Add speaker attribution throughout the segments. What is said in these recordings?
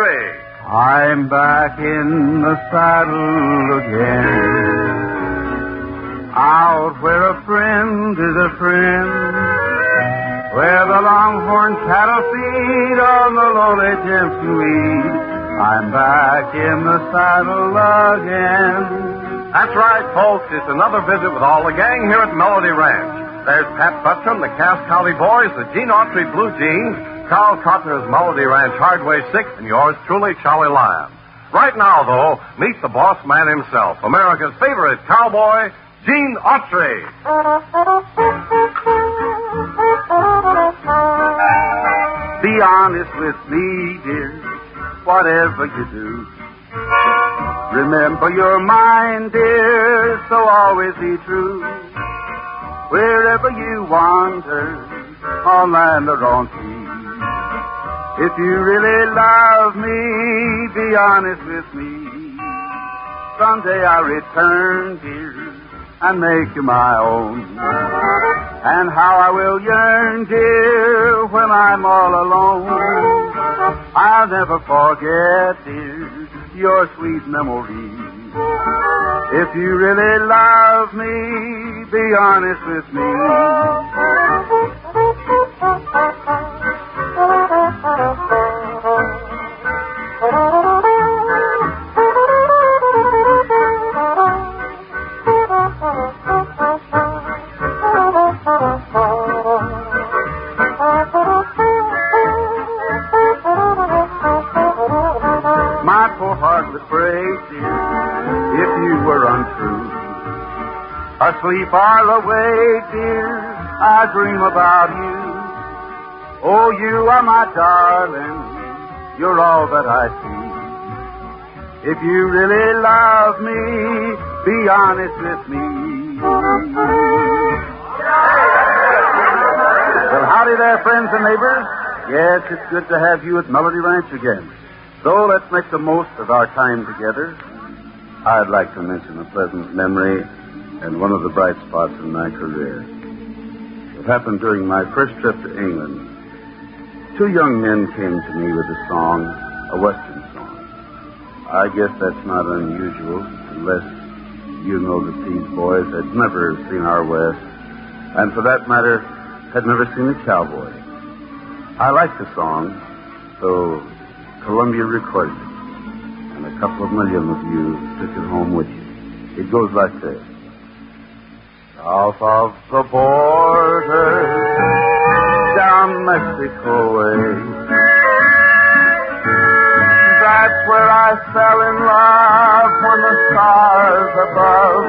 Speaker 1: Autry.
Speaker 2: I'm back in the saddle again, out where a friend is a friend, where the longhorn cattle feed on the lowly Jimson weed. I'm back in the saddle again.
Speaker 1: That's right, folks. It's another visit with all the gang here at Melody Ranch. There's Pat Buttram, the Cass County Boys, the Gene Autry Blue Jeans, Carl Trotner's Melody Ranch Hardway 6, and yours truly, Charlie Lyon. Right now, though, meet the boss man himself, America's favorite cowboy, Gene Autry.
Speaker 2: Be honest with me, dear, whatever you do. Remember your mind, dear, so always be true. Wherever you wander, on land or on sea, if you really love me, be honest with me. Someday I'll return, dear, and make you my own. And how I will yearn, dear, when I'm all alone. I'll never forget, dear, your sweet memories. If you really love me, be honest with me. My poor heart would break, dear, if you were untrue. Asleep or awake, dear, I dream about you. Oh, you are my darling, you're all that I see. If you really love me, be honest with me. Well, howdy there, friends and neighbors. Yes, it's good to have you at Melody Ranch again. So let's make the most of our time together. I'd like to mention a pleasant memory and one of the bright spots in my career. It happened during my first trip to England. Two young men came to me with a song, a Western song. I guess that's not unusual, unless you know that these boys had never seen our West, and for that matter, had never seen a cowboy. I liked the song, so Columbia recorded it, and a couple of million of you took it home with you. It goes like this. South of the border, down Mexico way, that's where I fell in love when the stars above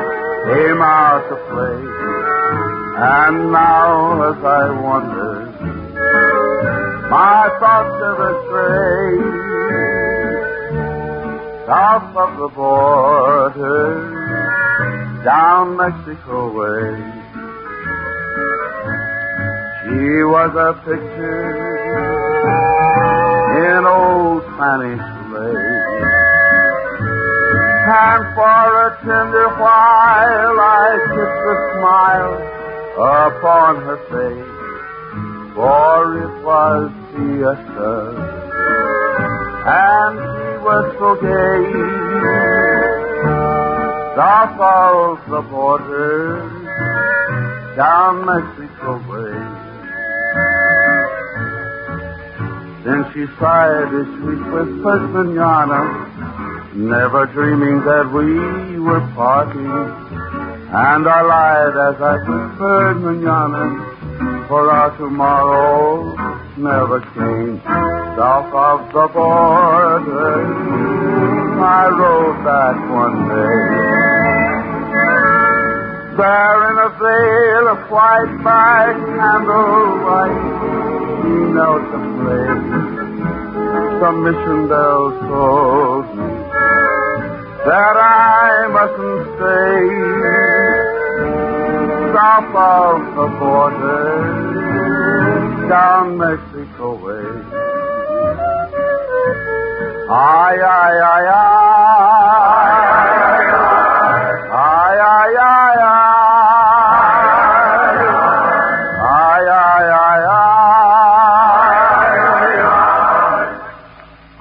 Speaker 2: came out to play. And now as I wonder, my thoughts ever stray south of the border, down Mexico way. She was a picture in old Spanish lace, and for a tender while I kissed the smile upon her face, for it was siesta, and she was so gay. South of the border, down Mexico way. Then she sighed as she whispered manana, never dreaming that we were parting. And I lied as I whispered manana, for our tomorrow never came. South of the border, I rode back one day. There in a veil of white by candlelight, he knelt to pray. Some mission bells told me that I mustn't stay south of the border, down Mexico way. Ay, ay, ay, ay, ay, ay, ay, ay.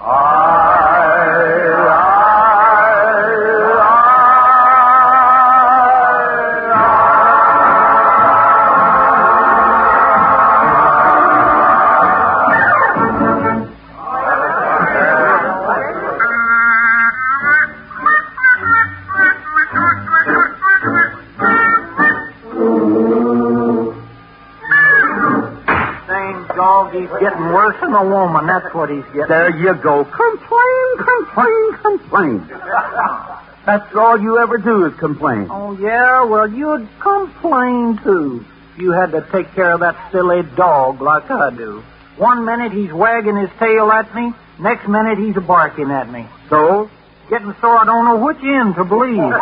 Speaker 2: Ah.
Speaker 3: He's getting worse than a woman. That's what he's getting.
Speaker 2: There you go. Complain. That's all you ever do is complain.
Speaker 3: Oh, yeah? Well, you'd complain, too. You had to take care of that silly dog like I do. One minute he's wagging his tail at me, next minute he's barking at me.
Speaker 2: So?
Speaker 3: Getting so I don't know which end to believe.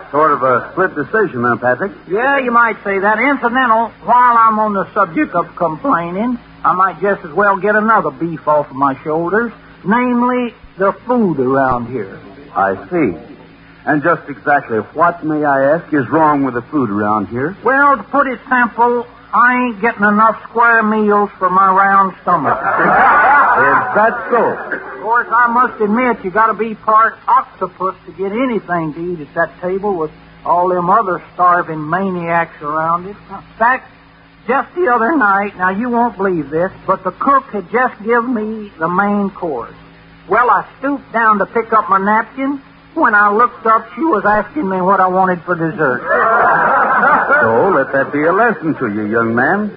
Speaker 2: Sort of a split decision, huh, Patrick?
Speaker 3: Yeah, you might say that. Incidental, while I'm on the subject of complaining, I might just as well get another beef off of my shoulders, namely the food around here.
Speaker 2: I see. And just exactly what, may I ask, is wrong with the food around here?
Speaker 3: Well, to put it simple, I ain't getting enough square meals for my round stomach.
Speaker 2: Is that so?
Speaker 3: Of course, I must admit, you got to be part octopus to get anything to eat at that table with all them other starving maniacs around it. In fact, just the other night, now you won't believe this, but the cook had just given me the main course. Well, I stooped down to pick up my napkin. When I looked up, she was asking me what I wanted for dessert.
Speaker 2: So, let that be a lesson to you, young man.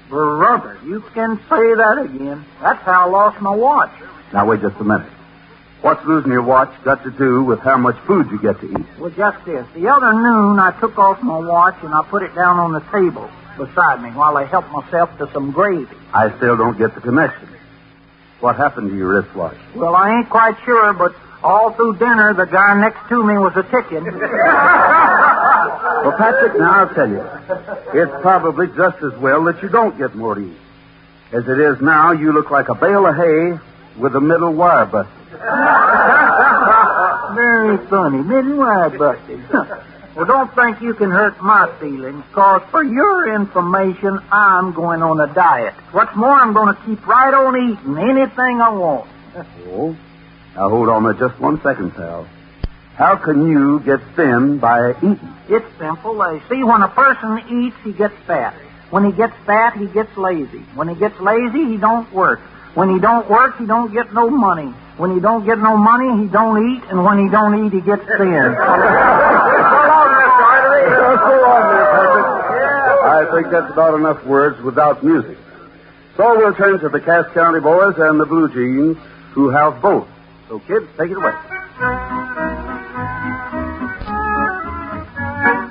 Speaker 3: Brother, you can say that again. That's how I lost my watch.
Speaker 2: Now, wait just a minute. What's losing your watch got to do with how much food you get to eat?
Speaker 3: Well, just this. The other noon, I took off my watch and I put it down on the table beside me while I helped myself to some gravy.
Speaker 2: I still don't get the connection. What happened to your wristwatch?
Speaker 3: Well, I ain't quite sure, but all through dinner, the guy next to me was a ticking.
Speaker 2: Well, Patrick, now I'll tell you. It's probably just as well that you don't get more to eat. As it is now, you look like a bale of hay with the middle wire busted.
Speaker 3: Very funny. Middle wire busted. Well, don't think you can hurt my feelings, because for your information, I'm going on a diet. What's more, I'm going to keep right on eating anything I want.
Speaker 2: Oh? Now, hold on there just 1 second, pal. How can you get thin by eating?
Speaker 3: It's simple. See, when a person eats, he gets fat. When he gets fat, he gets lazy. When he gets lazy, he don't work. When he don't work, he don't get no money. When he don't get no money, he don't eat. And when he don't eat, he gets thin.
Speaker 2: I think that's about enough words without music. So we'll turn to the Cass County Boys and the Blue Jeans, who have both. So, kids, take it away.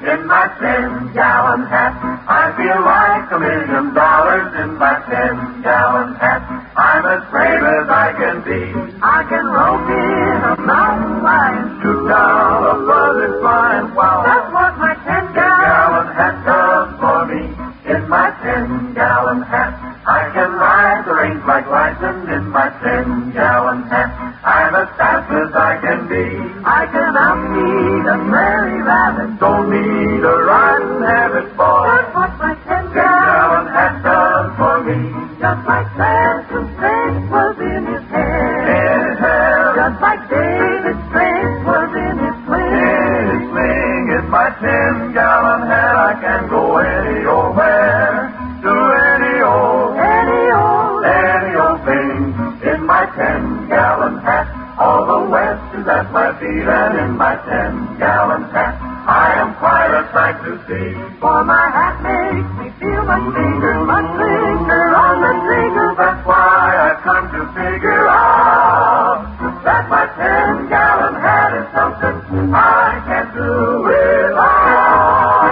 Speaker 4: In my 10-gallon hat, I feel like $1 million. In my 10-gallon hat, I'm as brave as I can be. I can rope in a mountain lion, shoot down a buzzard flying. Wow, that's what my 10-gallon hat does for me. In my 10-gallon hat, I can ride the range like lightning. In my 10-gallon hat, I'm as fast as I can be. I can outspeed a merry rabbit. Don't need a riding habit, boy. That's what my 10-gallon hat does for me. Just like Sanctum's strength was in his hair. In his hair. Just like David's strength was in his sling. In his sling. In my 10-gallon hat, I can go any old where. Do any old thing. In my 10-gallon hat, all the West is at my feet, and in my 10-gallon hat, I am quite a sight to see. For my hat makes me feel much bigger on the trigger. That's why I've come to figure out that my 10-gallon hat is something I can't do without.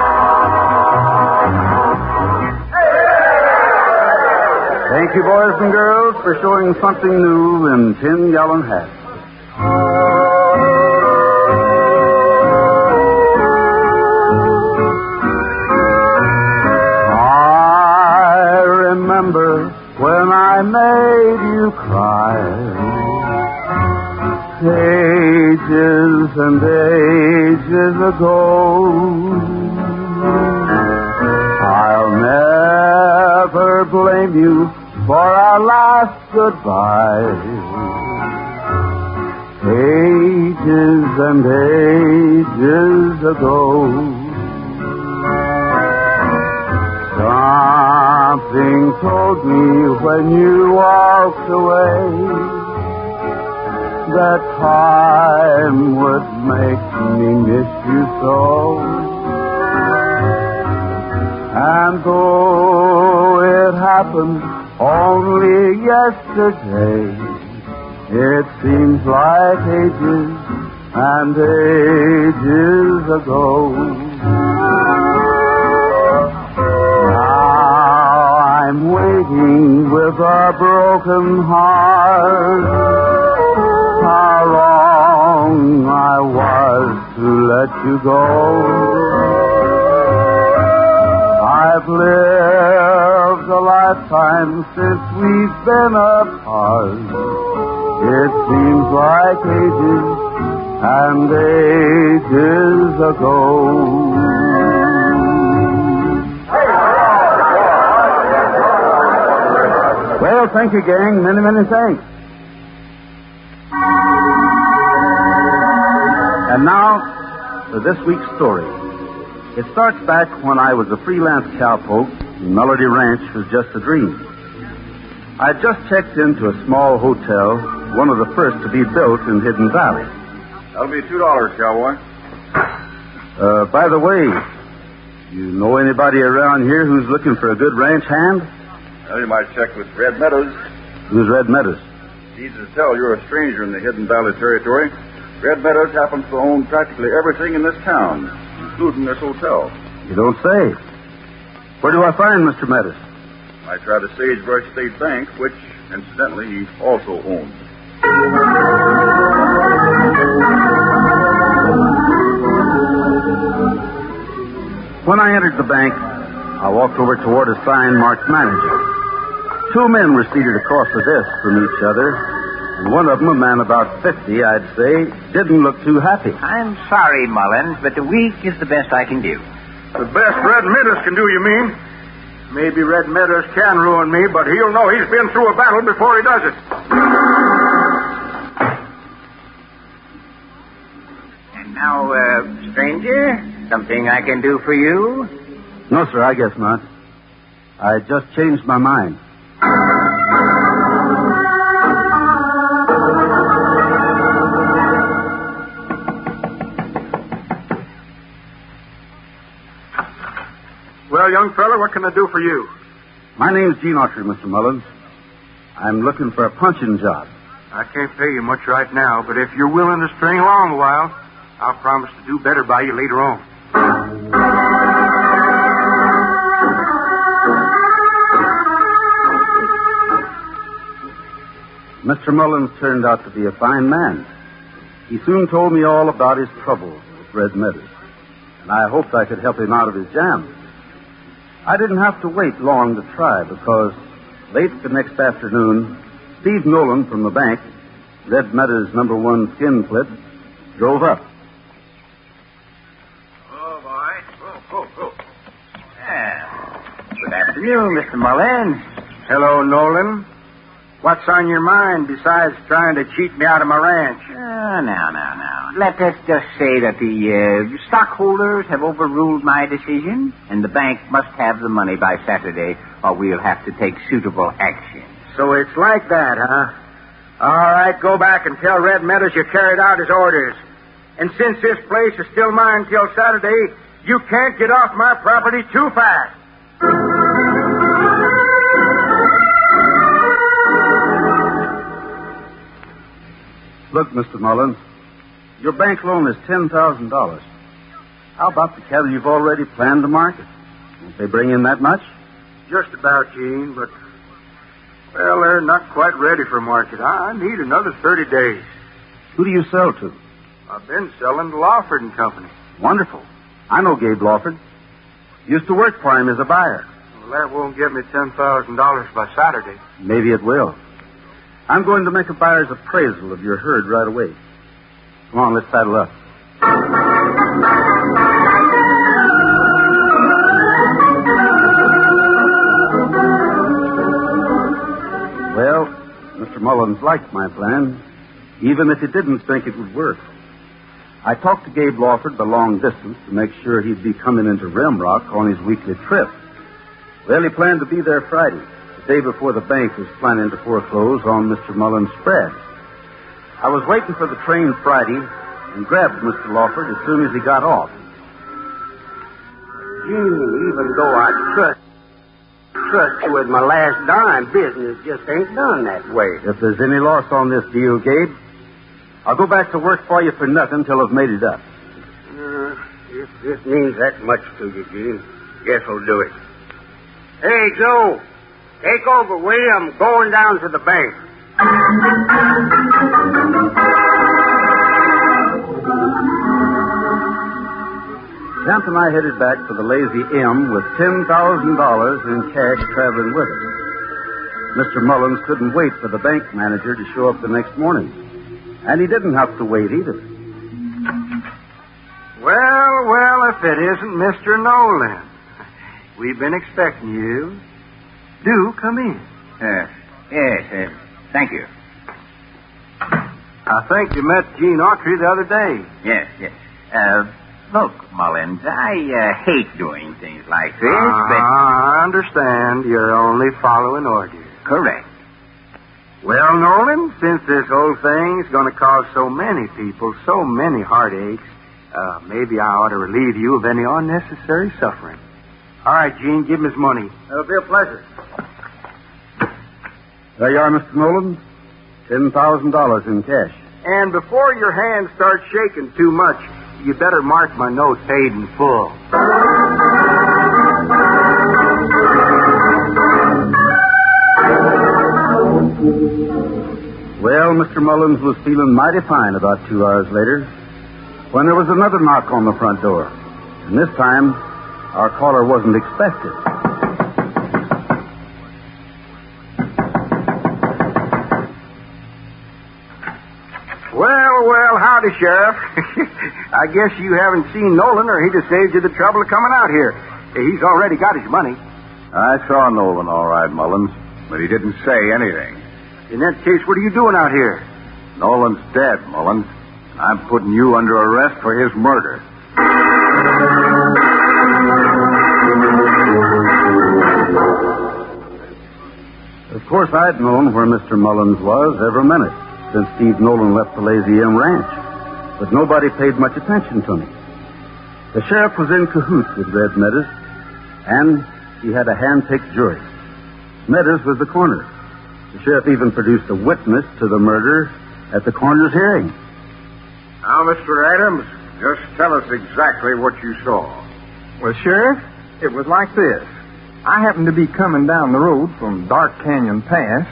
Speaker 2: Thank you, boys and girls, for showing something new in 10-gallon hats. I remember when I made you cry, ages and ages ago. I'll never blame you for our last goodbye. Ages and ages ago. Something told me when you walked away that time would make me miss you so. And though it happened only yesterday, it seems like ages and ages ago. Now I'm waiting with a broken heart. How wrong I was to let you go. I've lived a lifetime since we've been apart. It seems like ages and ages ago. Well, thank you, gang. Many, many thanks. And now, for this week's story. It starts back when I was a freelance cowpoke and Melody Ranch was just a dream. I had just checked into a small hotel, one of the first to be built in Hidden Valley.
Speaker 5: That'll be $2, cowboy.
Speaker 2: By the way, you know anybody around here who's looking for a good ranch hand?
Speaker 5: Well, you might check with Red Meadows.
Speaker 2: Who's Red Meadows?
Speaker 5: It's easy to tell you're a stranger in the Hidden Valley territory. Red Meadows happens to own practically everything in this town, including this hotel.
Speaker 2: You don't say. Where do I find Mr. Meadows?
Speaker 5: I try the Sagebrush State Bank, which, incidentally, he also owns.
Speaker 2: When I entered the bank, I walked over toward a sign marked manager. Two men were seated across the desk from each other, and one of them, a man about 50, I'd say, didn't look too happy.
Speaker 6: I'm sorry, Mullins, but the week is the best I can do.
Speaker 7: The best Red Meadows can do, you mean? Maybe Red Meadows can ruin me, but he'll know he's been through a battle before he does it.
Speaker 6: And now, stranger, something I can do for you?
Speaker 2: No, sir, I guess not. I just changed my mind.
Speaker 7: Well, young fella, what can I do for you?
Speaker 2: My name's Gene Autry, Mr. Mullins. I'm looking for a punching job.
Speaker 7: I can't pay you much right now, but if you're willing to string along a while, I'll promise to do better by you later on.
Speaker 2: Mr. Mullins turned out to be a fine man. He soon told me all about his troubles with Red Meadows, and I hoped I could help him out of his jam. I didn't have to wait long to try, because late the next afternoon, Steve Nolan from the bank, Red Meadows' #1 skin flip, drove up.
Speaker 6: Oh, boy. Oh. Good afternoon, Mr. Mullins.
Speaker 7: Hello, Nolan. What's on your mind besides trying to cheat me out of my ranch?
Speaker 6: Now. Let us just say that the stockholders have overruled my decision, and the bank must have the money by Saturday, or we'll have to take suitable action.
Speaker 7: So it's like that, huh? All right, go back and tell Red Meadows you carried out his orders. And since this place is still mine till Saturday, you can't get off my property too fast.
Speaker 2: Look, Mr. Mullins, your bank loan is $10,000. How about the cattle you've already planned to market? Won't they bring in that much?
Speaker 7: Just about, Gene, but, well, they're not quite ready for market. I need another 30 days.
Speaker 2: Who do you sell to?
Speaker 7: I've been selling to Lawford and Company.
Speaker 2: Wonderful. I know Gabe Lawford. Used to work for him as a buyer.
Speaker 7: Well, that won't get me $10,000 by Saturday.
Speaker 2: Maybe it will. I'm going to make a buyer's appraisal of your herd right away. Come on, let's saddle up. Well, Mr. Mullins liked my plan, even if he didn't think it would work. I talked to Gabe Lawford by long distance to make sure he'd be coming into Rimrock on his weekly trip. Well, he planned to be there Friday, the day before the bank was planning to foreclose on Mr. Mullins' spread. I was waiting for the train Friday and grabbed Mr. Lawford as soon as he got off.
Speaker 8: Gene, even though I trust you with my last dime, business just ain't done that way.
Speaker 2: If there's any loss on this deal, Gabe, I'll go back to work for you for nothing till I've made it up.
Speaker 8: If this means that much to you, Gene, guess I'll do it. Hey, Joe, take over, will you? I'm going down to the bank.
Speaker 2: Champ and I headed back for the Lazy M with $10,000 in cash traveling with us. Mr. Mullins couldn't wait for the bank manager to show up the next morning. And he didn't have to wait either.
Speaker 7: Well, if it isn't Mr. Nolan. We've been expecting you. Do come in.
Speaker 6: Yes, thank you.
Speaker 7: I think you met Gene Autry the other day.
Speaker 6: Yes. Look, Mullins, I hate doing things like this, but...
Speaker 7: I understand. You're only following orders.
Speaker 6: Correct.
Speaker 7: Well, Nolan, since this whole thing's going to cause so many people so many heartaches, maybe I ought to relieve you of any unnecessary suffering. All right, Gene, give him his money.
Speaker 8: It'll be a pleasure.
Speaker 2: There you are, Mr. Nolan. $10,000 in cash.
Speaker 7: And before your hands start shaking too much, you better mark my note paid in full.
Speaker 2: Well, Mr. Mullins was feeling mighty fine about 2 hours later when there was another knock on the front door. And this time, our caller wasn't expected.
Speaker 7: Well, howdy, Sheriff. I guess you haven't seen Nolan or he'd have saved you the trouble of coming out here. He's already got his money.
Speaker 5: I saw Nolan all right, Mullins, but he didn't say anything.
Speaker 7: In that case, what are you doing out here?
Speaker 5: Nolan's dead, Mullins. I'm putting you under arrest for his murder.
Speaker 2: Of course, I'd known where Mr. Mullins was every minute since Steve Nolan left the Lazy M Ranch, but nobody paid much attention to me. The sheriff was in cahoots with Red Meadows, and he had a hand-picked jury. Meadows was the coroner. The sheriff even produced a witness to the murder at the coroner's hearing.
Speaker 5: Now, Mr. Adams, just tell us exactly what you saw.
Speaker 9: Well, Sheriff, it was like this. I happened to be coming down the road from Dark Canyon Pass,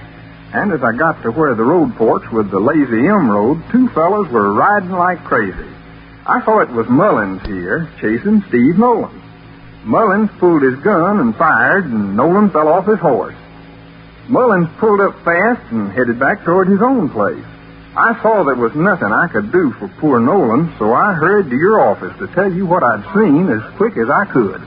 Speaker 9: and as I got to where the road forks with the Lazy M Road, 2 fellas were riding like crazy. I thought it was Mullins here, chasing Steve Nolan. Mullins pulled his gun and fired, and Nolan fell off his horse. Mullins pulled up fast and headed back toward his own place. I saw there was nothing I could do for poor Nolan, so I hurried to your office to tell you what I'd seen as quick as I could.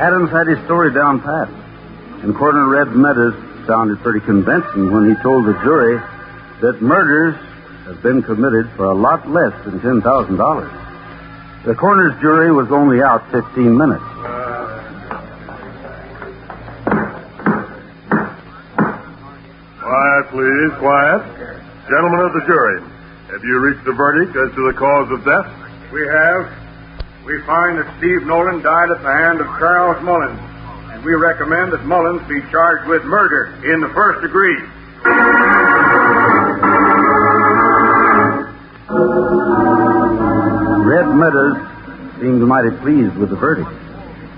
Speaker 2: Adams had his story down pat, and Coroner Red Meadows sounded pretty convincing when he told the jury that murders have been committed for a lot less than $10,000. The coroner's jury was only out 15 minutes.
Speaker 10: Quiet, please, quiet. Gentlemen of the jury, have you reached a verdict as to the cause of death?
Speaker 7: We have. We find that Steve Nolan died at the hand of Charles Mullins, and we recommend that Mullins be charged with murder in the first degree.
Speaker 2: Red Meadows seemed mighty pleased with the verdict.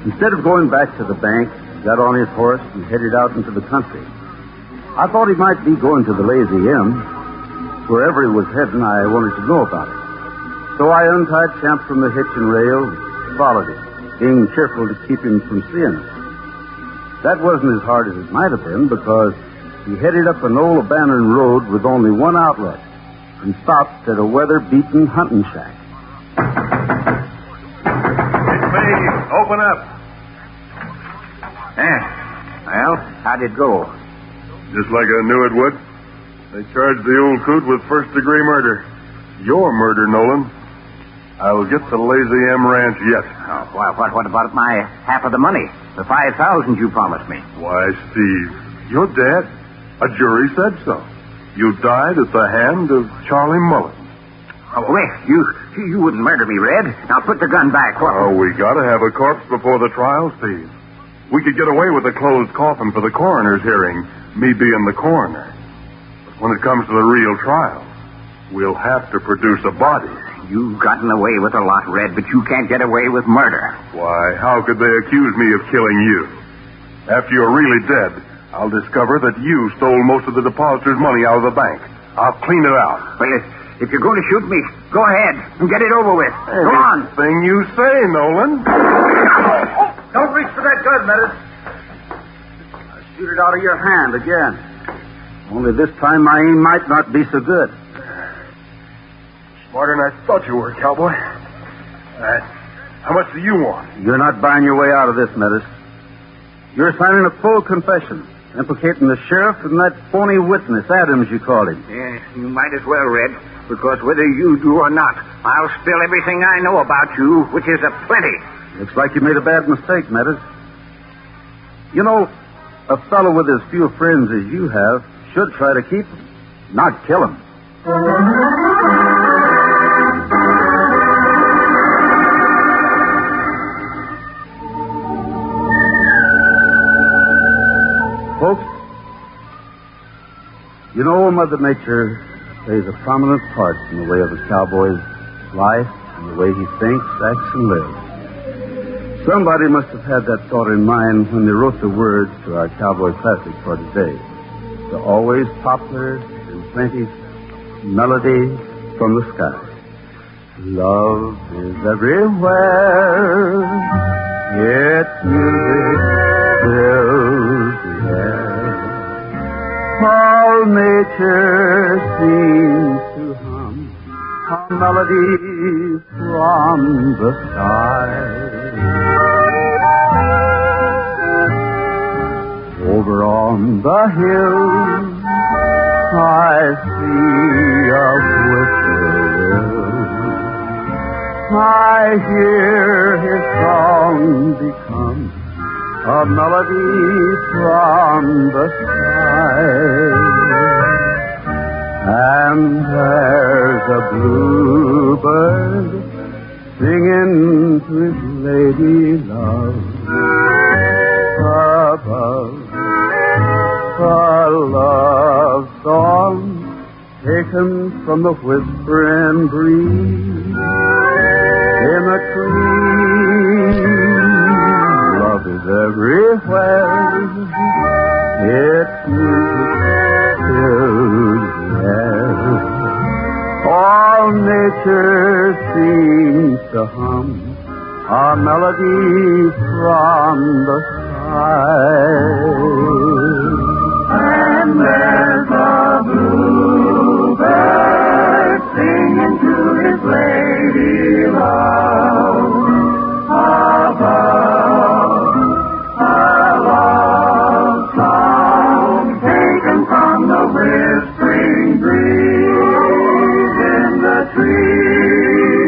Speaker 2: Instead of going back to the bank, he got on his horse and headed out into the country. I thought he might be going to the Lazy M. Wherever he was heading, I wanted to know about it. So I untied Champ from the hitch and rail and followed him, being careful to keep him from seeing us. That wasn't as hard as it might have been, because he headed up an old abandoned road with only one outlet and stopped at a weather-beaten hunting shack.
Speaker 10: Please, open up.
Speaker 6: Well, how'd it go?
Speaker 10: Just like I knew it would. They charged the old coot with first-degree murder. Your murder, Nolan. I'll get the Lazy M Ranch yet.
Speaker 6: Oh, what about my half of the money? The $5,000 you promised me.
Speaker 10: Why, Steve, you're dead. A jury said so. You died at the hand of Charlie Mullen.
Speaker 6: Oh, wait, you wouldn't murder me, Red. Now put the gun back.
Speaker 10: Oh, we gotta have a corpse before the trial, Steve. We could get away with a closed coffin for the coroner's hearing, me being the coroner. But when it comes to the real trial, we'll have to produce a body.
Speaker 6: You've gotten away with a lot, Red, but you can't get away with murder.
Speaker 10: Why, how could they accuse me of killing you? After you're really dead, I'll discover that you stole most of the depositor's money out of the bank. I'll clean it out.
Speaker 6: Well, if you're going to shoot me, go ahead and get it over with. Go on.
Speaker 10: Anything you say, Nolan.
Speaker 2: Don't reach for that gun, Meadows. I'll shoot it out of your hand again. Only this time my aim might not be so good.
Speaker 10: Smarter than I thought you were, cowboy. How much do you want?
Speaker 2: You're not buying your way out of this, Meadows. You're signing a full confession, implicating the sheriff and that phony witness, Adams, you called him.
Speaker 6: Yeah, you might as well, Red, because whether you do or not, I'll spill everything I know about you, which is a plenty.
Speaker 2: Looks like you made a bad mistake, Meadows. You know, a fellow with as few friends as you have should try to keep them, not kill them. Folks, you know, Mother Nature plays a prominent part in the way of a cowboy's life and the way he thinks, acts, and lives. Somebody must have had that thought in mind when they wrote the words to our cowboy classic for today. The always popular and plenty melody from the sky. Love is everywhere. Its music fills the air. All nature seems to hum a melody from the sky. Over on the hill, I see a whippoorwill. I hear his song become a melody from the sky. And there's a bluebird singing to his lady love above. A love song taken from the whispering breeze in a tree. Love is everywhere. Its music fills the air. All nature seems to hum a melody from the sky. And there's a bluebird singing to his lady love above. A love song taken from the whispering breeze in the trees.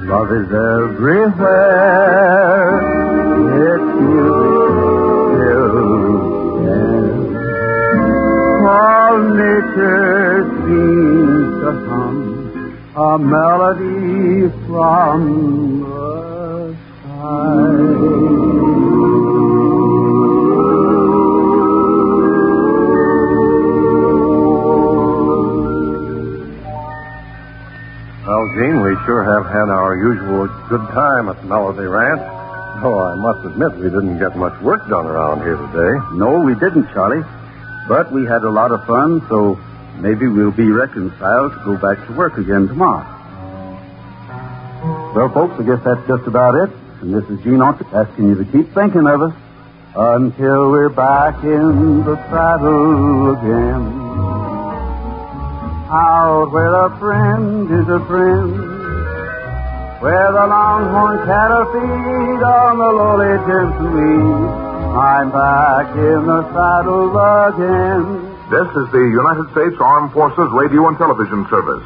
Speaker 2: Love is everywhere. Its music fills the air. All nature seems to hum a melody from the sky.
Speaker 1: Well, Gene, we sure have had our usual good time at Melody Ranch. Though I must admit we didn't get much work done around here today.
Speaker 2: No, we didn't, Charlie. But we had a lot of fun, so maybe we'll be reconciled to go back to work again tomorrow. Well, folks, I guess that's just about it. And this is Gene Autry asking you to keep thinking of us until we're back in the saddle again. Out where a friend is a friend, where the longhorn cattle feed on the lowly gentle weed, I'm back in the saddle again.
Speaker 11: This is the United States Armed Forces Radio and Television Service.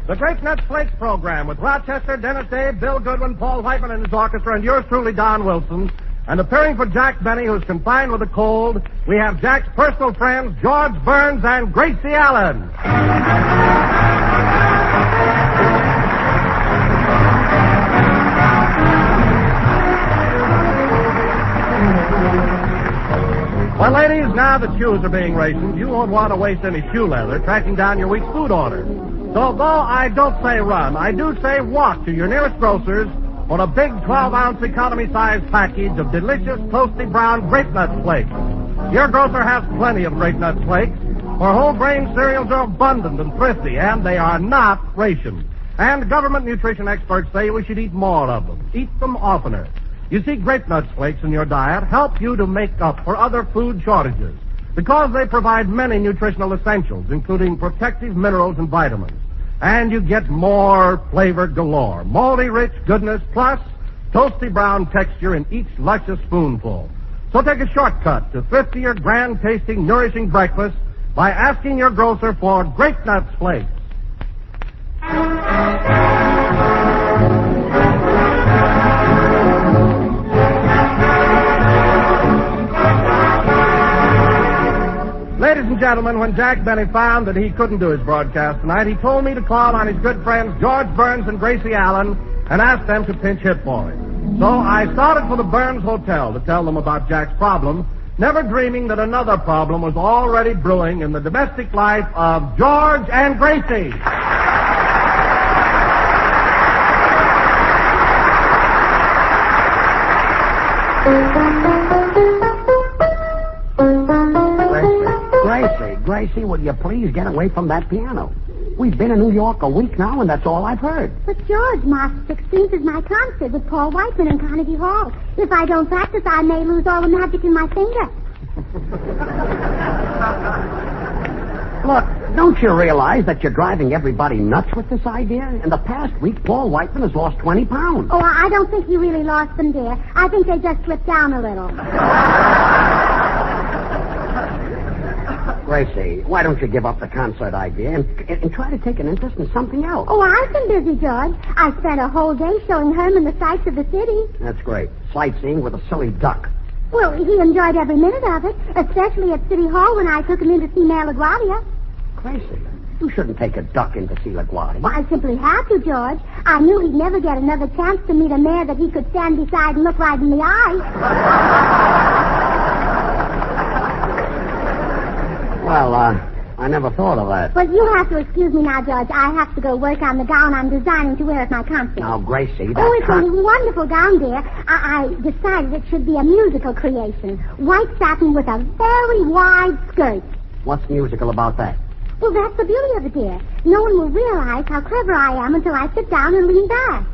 Speaker 12: The Great Nuts Flakes program with Rochester, Dennis Day, Bill Goodwin, Paul Whiteman and his orchestra, and yours truly, Don Wilson. And appearing for Jack Benny, who's confined with a cold, we have Jack's personal friends, George Burns and Gracie Allen. Well, ladies, now that shoes are being rationed, you won't want to waste any shoe leather tracking down your week's food order. So, though I don't say run, I do say walk to your nearest grocer's for a big 12-ounce economy-sized package of delicious, toasty brown Grape Nuts Flakes. Your grocer has plenty of Grape Nuts Flakes, for whole grain cereals are abundant and thrifty, and they are not rationed. And government nutrition experts say we should eat more of them. Eat them oftener. You see, Grape Nuts Flakes in your diet help you to make up for other food shortages because they provide many nutritional essentials, including protective minerals and vitamins. And you get more flavor galore, moldy rich goodness, plus toasty brown texture in each luscious spoonful. So take a shortcut to thriftier, grand-tasting, nourishing breakfast by asking your grocer for Grape Nuts Flakes. Ladies and gentlemen, when Jack Benny found that he couldn't do his broadcast tonight, he told me to call on his good friends George Burns and Gracie Allen and ask them to pinch hit for him. So I started for the Burns Hotel to tell them about Jack's problem, never dreaming that another problem was already brewing in the domestic life of George and Gracie.
Speaker 13: Gracie, will you please get away from that piano? We've been in New York a week now, and that's all I've heard.
Speaker 14: But, George, March 16th is my concert with Paul Whiteman in Carnegie Hall. If I don't practice, I may lose all the magic in my finger.
Speaker 13: Look, don't you realize that you're driving everybody nuts with this idea? In the past week, Paul Whiteman has lost 20 pounds.
Speaker 14: Oh, I don't think he really lost them, dear. I think they just slipped down a little.
Speaker 13: Gracie, why don't you give up the concert idea and try to take an interest in something else?
Speaker 14: Oh, I've been busy, George. I spent a whole day showing Herman the sights of the city.
Speaker 13: That's great. Sightseeing with a silly duck.
Speaker 14: Well, he enjoyed every minute of it, especially at City Hall when I took him in to see Mayor LaGuardia.
Speaker 13: Gracie, you shouldn't take a duck in to see LaGuardia.
Speaker 14: Well, I simply had to, George. I knew he'd never get another chance to meet a mayor that he could stand beside and look right in the eye.
Speaker 13: Well, I never thought of that.
Speaker 14: Well, you have to excuse me now, George. I have to go work on the gown I'm designing to wear at my concert.
Speaker 13: Now, Gracie,
Speaker 14: Oh, it's a wonderful gown, dear. I decided it should be a musical creation. White satin with a very wide skirt.
Speaker 13: What's musical about that?
Speaker 14: Well, that's the beauty of it, dear. No one will realize how clever I am until I sit down and lean back.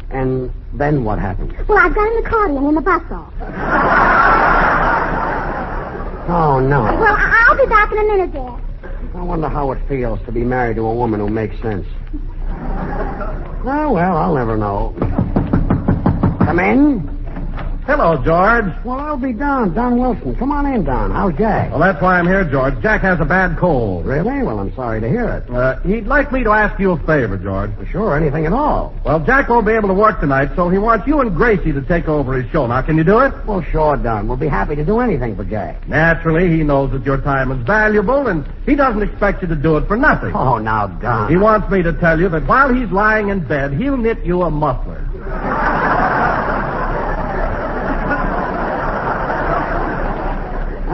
Speaker 13: And then what happens?
Speaker 14: Well, I've got an accordion in the bustle.
Speaker 13: Oh, no.
Speaker 14: Well, I'll be back in a minute, dear.
Speaker 13: I wonder how it feels to be married to a woman who makes sense. Oh, well, I'll never know. Come in.
Speaker 12: Hello, George.
Speaker 13: Well, I'll be Don Wilson. Come on in, Don. How's Jack?
Speaker 12: Well, that's why I'm here, George. Jack has a bad cold.
Speaker 13: Really? Well, I'm sorry to hear it.
Speaker 12: He'd like me to ask you a favor, George.
Speaker 13: Sure, anything at all.
Speaker 12: Well, Jack won't be able to work tonight, so he wants you and Gracie to take over his show. Now, can you do it?
Speaker 13: Well, sure, Don. We'll be happy to do anything for Jack.
Speaker 12: Naturally, he knows that your time is valuable, and he doesn't expect you to do it for nothing.
Speaker 13: Oh, now, Don.
Speaker 12: He wants me to tell you that while he's lying in bed, he'll knit you a muffler.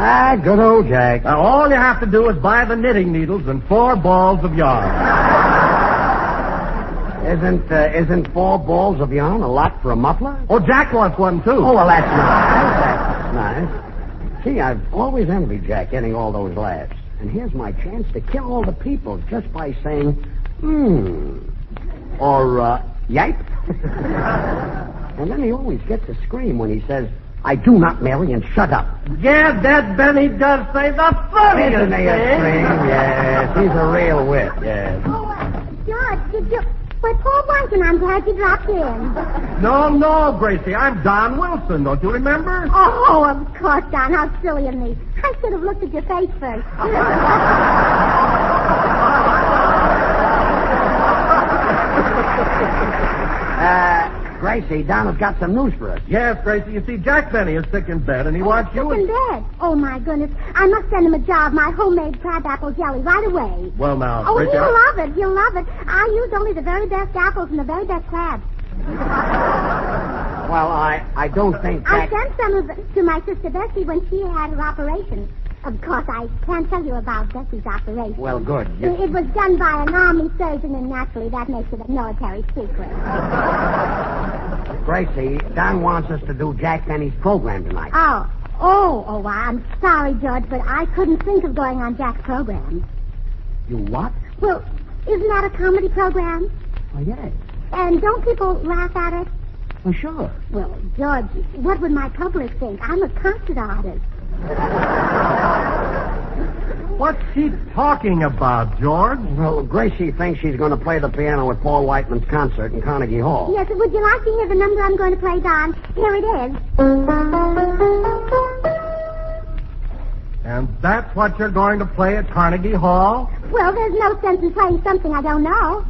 Speaker 13: Ah, good old Jack.
Speaker 12: Now, all you have to do is buy the knitting needles and 4 balls of yarn.
Speaker 13: Isn't 4 balls of yarn a lot for a muffler?
Speaker 12: Oh, Jack wants one, too.
Speaker 13: Oh, well, that's nice. That's nice. See, I've always envied Jack getting all those laughs. And here's my chance to kill all the people just by saying, or, yipe. And then he always gets a scream when he says, I do not marry and shut up.
Speaker 12: Yeah, that Benny does say the funniest
Speaker 13: Isn't he a
Speaker 12: thing.
Speaker 13: scream? Yes, he's a real wit, yes.
Speaker 14: Oh, George, did you... Well, Paul Whiteman, I'm glad you dropped in.
Speaker 12: No, Gracie, I'm Don Wilson. Don't you remember?
Speaker 14: Oh, of course, Don. How silly of me. I should have looked at your face first.
Speaker 13: Gracie, Don has got some news for us.
Speaker 12: Yes, Gracie. You see, Jack Benny is sick in bed, and he wants you...
Speaker 14: Sick in bed? Oh, my goodness. I must send him a jar of my homemade crabapple jelly right away.
Speaker 12: Well, now,
Speaker 14: Oh,
Speaker 12: Gracie...
Speaker 14: he'll love it. He'll love it. I use only the very best apples and the very best crabs.
Speaker 13: Well, I don't think
Speaker 14: I
Speaker 13: Jack...
Speaker 14: sent some of it to my sister Bessie when she had her operation. Of course, I can't tell you about Bessie's operation.
Speaker 13: Well, good.
Speaker 14: It was done by an army surgeon, and naturally that makes it a military secret.
Speaker 13: Gracie, Don wants us to do Jack Benny's program tonight.
Speaker 14: Oh, I'm sorry, George, but I couldn't think of going on Jack's program.
Speaker 13: You what?
Speaker 14: Well, isn't that a comedy program?
Speaker 13: Oh, yes.
Speaker 14: And don't people laugh at it?
Speaker 13: Well, sure.
Speaker 14: Well, George, what would my public think? I'm a concert artist.
Speaker 12: What's she talking about, George?
Speaker 13: Well, Gracie thinks she's going to play the piano at Paul Whiteman's concert in Carnegie Hall.
Speaker 14: Yes, would you like to hear the number I'm going to play, Don? Here it is.
Speaker 12: And that's what you're going to play at Carnegie Hall?
Speaker 14: Well, there's no sense in playing something I don't know.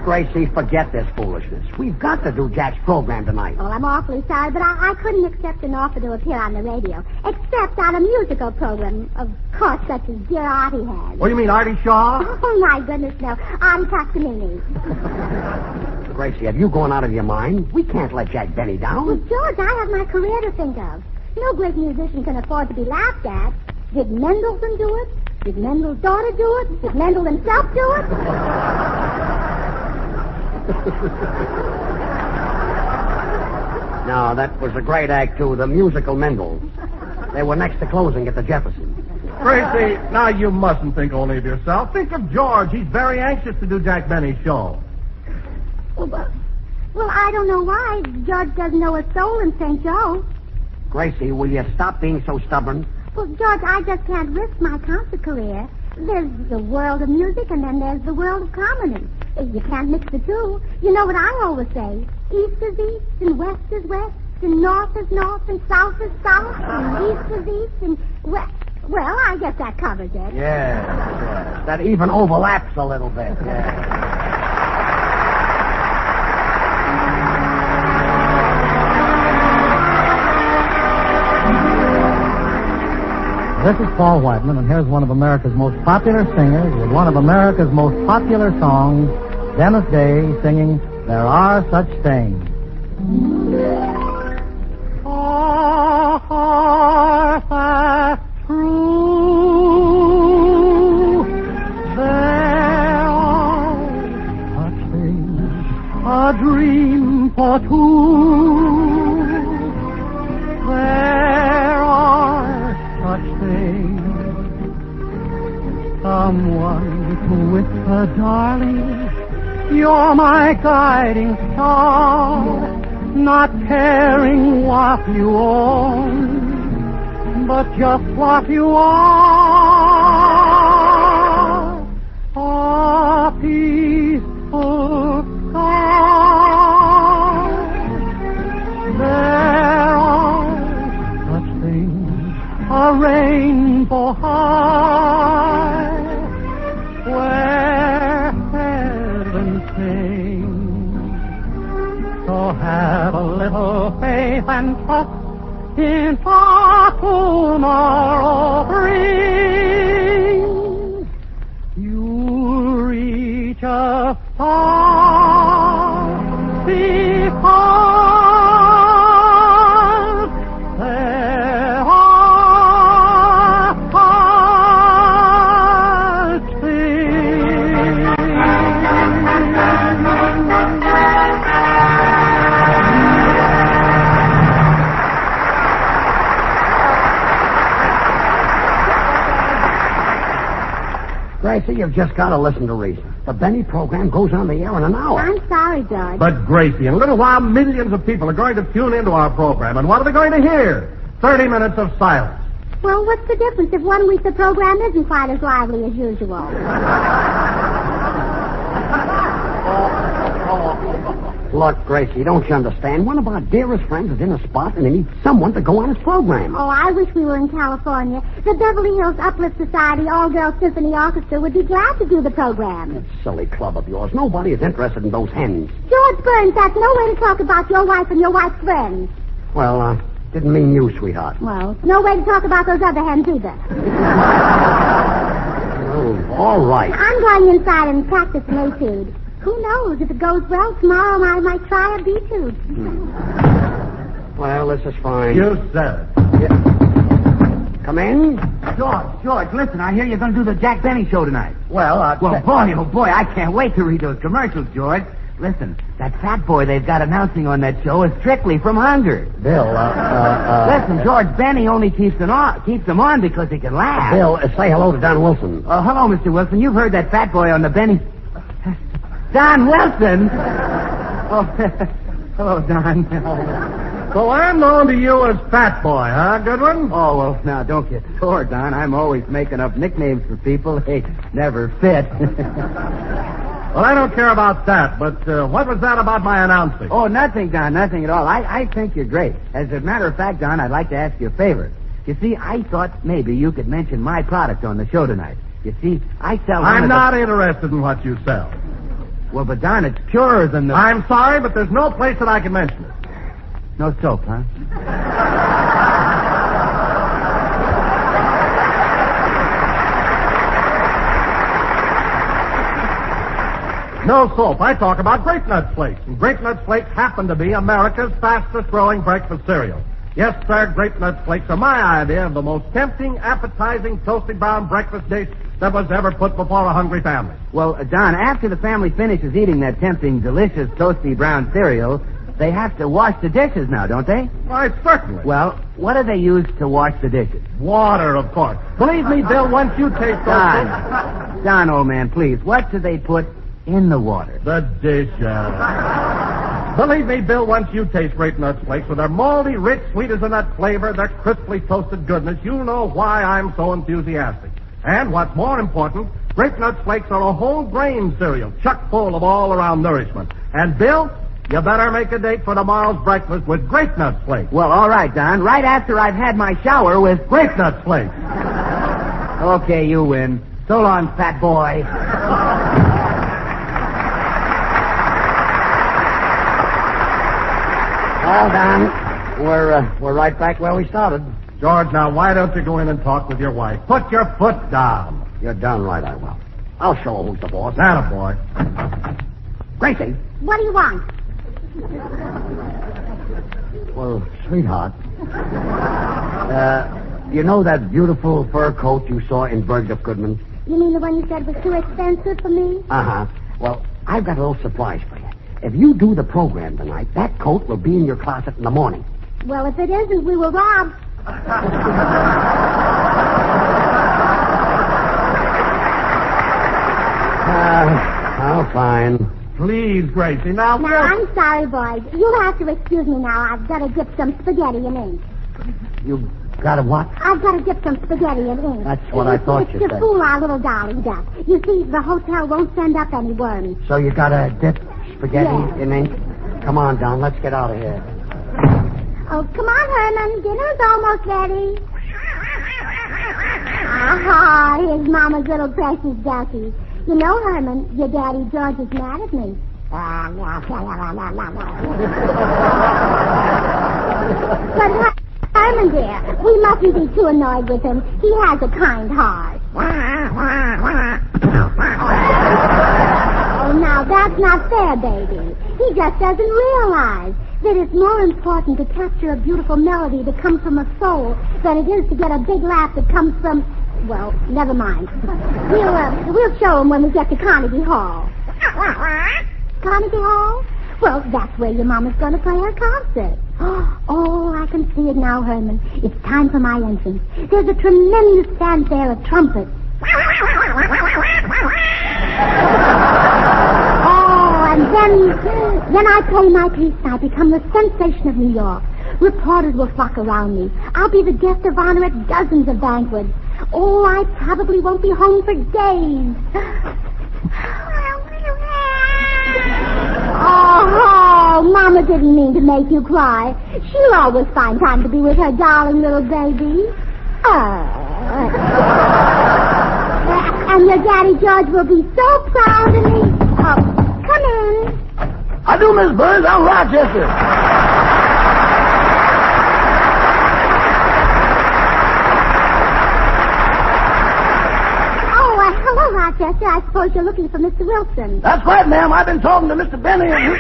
Speaker 13: Gracie, forget this foolishness. We've got to do Jack's program tonight.
Speaker 14: Well, I'm awfully sorry, but I couldn't accept an offer to appear on the radio, except on a musical program, of course, such as Dear Artie has.
Speaker 12: What do you mean, Artie Shaw?
Speaker 14: Oh, my goodness, no. Artie Toscanini.
Speaker 13: Gracie, have you gone out of your mind? We can't let Jack Benny down.
Speaker 14: Well, George, I have my career to think of. No great musician can afford to be laughed at. Did Mendelssohn do it? Did Mendel's daughter do it? Did Mendel himself do it?
Speaker 13: No, that was a great act, too. The musical Mendel. They were next to closing at the Jefferson.
Speaker 12: Gracie, now you mustn't think only of yourself. Think of George. He's very anxious to do Jack Benny's show.
Speaker 14: Well, I don't know why. George doesn't know a soul in St. Joe.
Speaker 13: Gracie, will you stop being so stubborn?
Speaker 14: Well, George, I just can't risk my concert career. There's the world of music, and then there's the world of comedy. You can't mix the two. You know what I always say. East is east, and west is west, and north is north, and south is south, and east is east, and west. Well, I guess that covers it.
Speaker 13: Yes. That even overlaps a little bit. Yeah.
Speaker 15: This is Paul Whiteman, and here's one of America's most popular singers with one of America's most popular songs, Dennis Day singing There Are Such Things. Are that true? There are such things, a dream for two. There are such things, someone to whisper, darling, you're my guiding star, not caring what you own, but just what you are, a peaceful star. There are such things, a rainbow high, where heaven sings. So have a little faith and trust in what tomorrow brings. You'll reach a far because there are such things.
Speaker 13: Gracie, you've just got to listen to reason. The Benny program goes on the air in an hour.
Speaker 14: I'm sorry, George.
Speaker 12: But, Gracie, in a little while, millions of people are going to tune into our program. And what are they going to hear? 30 minutes of silence.
Speaker 14: Well, what's the difference if 1 week the program isn't quite as lively as usual?
Speaker 13: Look, Gracie, don't you understand? One of our dearest friends is in a spot and they need someone to go on his program.
Speaker 14: Oh, I wish we were in California. The Beverly Hills Uplift Society All-Girl Symphony Orchestra would be glad to do the program.
Speaker 13: That silly club of yours. Nobody is interested in those hens.
Speaker 14: George, Burns, that's no way to talk about your wife and your wife's friends.
Speaker 13: Well, didn't mean you, sweetheart.
Speaker 14: Well, it's no way to talk about those other hens either.
Speaker 13: Oh, all right.
Speaker 14: I'm going inside and practice an etude. Who knows? If it goes well, tomorrow I might try a B-tude.
Speaker 13: Well, this is fine.
Speaker 12: You said it.
Speaker 13: Yeah. Come in.
Speaker 6: George, listen, I hear you're going to do the Jack Benny show tonight.
Speaker 13: Well,
Speaker 6: boy, I can't wait to read those commercials, George. Listen, that fat boy they've got announcing on that show is strictly from hunger.
Speaker 13: Bill,
Speaker 6: Listen, George Benny only keeps them on because he can laugh.
Speaker 13: Bill, say hello to Don Wilson.
Speaker 6: Oh, hello, Mr. Wilson. You've heard that fat boy on the Benny... Don Wilson? Oh, hello, Don.
Speaker 12: So I'm known to you as Fat Boy, huh, Goodwin?
Speaker 6: Oh, well, now, don't get sore, Don. I'm always making up nicknames for people. They never fit.
Speaker 12: Well, I don't care about that, but what was that about my announcing?
Speaker 6: Oh, nothing, Don, nothing at all. I think you're great. As a matter of fact, Don, I'd like to ask you a favor. You see, I thought maybe you could mention my product on the show tonight. You see, I sell...
Speaker 12: I'm not interested in what you sell.
Speaker 6: Well, but Don, it's purer than the...
Speaker 12: I'm sorry, but there's no place that I can mention it.
Speaker 6: No soap, huh?
Speaker 12: No soap. I talk about Grape Nuts Flakes. And Grape Nuts Flakes happen to be America's fastest-growing breakfast cereal. Yes, sir, Grape Nuts Flakes are my idea of the most tempting, appetizing, toasted brown breakfast dish that was ever put before a hungry family.
Speaker 6: Well, Don, after the family finishes eating that tempting, delicious, toasty brown cereal, they have to wash the dishes now, don't they?
Speaker 12: Why, certainly.
Speaker 6: Well, what do they use to wash the dishes?
Speaker 12: Water, of course. Believe me, Bill, once you taste those...
Speaker 6: Don, old man, please, what do they put in the water?
Speaker 12: The dishes. Believe me, Bill, once you taste Grape Nuts Flakes with their moldy, rich, sweet as a nut flavor, their crisply toasted goodness, you'll know why I'm so enthusiastic. And what's more important, Grape Nuts Flakes are a whole grain cereal, chock full of all-around nourishment. And, Bill, you better make a date for tomorrow's breakfast with Grape Nuts Flakes.
Speaker 6: Well, all right, Don. Right after I've had my shower with
Speaker 12: Grape Nuts Flakes.
Speaker 6: Okay, you win. So long, fat boy.
Speaker 13: Well, Don, we're right back where we started.
Speaker 12: George, now, why don't you go in and talk with your wife? Put your foot down.
Speaker 13: You're darn right I will. I'll show her who's the boss.
Speaker 12: That a boy.
Speaker 13: Gracie.
Speaker 14: What do you want?
Speaker 13: Well, sweetheart, you know that beautiful fur coat you saw in Bergdorf Goodman?
Speaker 14: You mean the one you said was too expensive for me?
Speaker 13: Uh-huh. Well, I've got a little surprise for you. If you do the program tonight, that coat will be in your closet in the morning.
Speaker 14: Well, if it isn't, we were robbed.
Speaker 13: Oh, fine.
Speaker 12: Please, Gracie, now...
Speaker 14: Now, I'm sorry, boys. You'll have to excuse me now. I've got to dip some spaghetti in ink.
Speaker 13: You got a what?
Speaker 14: I've got to dip some spaghetti in ink.
Speaker 13: That's what I thought you
Speaker 14: It's
Speaker 13: said.
Speaker 14: to fool our little darling duck. You see, the hotel won't send up any worms.
Speaker 13: So you got to dip spaghetti
Speaker 14: Yes.
Speaker 13: in ink? Come on, Don. Let's get out of here.
Speaker 14: Oh, come on, Herman. Dinner's almost ready. Aha, here's Mama's little precious ducky. You know, Herman, your daddy George is mad at me. But Herman, dear, we mustn't be too annoyed with him. He has a kind heart. Oh, now, that's not fair, baby. He just doesn't realize that it's more important to capture a beautiful melody that comes from a soul than it is to get a big laugh that comes from... Well, never mind. We'll show him when we get to Carnegie Hall. Carnegie Hall? Well, that's where your mama's going to play her concert. Oh, I can see it now, Herman. It's time for my entrance. There's a tremendous fanfare of trumpets. And then I play my piece and I become the sensation of New York. Reporters will flock around me. I'll be the guest of honor at dozens of banquets. Oh, I probably won't be home for days. Oh, Mama didn't mean to make you cry. She'll always find time to be with her darling little baby. And your daddy George will be so proud of me. Oh, come in.
Speaker 16: do, Miss Burns. I'm Rochester.
Speaker 14: Hello, Rochester. I suppose you're looking for Mr. Wilson.
Speaker 16: That's right, ma'am. I've been talking to Mr. Benny and...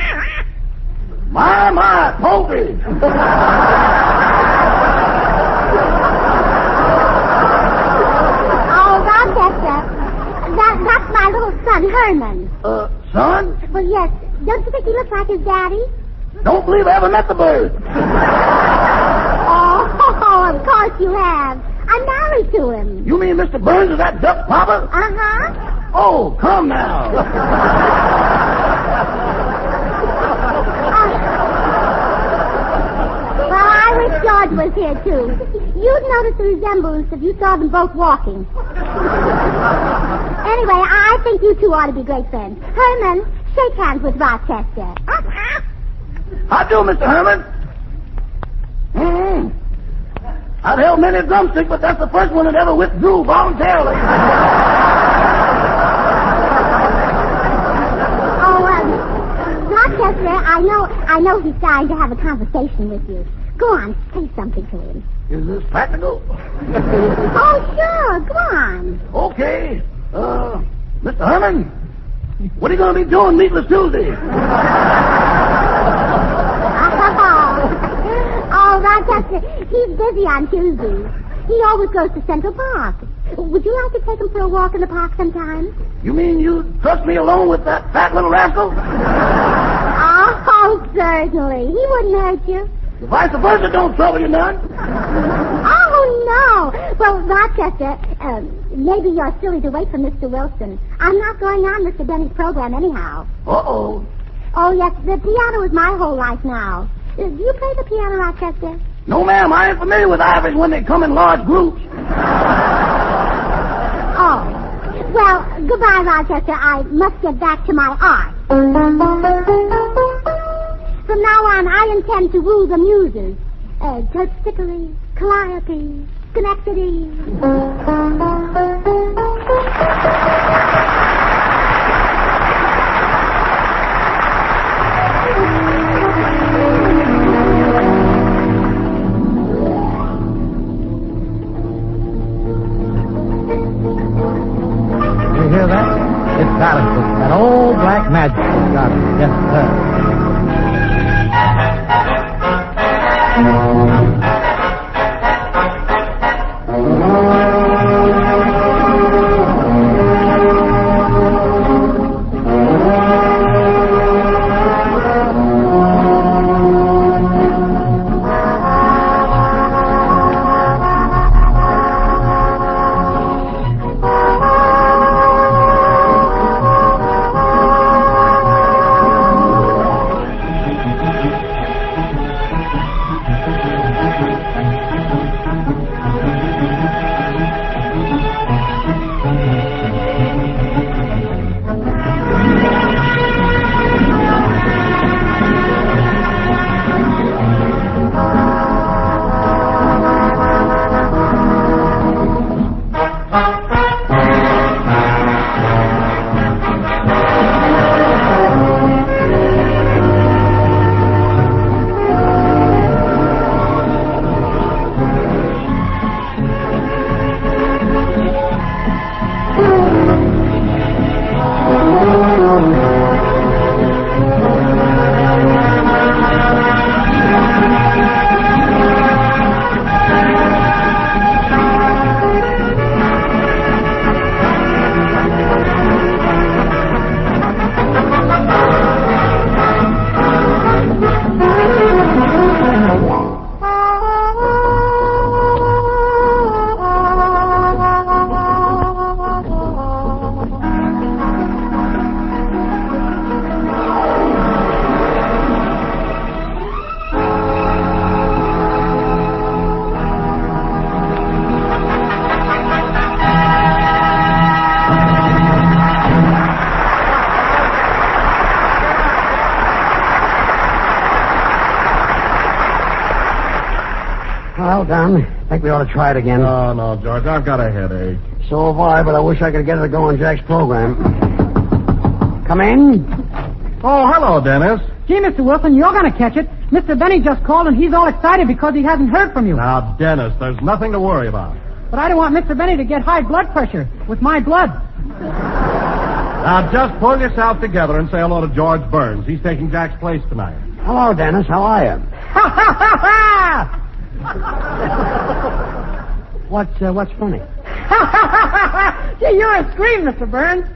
Speaker 16: My, poultry.
Speaker 14: Oh, Rochester. That's my little son, Herman.
Speaker 16: Son?
Speaker 14: Well, yes. Don't you think he looks like his daddy?
Speaker 16: Don't believe I ever met the bird.
Speaker 14: Oh, of course you have. I'm married to him.
Speaker 16: You mean Mr. Burns is that duck papa?
Speaker 14: Uh-huh.
Speaker 16: Oh, come now.
Speaker 14: Well, I wish George was here, too. You'd notice the resemblance if you saw them both walking. Anyway, I think you two ought to be great friends. Herman, shake hands with Rochester.
Speaker 16: How do, Mr. Herman? I've held many a drumstick, but that's the first one that ever withdrew voluntarily.
Speaker 14: Rochester, I know he's dying to have a conversation with you. Go on, say something to him.
Speaker 16: Is this practical?
Speaker 14: Oh, sure, go on.
Speaker 16: Okay. Mr. Herman, what are you going to be doing Meatless Tuesday?
Speaker 14: Oh, Rochester, he's busy on Tuesdays. He always goes to Central Park. Would you like to take him for a walk in the park sometime?
Speaker 16: You mean you trust me alone with that fat little rascal?
Speaker 14: Oh, certainly. He wouldn't hurt you.
Speaker 16: The vice versa don't trouble you none.
Speaker 14: Oh, no. Well, Rochester, maybe you're silly to wait for Mr. Wilson. I'm not going on Mr. Benny's program anyhow.
Speaker 16: Uh-oh.
Speaker 14: Oh, yes, the piano is my whole life now. Do you play the piano, Rochester?
Speaker 16: No, ma'am. I ain't familiar with ivories when they come in large groups.
Speaker 14: Oh. Well, goodbye, Rochester. I must get back to my art. From now on, I intend to rule the muses. Terpsichore, Calliope, Schenectady.
Speaker 15: You hear that? It's Alice, that old black magic. Got it. Yes, sir.
Speaker 13: Well, Don, I think we ought to try it again.
Speaker 12: No, George, I've got a headache.
Speaker 13: So have I, but I wish I could get it to go on Jack's program. Come in.
Speaker 12: Oh, hello, Dennis.
Speaker 17: Gee, Mr. Wilson, you're going to catch it. Mr. Benny just called, and he's all excited because he hasn't heard from you.
Speaker 12: Now, Dennis, there's nothing to worry about.
Speaker 17: But I don't want Mr. Benny to get high blood pressure with my blood.
Speaker 12: Now, just pull yourself together and say hello to George Burns. He's taking Jack's place tonight.
Speaker 13: Hello, Dennis. How are you? What's funny?
Speaker 17: Gee, you're a scream, Mr. Burns.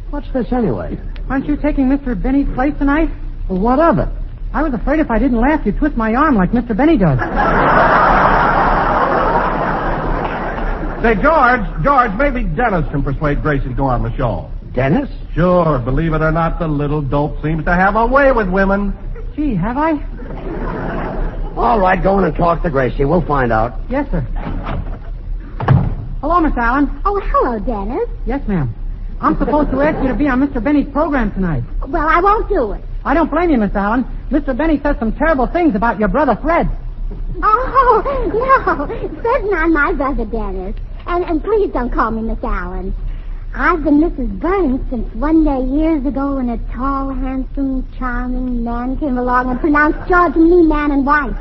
Speaker 13: What's this anyway?
Speaker 17: Aren't you taking Mr. Benny's place tonight?
Speaker 13: Well, what of it?
Speaker 17: I was afraid if I didn't laugh, you'd twist my arm like Mr. Benny does.
Speaker 12: Say, George, maybe Dennis can persuade Gracie to go on the show.
Speaker 13: Dennis?
Speaker 12: Sure. Believe it or not, the little dope seems to have a way with women.
Speaker 17: Gee, have I?
Speaker 13: All right, go in and talk to Gracie. We'll find out.
Speaker 17: Yes, sir. Hello, Miss Allen.
Speaker 14: Oh, hello, Dennis.
Speaker 17: Yes, ma'am. I'm supposed to ask you to be on Mr. Benny's program tonight.
Speaker 14: Well, I won't do it.
Speaker 17: I don't blame you, Miss Allen. Mr. Benny says some terrible things about your brother, Fred.
Speaker 14: Oh, no. Fred's not my brother, Dennis. And please don't call me Miss Allen. I've been Mrs. Burns since one day years ago when a tall, handsome, charming man came along and pronounced George and me man and wife.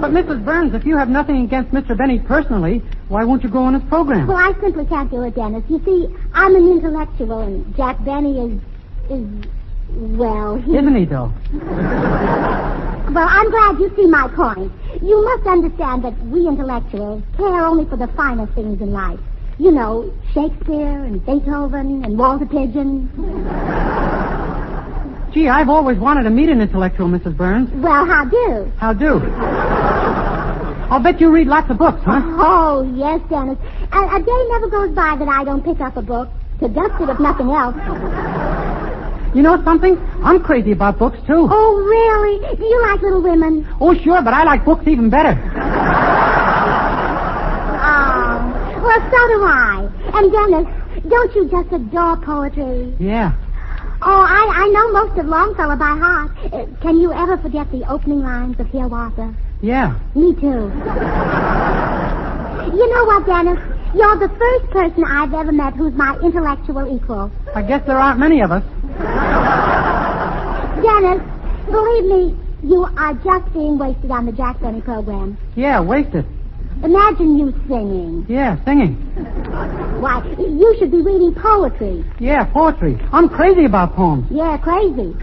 Speaker 17: But, Mrs. Burns, if you have nothing against Mr. Benny personally, why won't you go on his program?
Speaker 14: Well, I simply can't do it, Dennis. You see, I'm an intellectual, and Jack Benny well,
Speaker 17: Isn't he, though?
Speaker 14: Well, I'm glad you see my point. You must understand that we intellectuals care only for the finer things in life. You know, Shakespeare and Beethoven and Walter Pidgeon.
Speaker 17: Gee, I've always wanted to meet an intellectual, Mrs. Burns.
Speaker 14: Well, how do?
Speaker 17: How do? I'll bet you read lots of books, huh?
Speaker 14: Oh, yes, Dennis. A day never goes by that I don't pick up a book to dust it if nothing else.
Speaker 17: You know something? I'm crazy about books, too.
Speaker 14: Oh, really? Do you like Little Women?
Speaker 17: Oh, sure, but I like books even better.
Speaker 14: Well, so do I. And, Dennis, don't you just adore poetry?
Speaker 17: Yeah.
Speaker 14: Oh, I know most of Longfellow by heart. Can you ever forget the opening lines of Hiawatha?
Speaker 17: Yeah.
Speaker 14: Me too. You know what, Dennis? You're the first person I've ever met who's my intellectual equal.
Speaker 17: I guess there aren't many of us.
Speaker 14: Dennis, believe me, you are just being wasted on the Jack Benny program.
Speaker 17: Yeah, wasted.
Speaker 14: Imagine you singing.
Speaker 17: Yeah, singing.
Speaker 14: Why, you should be reading poetry.
Speaker 17: Yeah, poetry. I'm crazy about poems.
Speaker 14: Yeah, crazy.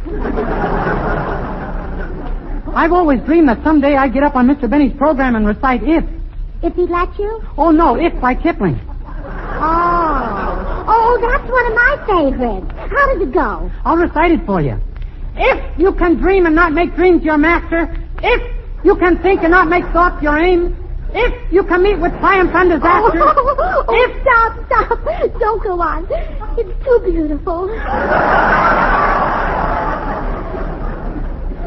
Speaker 17: I've always dreamed that someday I'd get up on Mr. Benny's program and recite If.
Speaker 14: If he'd let you?
Speaker 17: Oh, no, If by Kipling.
Speaker 14: Oh, that's one of my favorites. How does it go?
Speaker 17: I'll recite it for you. If you can dream and not make dreams your master, if you can think and not make thoughts your aim, if you can meet with triumph and disaster, if...
Speaker 14: Stop. Don't go on. It's too beautiful.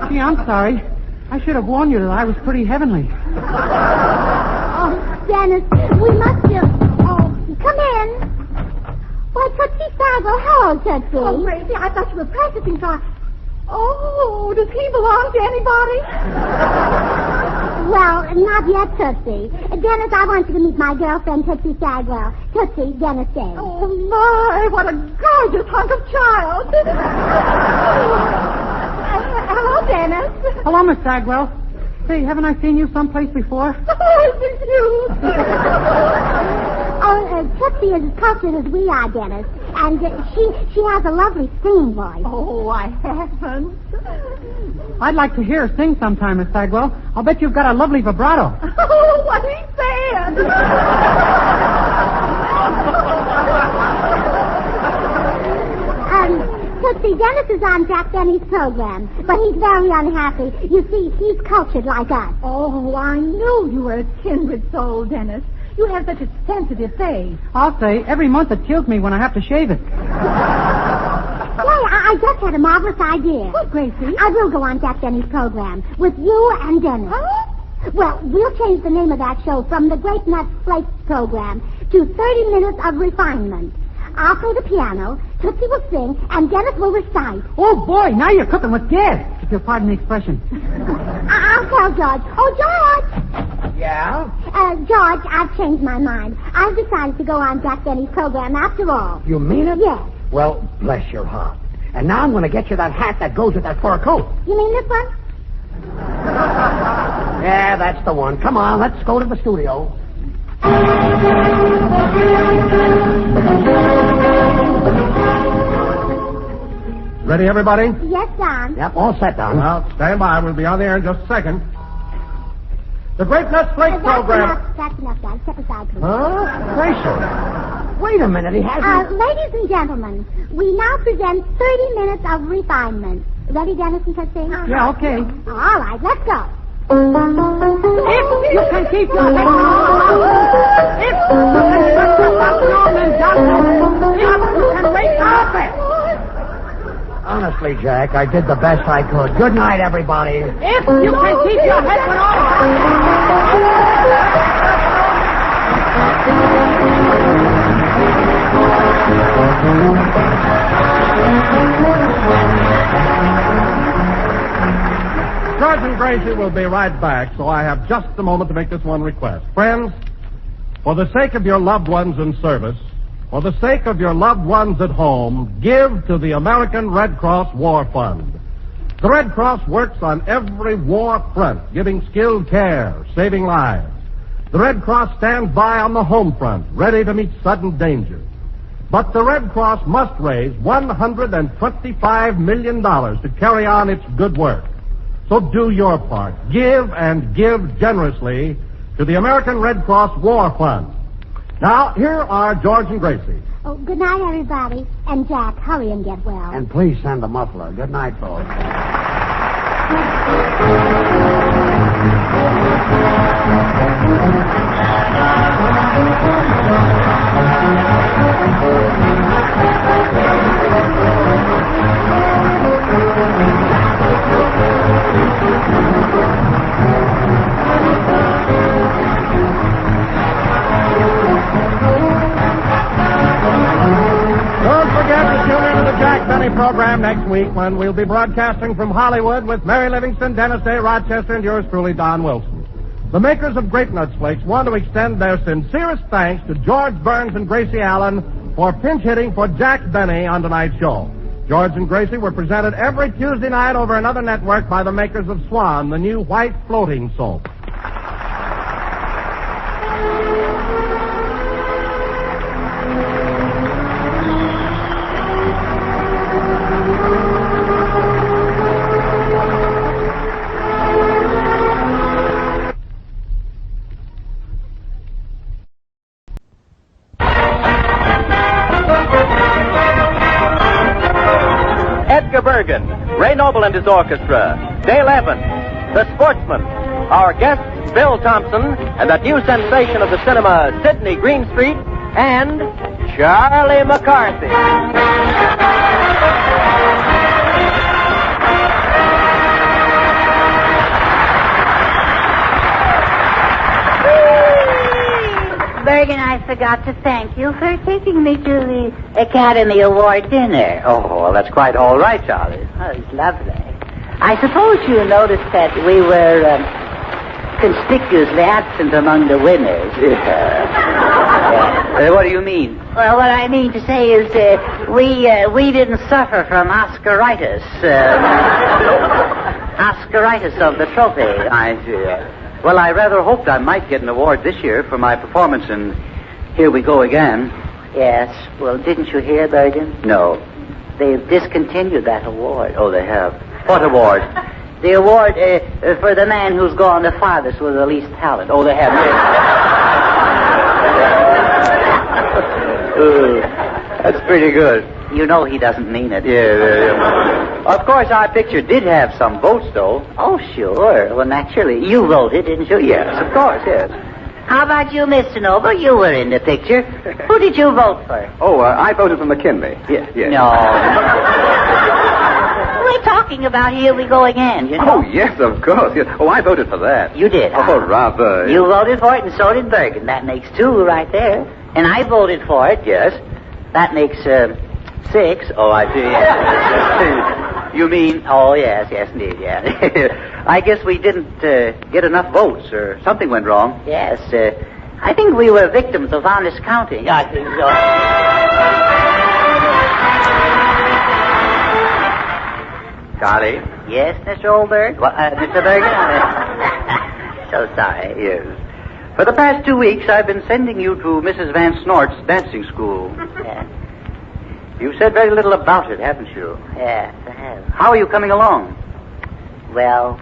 Speaker 17: Gee, I'm sorry. I should have warned you that I was pretty heavenly.
Speaker 14: Oh, Dennis, we must just... Oh, come in. Why, Tootsie Saddle. Hello, Tootsie.
Speaker 18: Oh, Gracie, I thought you were practicing for... Oh, does he belong to anybody?
Speaker 14: Well, not yet, Tootsie. Dennis, I want you to meet my girlfriend, Tootsie Sagwell. Tootsie, Dennis says.
Speaker 18: Oh, my, what a gorgeous hunk of child. Hello, Dennis.
Speaker 17: Hello, Miss Sagwell. Say, haven't I seen you someplace before?
Speaker 18: Oh, it's you.
Speaker 14: Tootsie is as cultured as we are, Dennis. And she has a lovely singing voice.
Speaker 18: Oh, I haven't.
Speaker 17: I'd like to hear her sing sometime, Miss Sagwell. I'll bet you've got a lovely vibrato.
Speaker 18: Oh, what he said.
Speaker 14: Tootsie, Dennis is on Jack Benny's program, but he's very unhappy. You see, he's cultured like us.
Speaker 18: Oh, I knew you were a kindred soul, Dennis. You have such a sensitive face.
Speaker 17: I'll say, every month it kills me when I have to shave it.
Speaker 14: Say, I just had a marvelous idea.
Speaker 18: What, Gracie?
Speaker 14: I will go on Jack Benny's program with you and Dennis.
Speaker 18: Huh?
Speaker 14: Well, we'll change the name of that show from the Great Nut Flakes program to 30 Minutes of Refinement. I'll play the piano, Tootsie will sing, and Dennis will recite.
Speaker 17: Oh, boy, now you're cooking with gas, if you'll pardon the expression.
Speaker 14: I'll tell George. Oh, George!
Speaker 13: Yeah?
Speaker 14: George, I've changed my mind. I've decided to go on Jack Benny's program after all.
Speaker 13: You mean it?
Speaker 14: Yes.
Speaker 13: Well, bless your heart. And now I'm going to get you that hat that goes with that fur coat.
Speaker 14: You mean this one?
Speaker 13: Yeah, that's the one. Come on, let's go to the studio.
Speaker 12: Ready, everybody?
Speaker 14: Yes, Don.
Speaker 13: Yep, all set, Don.
Speaker 12: Well, stand by. We'll be on the air in just a second. The Great Nuts Flakes program.
Speaker 14: That's enough, Don. Step aside, please.
Speaker 12: Huh? Gracious.
Speaker 13: Wait a minute, he hasn't...
Speaker 14: Ladies and gentlemen, we now present 30 minutes of refinement. Ready, Dennis and Tootsie?
Speaker 17: Yeah, okay.
Speaker 14: All right, let's go.
Speaker 17: If you can keep your head on, if you can shut your mouth and if you can wake up it.
Speaker 13: Honestly, Jack, I did the best I could. Good night, everybody.
Speaker 17: If you can keep your head on.
Speaker 12: George and Gracie will be right back, so I have just a moment to make this one request. Friends, for the sake of your loved ones in service, for the sake of your loved ones at home, give to the American Red Cross War Fund. The Red Cross works on every war front, giving skilled care, saving lives. The Red Cross stands by on the home front, ready to meet sudden danger. But the Red Cross must raise $125 million to carry on its good work. So do your part. Give and give generously to the American Red Cross War Fund. Now, here are George and Gracie.
Speaker 14: Oh, good night, everybody. And Jack, hurry and get well.
Speaker 13: And please send a muffler. Good night, folks.
Speaker 12: Program next week when we'll be broadcasting from Hollywood with Mary Livingston, Dennis Day, Rochester, and yours truly, Don Wilson. The makers of Great Nuts Flakes want to extend their sincerest thanks to George Burns and Gracie Allen for pinch hitting for Jack Benny on tonight's show. George and Gracie were presented every Tuesday night over another network by the makers of Swan, the new white floating soap.
Speaker 19: Bergen, Ray Noble and his orchestra, Dale Evans, The Sportsman, our guests, Bill Thompson, and that new sensation of the cinema, Sidney Greenstreet, and Charlie McCarthy.
Speaker 20: Bergen, I forgot to thank you for taking me to the Academy Award dinner.
Speaker 19: Oh, well, that's quite all right, Charlie.
Speaker 20: Oh, it's lovely. I suppose you noticed that we were conspicuously absent among the winners.
Speaker 19: Yeah. What do you mean?
Speaker 20: Well, what I mean to say is we didn't suffer from Oscaritis. Oscaritis of the trophy.
Speaker 19: I see. Well, I rather hoped I might get an award this year for my performance in Here We Go Again.
Speaker 20: Yes. Well, didn't you hear, Bergen?
Speaker 19: No.
Speaker 20: They've discontinued that award.
Speaker 19: Oh, they have. What award?
Speaker 20: The award for the man who's gone the farthest with the least talent.
Speaker 19: Oh, they have. That's pretty good.
Speaker 20: You know he doesn't mean it.
Speaker 19: Yeah. Of course, our picture did have some votes, though.
Speaker 20: Oh, sure. Well, naturally. You voted, didn't you?
Speaker 19: Yes, of course, yes.
Speaker 20: How about you, Mr. Noble? You were in the picture. Who did you vote for?
Speaker 19: Oh, I voted for McKinley. Yes.
Speaker 20: No. We're talking about Here We Go Again, you know.
Speaker 19: Oh, yes, of course. Yes. Oh, I voted for that.
Speaker 20: You did, huh?
Speaker 19: Oh, rather.
Speaker 20: You voted for it, and so did Bergen. That makes 2 right there. And I voted for it.
Speaker 19: Yes.
Speaker 20: That makes 6.
Speaker 19: Oh, I see.
Speaker 21: You mean? Oh, yes, indeed, yeah. I guess we didn't get enough votes, or something went wrong.
Speaker 20: Yes, I think we were victims of honest counting.
Speaker 21: I think so. Charlie?
Speaker 20: Yes, Mr. Oldberg?
Speaker 21: What, Mr. Bergen?
Speaker 20: So sorry.
Speaker 21: Yes. For the past 2 weeks, I've been sending you to Mrs. Van Snort's dancing school.
Speaker 20: Yeah.
Speaker 21: You've said very little about it, haven't you?
Speaker 20: Yes, I have.
Speaker 21: How are you coming along?
Speaker 20: Well...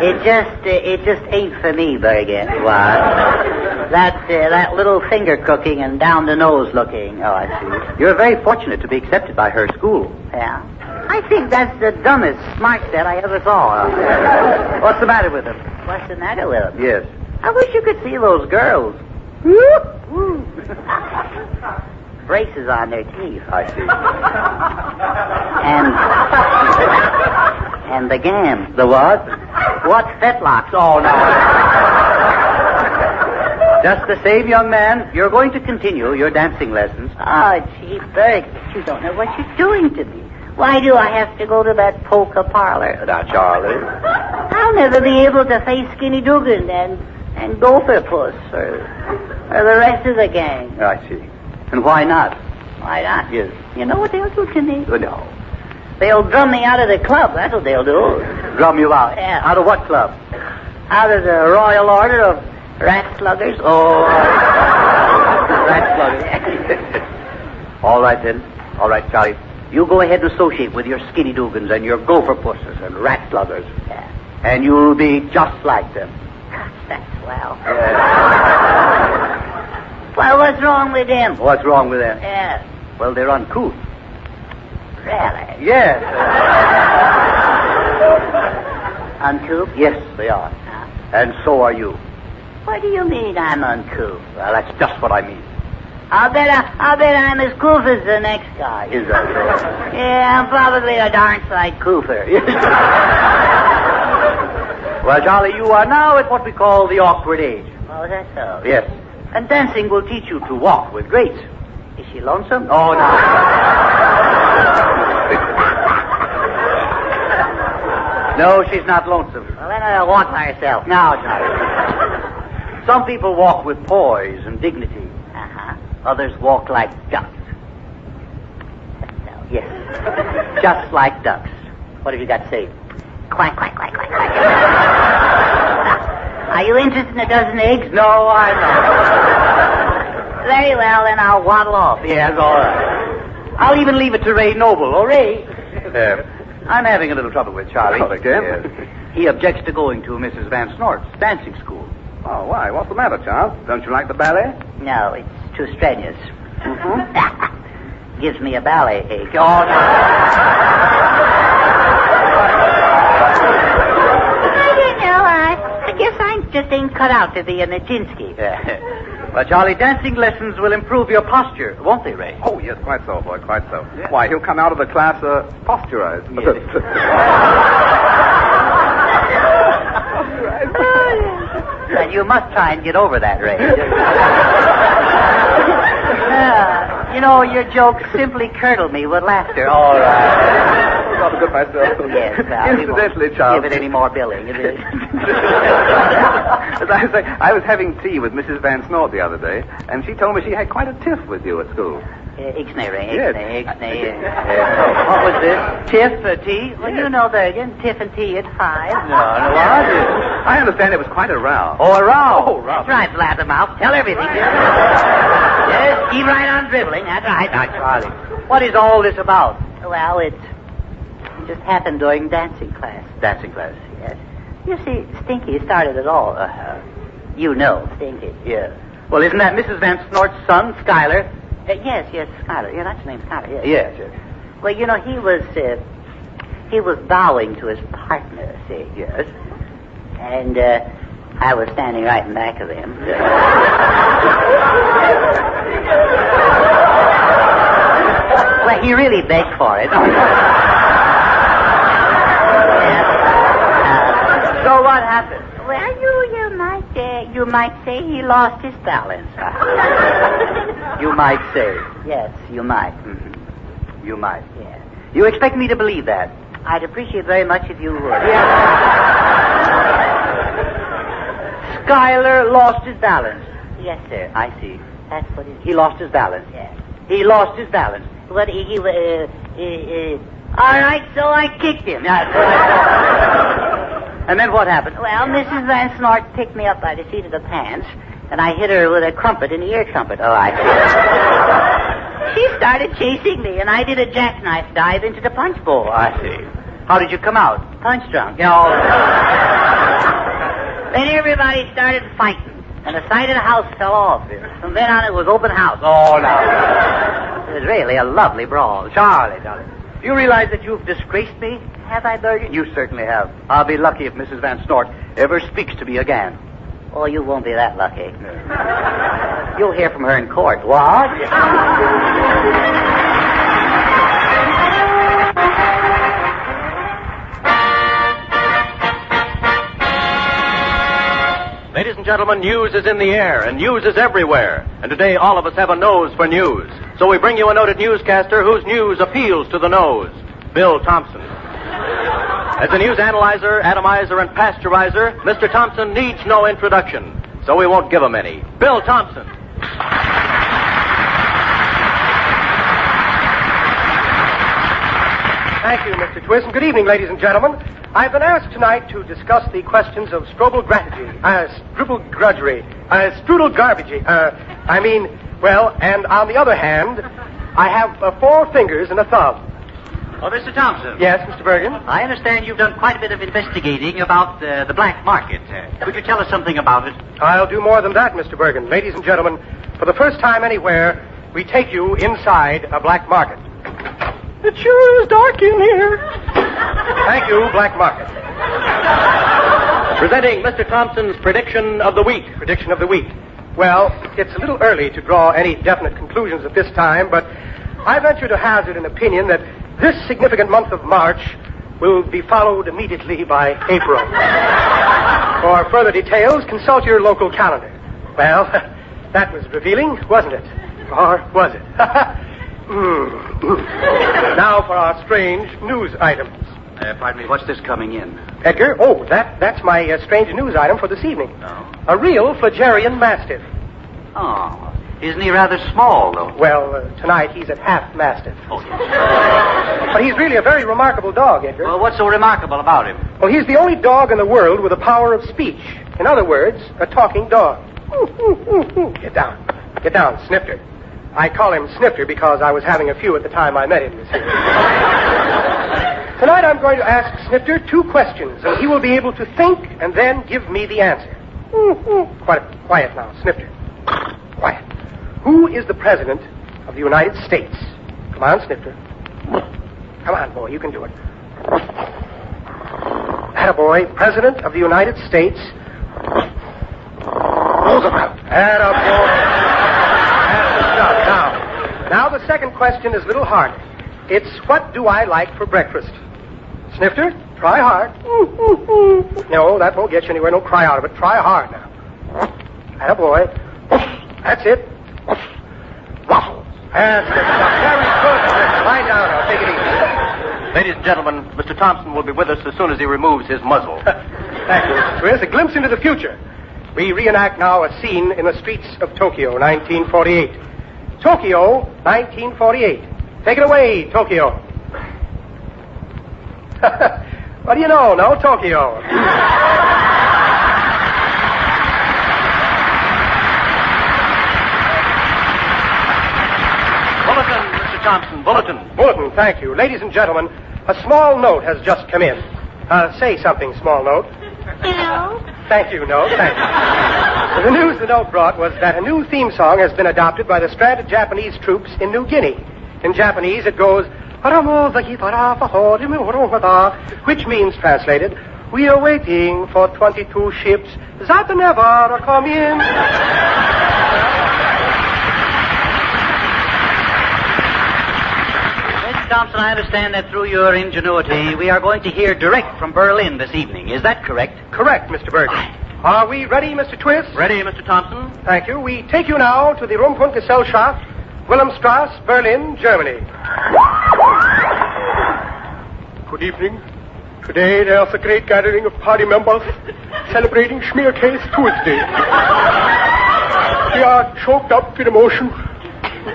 Speaker 20: It just ain't for me, Bergen.
Speaker 21: What?
Speaker 20: That little finger cooking and down the nose looking.
Speaker 21: Oh, I see. You're very fortunate to be accepted by her school.
Speaker 20: Yeah. I think that's the dumbest smart set I ever saw.
Speaker 21: What's the matter with them?
Speaker 20: What's the matter with them?
Speaker 21: Yes.
Speaker 20: I wish you could see those girls. Braces on their teeth.
Speaker 21: I see.
Speaker 20: And the gams.
Speaker 21: The what?
Speaker 20: What fetlocks?
Speaker 21: Oh, no. Just the same, young man, you're going to continue your dancing lessons.
Speaker 20: Oh, gee, Berg, you don't know what you're doing to me. Why do I have to go to that polka parlor?
Speaker 21: Now, Charlie.
Speaker 20: I'll never be able to face Skinny Dugan and Gopher Puss or the rest of the gang.
Speaker 21: I see. And why not?
Speaker 20: Why not?
Speaker 21: Yes.
Speaker 20: You know what they'll do to me?
Speaker 21: No.
Speaker 20: They'll drum me out of the club. That's what they'll do.
Speaker 21: Drum you out?
Speaker 20: Yeah.
Speaker 21: Out of what club?
Speaker 20: Out of the Royal Order of Rat Sluggers.
Speaker 21: Oh, rat sluggers. All right, then. All right, Charlie. You go ahead and associate with your Skinny Dugans and your Gopher Pusses and Rat Sluggers.
Speaker 20: Yeah.
Speaker 21: And you'll be just like them.
Speaker 20: Gosh, that's swell. Well, what's wrong with them?
Speaker 21: What's wrong with them?
Speaker 20: Yeah.
Speaker 21: Well, they're uncouth.
Speaker 20: Really?
Speaker 21: Yes.
Speaker 20: Uncouth?
Speaker 21: Yes, they are. And so are you.
Speaker 20: What do you mean I'm uncouth?
Speaker 21: Well, that's just what I mean.
Speaker 20: I'll bet I'm as couth as the next guy.
Speaker 21: Is that so?
Speaker 20: Yeah, I'm probably a darn sight coother.
Speaker 21: Well, Charlie, you are now at what we call the awkward age.
Speaker 20: Oh, that's so?
Speaker 21: Yes. And dancing will teach you to walk with grace.
Speaker 20: Is she lonesome?
Speaker 21: Oh, no. No, she's not lonesome.
Speaker 20: Well, then I'll walk by herself.
Speaker 21: Now, Charlie. Some people walk with poise and dignity.
Speaker 20: Uh-huh.
Speaker 21: Others walk like ducks. Yes. Just like ducks. What have you got to say?
Speaker 20: Quack, quack, quack, quack, quack. Are you interested in a dozen eggs?
Speaker 21: No, I'm not.
Speaker 20: Very well, then I'll waddle off.
Speaker 21: Yes, all right. I'll even leave it to Ray Noble. Oh, Ray. I'm having a little trouble with Charlie.
Speaker 5: Oh, again?
Speaker 21: Yes. He objects to going to Mrs. Van Snort's dancing school.
Speaker 5: Oh, why? What's the matter, Charles? Don't you like the ballet?
Speaker 20: No, it's too strenuous.
Speaker 21: Mm-hmm.
Speaker 20: Gives me a ballet ache.
Speaker 21: Oh, no.
Speaker 20: I guess I just ain't cut out to be a Nijinsky.
Speaker 21: Well, Charlie, dancing lessons will improve your posture, won't they, Ray?
Speaker 5: Oh, yes, quite so, boy, quite so. Yeah. Why, he'll come out of the class posturized.
Speaker 21: Yes. And you must try and get over that, Ray.
Speaker 20: You know, your jokes simply curdle me with laughter.
Speaker 21: All right.
Speaker 5: Rather good myself.
Speaker 20: Yes, pal.
Speaker 5: Incidentally, Charles.
Speaker 20: Give it any more billing.
Speaker 5: As I was saying, I was having tea with Mrs. Van Snort the other day, and she told me she had quite a tiff with you at school.
Speaker 20: Ixnay, Ray.
Speaker 5: Yes.
Speaker 20: Ixnay.
Speaker 21: What was this?
Speaker 20: Tiff for tea? Well, you know, Bergen, tiff and tea at 5.
Speaker 21: No,
Speaker 5: I understand it was quite a row.
Speaker 21: Oh, a row.
Speaker 5: Oh, row.
Speaker 20: That's right, Blathermouth. Tell everything. Yes, keep right on dribbling. That's right.
Speaker 21: Now, Charlie, what is all this about?
Speaker 20: Well, it just happened during dancing class.
Speaker 21: Dancing class?
Speaker 20: Yes. You see, Stinky started it all. You know Stinky.
Speaker 21: Yeah. Well, isn't that Mrs. Van Snort's son, Schuyler?
Speaker 20: Yes, Schuyler. Yeah, that's the name, Schuyler.
Speaker 21: Yes.
Speaker 20: Well, you know, he was bowing to his partner, see.
Speaker 21: Yes.
Speaker 20: And, I was standing right in back of him. Well, he really begged for it.
Speaker 21: So what happened?
Speaker 20: Well, You might say he lost his balance. You might say. Yes, you might. Mm-hmm. You might. Yeah. You expect me to believe that? I'd appreciate very much if you would. Yeah. Schuyler lost his balance. Yes, sir. I see. That's what he lost his balance. Yeah. He lost his balance. But all right, so I kicked him. And then what happened? Well, Mrs. Van Snort picked me up by the seat of the pants, and I hit her with a crumpet, an ear trumpet. Oh, I see. She started chasing me, and I did a jackknife dive into the punch bowl.
Speaker 21: I see. How did you come out?
Speaker 20: Punch drunk.
Speaker 21: Yeah, all
Speaker 20: right. Then everybody started fighting, and the side of the house fell off. From then on, it was open house. Oh, no. It was really a lovely brawl.
Speaker 21: Charlie, darling. Do you realize that you've disgraced me?
Speaker 20: Have I, Bergen?
Speaker 21: You certainly have. I'll be lucky if Mrs. Van Snort ever speaks to me again.
Speaker 20: Oh, you won't be that lucky. You'll hear from her in court. What?
Speaker 19: Ladies and gentlemen, news is in the air, and news is everywhere. And today all of us have a nose for news. So we bring you a noted newscaster whose news appeals to the nose, Bill Thompson. As a news analyzer, atomizer, and pasteurizer, Mr. Thompson needs no introduction, so we won't give him any. Bill Thompson.
Speaker 3: Thank you, Mr. Twist, and good evening, ladies and gentlemen. I've been asked tonight to discuss the questions of strobel grudgery, strudel garbagey, and on the other hand, I have 4 fingers and a thumb.
Speaker 21: Oh, Mr. Thompson.
Speaker 3: Yes, Mr. Bergen?
Speaker 21: I understand you've done quite a bit of investigating about the black market. Could you tell us something about it?
Speaker 3: I'll do more than that, Mr. Bergen. Ladies and gentlemen, for the first time anywhere, we take you inside a black market. It sure is dark in here. Thank you, black market.
Speaker 19: Presenting Mr. Thompson's prediction of the week.
Speaker 3: Prediction of the week. Well, it's a little early to draw any definite conclusions at this time, but I venture to hazard an opinion that this significant month of March will be followed immediately by April. For further details, consult your local calendar. Well, that was revealing, wasn't it? Or was it? Now for our strange news items.
Speaker 21: Pardon me, what's this coming in?
Speaker 3: Edgar? Oh, that's my strange news item for this evening.
Speaker 21: Oh.
Speaker 3: A real Flagarian Mastiff.
Speaker 21: Oh. Isn't he rather small, though?
Speaker 3: Well, tonight he's at half Mastiff.
Speaker 21: Oh, yes.
Speaker 3: But he's really a very remarkable dog, Edgar.
Speaker 21: Well, what's so remarkable about him?
Speaker 3: Well, he's the only dog in the world with the power of speech. In other words, a talking dog. Get down. Get down, Snifter. I call him Snifter because I was having a few at the time I met him this evening. Tonight I'm going to ask Snifter 2 questions, and he will be able to think and then give me the answer. Quiet now, Snifter. Quiet. Who is the President of the United States? Come on, Snifter. Come on, boy, you can do it. Attaboy, President of the United States. Roosevelt. Attaboy. Now the second question is a little harder. It's what do I like for breakfast? Snifter, try hard. No, that won't get you anywhere. Don't cry out of it. Try hard now. Attaboy. That's it. Waffles. That's it. Very good. Lie down now. Take it easy.
Speaker 19: Ladies and gentlemen, Mr. Thompson will be with us as soon as he removes his muzzle.
Speaker 3: Thank you, Mr. Twist. A glimpse into the future. We reenact now a scene in the streets of Tokyo, 1948. Tokyo, 1948. Take it away, Tokyo. What do you know? No Tokyo.
Speaker 19: Bulletin, Mr. Thompson, bulletin.
Speaker 3: Bulletin, thank you. Ladies and gentlemen, a small note has just come in. Say something, small note.
Speaker 14: Hello.
Speaker 3: Thank you, note. Thank you. The news the note brought was that a new theme song has been adopted by the stranded Japanese troops in New Guinea. In Japanese, it goes, which means, translated, we are waiting for 22 ships that never come in.
Speaker 21: Mr. Thompson, I understand that through your ingenuity, we are going to hear direct from Berlin this evening. Is that correct?
Speaker 3: Correct, Mr. Bergen. Are we ready, Mr. Twist?
Speaker 19: Ready, Mr. Thompson.
Speaker 3: Thank you. We take you now to the Rundfunkgesellschaft, Wilhelmstrasse, Berlin, Germany. Good evening. Today there's a great gathering of party members celebrating Schmiercase Tuesday. We are choked up with emotion.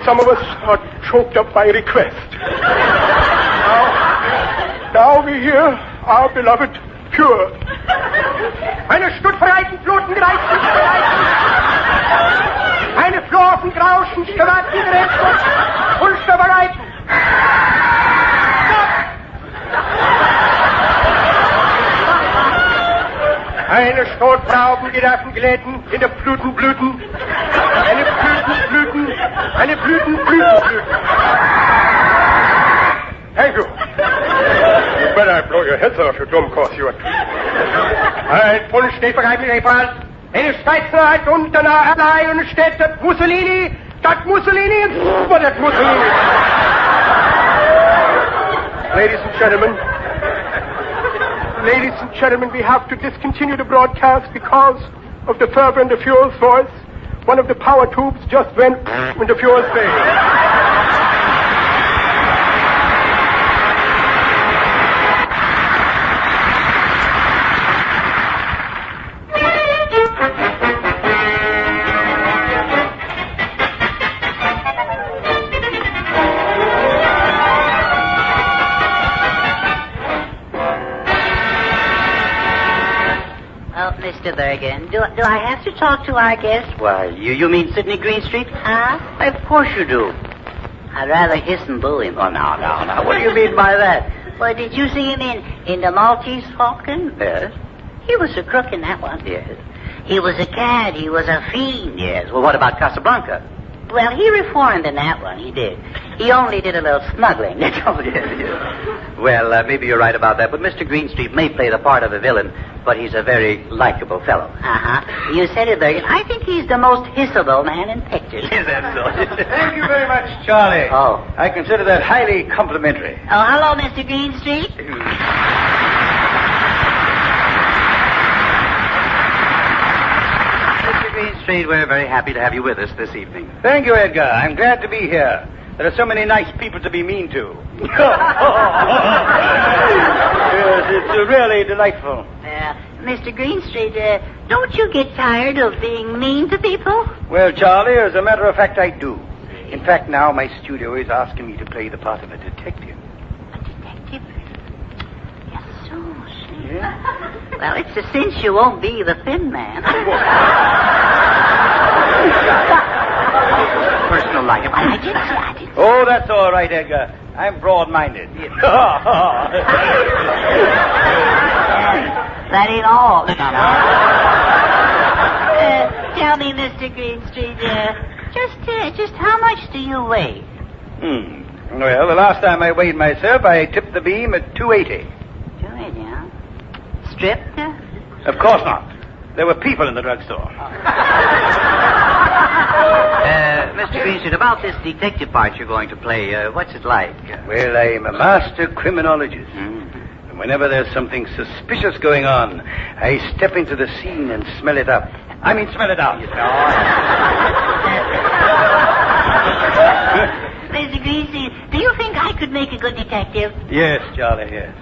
Speaker 3: Some of us are choked up by request. Now we hear our beloved Pure. Eine stuttvereiten Fluten gereichten eine Florfen grauschen Störten gerechten und Störbereiten. Eine Stottrauben geraffen glätten in der Blüten. Eine Blüten. Thank you. You better blow your heads off, you dumb course you are. Ein Pfund steht bereit mit Eberhard. Eine Schweizerheit unter einer allein und steht das Mussolini. Ladies and gentlemen, we have to discontinue the broadcast because of the fervor in the Fuhrer's voice. One of the power tubes just went in the Fuhrer's face.
Speaker 20: Mr. Bergen, do I have to talk to our guest?
Speaker 21: Why, you mean Sidney Greenstreet?
Speaker 20: Huh?
Speaker 21: Of course you do.
Speaker 20: I'd rather hiss and boo him.
Speaker 21: Oh, no. What do you mean by that?
Speaker 20: Well, did you see him in the Maltese Falcon?
Speaker 21: Yes.
Speaker 20: He was a crook in that one.
Speaker 21: Yes.
Speaker 20: He was a cad. He was a fiend.
Speaker 21: Yes. Well, what about Casablanca?
Speaker 20: Well, he reformed in that one. He did. He only did a little smuggling. That's all he did.
Speaker 21: Well, maybe you're right about that, but Mr. Greenstreet may play the part of a villain, but he's a very likable fellow.
Speaker 20: Uh-huh. You said it, Bergen. I think he's the most hissable man in pictures.
Speaker 21: Is that so?
Speaker 7: Thank you very much, Charlie.
Speaker 21: Oh.
Speaker 7: I consider that highly complimentary.
Speaker 20: Oh, hello, Mr. Greenstreet.
Speaker 21: Mr. Greenstreet, we're very happy to have you with us this evening.
Speaker 7: Thank you, Edgar. I'm glad to be here. There are so many nice people to be mean to. Yes, it's really delightful.
Speaker 20: Mr. Greenstreet, don't you get tired of being mean to people?
Speaker 7: Well, Charlie, as a matter of fact, I do. In fact, now my studio is asking me to play the part of a detective.
Speaker 20: A detective? Yes, so.
Speaker 7: Yeah?
Speaker 20: Well, it's a cinch you won't be the thin man.
Speaker 21: Personal life.
Speaker 20: I didn't.
Speaker 7: Oh, that's all right, Edgar. I'm broad-minded.
Speaker 20: That ain't all. Tell me, Mr. Greenstreet, just how much do you weigh?
Speaker 7: Well, the last time I weighed myself, I tipped the beam at 280.
Speaker 20: 280, huh? Stripped?
Speaker 7: Of course not. There were people in the drugstore.
Speaker 21: Mr. Greenstreet, about this detective part you're going to play, what's it like?
Speaker 7: Well, I'm a master criminologist. And whenever there's something suspicious going on, I step into the scene and smell it up. I mean, smell it out.
Speaker 20: Mr. Greenstreet, do you think I could make a good detective?
Speaker 7: Yes, Charlie, yes.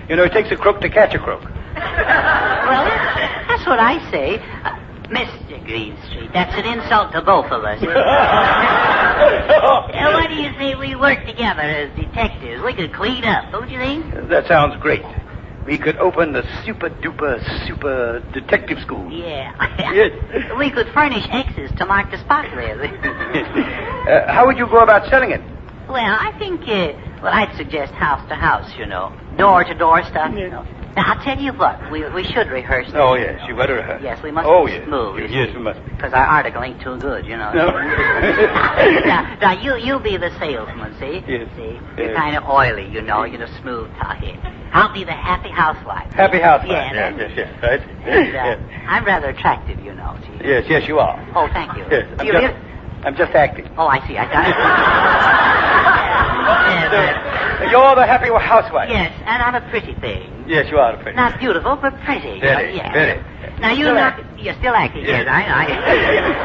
Speaker 7: You know, it takes a crook to catch a crook.
Speaker 20: Well, that's what I say. Mr. Greenstreet, that's an insult to both of us. What do you say we work together as detectives? We could clean up, don't you think?
Speaker 7: That sounds great. We could open the super detective school.
Speaker 20: Yeah.
Speaker 7: Yes.
Speaker 20: We could furnish X's to mark the spot with.
Speaker 7: How would you go about selling it?
Speaker 20: Well, I think, I'd suggest house to house, you know. Door to door stuff, you know. Now, I'll tell you what, we should rehearse this.
Speaker 7: Oh, yes, you better rehearse.
Speaker 20: Yes, we must
Speaker 7: be
Speaker 20: smooth.
Speaker 7: Yes, we must be.
Speaker 20: Because our article ain't too good, you know.
Speaker 7: No.
Speaker 20: now, you be the salesman, see?
Speaker 7: Yes.
Speaker 20: See? You're kind of oily, you know, smooth talking. I'll be the happy housewife.
Speaker 7: Happy housewife.
Speaker 20: Yeah,
Speaker 7: yes, right.
Speaker 20: And, I'm rather attractive, you know. See?
Speaker 7: Yes, you are.
Speaker 20: Oh, thank you.
Speaker 7: Yes, I'm just acting.
Speaker 20: Oh, I see. I got it.
Speaker 21: You're the happy housewife.
Speaker 20: Yes, and I'm a pretty thing.
Speaker 21: Yes, you are pretty.
Speaker 20: Not beautiful, but pretty.
Speaker 21: Very,
Speaker 20: Yes.
Speaker 21: very.
Speaker 20: Now you knock. You're still acting, yes. I.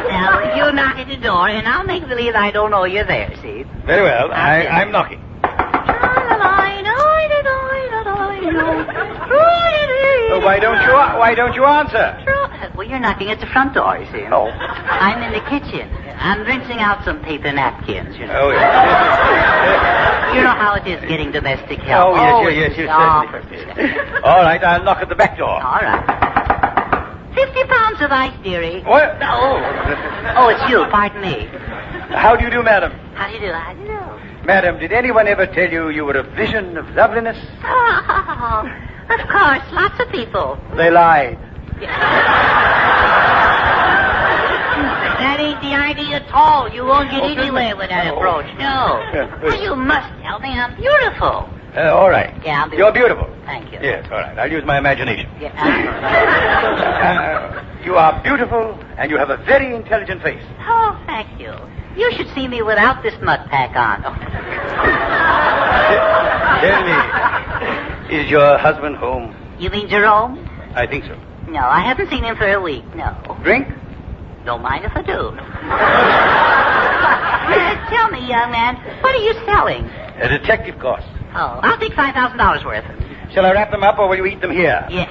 Speaker 20: Now you knock at the door, and I'll make believe I don't know you're there. See?
Speaker 21: Very well. I'm knocking. Why don't you answer?
Speaker 20: Well, you're knocking at the front door, you see.
Speaker 21: Oh.
Speaker 20: I'm in the kitchen. I'm rinsing out some paper napkins, you know.
Speaker 21: Oh, yes.
Speaker 20: You know how it is getting domestic help.
Speaker 21: Oh, yes, certainly. All right, I'll knock at the back door.
Speaker 20: All right. 50 pounds of ice, dearie.
Speaker 21: What?
Speaker 20: Oh, it's you. Pardon me.
Speaker 21: How do you do, madam?
Speaker 20: How do you do? How do you do?
Speaker 21: Madam, did anyone ever tell you you were a vision of loveliness?
Speaker 20: Oh, of course. Lots of people.
Speaker 21: They lied.
Speaker 20: That ain't the idea at all. You won't get anywhere with that approach. No. Well, you must tell me I'm beautiful.
Speaker 21: All right.
Speaker 20: Yeah, I'm
Speaker 21: You're beautiful.
Speaker 20: Thank you.
Speaker 21: Yes, all right. I'll use my imagination.
Speaker 20: Yeah.
Speaker 21: You are beautiful, and you have a very intelligent face.
Speaker 20: Oh, thank you. You should see me without this mud pack on.
Speaker 21: Tell me, is your husband home?
Speaker 20: You mean Jerome?
Speaker 21: I think so.
Speaker 20: No, I haven't seen him for a week, no.
Speaker 21: Drink?
Speaker 20: Don't mind if I do. Tell me, young man, what are you selling?
Speaker 21: A detective course.
Speaker 20: Oh, I'll take $5,000 worth.
Speaker 21: Shall I wrap them up, or will you eat them here?
Speaker 20: Yeah.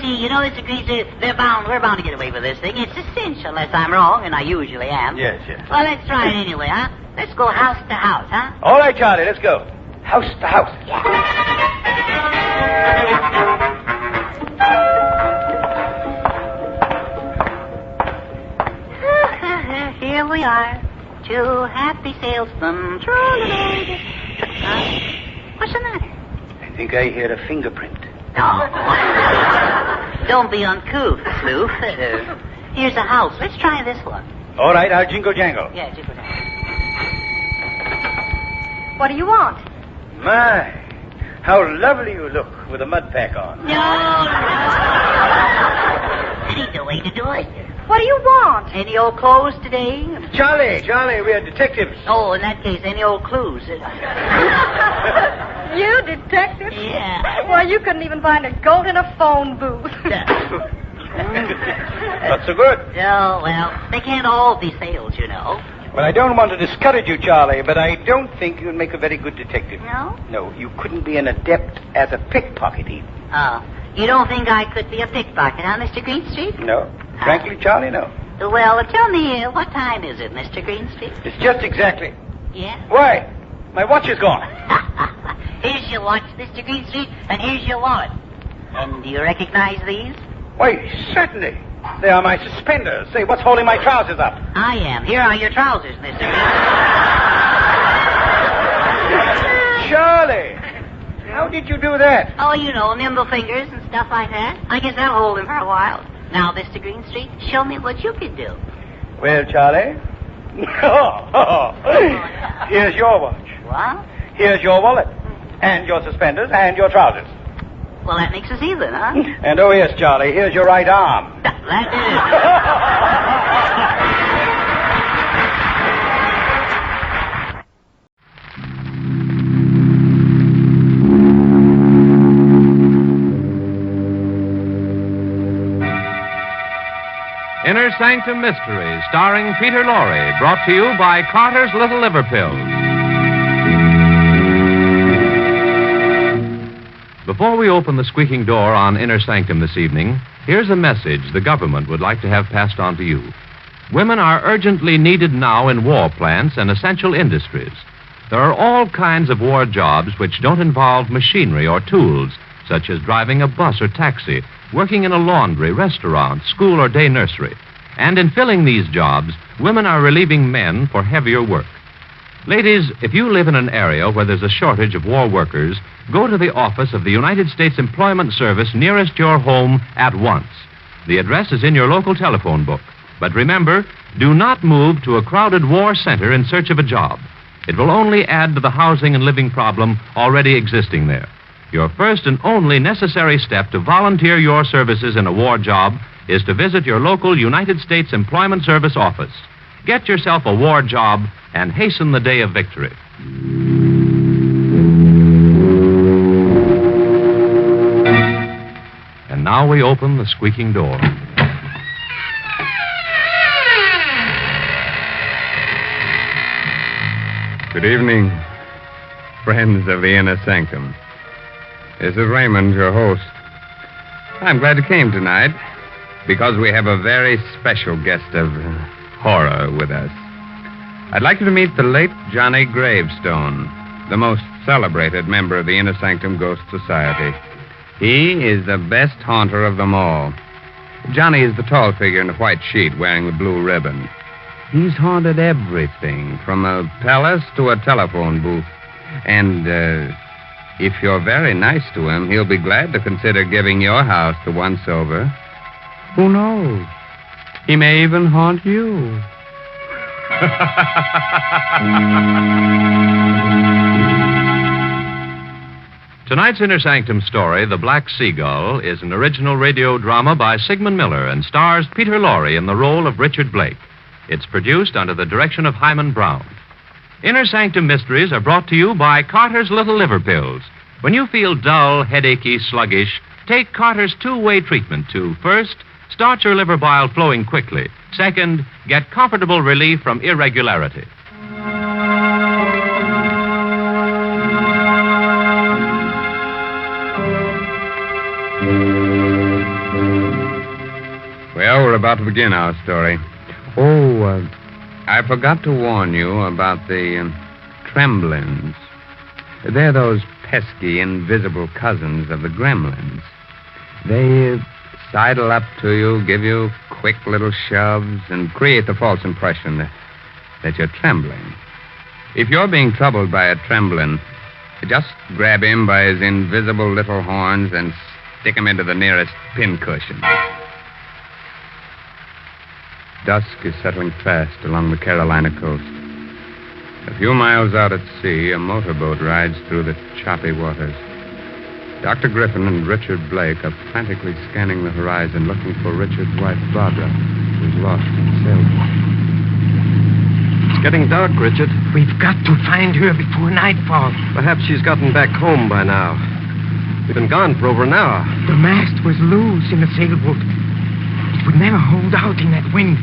Speaker 20: Gee, you know, Mr. Greaser, we're bound to get away with this thing. It's a cinch, unless I'm wrong, and I usually am.
Speaker 21: Yes.
Speaker 20: Well, let's try it anyway, huh? Let's go house to house, huh?
Speaker 21: All right, Charlie, let's go. House to house.
Speaker 20: Here we are, two happy salesmen. What's the matter?
Speaker 21: I think I hear a fingerprint.
Speaker 20: No. Don't be uncouth, sleuth. Here's a house. Let's try this one.
Speaker 21: All right, I'll jingle jangle.
Speaker 20: Yeah, jingle jangle.
Speaker 18: What do you want?
Speaker 21: My, how lovely you look with a mud pack on.
Speaker 20: No. That ain't the way to do it.
Speaker 18: What do you want?
Speaker 20: Any old clothes today?
Speaker 21: Charlie, we are detectives.
Speaker 20: Oh, in that case, any old clues?
Speaker 18: You detective?
Speaker 20: Yeah.
Speaker 18: Well, you couldn't even find a goat in a phone booth.
Speaker 21: Not so good.
Speaker 20: Oh, well, they can't all be sales, you know.
Speaker 21: Well, I don't want to discourage you, Charlie, but I don't think you'd make a very good detective.
Speaker 20: No?
Speaker 21: No, you couldn't be an adept as a pickpocket, even.
Speaker 20: Oh, you don't think I could be a pickpocket, huh, Mr. Greenstreet?
Speaker 21: No. Frankly, Charlie, no.
Speaker 20: Well, tell me, what time is it, Mr. Greenstreet?
Speaker 21: It's just exactly.
Speaker 20: Yeah?
Speaker 21: Why? My watch is gone.
Speaker 20: Here's your watch, Mr. Greenstreet, and here's your wallet. And do you recognize these?
Speaker 21: Why, certainly. They are my suspenders. Say, what's holding my trousers up?
Speaker 20: I am. Here are your trousers, Mr. Greenstreet.
Speaker 21: Charlie! How did you do that?
Speaker 20: Oh, you know, nimble fingers and stuff like that. I guess that'll hold him for a while. Now, Mr. Greenstreet, show me what you can do.
Speaker 21: Well, Charlie. Here's your watch.
Speaker 20: What?
Speaker 21: Here's your wallet. And your suspenders and your trousers.
Speaker 20: Well, that makes us even, huh?
Speaker 21: And oh, yes, Charlie, here's your right arm.
Speaker 20: That
Speaker 4: Inner Sanctum Mysteries, starring Peter Lorre, brought to you by Carter's Little Liver Pills. Before we open the squeaking door on Inner Sanctum this evening, here's a message the government would like to have passed on to you. Women are urgently needed now in war plants and essential industries. There are all kinds of war jobs which don't involve machinery or tools, such as driving a bus or taxi, working in a laundry, restaurant, school, or day nursery. And in filling these jobs, women are relieving men for heavier work. Ladies, if you live in an area where there's a shortage of war workers, go to the office of the United States Employment Service nearest your home at once. The address is in your local telephone book. But remember, do not move to a crowded war center in search of a job. It will only add to the housing and living problem already existing there. Your first and only necessary step to volunteer your services in a war job is to visit your local United States Employment Service office. Get yourself a war job and hasten the day of victory. And now we open the squeaking door.
Speaker 8: Good evening, friends of the Inner Sanctum. This is Raymond, your host. I'm glad you came tonight because we have a very special guest of horror with us. I'd like you to meet the late Johnny Gravestone, the most celebrated member of the Inner Sanctum Ghost Society. He is the best haunter of them all. Johnny is the tall figure in the white sheet wearing the blue ribbon. He's haunted everything, from a palace to a telephone booth. And if you're very nice to him, he'll be glad to consider giving your house to once over. Who knows? He may even haunt you.
Speaker 4: Tonight's Inner Sanctum story, The Black Seagull, is an original radio drama by Sigmund Miller and stars Peter Lorre in the role of Richard Blake. It's produced under the direction of Hyman Brown. Inner Sanctum Mysteries are brought to you by Carter's Little Liver Pills. When you feel dull, headachy, sluggish, take Carter's two-way treatment to, first, start your liver bile flowing quickly. Second, get comfortable relief from irregularity.
Speaker 8: Well, we're about to begin our story. I forgot to warn you about the tremblins. They're those pesky, invisible cousins of the gremlins. They sidle up to you, give you quick little shoves, and create the false impression that you're trembling. If you're being troubled by a tremblin, just grab him by his invisible little horns and stick him into the nearest pincushion. Dusk is settling fast along the Carolina coast. A few miles out at sea, a motorboat rides through the choppy waters. Dr. Griffin and Richard Blake are frantically scanning the horizon, looking for Richard's wife, Barbara, who's lost in the sailboat.
Speaker 3: It's getting dark, Richard.
Speaker 22: We've got to find her before nightfall.
Speaker 3: Perhaps she's gotten back home by now. We've been gone for over an hour.
Speaker 22: The mast was loose in the sailboat. It would never hold out in that wind.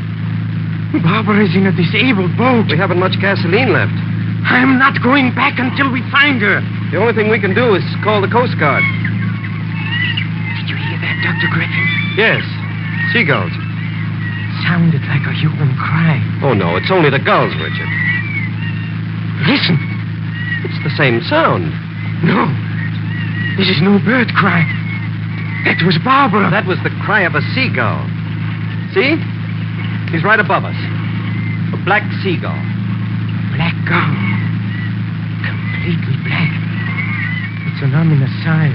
Speaker 22: Barbara is in a disabled boat.
Speaker 3: We haven't much gasoline left.
Speaker 22: I'm not going back until we find her.
Speaker 3: The only thing we can do is call the Coast Guard.
Speaker 22: Did you hear that, Dr. Griffin?
Speaker 3: Yes. Seagulls.
Speaker 22: Sounded like a human cry.
Speaker 3: Oh, no, it's only the gulls, Richard.
Speaker 22: Listen.
Speaker 3: It's the same sound.
Speaker 22: No. This is no bird cry. That was Barbara.
Speaker 3: That was the cry of a seagull. See? He's right above us. A black seagull.
Speaker 22: Black gull. Completely black. It's an ominous sign.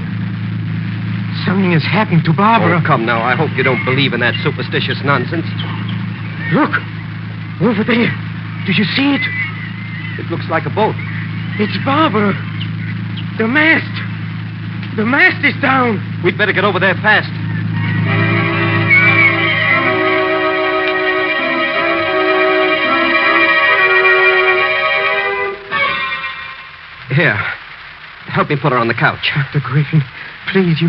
Speaker 22: Something has happened to Barbara.
Speaker 3: Oh, come now. I hope you don't believe in that superstitious nonsense.
Speaker 22: Look. Over there. Do you see it?
Speaker 3: It looks like a boat.
Speaker 22: It's Barbara. The mast. The mast is down.
Speaker 3: We'd better get over there fast. Here. Help me put her on the couch.
Speaker 22: Dr. Griffin, please,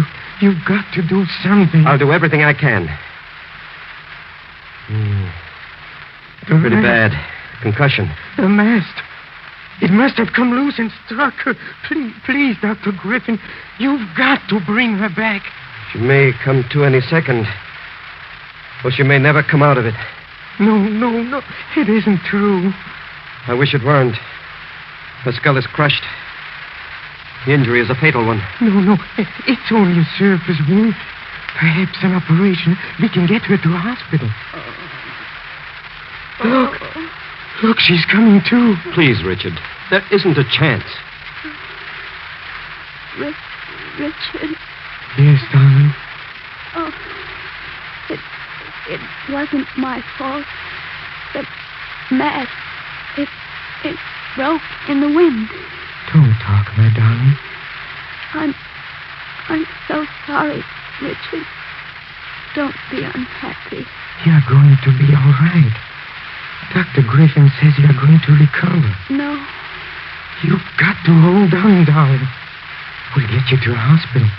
Speaker 22: you've got to do something.
Speaker 3: I'll do everything I can. Pretty bad. Concussion.
Speaker 22: The mast. It must have come loose and struck her. Please, Dr. Griffin, you've got to bring her back.
Speaker 3: She may come to any second. Or she may never come out of it.
Speaker 22: No. It isn't true.
Speaker 3: I wish it weren't. Her skull is crushed. The injury is a fatal one.
Speaker 22: No. It's only a surface wound. Perhaps an operation. We can get her to a hospital. Look, she's coming to.
Speaker 3: Please, Richard. There isn't a chance.
Speaker 14: Richard.
Speaker 22: Yes, darling.
Speaker 14: Oh, it wasn't my fault. The mast, it broke in the wind.
Speaker 22: Don't talk, my darling.
Speaker 14: I'm so sorry, Richard. Don't be unhappy.
Speaker 22: You're going to be all right. Dr. Griffin says you're going to recover.
Speaker 14: No.
Speaker 22: You've got to hold on, darling. We'll get you to a hospital.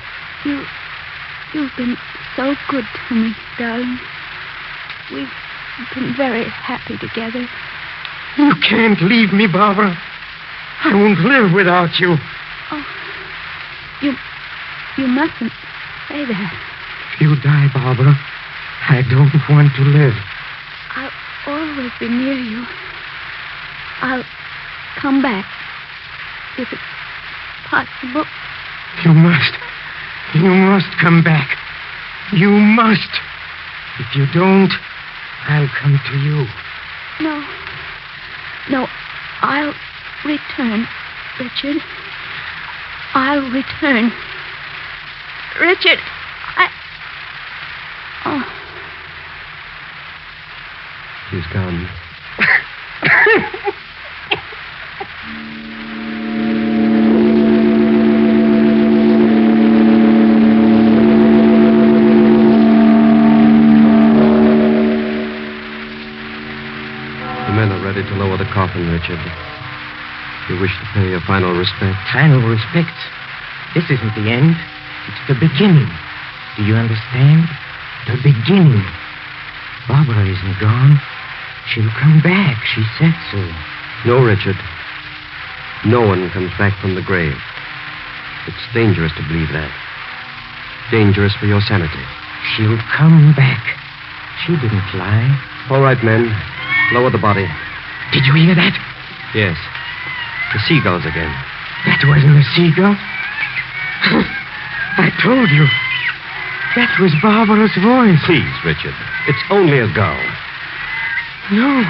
Speaker 9: You've been so good to me, darling. We've been very happy together.
Speaker 22: You can't leave me, Barbara. I won't live without you.
Speaker 9: Oh, you mustn't say that.
Speaker 22: If you die, Barbara, I don't want to live.
Speaker 9: I'll always be near you. I'll come back if it's possible.
Speaker 22: You must. You must come back. You must. If you don't, I'll come to you.
Speaker 9: No, I'll return, Richard. I'll return. Richard, Oh.
Speaker 1: She's gone. To lower the coffin, Richard. You wish to pay your final respect?
Speaker 22: Final respect? This isn't the end. It's the beginning. Do you understand? The beginning. Barbara isn't gone. She'll come back. She said so.
Speaker 1: No, Richard. No one comes back from the grave. It's dangerous to believe that. Dangerous for your sanity.
Speaker 22: She'll come back. She didn't lie.
Speaker 1: All right, men. Lower the body.
Speaker 22: Did you hear that?
Speaker 1: Yes. The seagulls again.
Speaker 22: That wasn't a seagull. I told you. That was Barbara's voice.
Speaker 1: Please, Richard. It's only a gull.
Speaker 22: No.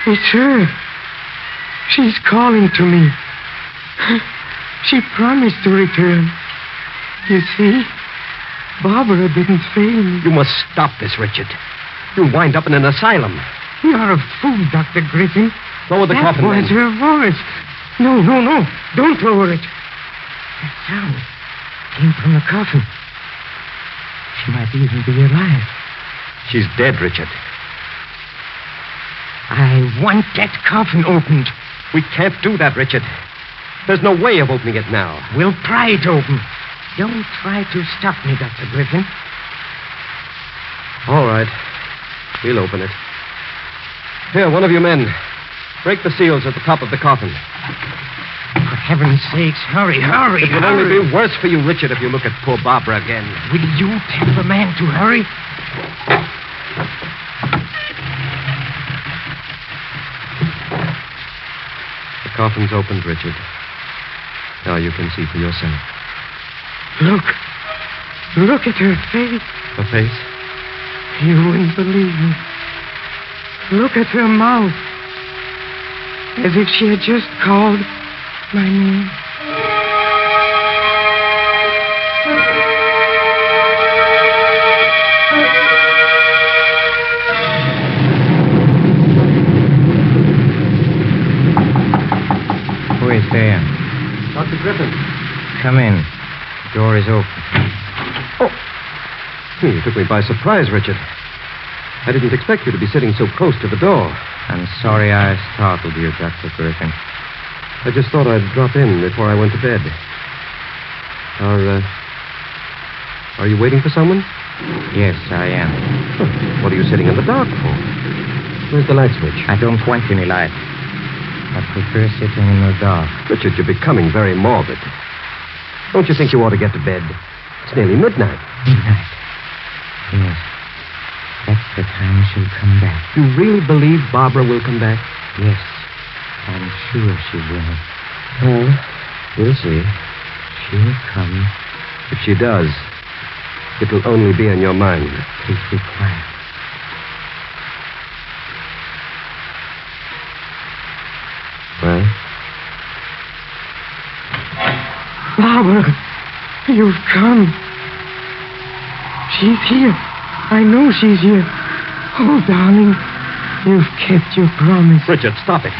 Speaker 22: It's her. She's calling to me. She promised to return. You see? Barbara didn't fail me.
Speaker 1: You must stop this, Richard. You'll wind up in an asylum.
Speaker 22: You're a fool, Dr. Griffin.
Speaker 1: Lower the coffin,
Speaker 22: That was her voice. No. Don't lower it. That sound came from the coffin. She might even be alive.
Speaker 1: She's dead, Richard.
Speaker 22: I want that coffin opened.
Speaker 1: We can't do that, Richard. There's no way of opening it now.
Speaker 22: We'll pry it open. Don't try to stop me, Dr. Griffin.
Speaker 1: All right. We'll open it. Here, one of you men. Break the seals at the top of the coffin.
Speaker 22: For heaven's sakes, hurry.
Speaker 1: It will only be worse for you, Richard, if you look at poor Barbara again.
Speaker 22: Will you tell the man to hurry?
Speaker 1: The coffin's opened, Richard. Now you can see for yourself.
Speaker 22: Look at her face.
Speaker 1: Her face?
Speaker 22: You wouldn't believe me. Look at her mouth. As if she had just called my name.
Speaker 10: Who is there?
Speaker 1: Dr. Griffin.
Speaker 10: Come in. The door is open.
Speaker 1: Oh. You took me by surprise, Richard. I didn't expect you to be sitting so close to the door.
Speaker 10: I'm sorry I startled you, Dr. Griffin.
Speaker 1: I just thought I'd drop in before I went to bed. Are you waiting for someone?
Speaker 10: Yes, I am.
Speaker 1: Huh. What are you sitting in the dark for? Where's the light switch?
Speaker 10: I don't want any light. I prefer sitting in the dark.
Speaker 1: Richard, you're becoming very morbid. Don't you think you ought to get to bed? It's nearly midnight.
Speaker 10: Midnight? Yes. That's the time she'll come back.
Speaker 1: You really believe Barbara will come back?
Speaker 10: Yes. I'm sure she will.
Speaker 1: Well, we'll see.
Speaker 10: She'll come.
Speaker 1: If she does, it'll only be in your mind.
Speaker 10: Please be quiet.
Speaker 1: Well?
Speaker 22: Barbara, you've come. She's here. I know she's here. Oh, darling, you've kept your promise.
Speaker 1: Richard, stop it.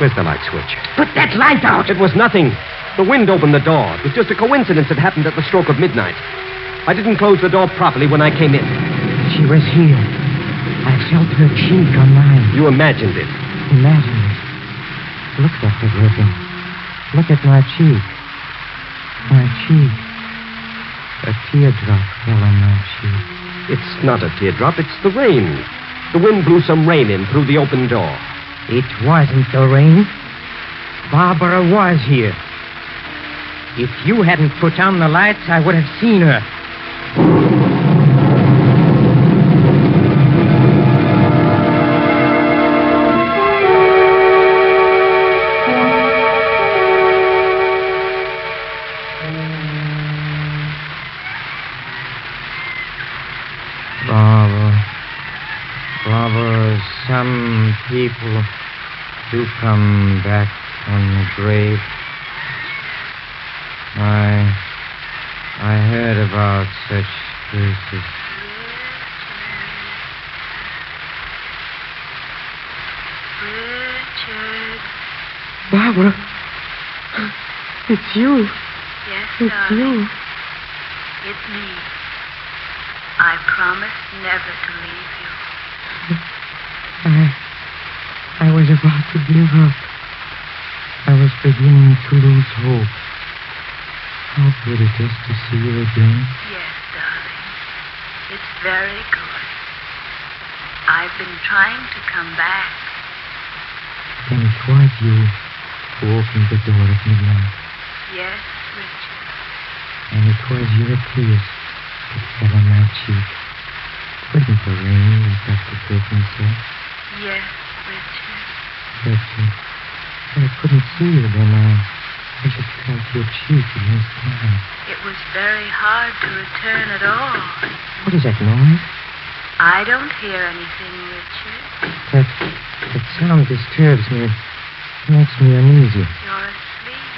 Speaker 1: Where's the light switch?
Speaker 22: Put that light out.
Speaker 1: It was nothing. The wind opened the door. It was just a coincidence it happened at the stroke of midnight. I didn't close the door properly when I came in.
Speaker 22: She was here. I felt her cheek on mine.
Speaker 1: You imagined it.
Speaker 22: Imagined it. Look, Dr. Griffin. Look at my cheek. My cheek. A teardrop fell on my cheek.
Speaker 2: It's not a teardrop, it's the rain. The wind blew some rain in through the open door.
Speaker 22: It wasn't the rain. Barbara was here. If you hadn't put on the lights, I would have seen her. Barbara, some people do come back from the grave. I heard about such cases.
Speaker 11: Richard.
Speaker 22: Barbara, it's you.
Speaker 11: Yes,
Speaker 22: It's
Speaker 11: darling.
Speaker 22: you.
Speaker 11: It's me. I promise never to leave you.
Speaker 22: I was about to give up. I was beginning to lose hope. How good it is to see you again.
Speaker 11: Yes, darling. It's very good. I've been trying to come back.
Speaker 22: Then it was you who opened the door at midnight.
Speaker 11: Yes, Richard.
Speaker 22: And it was your tears that fell on my cheek. Wasn't the rain, as Dr. Griffin said?
Speaker 11: Yes, Richard.
Speaker 22: Richard, I couldn't see you then. I just felt your cheek against mine.
Speaker 11: It was very hard to return at all.
Speaker 22: What is that noise?
Speaker 11: I don't hear anything, Richard.
Speaker 22: That sound disturbs me. It makes me uneasy.
Speaker 11: You're asleep.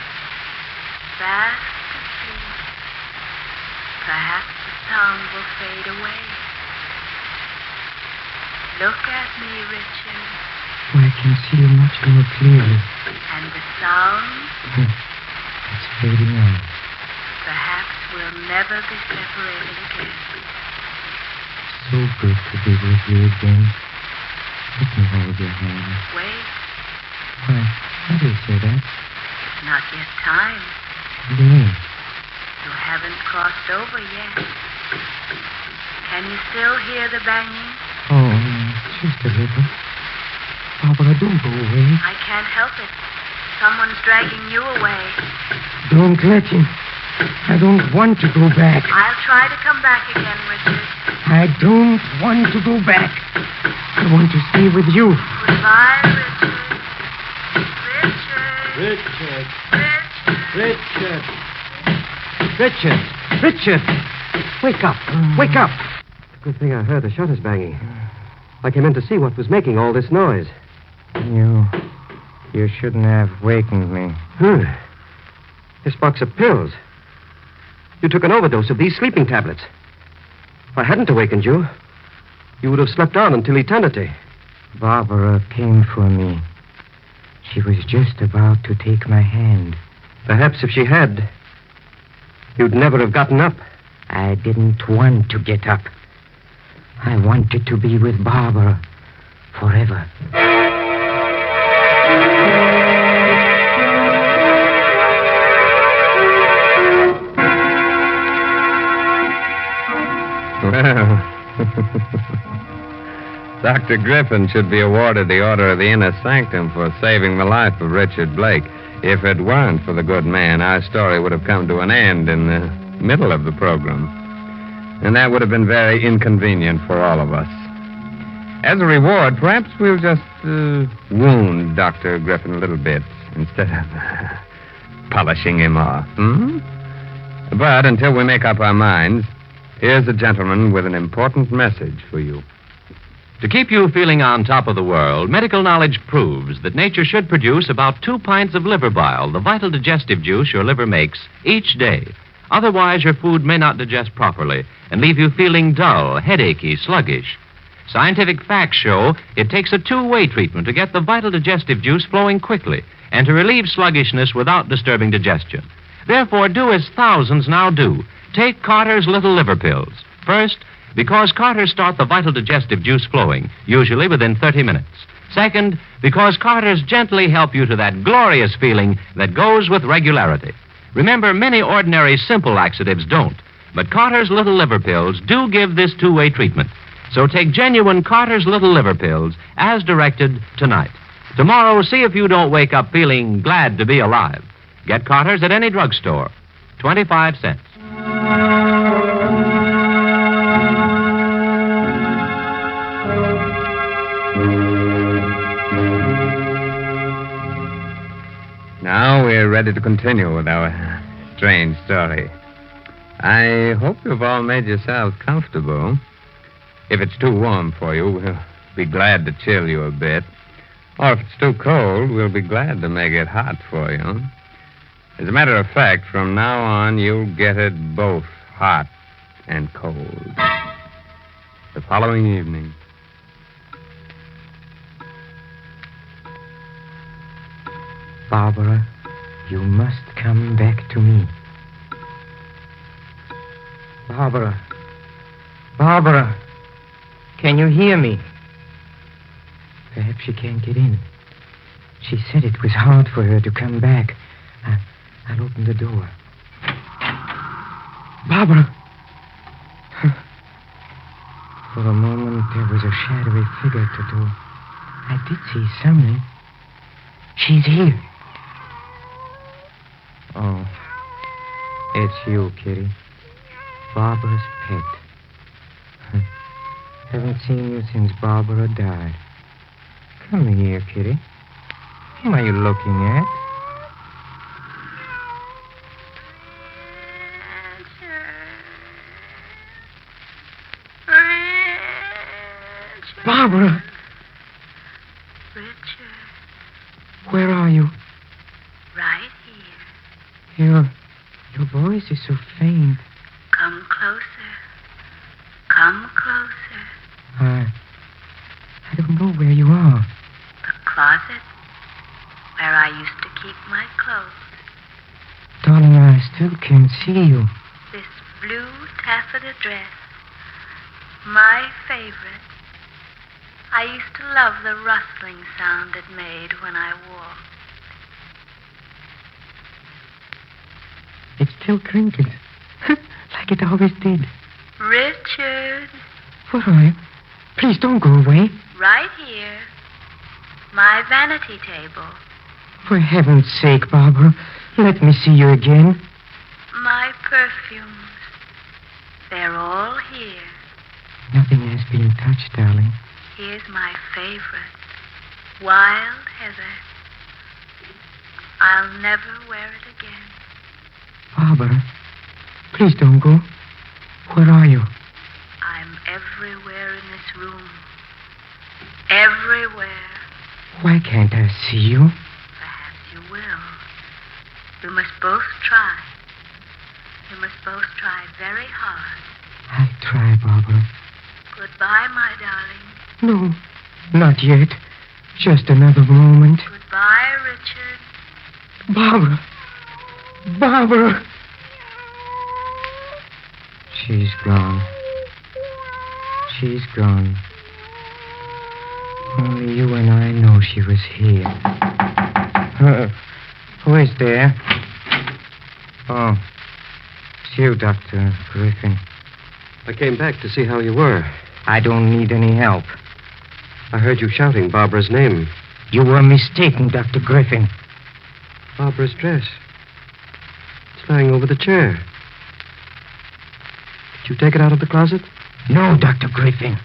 Speaker 11: Fast asleep. Perhaps the sound will fade away. Look at me, Richard.
Speaker 22: Oh, I can see you much more clearly.
Speaker 11: And the sound?
Speaker 22: It's fading out.
Speaker 11: Perhaps we'll never be separated again.
Speaker 22: So good to be with you again. Let me hold your hand.
Speaker 11: Wait.
Speaker 22: Why do you say that?
Speaker 11: Not yet time.
Speaker 22: What do you mean?
Speaker 11: You haven't crossed over yet. Can you still hear the banging?
Speaker 22: Oh, just a little. Barbara, don't go away.
Speaker 11: I can't help it. Someone's dragging you away.
Speaker 22: Don't let him. I don't want to go back.
Speaker 11: I'll try to come back again, Richard.
Speaker 22: I don't want to go back. I want to stay with you.
Speaker 11: Goodbye, Richard.
Speaker 2: Richard! Wake up! Wake up! Good thing I heard the shutters banging. I came in to see what was making all this noise.
Speaker 22: You shouldn't have wakened me.
Speaker 2: This box of pills. You took an overdose of these sleeping tablets. If I hadn't awakened you, you would have slept on until eternity.
Speaker 22: Barbara came for me. She was just about to take my hand.
Speaker 2: Perhaps if she had, you'd never have gotten up.
Speaker 22: I didn't want to get up. I wanted to be with Barbara forever.
Speaker 8: Well, Dr. Griffin should be awarded the Order of the Inner Sanctum for saving the life of Richard Blake. If it weren't for the good man, our story would have come to an end in the middle of the program. And that would have been very inconvenient for all of us. As a reward, perhaps we'll just wound Dr. Griffin a little bit instead of polishing him off. But until we make up our minds, here's a gentleman with an important message for you.
Speaker 4: To keep you feeling on top of the world, medical knowledge proves that nature should produce about 2 pints of liver bile, the vital digestive juice your liver makes, each day. Otherwise, your food may not digest properly and leave you feeling dull, headachy, sluggish. Scientific facts show it takes a 2-way treatment to get the vital digestive juice flowing quickly and to relieve sluggishness without disturbing digestion. Therefore, do as thousands now do. Take Carter's Little Liver Pills. First, because Carters start the vital digestive juice flowing, usually within 30 minutes. Second, because Carters gently help you to that glorious feeling that goes with regularity. Remember, many ordinary simple laxatives don't, but Carter's Little Liver Pills do give this two-way treatment. So take genuine Carter's Little Liver Pills as directed tonight. Tomorrow, see if you don't wake up feeling glad to be alive. Get Carter's at any drugstore. 25 cents.
Speaker 8: Now we're ready to continue with our strange story. I hope you've all made yourselves comfortable. If it's too warm for you, we'll be glad to chill you a bit. Or if it's too cold, we'll be glad to make it hot for you. As a matter of fact, from now on, you'll get it both hot and cold. The following evening.
Speaker 22: Barbara, you must come back to me. Barbara. Barbara. Can you hear me? Perhaps she can't get in. She said it was hard for her to come back. I'll open the door. Barbara! For a moment, there was a shadowy figure at the door. I did see something. She's here. Oh, it's you, Kitty. Barbara's pet. Haven't seen you since Barbara died. Come here, Kitty. Whom are you looking at? Barbara!
Speaker 11: Richard.
Speaker 22: Where are you?
Speaker 11: Right here.
Speaker 22: Your voice is so faint.
Speaker 11: Come closer. Come closer.
Speaker 22: I don't know where you are.
Speaker 11: The closet where I used to keep my clothes.
Speaker 22: Darling, I still can't see you.
Speaker 11: This blue taffeta dress. My favorite. I used to love the rustling sound it made when I walked.
Speaker 22: It still crinkles. Like it always did.
Speaker 11: Richard.
Speaker 22: Where are you? Please don't go away.
Speaker 11: Right here. My vanity table.
Speaker 22: For heaven's sake, Barbara, let me see you again.
Speaker 11: My perfumes. They're all here.
Speaker 22: Nothing has been touched, darling.
Speaker 11: Here's my favorite. Wild heather. I'll never wear it again.
Speaker 22: Barbara, please don't go. Where are you?
Speaker 11: I'm everywhere in this room. Everywhere.
Speaker 22: Why can't I see you?
Speaker 11: Perhaps you will. We must both try. We must both try very hard.
Speaker 22: I'll try, Barbara.
Speaker 11: Goodbye, my darling.
Speaker 22: No, not yet. Just another moment.
Speaker 11: Goodbye, Richard.
Speaker 22: Barbara. Barbara. She's gone. She's gone. Only you and I know she was here. Who is there? Oh, it's you, Dr. Griffin.
Speaker 2: I came back to see how you were.
Speaker 22: I don't need any help.
Speaker 2: I heard you shouting Barbara's name.
Speaker 22: You were mistaken, Dr. Griffin.
Speaker 2: Barbara's dress. It's lying over the chair. Did you take it out of the closet?
Speaker 22: No, Dr. Griffin.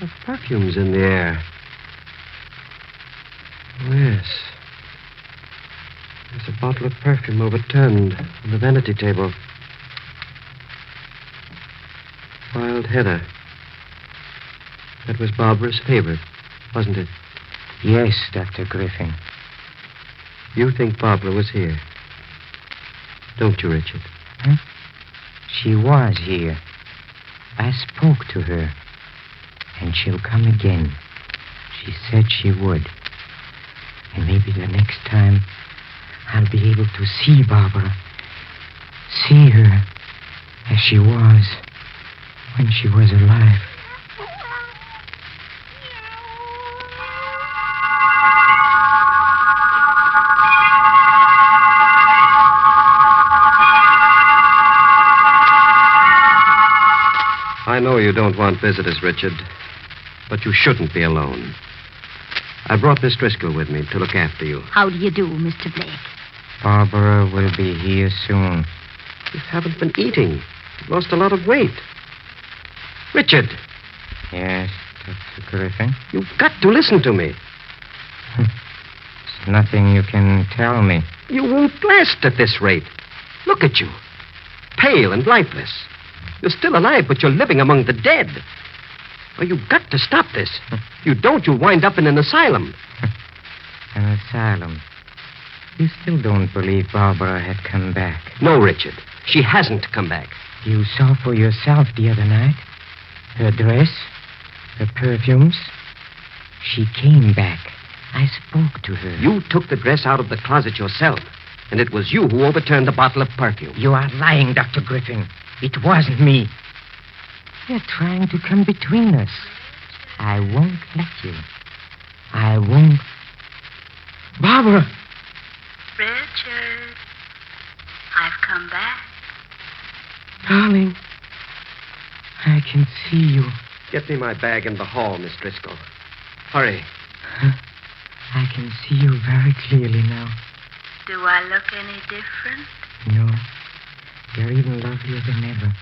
Speaker 2: The perfume's in the air. Oh, yes. There's a bottle of perfume overturned on the vanity table. Wild heather. That was Barbara's favorite, wasn't it?
Speaker 22: Yes, Dr. Griffin.
Speaker 2: You think Barbara was here? Don't you, Richard?
Speaker 22: Huh? She was here. I spoke to her. And she'll come again. She said she would. And maybe the next time I'll be able to see Barbara. See her as she was. when she was alive.
Speaker 2: I know you don't want visitors, Richard, but you shouldn't be alone. I brought Miss Driscoll with me to look after you.
Speaker 9: How do you do, Mr. Blake?
Speaker 22: Barbara will be here soon.
Speaker 2: You haven't been eating. You've lost a lot of weight. Richard.
Speaker 22: Yes, Dr. Griffin?
Speaker 2: You've got to listen to me.
Speaker 22: There's nothing you can tell me.
Speaker 2: You won't last at this rate. Look at you. Pale and lifeless. You're still alive, but you're living among the dead. Well, you've got to stop this. You don't, you'll wind up in an asylum.
Speaker 22: An asylum? You still don't believe Barbara had come back?
Speaker 2: No, Richard. She hasn't come back.
Speaker 22: You saw for yourself the other night? Her dress? Her perfumes? She came back. I spoke to her.
Speaker 2: You took the dress out of the closet yourself, and it was you who overturned the bottle of perfume.
Speaker 22: You are lying, Dr. Griffin. It wasn't me. You're trying to come between us. I won't let you. I won't. Barbara!
Speaker 11: Richard, I've come back.
Speaker 22: Darling, I can see you.
Speaker 2: Get me my bag in the hall, Miss Driscoll. Hurry.
Speaker 22: I can see you very clearly now.
Speaker 11: Do I look any different?
Speaker 22: No. You're even lovelier than ever.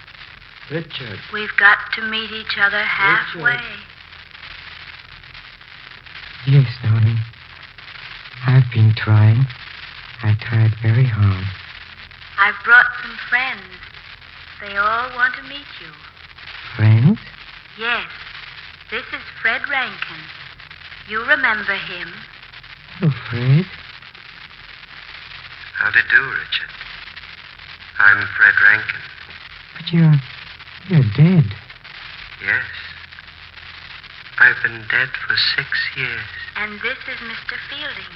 Speaker 2: Richard.
Speaker 11: We've got to meet each other halfway.
Speaker 2: Richard.
Speaker 22: Yes, darling. I've been trying. I tried very hard.
Speaker 11: I've brought some friends. They all want to meet you.
Speaker 22: Friends?
Speaker 11: Yes. This is Fred Rankin. You remember him?
Speaker 22: Oh, Fred.
Speaker 6: How do you do, Richard? I'm Fred Rankin.
Speaker 22: But you're dead.
Speaker 6: Yes. I've been dead for 6 years.
Speaker 11: And this is Mr. Fielding.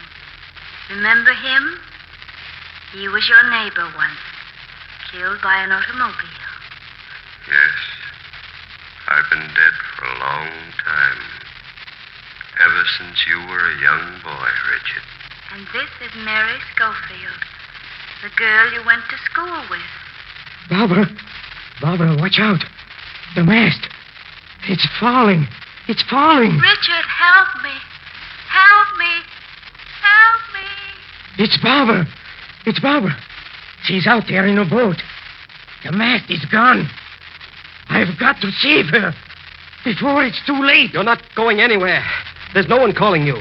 Speaker 11: Remember him? He was your neighbor once, killed by an automobile.
Speaker 6: Yes. I've been dead for a long time. Ever since you were a young boy, Richard.
Speaker 11: And this is Mary Schofield, the girl you went to school with.
Speaker 22: Barbara! Barbara, watch out. The mast. It's falling. It's falling.
Speaker 11: Richard, help me. Help me. Help me.
Speaker 22: It's Barbara. It's Barbara. She's out there in a boat. The mast is gone. I've got to save her before it's too late.
Speaker 2: You're not going anywhere. There's no one calling you.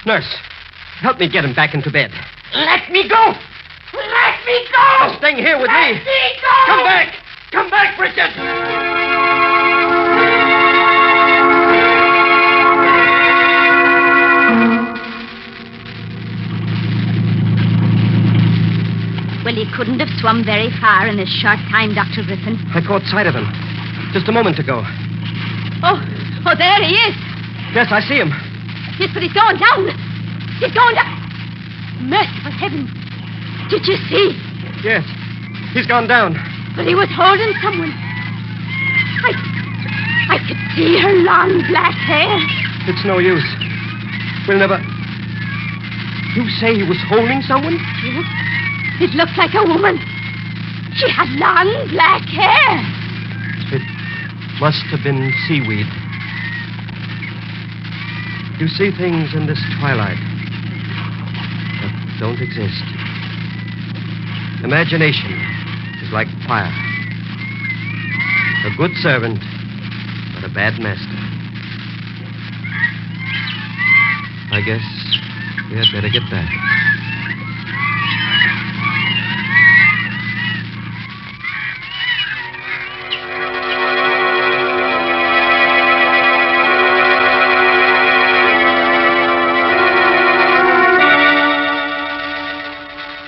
Speaker 2: Nurse, help me get him back into bed.
Speaker 22: Let me go. Let me go.
Speaker 2: You're staying here with me.
Speaker 22: Let me go.
Speaker 2: Come back. Come back, Richard.
Speaker 9: Well, he couldn't have swum very far in a short time, Dr. Griffin.
Speaker 2: I caught sight of him just a moment ago.
Speaker 9: Oh, there he is.
Speaker 2: Yes, I see him.
Speaker 9: Yes, but he's going down. He's going down. Merciful heavens. Did you see?
Speaker 2: Yes, he's gone down.
Speaker 9: But he was holding someone. I could see her long black hair.
Speaker 2: It's no use. We'll never... You say he was holding someone?
Speaker 9: Yes. It looks like a woman. She had long black hair.
Speaker 2: It must have been seaweed. You see things in this twilight that don't exist. Imagination is like fire. A good servant, but a bad master. I guess we had better get back.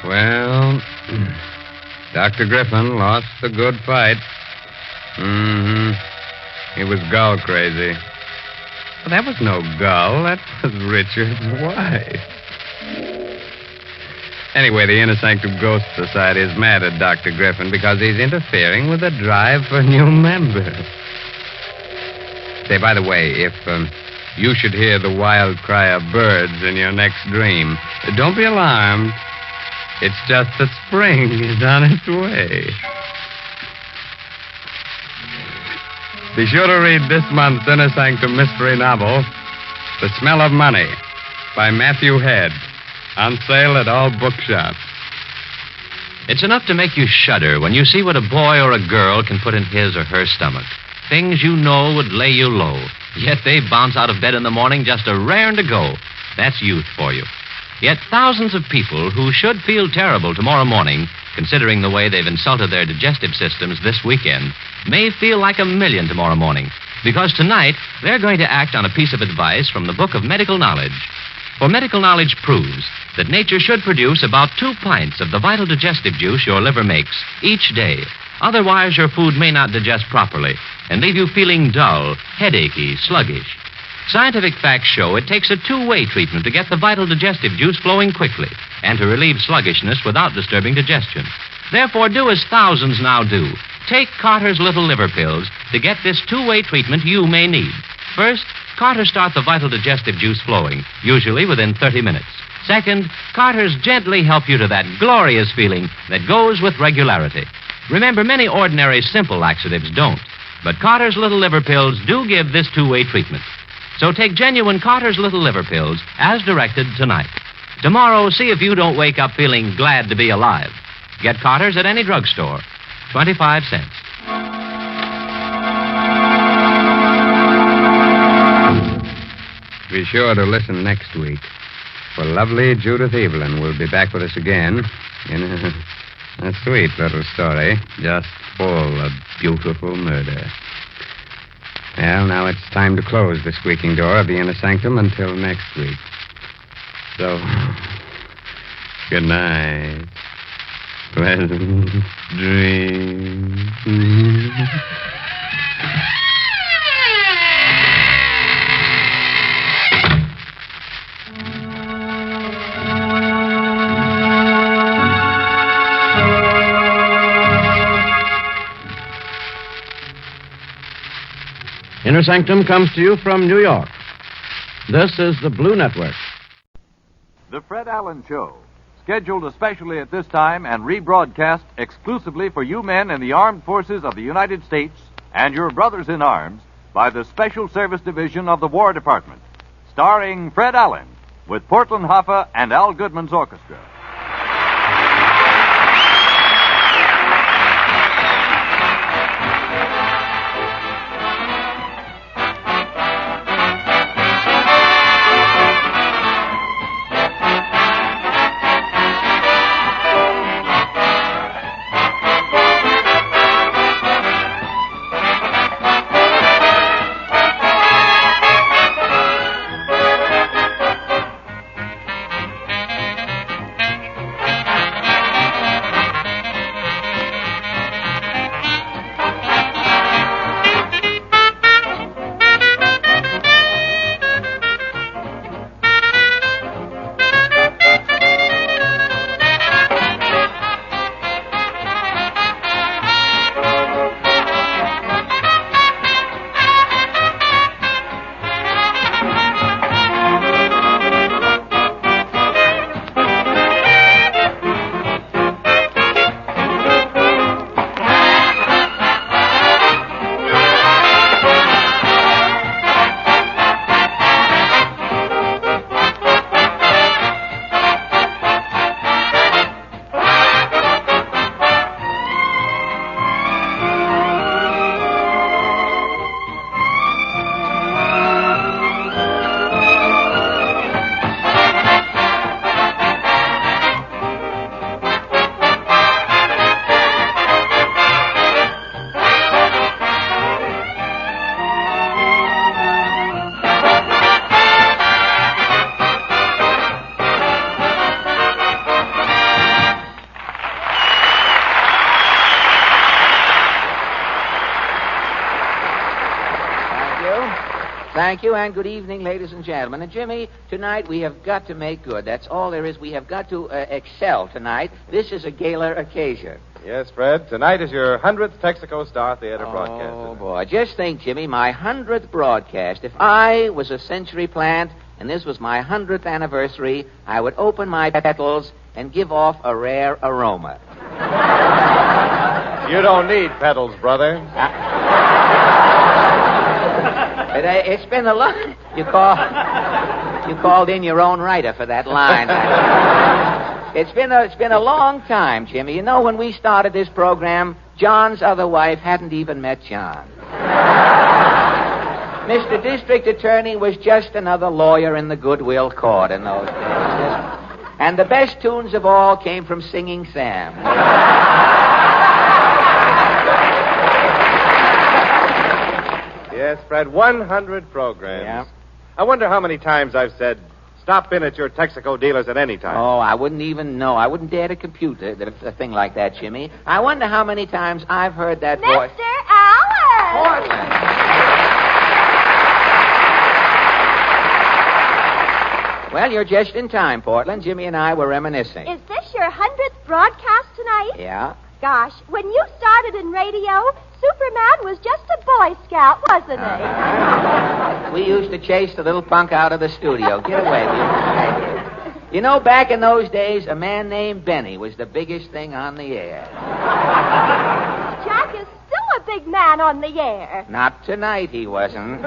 Speaker 8: Well, Dr. Griffin lost the good fight. He was gull crazy. But that was no gull. That was Richard's wife. Anyway, the Inner Sanctum Ghost Society is mad at Dr. Griffin because he's interfering with the drive for new members. Say, by the way, if you should hear the wild cry of birds in your next dream, don't be alarmed. It's just that spring is on its way. Be sure to read this month's Inner Sanctum mystery novel, The Smell of Money, by Matthew Head, on sale at all bookshops.
Speaker 4: It's enough to make you shudder when you see what a boy or a girl can put in his or her stomach. Things you know would lay you low, yet they bounce out of bed in the morning just a raring to go. That's youth for you. Yet thousands of people who should feel terrible tomorrow morning, considering the way they've insulted their digestive systems this weekend, may feel like a million tomorrow morning, because tonight they're going to act on a piece of advice from the Book of Medical Knowledge. For medical knowledge proves that nature should produce about 2 pints of the vital digestive juice your liver makes each day. Otherwise, your food may not digest properly and leave you feeling dull, headachy, sluggish. Scientific facts show it takes a two-way treatment to get the vital digestive juice flowing quickly and to relieve sluggishness without disturbing digestion. Therefore, do as thousands now do. Take Carter's Little Liver Pills to get this two-way treatment you may need. First, Carter's start the vital digestive juice flowing, usually within 30 minutes. Second, Carter's gently help you to that glorious feeling that goes with regularity. Remember, many ordinary simple laxatives don't, but Carter's Little Liver Pills do give this two-way treatment. So take genuine Carter's Little Liver Pills as directed tonight. Tomorrow, see if you don't wake up feeling glad to be alive. Get Carter's at any drugstore. 25 cents.
Speaker 8: Be sure to listen next week, for lovely Judith Evelyn will be back with us again in a sweet little story just full of beautiful murder. Well, now it's time to close the squeaking door of the Inner Sanctum until next week. So, good night. Pleasant dreams.
Speaker 15: Inner Sanctum comes to you from New York. This is the Blue Network.
Speaker 16: The Fred Allen Show, scheduled especially at this time and rebroadcast exclusively for you men in the armed forces of the United States and your brothers in arms by the Special Service Division of the War Department, starring Fred Allen with Portland Hoffa and Al Goodman's orchestra.
Speaker 13: Thank you, and good evening, ladies and gentlemen. And, Jimmy, tonight we have got to make good. That's all there is. We have got to excel tonight. This is a gala occasion.
Speaker 17: Yes, Fred. Tonight is your 100th Texaco Star Theater broadcast.
Speaker 13: Oh, boy. Just think, Jimmy, my 100th broadcast. If I was a century plant and this was my 100th anniversary, I would open my petals and give off a rare aroma.
Speaker 17: You don't need petals, brother.
Speaker 13: It's been a long... You called in your own writer for that line. It's been a long time, Jimmy. You know, when we started this program, John's other wife hadn't even met John. Mr. District Attorney was just another lawyer in the Goodwill Court in those days. And the best tunes of all came from Singing Sam.
Speaker 17: Yes, Fred, 100 programs.
Speaker 13: Yeah.
Speaker 17: I wonder how many times I've said, stop in at your Texaco dealers at any time.
Speaker 13: Oh, I wouldn't even know. I wouldn't dare to compute a thing like that, Jimmy. I wonder how many times I've heard that voice.
Speaker 14: Mr. Allen!
Speaker 13: Portland. Well, you're just in time, Portland. Jimmy and I were reminiscing.
Speaker 14: Is this your 100th broadcast tonight?
Speaker 13: Yeah.
Speaker 14: Gosh, when you started in radio, Superman was just a Boy Scout, wasn't he?
Speaker 13: We used to chase the little punk out of the studio. Get away. You know, back in those days, a man named Benny was the biggest thing on the air.
Speaker 14: Jack is still a big man on the air.
Speaker 13: Not tonight, he wasn't.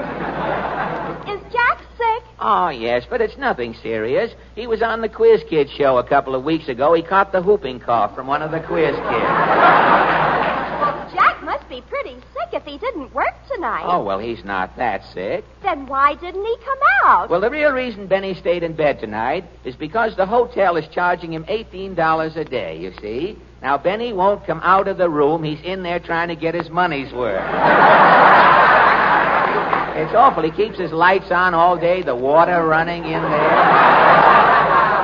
Speaker 14: Is Jack sick?
Speaker 13: Oh, yes, but it's nothing serious. He was on the Quiz Kid show a couple of weeks ago. He caught the whooping cough from one of the Quiz Kids.
Speaker 14: Well, Jack must be pretty sick if he didn't work tonight.
Speaker 13: Oh, well, he's not that sick.
Speaker 14: Then why didn't he come out?
Speaker 13: Well, the real reason Benny stayed in bed tonight is because the hotel is charging him $18 a day, you see. Now, Benny won't come out of the room. He's in there trying to get his money's worth. It's awful. He keeps his lights on all day, the water running in there.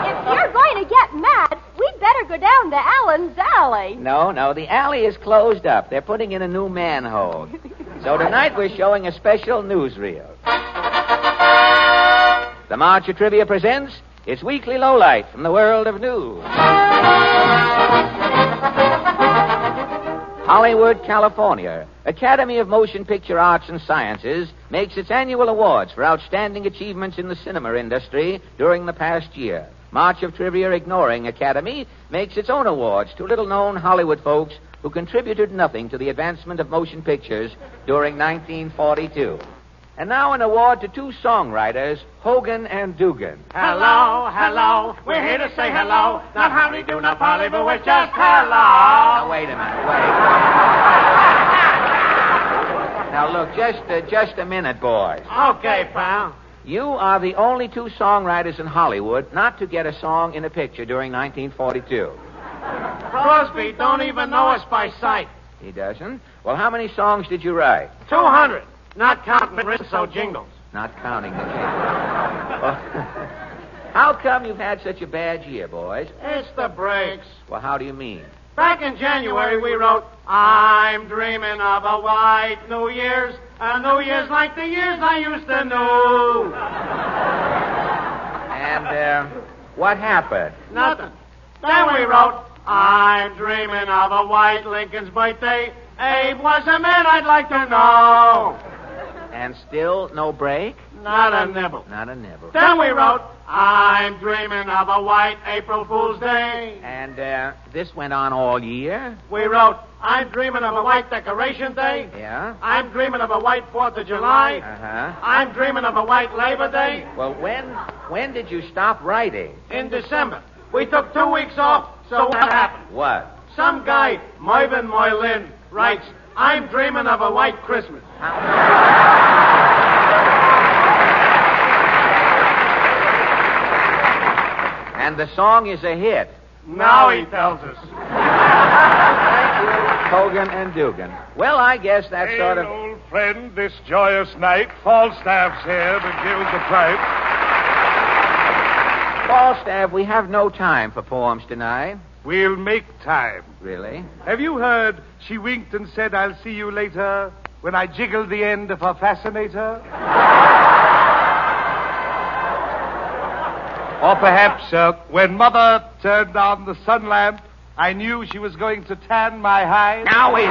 Speaker 14: If you're going to get mad, we'd better go down to Allen's Alley.
Speaker 13: No, the alley is closed up. They're putting in a new manhole. So tonight we're showing a special newsreel. The March of Trivia presents its weekly lowlight from the world of news. Hollywood, California. Academy of Motion Picture Arts and Sciences makes its annual awards for outstanding achievements in the cinema industry during the past year. March of Trivia, ignoring Academy, makes its own awards to little-known Hollywood folks who contributed nothing to the advancement of motion pictures during 1942. And now an award to two songwriters, Hogan and Dugan.
Speaker 23: Hello, hello, we're here to say hello. Not howdy do, not parley, but we're just hello.
Speaker 13: Now, wait a minute, Now, look, just a minute, boys.
Speaker 23: Okay, pal.
Speaker 13: You are the only two songwriters in Hollywood not to get a song in a picture during 1942.
Speaker 23: Crosby don't even know us by sight.
Speaker 13: He doesn't? Well, how many songs did you write?
Speaker 23: 200. Not counting Rinso jingles.
Speaker 13: Not counting the jingles. How come you've had such a bad year, boys?
Speaker 23: It's the breaks.
Speaker 13: Well, how do you mean?
Speaker 23: Back in January, we wrote, I'm dreaming of a white New Year's, a New Year's like the years I used to know.
Speaker 13: And, what happened?
Speaker 23: Nothing. Then we wrote, I'm dreaming of a white Lincoln's birthday. Abe was a man I'd like to know.
Speaker 13: And still no break?
Speaker 23: Not a nibble.
Speaker 13: Not a nibble.
Speaker 23: Then we wrote, I'm dreaming of a white April Fool's Day.
Speaker 13: And this went on all year?
Speaker 23: We wrote, I'm dreaming of a white Decoration Day.
Speaker 13: Yeah?
Speaker 23: I'm dreaming of a white 4th of July.
Speaker 13: Uh-huh.
Speaker 23: I'm dreaming of a white Labor Day.
Speaker 13: Well, when did you stop writing?
Speaker 23: In December. We took 2 weeks off, so what happened?
Speaker 13: What?
Speaker 23: Some guy, Mervyn Moylin, writes, I'm dreaming of a white Christmas.
Speaker 13: And the song is a hit.
Speaker 23: Now he tells us.
Speaker 13: Thank you, Hogan and Dugan. Well, I guess that's
Speaker 24: Hail,
Speaker 13: sort of...
Speaker 24: old friend, this joyous night. Falstaff's here to gild the pipe.
Speaker 13: Falstaff, we have no time for poems tonight.
Speaker 24: We'll make time.
Speaker 13: Really?
Speaker 24: Have you heard she winked and said, I'll see you later, when I jiggled the end of her fascinator? Or perhaps when Mother turned on the sun lamp, I knew she was going to tan my hide.
Speaker 13: Now, wait.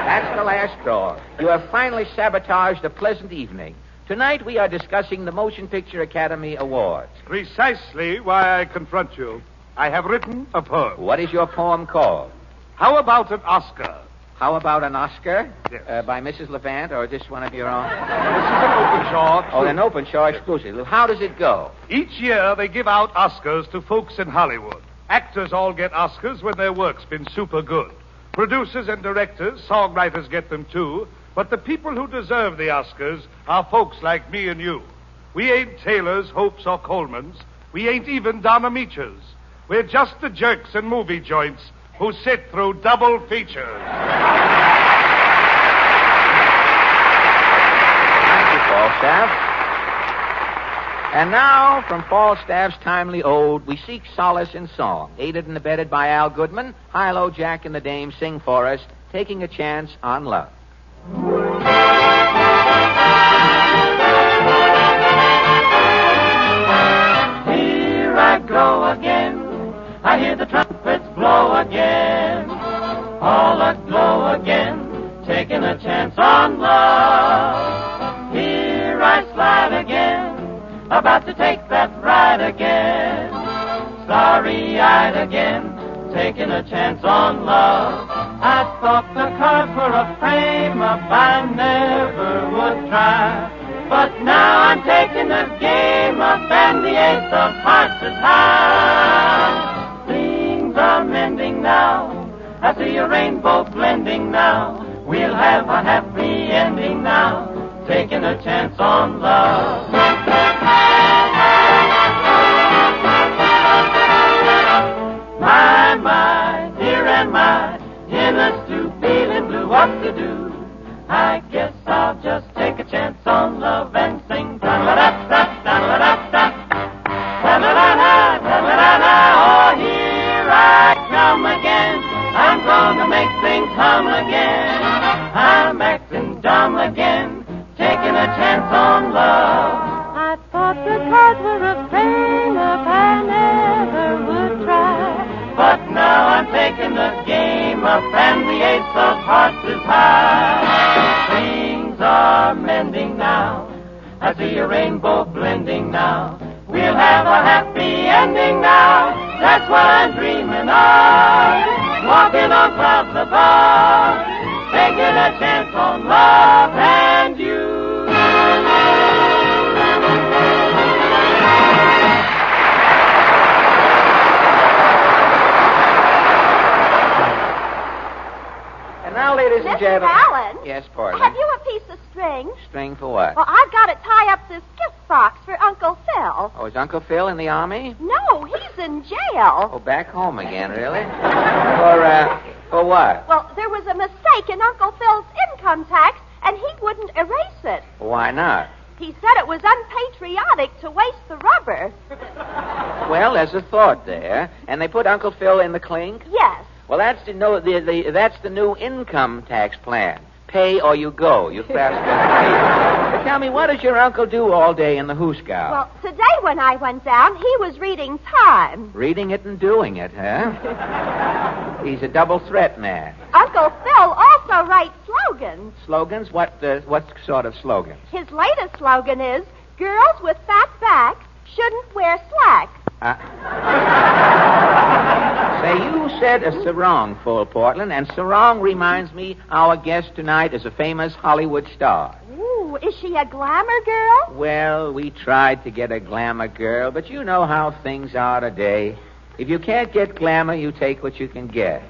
Speaker 13: That's the last straw. You have finally sabotaged a pleasant evening. Tonight we are discussing the Motion Picture Academy Awards.
Speaker 24: Precisely why I confront you. I have written a poem.
Speaker 13: What is your poem called?
Speaker 24: How about an Oscar?
Speaker 13: How about an Oscar?
Speaker 24: Yes.
Speaker 13: By Mrs. Levant, or just one of your own?
Speaker 24: This is an Openshaw.
Speaker 13: Oh, an Openshaw exclusive. How does it go?
Speaker 24: Each year they give out Oscars to folks in Hollywood. Actors all get Oscars when their work's been super good. Producers and directors, songwriters get them too. But the people who deserve the Oscars are folks like me and you. We ain't Taylors, Hopes, or Colemans. We ain't even Donna Meachers. We're just the jerks and movie joints who sit through double features.
Speaker 13: Thank you, Falstaff. And now, from Falstaff's timely ode, we seek solace in song. Aided and abetted by Al Goodman, Hi-Lo Jack and the Dame sing for us, Taking a Chance on Love.
Speaker 5: Here I go again. I hear the trumpets blow again. All aglow again. Taking a chance on love. Here I slide again. About to take that ride again. Starry-eyed again. Taking a chance on love. I thought the cards were a frame-up I never would try. But now I'm taking the game up and the ace of hearts is high. Things are mending now. I see a rainbow blending now. We'll have a happy ending now. Taking a chance on love. My, dear and my, in a stew, feeling blue, what to do? I guess I'll just take a chance on love and sing da-la-da-da, da-la-da-da, da-la-da-da, da-la-da-da. Oh, here I come again. I'm gonna make things hum again. I'm acting dumb again, taking a chance on love.
Speaker 11: I thought the cards were a frame-up I never would try.
Speaker 5: But now I'm taking the game up and the ace of hearts is high. Things are mending now. I see a rainbow blending now. We'll have a happy ending now. That's what I'm dreaming of. Walking on clouds above. Taking a chance on love and you.
Speaker 13: Now, ladies and
Speaker 7: Mr.
Speaker 13: gentlemen.
Speaker 7: Allen?
Speaker 13: Yes, pardon.
Speaker 7: Have you a piece of string?
Speaker 13: String for what?
Speaker 7: Well, I've got to tie up this gift box for Uncle Phil.
Speaker 13: Oh, is Uncle Phil in the army?
Speaker 7: No, he's in jail.
Speaker 13: Oh, back home again, really? For what?
Speaker 7: Well, there was a mistake in Uncle Phil's income tax, and he wouldn't erase it.
Speaker 13: Why not?
Speaker 7: He said it was unpatriotic to waste the rubber.
Speaker 13: Well, there's a thought there. And they put Uncle Phil in the clink?
Speaker 7: Yes.
Speaker 13: Well, that's that's the new income tax plan. Pay or you go. You bastard. But tell me, what does your uncle do all day in the hoosegow?
Speaker 7: Well, today when I went down, he was reading Time.
Speaker 13: Reading it and doing it, huh? He's a double threat man.
Speaker 7: Uncle Phil also writes slogans.
Speaker 13: Slogans? What sort of slogans?
Speaker 7: His latest slogan is, girls with fat backs shouldn't wear slacks.
Speaker 13: Say, you said a sarong, full Portland, and sarong reminds me our guest tonight is a famous Hollywood star.
Speaker 7: Ooh, is she a glamour girl?
Speaker 13: Well, we tried to get a glamour girl, but you know how things are today. If you can't get glamour, you take what you can get.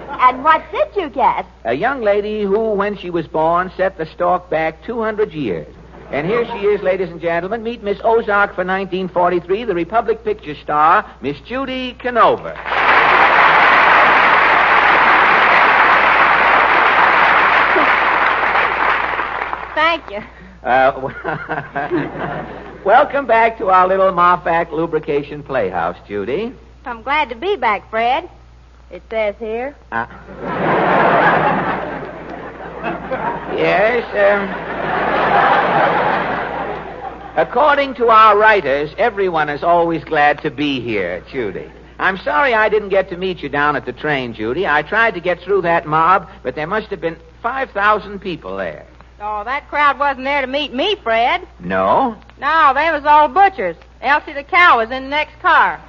Speaker 7: And what did you get?
Speaker 13: A young lady who, when she was born, set the stork back 200 years. And here she is, ladies and gentlemen. Meet Miss Ozark for 1943, the Republic picture star, Miss Judy Canova.
Speaker 7: Thank you.
Speaker 13: Welcome back to our little Marfac lubrication playhouse, Judy.
Speaker 7: I'm glad to be back, Fred. It says here.
Speaker 13: Yes, According to our writers, everyone is always glad to be here, Judy. I'm sorry I didn't get to meet you down at the train, Judy. I tried to get through that mob, but there must have been 5,000 people there.
Speaker 12: Oh, that crowd wasn't there to meet me, Fred.
Speaker 13: No?
Speaker 12: No, they was all butchers. Elsie the cow was in the next car.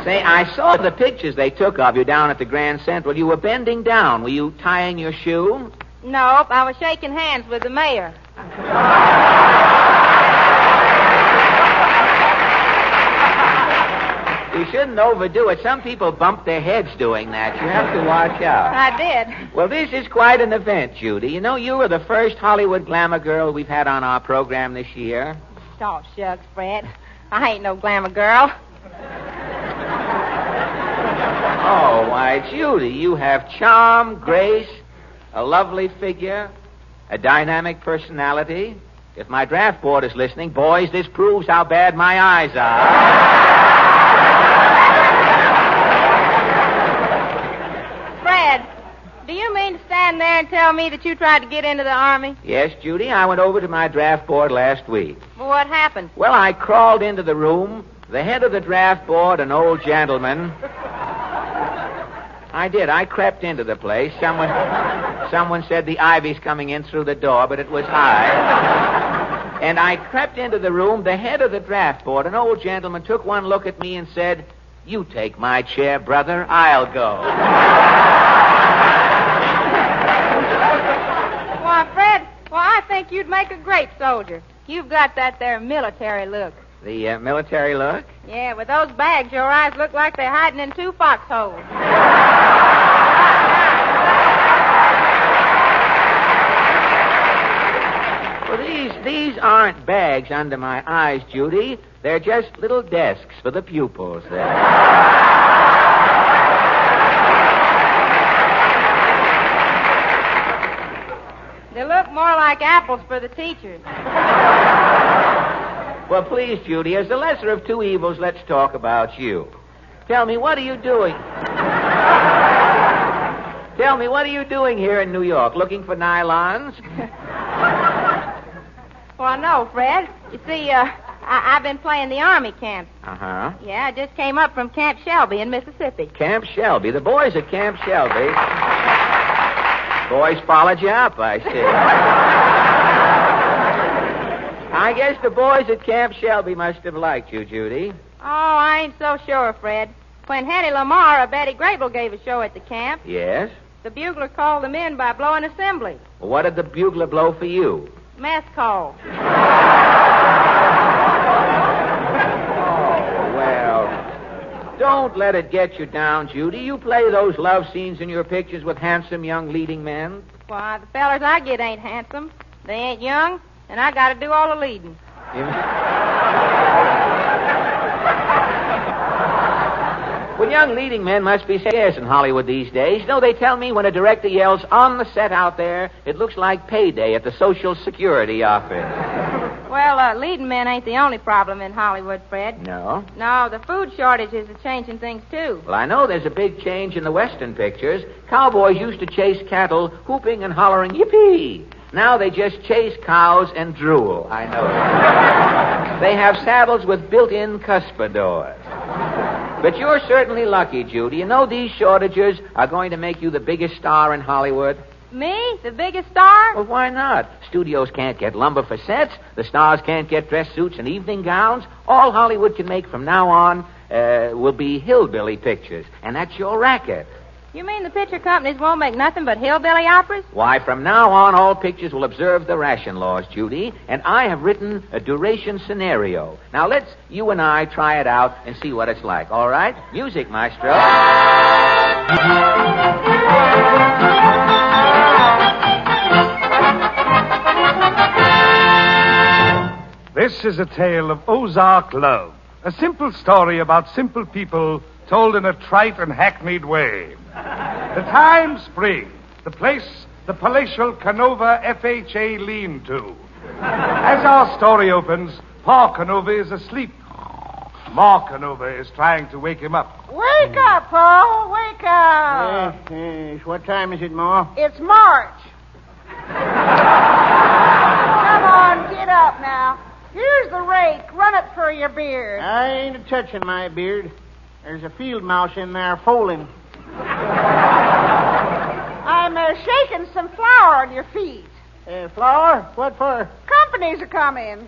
Speaker 13: Say, I saw the pictures they took of you down at the Grand Central. You were bending down. Were you tying your shoe?
Speaker 12: Nope, I was shaking hands with the mayor.
Speaker 13: You shouldn't overdo it. Some people bump their heads doing that. You have to watch out.
Speaker 12: I did.
Speaker 13: Well, this is quite an event, Judy. You know, you were the first Hollywood glamour girl we've had on our program this year.
Speaker 12: Oh, shucks, Fred. I ain't no glamour girl.
Speaker 13: Oh, why, Judy, you have charm, grace, a lovely figure, a dynamic personality. If my draft board is listening, boys, this proves how bad my eyes are.
Speaker 12: Fred, do you mean to stand there and tell me that you tried to get into the Army?
Speaker 13: Yes, Judy, I went over to my draft board last week.
Speaker 12: Well, what happened?
Speaker 13: Well, I crawled into the room. The head of the draft board, an old gentleman. I did. I crept into the place. Someone said the ivy's coming in through the door, but it was I. And I crept into the room. The head of the draft board, an old gentleman, took one look at me and said, "You take my chair, brother. I'll go."
Speaker 12: Why, Fred, I think you'd make a great soldier. You've got that there military look.
Speaker 13: The military look?
Speaker 12: Yeah, with those bags, your eyes look like they're hiding in 2 foxholes.
Speaker 13: Well, these aren't bags under my eyes, Judy. They're just little desks for the pupils there.
Speaker 12: They look more like apples for the teachers.
Speaker 13: Well, please, Judy, as the lesser of two evils, let's talk about you. Tell me, what are you doing? Tell me, what are you doing here in New York? Looking for nylons?
Speaker 12: Well, no, Fred. You see, I've been playing the Army camp.
Speaker 13: Uh-huh.
Speaker 12: Yeah, I just came up from Camp Shelby in Mississippi.
Speaker 13: Camp Shelby. The boys at Camp Shelby. Boys followed you up, I see. I guess the boys at Camp Shelby must have liked you, Judy.
Speaker 12: Oh, I ain't so sure, Fred. When Hetty Lamar or Betty Grable gave a show at the camp,
Speaker 13: Yes?
Speaker 12: the bugler called them in by blowing assembly.
Speaker 13: Well, what did the bugler blow for you?
Speaker 12: Mess call.
Speaker 13: Well, don't let it get you down, Judy. You play those love scenes in your pictures with handsome young leading men.
Speaker 12: Why, the fellers I get ain't handsome. They ain't young, and I got to do all the leading.
Speaker 13: Well, young leading men must be scarce in Hollywood these days. No, they tell me when a director yells, "On the set out there," it looks like payday at the Social Security office.
Speaker 12: Well, leading men ain't the only problem in Hollywood, Fred.
Speaker 13: No?
Speaker 12: No, the food shortages are changing things, too.
Speaker 13: Well, I know there's a big change in the Western pictures. Cowboys used to chase cattle, whooping and hollering, "Yippee!" Now they just chase cows and drool. I know. They have saddles with built-in cuspidors. But you're certainly lucky, Judy. You know these shortages are going to make you the biggest star in Hollywood.
Speaker 12: Me? The biggest star?
Speaker 13: Well, why not? Studios can't get lumber for sets. The stars can't get dress suits and evening gowns. All Hollywood can make from now on will be hillbilly pictures. And that's your racket.
Speaker 12: You mean the picture companies won't make nothing but hillbilly operas?
Speaker 13: Why, from now on, all pictures will observe the ration laws, Judy. And I have written a duration scenario. Now, let's, you and I, try it out and see what it's like. All right? Music, maestro.
Speaker 24: This is a tale of Ozark love. A simple story about simple people told in a trite and hackneyed way. The time, spring. The place, the palatial Canova FHA lean-to. As our story opens, Pa Canova is asleep. Ma Canova is trying to wake him up.
Speaker 23: Wake up, Paul. Wake up. Yes. What time is it, Ma? It's March. Come on,
Speaker 12: up now. Here's the rake. Run it through your beard.
Speaker 23: I ain't a-touching my beard. There's a field mouse in there foaling.
Speaker 12: I'm shaking some flour on your feet.
Speaker 23: Flour? What for?
Speaker 12: Companies are coming.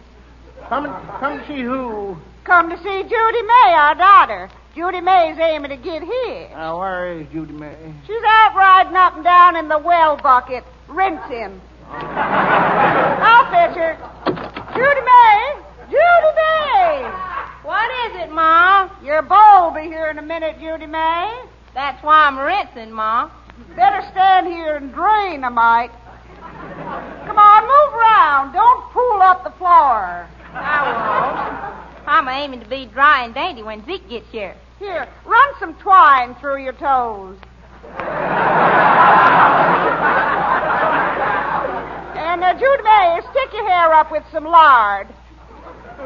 Speaker 23: Come to see who?
Speaker 12: Come to see Judy May, our daughter. Judy May's aiming to get here.
Speaker 23: Where is Judy May?
Speaker 12: She's out riding up and down in the well bucket, rinsing. I'll fetch her. Judy May! Judy May!
Speaker 18: What is it, Ma?
Speaker 12: Your bowl will be here in a minute, Judy May.
Speaker 18: That's why I'm rinsing, Ma.
Speaker 12: Better stand here and drain a mite. Come on, move around. Don't pull up the floor.
Speaker 18: I won't. I'm aiming to be dry and dainty when Zeke gets here.
Speaker 12: Here, run some twine through your toes. And Judy May, stick your hair up with some lard.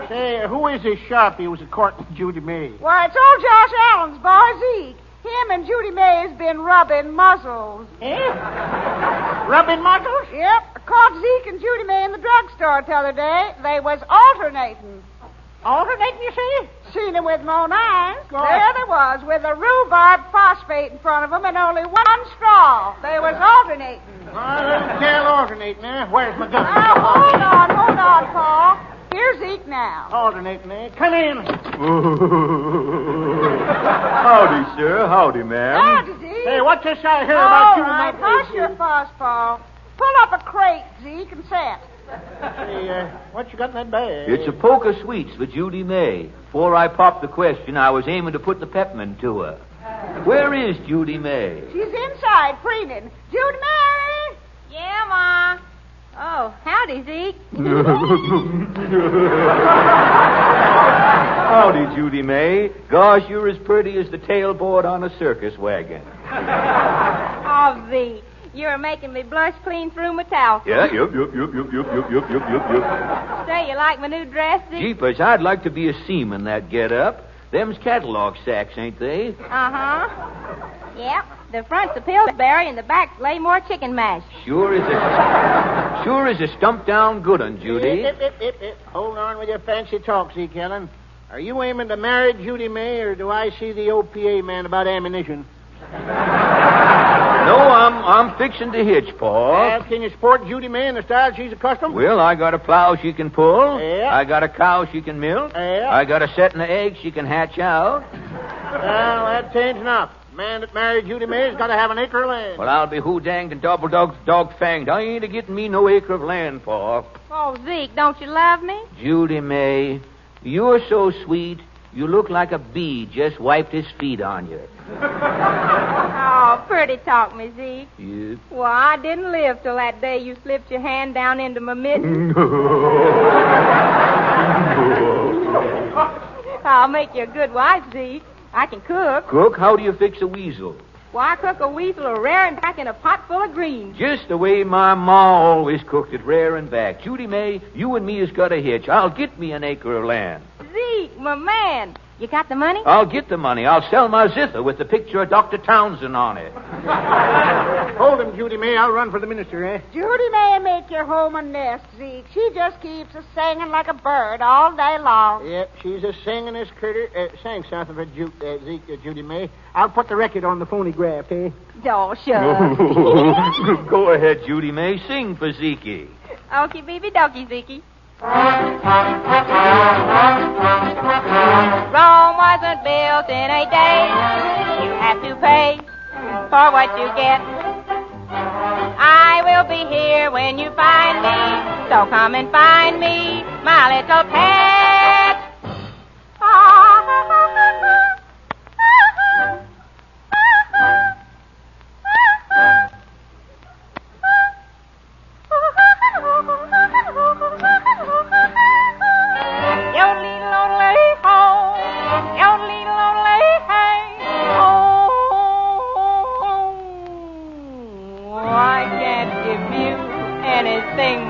Speaker 23: Say, who is this sharpie who's courting Judy May?
Speaker 12: Why, it's old Josh Allen's boy, Zeke. Him and Judy May's been rubbing muzzles.
Speaker 23: Rubbing muzzles?
Speaker 12: Yep. I caught Zeke and Judy May in the drugstore the other day. They was alternating.
Speaker 23: Alternating, you see?
Speaker 12: Seen them with my own eyes. There they was, with a rhubarb phosphate in front of them and only one straw. They was alternating.
Speaker 23: Well, tell alternating, eh? Where's my gun?
Speaker 12: Hold on, Paul. Here's Zeke now.
Speaker 23: Alternating, eh? Come in.
Speaker 19: Howdy, sir. Howdy, ma'am.
Speaker 12: Howdy, Zeke.
Speaker 23: Hey, what's this I hear about you and my
Speaker 12: Hush your fuss, Paul. Pull up a crate, Zeke, and set.
Speaker 23: Hey, what you got in that bag?
Speaker 13: It's a poke of sweets for Judy May. Before I popped the question, I was aiming to put the peppermint to her. Where is Judy May?
Speaker 12: She's inside, preening. Judy May!
Speaker 18: Yeah, Ma. Oh, howdy, Zeke.
Speaker 19: Howdy, Judy May. Gosh, you're as pretty as the tailboard on a circus wagon.
Speaker 18: Oh, Zeke. You're making me blush clean through my towel.
Speaker 19: Yeah, yup.
Speaker 18: Say, you like my new dress, Zeke?
Speaker 13: Jeepers, I'd like to be a seaman that get-up. Them's catalog sacks, ain't they?
Speaker 18: Uh-huh. Yep. The front's a Pillsbury and the back's Laymore chicken mash.
Speaker 13: Sure is a stump-down good un, Judy.
Speaker 23: Hold on with your fancy talk, Zeke Ellen. Are you aiming to marry Judy May, or do I see the OPA man about ammunition?
Speaker 13: No, I'm fixing to hitch, Paul.
Speaker 23: Can you sport Judy May in the style she's accustomed?
Speaker 13: Well, I got a plow she can pull.
Speaker 23: Yeah.
Speaker 13: I got a cow she can milk.
Speaker 23: Yeah.
Speaker 13: I got a setting of eggs she can hatch out.
Speaker 23: Well, that ain't enough. Man that married Judy May's got to have an acre of land.
Speaker 13: Well, I'll be who-danged and dog-fanged. I ain't a-getting me no acre of land, Paul.
Speaker 18: Oh, Zeke, don't you love me?
Speaker 13: Judy May, you're so sweet, you look like a bee just wiped his feet on you.
Speaker 18: Oh, pretty talk, me, Zeke.
Speaker 13: Yes.
Speaker 18: Well, I didn't live till that day you slipped your hand down into my mitten. I'll make you a good wife, Zeke. I can cook.
Speaker 13: Cook? How do you fix a weasel?
Speaker 18: Well, I cook a weasel a rare and back in a pot full of greens.
Speaker 13: Just the way my ma always cooked it, rare and back. Judy May, you and me has got a hitch. I'll get me an acre of land.
Speaker 18: Zeke, my man. You got the money?
Speaker 13: I'll get the money. I'll sell my zither with the picture of Dr. Townsend on it.
Speaker 23: Hold him, Judy May. I'll run for the minister, eh?
Speaker 12: Judy May make your home a nest, Zeke. She just keeps a singing like a bird all day long.
Speaker 23: Yep, she's a singing this critter. Sang something for Zeke, Judy May. I'll put the record on the phonograph, eh?
Speaker 18: Oh, sure.
Speaker 13: Go ahead, Judy May. Sing for Zeke.
Speaker 18: Okie baby dokie, Zeke. Rome wasn't built in a day. You have to pay for what you get. I will be here when you find me, so come and find me, my little pet.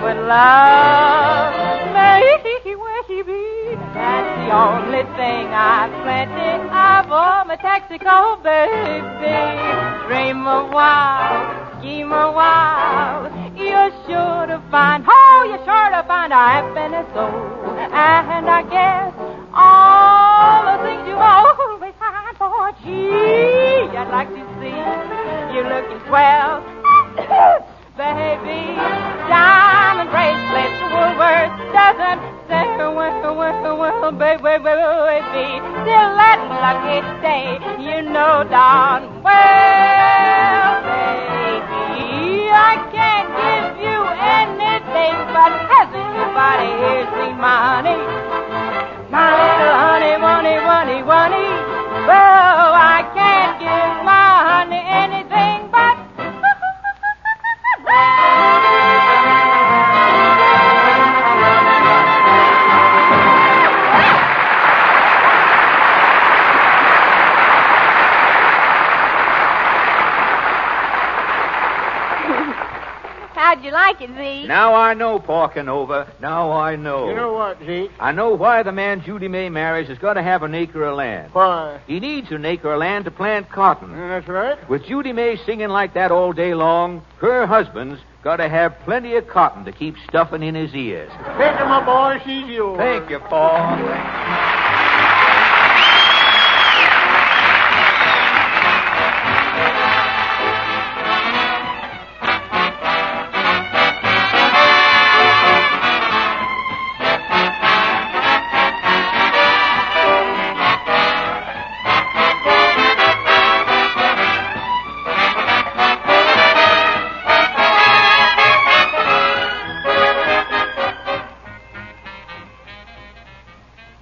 Speaker 18: Love, maybe, that's the only thing I've plenty of. Oh, my Texaco baby, dream a while, scheme a while. You're sure to find our happiness so. And I guess all the things you always find for. Gee, I'd like to see you looking swell. Baby, diamond bracelets, Woolworth doesn't say, well, baby, till that lucky day, you know darn well, baby, I can't give you anything, but has anybody here seen my honey? My little honey, honey, well, I can't give my honey anything but how'd you like it, Zeke?
Speaker 19: Now I know, Porcanova. Now I know.
Speaker 23: You know what, Zeke?
Speaker 19: I know why the man Judy May marries has got to have an acre of land.
Speaker 23: Why?
Speaker 19: He needs an acre of land to plant cotton.
Speaker 23: That's right.
Speaker 19: With Judy May singing like that all day long, her husband's got to have plenty of cotton to keep stuffing in his ears.
Speaker 23: Take her, my boy. She's yours.
Speaker 19: Thank you, Paul.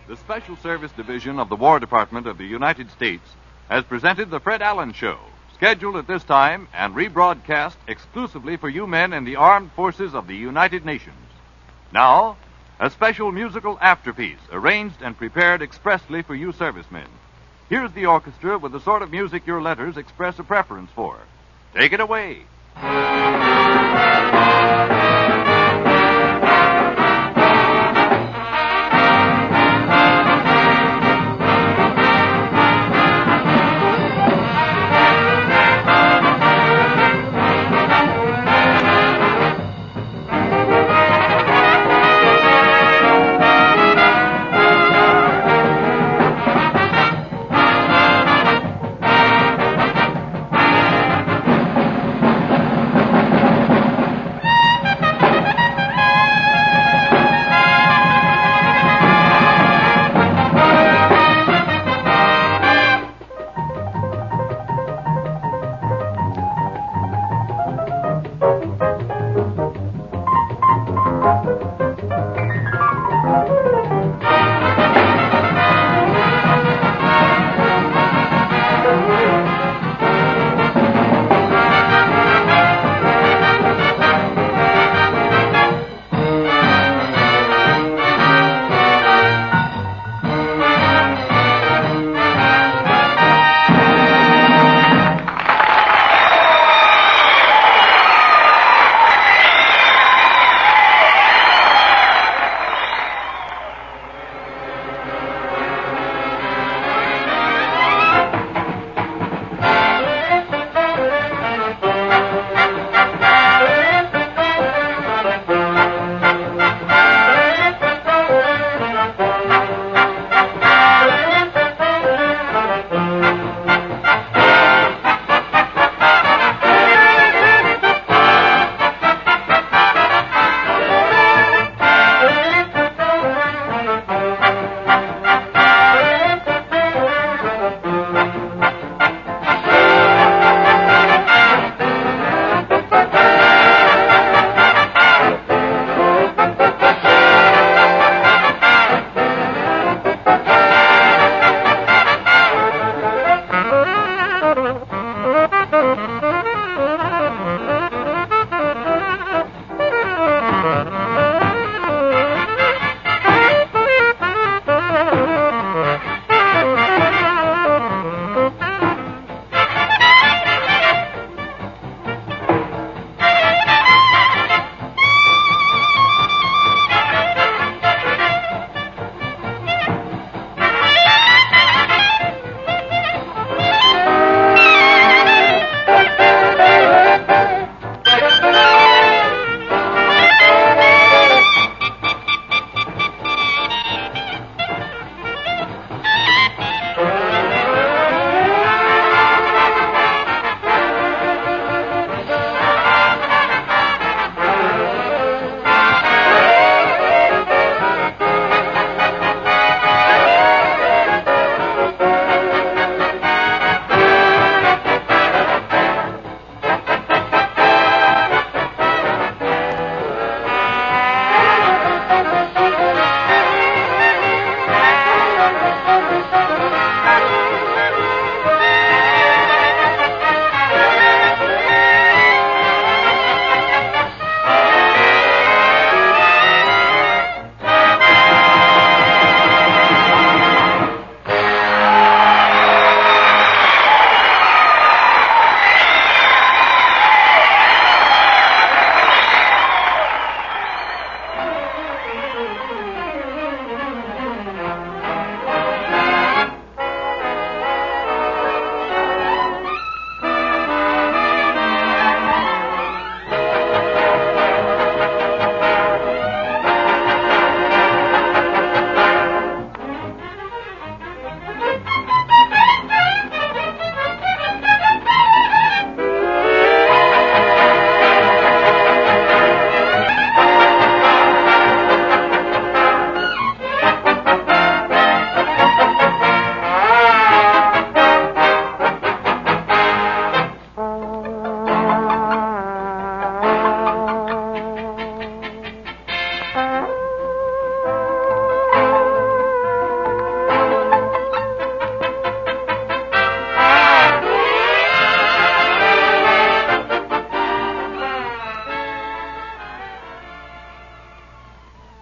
Speaker 16: The Special Service Division of the War Department of the United States has presented The Fred Allen Show, scheduled at this time and rebroadcast exclusively for you men in the armed forces of the United Nations. Now, a special musical afterpiece arranged and prepared expressly for you servicemen. Here's the orchestra with the sort of music your letters express a preference for. Take it away.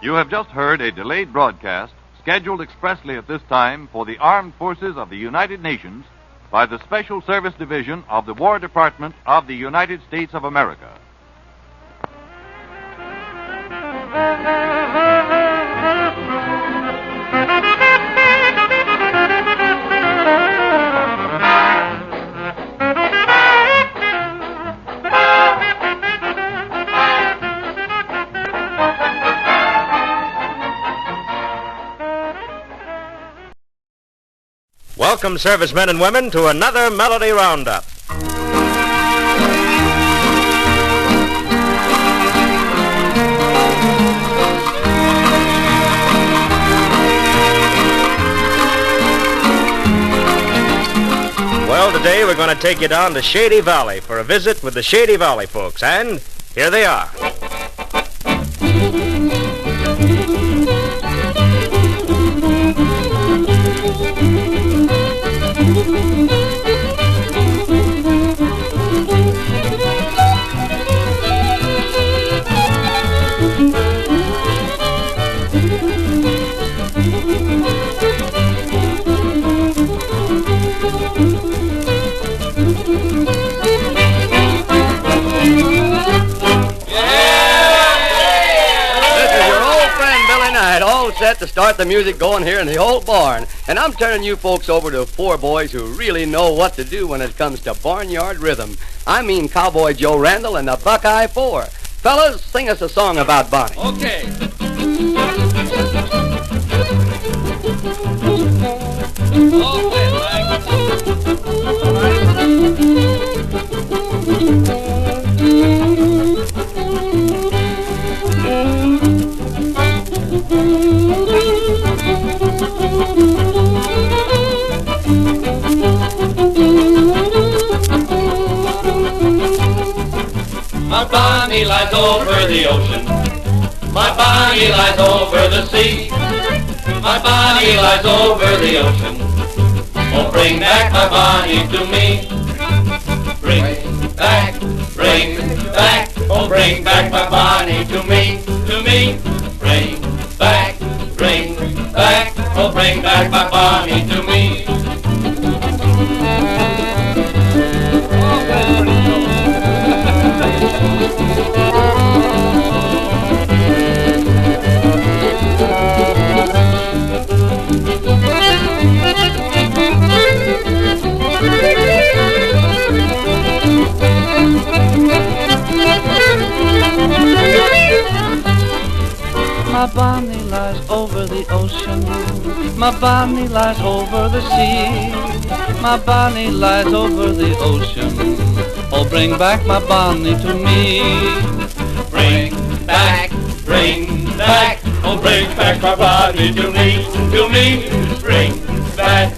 Speaker 16: You have just heard a delayed broadcast scheduled expressly at this time for the Armed Forces of the United Nations by the Special Service Division of the War Department of the United States of America.
Speaker 3: Welcome, servicemen and women, to another Melody Roundup. Well, today we're going to take you down to Shady Valley for a visit with the Shady Valley folks, and here they are.
Speaker 10: All set to start the music going here in the old barn. And I'm turning you folks over to four boys who really know what to do when it comes to barnyard rhythm. I mean Cowboy Joe Randall and the Buckeye Four. Fellas, sing us a song about Bonnie.
Speaker 5: Okay.
Speaker 20: My Bonnie lies over the ocean. My Bonnie lies over the sea. My Bonnie lies over the ocean. Oh, bring back my Bonnie to me. Bring back, oh, bring back my Bonnie to me, to me. Bring back, oh, bring back my Bonnie to me.
Speaker 21: My Bonnie lies over the ocean. My Bonnie lies over the sea. My Bonnie lies over the ocean. Oh, bring back my Bonnie to me.
Speaker 20: Bring back, oh, bring back my Bonnie to me, to me. Bring back,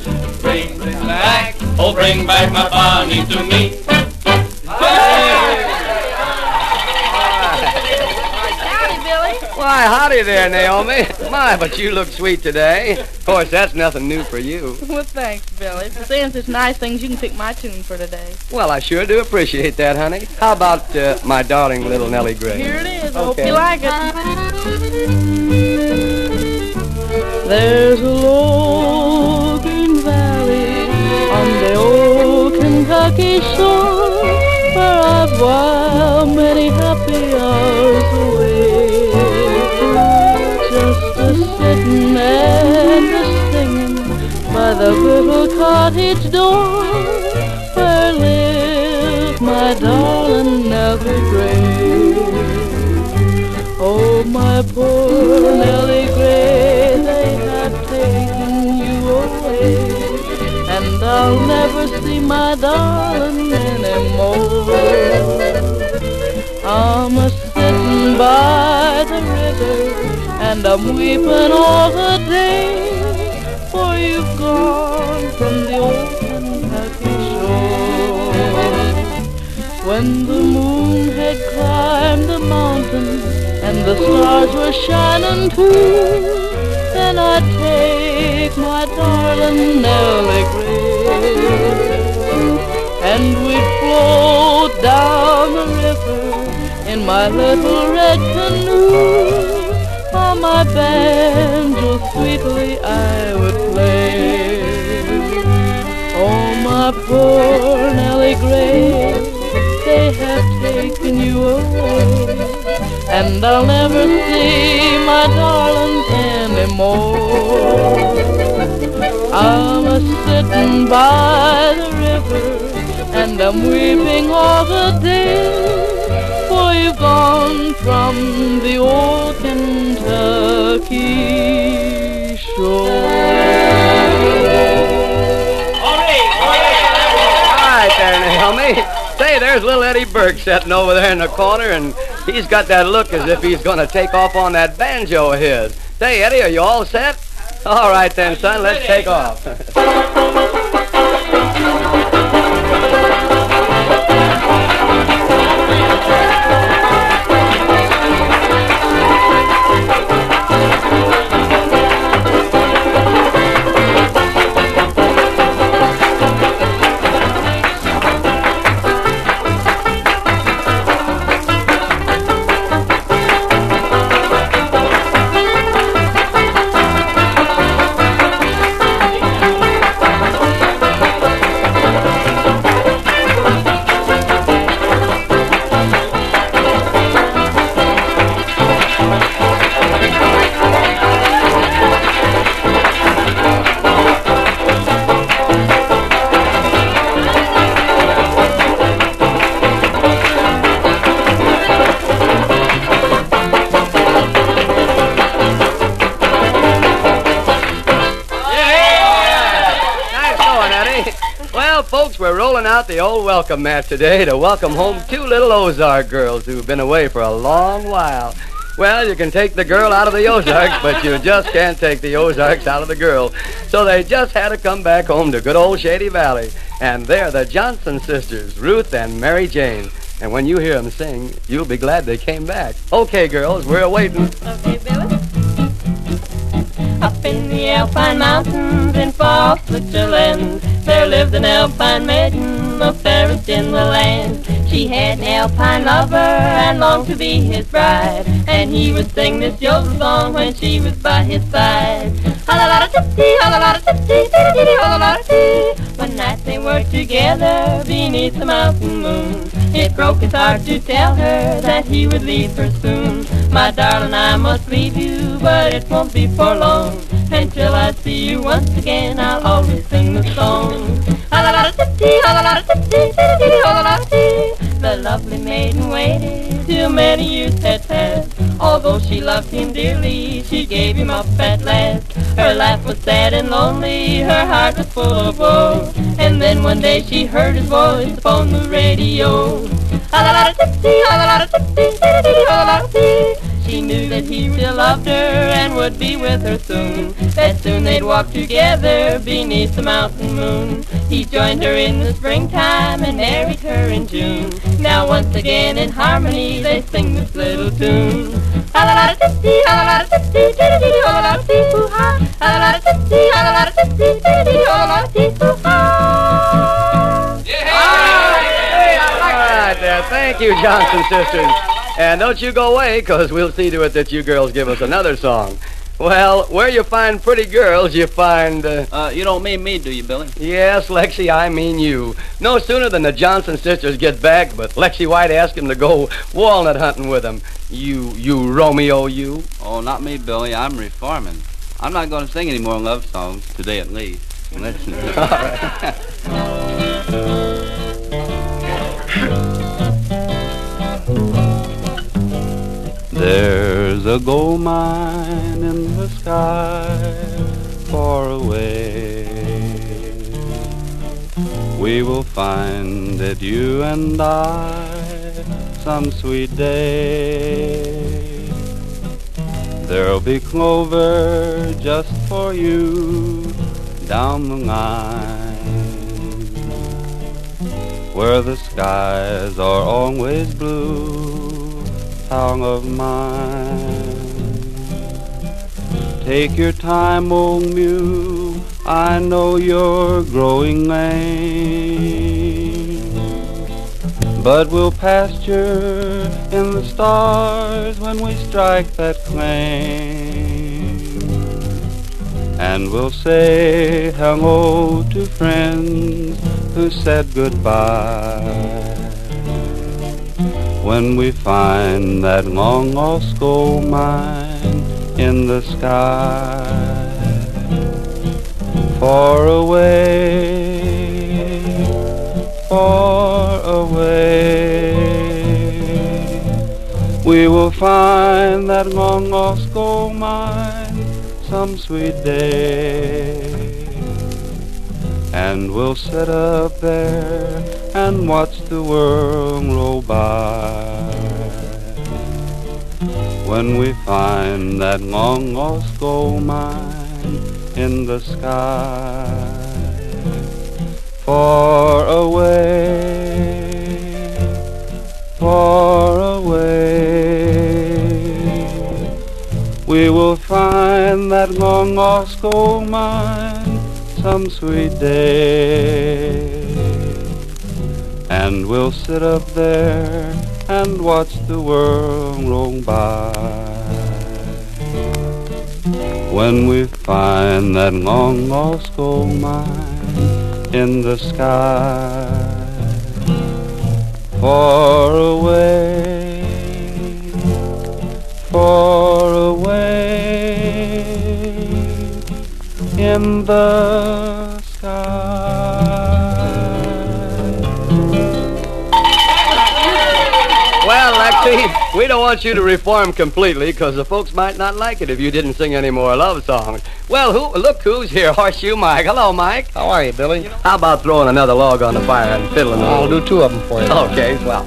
Speaker 20: oh, bring back my Bonnie to me.
Speaker 10: Why, howdy there, Naomi. My, but you look sweet today. Of course, that's nothing new for you.
Speaker 25: Well, thanks, Billy. For saying such nice things, you can pick my tune for today.
Speaker 10: Well, I sure do appreciate that, honey. How about my darling little Nellie Gray?
Speaker 25: Here it is. I
Speaker 10: Okay.
Speaker 25: hope you like it. There's a low green valley on the old Kentucky shore where I've while many happy hours away.
Speaker 21: cottage door where lived my darling Nellie Gray. Oh, my poor Nellie Gray, they have taken you away, and I'll never see my darling anymore. I'm a-sitting by the river, and I'm weeping all the day, for you've gone from the old Kentucky shore. When the moon had climbed the mountain and the stars were shining too, then I'd take my darling Nellie Gray, and we'd float down the river in my little red canoe. On my banjo sweetly I would play. Oh, my poor Nellie Gray, they have taken you away, and I'll never see my darling anymore. I'm a-sitting by the river, and I'm weeping all the day, for you've gone from the old Kentucky shore.
Speaker 10: All right there, Naomi. Say, there's little Eddie Burke sitting over there in the corner, and he's got that look as if he's going to take off on that banjo of his. Say, Eddie, are you all set? All right then, son, let's take off. We're rolling out the old welcome mat today to welcome home two little Ozark girls who've been away for a long while. Well, you can take the girl out of the Ozarks, but you just can't take the Ozarks out of the girl. So they just had to come back home to good old Shady Valley. And they're the Johnson sisters, Ruth and Mary Jane. And when you hear them sing, you'll be glad they came back. Okay, girls, we're waiting.
Speaker 18: Okay, Billy. Up in the Alpine Mountains in far Switzerland, there lived an Alpine maiden, the fairest in the land. She had an Alpine lover and longed to be his bride, and he would sing this yodel song when she was by his side. One night they were together beneath the mountain moon. It broke his heart to tell her that he would leave her soon. My darling, I must leave you, but it won't be for long. Until I see you once again, I'll always sing the song. The lovely maiden waited till many years had passed. Although she loved him dearly, she gave him up at last. Her life was sad and lonely, her heart was full of woe. And then one day she heard his voice upon the radio. She knew that he still loved her and would be with her soon. That soon they'd walk together beneath the mountain moon. He joined her in the springtime and married her in June. Now once again in harmony they sing this little tune. Thank you, Johnson sisters. And don't you go away, because we'll see to it that you girls give us another song. Well, where you find pretty girls, you find...
Speaker 1: You don't mean me, do you, Billy?
Speaker 10: Yes, Lexi, I mean you. No sooner than the Johnson sisters get back, but Lexi White asked him to go walnut hunting with him. You Romeo, you.
Speaker 1: Oh, not me, Billy. I'm reforming. I'm not going to sing any more love songs, today at least.
Speaker 10: Listen. All right.
Speaker 21: There's a gold mine in the sky far away. We will find it, you and I, some sweet day. There'll be clover just for you down the line, where the skies are always blue, town of mine. Take your time, old mule, I know you're growing lame, but we'll pasture in the stars when we strike that claim, and we'll say hello to friends who said goodbye when we find that long lost gold mine in the sky. Far away, far away, we will find that long lost gold mine some sweet day, and we'll sit up there and watch the world roll by when we find that long lost gold mine in the sky. Far away, far away, we will find that long lost gold mine some sweet day, and we'll sit up there and watch the world roll by when we find that long lost gold mine in the sky. Far away, far away in the
Speaker 10: Well, Lexi, we don't want you to reform completely because the folks might not like it if you didn't sing any more love songs. Well, look who's here, Horseshoe Mike. Hello, Mike.
Speaker 2: How are you, Billy?
Speaker 10: How about throwing another log on the fire and fiddling?
Speaker 2: I'll do two of them for you.
Speaker 10: Okay, swell.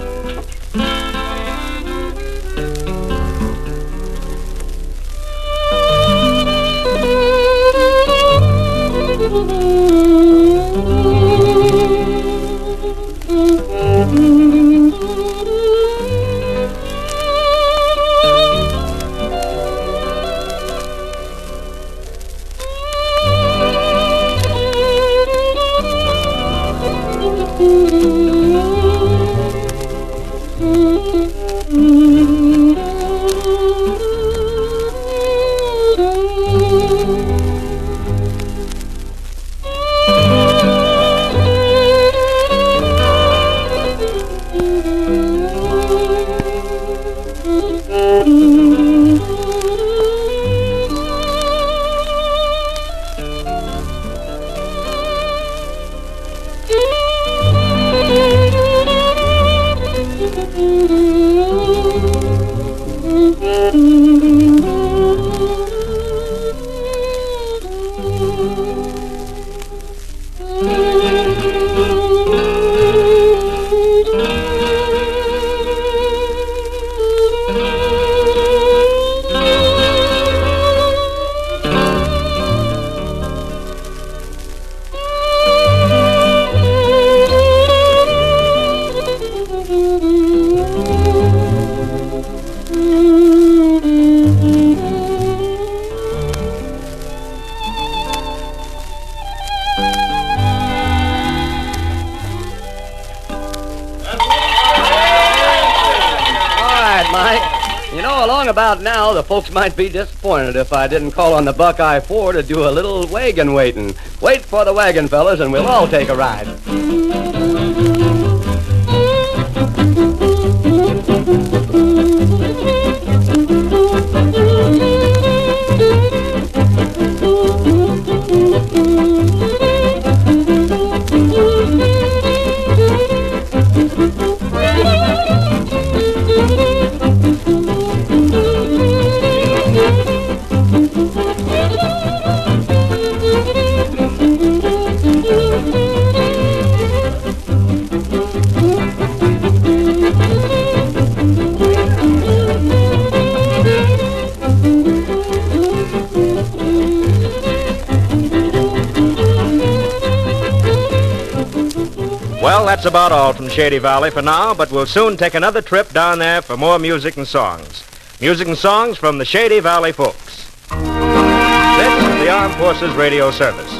Speaker 10: About now, the folks might be disappointed if I didn't call on the Buckeye 4 to do a little wagon waiting. Wait for the wagon, fellas, and we'll all take a ride.
Speaker 3: Well, that's about all from Shady Valley for now, but we'll soon take another trip down there for more music and songs. Music and songs from the Shady Valley folks. This is the Armed Forces Radio Service.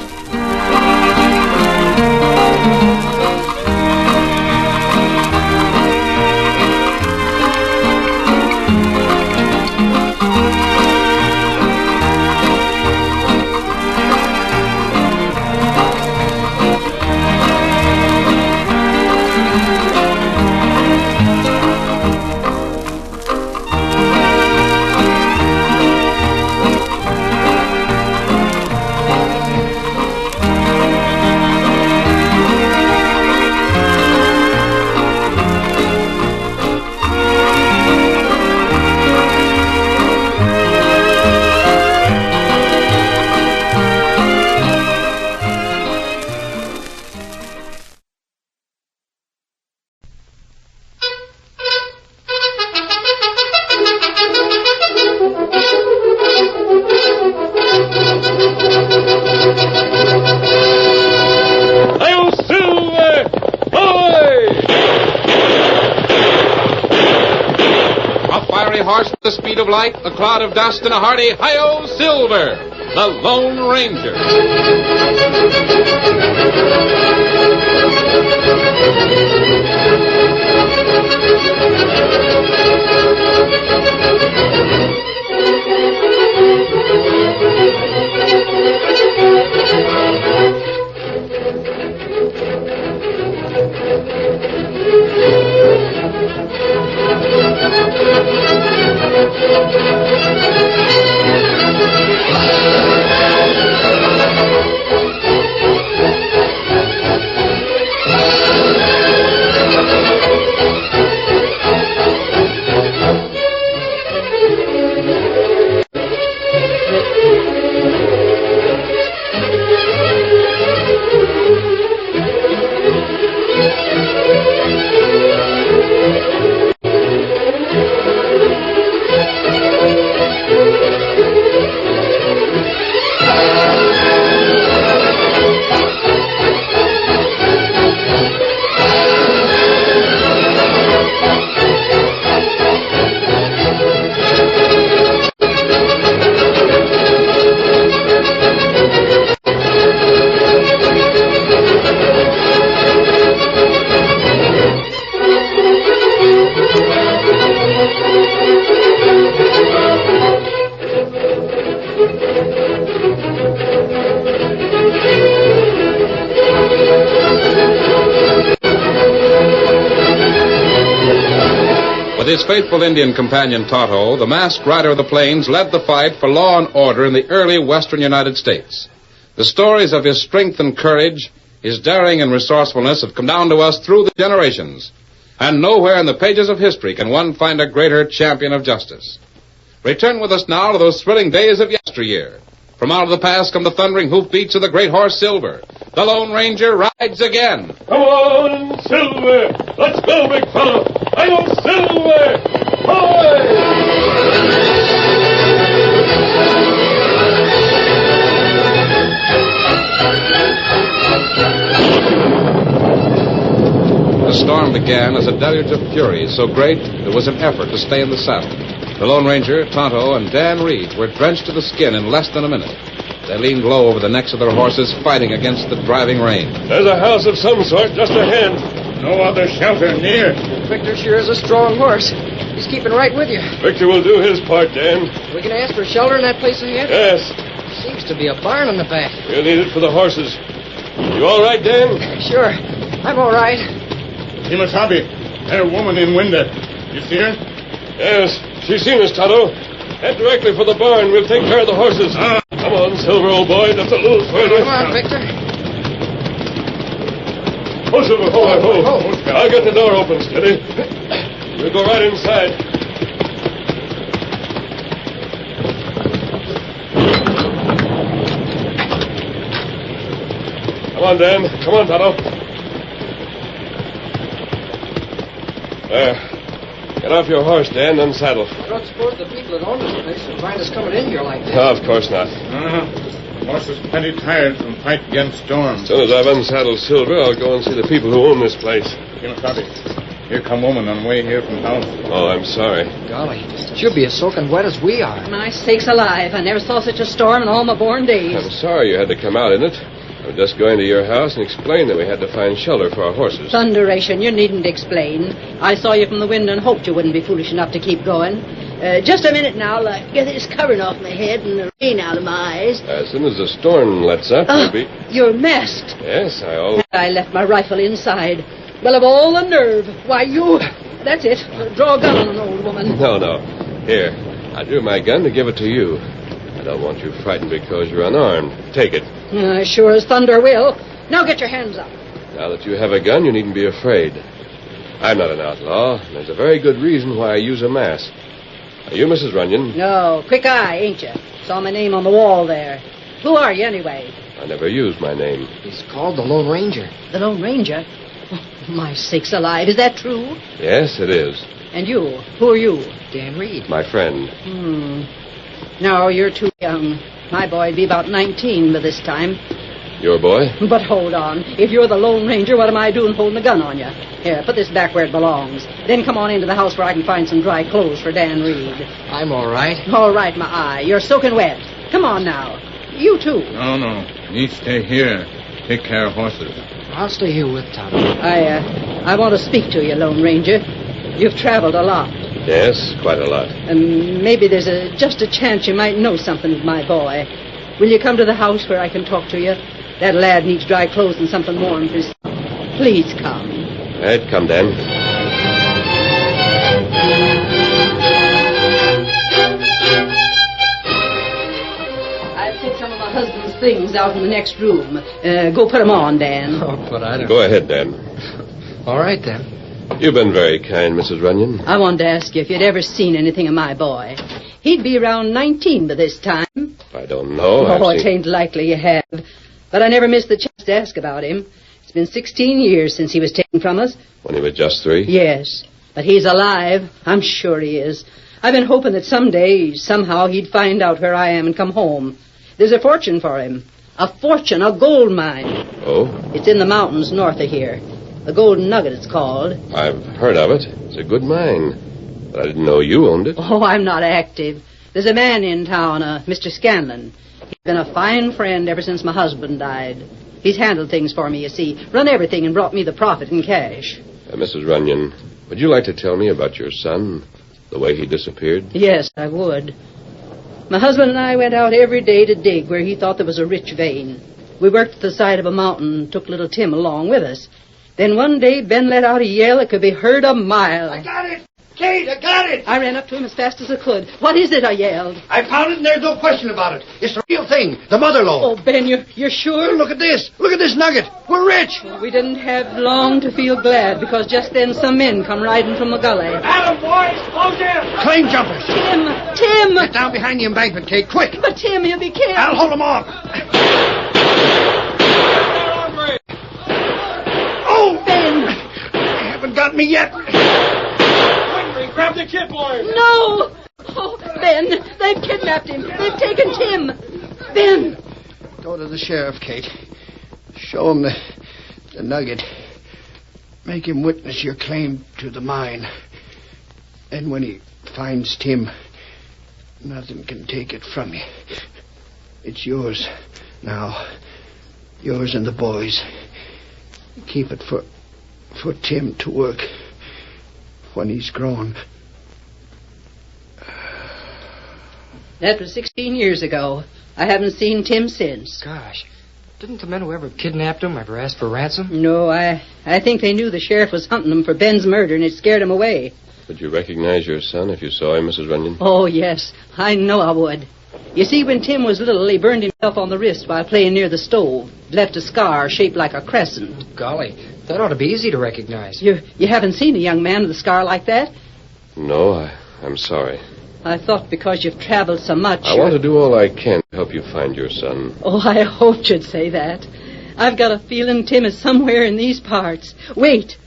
Speaker 2: The speed of light, a cloud of dust, and a hearty hi-yo Silver, the Lone Ranger. With his faithful Indian companion Tonto, the masked rider of the plains led the fight for law and order in the early western United States. The stories of his strength and courage, his daring and resourcefulness have come down to us through the generations. And nowhere in the pages of history can one find a greater champion of justice. Return with us now to those thrilling days of yesteryear. From out of the past come the thundering hoofbeats of the great horse Silver. The Lone Ranger rides again.
Speaker 4: Come on, Silver! Let's go, big fellow! I'm Silver!
Speaker 2: The storm began as a deluge of fury so great there was an effort to stay in the saddle. The Lone Ranger, Tonto, and Dan Reed were drenched to the skin in less than a minute. They leaned low over the necks of their horses, fighting against the driving rain.
Speaker 4: There's a house of some sort just ahead. No other shelter near.
Speaker 6: Victor sure is a strong horse. He's keeping right with you.
Speaker 4: Victor will do his part, Dan.
Speaker 6: We can ask for shelter in that place ahead?
Speaker 4: Yes.
Speaker 6: Seems to be a barn in the back.
Speaker 4: We'll need it for the horses. You all right, Dan?
Speaker 6: Sure. I'm all right.
Speaker 4: Kimasabi, that woman in window. You see her? Yes. She's seen us, Tonto. Head directly for the barn. We'll take care of the horses. Come on, Silver, old boy. Not to lose further.
Speaker 6: Come on, Victor.
Speaker 4: Oh, Silver, ho. I'll get the door open, steady. We'll go right inside. Come on, Dan. Come on, Tonto. There. Get off your horse, Dan, and saddle.
Speaker 6: I don't suppose the people that own this place will find us coming in here like this.
Speaker 4: No, of course not.
Speaker 8: Horses plenty tired from fight against storm.
Speaker 4: As soon as I've unsaddled Silver, I'll go and see the people who own this place.
Speaker 8: Here come woman on way here from house.
Speaker 4: Oh, I'm sorry.
Speaker 6: Golly, she'll be as soaking wet as we are. My sakes alive, I never saw such a storm in all my born days.
Speaker 4: I'm sorry you had to come out in it. I was just going to your house and explain that we had to find shelter for our horses.
Speaker 6: Thunderation, you needn't explain. I saw you from the window and hoped you wouldn't be foolish enough to keep going. Just a minute now, get this covering off my head and the rain out of my eyes.
Speaker 4: As soon as the storm lets up, we'll be...
Speaker 6: You're masked.
Speaker 4: Yes, I always...
Speaker 6: I left my rifle inside. Well, of all the nerve. Why, you... That's it. Draw a gun on an old woman.
Speaker 4: No. Here, I drew my gun to give it to you. I don't want you frightened because you're unarmed. Take it.
Speaker 6: Sure as thunder will. Now get your hands up.
Speaker 4: Now that you have a gun, you needn't be afraid. I'm not an outlaw, and there's a very good reason why I use a mask. Are you Mrs. Runyon?
Speaker 6: No, quick eye, ain't you? Saw my name on the wall there. Who are you, anyway?
Speaker 4: I never used my name.
Speaker 6: He's called the Lone Ranger. The Lone Ranger? Oh, my sakes alive, is that true?
Speaker 4: Yes, it is.
Speaker 6: And you? Who are you?
Speaker 9: Dan Reed.
Speaker 4: My friend.
Speaker 6: No, you're too young. My boy'd be about 19 by this time.
Speaker 4: Your boy?
Speaker 6: But hold on. If you're the Lone Ranger, what am I doing holding a gun on you? Here, put this back where it belongs. Then come on into the house where I can find some dry clothes for Dan Reed.
Speaker 9: I'm all right.
Speaker 6: All right, my eye. You're soaking wet. Come on now. You too.
Speaker 8: No. You stay here. Take care of horses.
Speaker 9: I'll stay here with Tonto.
Speaker 6: I want to speak to you, Lone Ranger. You've traveled a lot.
Speaker 4: Yes, quite a lot.
Speaker 6: And maybe there's just a chance you might know something of my boy. Will you come to the house where I can talk to you? That lad needs dry clothes and something warm for his... Please come.
Speaker 4: All right, come, Dan.
Speaker 6: I've put some of my husband's things out in the next room. Go put them on, Dan.
Speaker 9: Oh, but I don't...
Speaker 4: Go ahead, Dan.
Speaker 9: All right, then.
Speaker 4: You've been very kind, Mrs. Runyon.
Speaker 6: I wanted to ask you if you'd ever seen anything of my boy. He'd be around 19 by this time.
Speaker 4: I don't know.
Speaker 6: It ain't likely you have. But I never missed the chance to ask about him. It's been 16 years since he was taken from us.
Speaker 4: When he was just 3?
Speaker 6: Yes, but he's alive. I'm sure he is. I've been hoping that someday, somehow, he'd find out where I am and come home. There's a fortune for him. A fortune, a gold mine.
Speaker 4: Oh?
Speaker 6: It's in the mountains north of here. The Golden Nugget, it's called.
Speaker 4: I've heard of it. It's a good mine. But I didn't know you owned it.
Speaker 6: Oh, I'm not active. There's a man in town, Mr. Scanlon. He's been a fine friend ever since my husband died. He's handled things for me, you see. Run everything and brought me the profit in cash.
Speaker 4: Mrs. Runyon, would you like to tell me about your son? The way he disappeared?
Speaker 6: Yes, I would. My husband and I went out every day to dig where he thought there was a rich vein. We worked at the side of a mountain and took little Tim along with us. Then one day, Ben let out a yell that could be heard a mile.
Speaker 23: I got it! Kate, I got it!
Speaker 6: I ran up to him as fast as I could. What is it? I yelled.
Speaker 23: I found it and there's no question about it. It's the real thing. The mother lode.
Speaker 6: Oh, Ben, you're sure?
Speaker 23: Look at this. Look at this nugget. We're rich.
Speaker 6: Well, we didn't have long to feel glad because just then some men come riding from the gully.
Speaker 23: Adam, boys, close in. Claim jumpers.
Speaker 6: Tim!
Speaker 23: Get down behind the embankment, Kate, quick.
Speaker 6: But Tim, he'll be killed.
Speaker 23: I'll hold him off. Oh!
Speaker 6: Ben!
Speaker 23: They haven't got me yet. Grab the kid, boys.
Speaker 6: No! Oh, Ben, they've kidnapped him. They've taken Tim. Ben!
Speaker 23: Go to the sheriff, Kate. Show him the nugget. Make him witness your claim to the mine. And when he finds Tim, nothing can take it from you. It's yours now. Yours and the boys. Keep it for Tim to work when he's grown.
Speaker 6: That was 16 years ago. I haven't seen Tim since.
Speaker 9: Gosh, didn't the men who ever kidnapped him ever ask for ransom?
Speaker 6: No, I think they knew the sheriff was hunting them for Ben's murder and it scared him away.
Speaker 4: Would you recognize your son if you saw him, Mrs. Runyon?
Speaker 6: Oh, yes. I know I would. You see, when Tim was little, he burned himself on the wrist while playing near the stove. Left a scar shaped like a crescent.
Speaker 9: Golly, that ought to be easy to recognize.
Speaker 6: You haven't seen a young man with a scar like that?
Speaker 4: No, I'm sorry.
Speaker 6: I thought because you've traveled so much...
Speaker 4: I want to do all I can to help you find your son.
Speaker 6: Oh, I hoped you'd say that. I've got a feeling Tim is somewhere in these parts. Wait.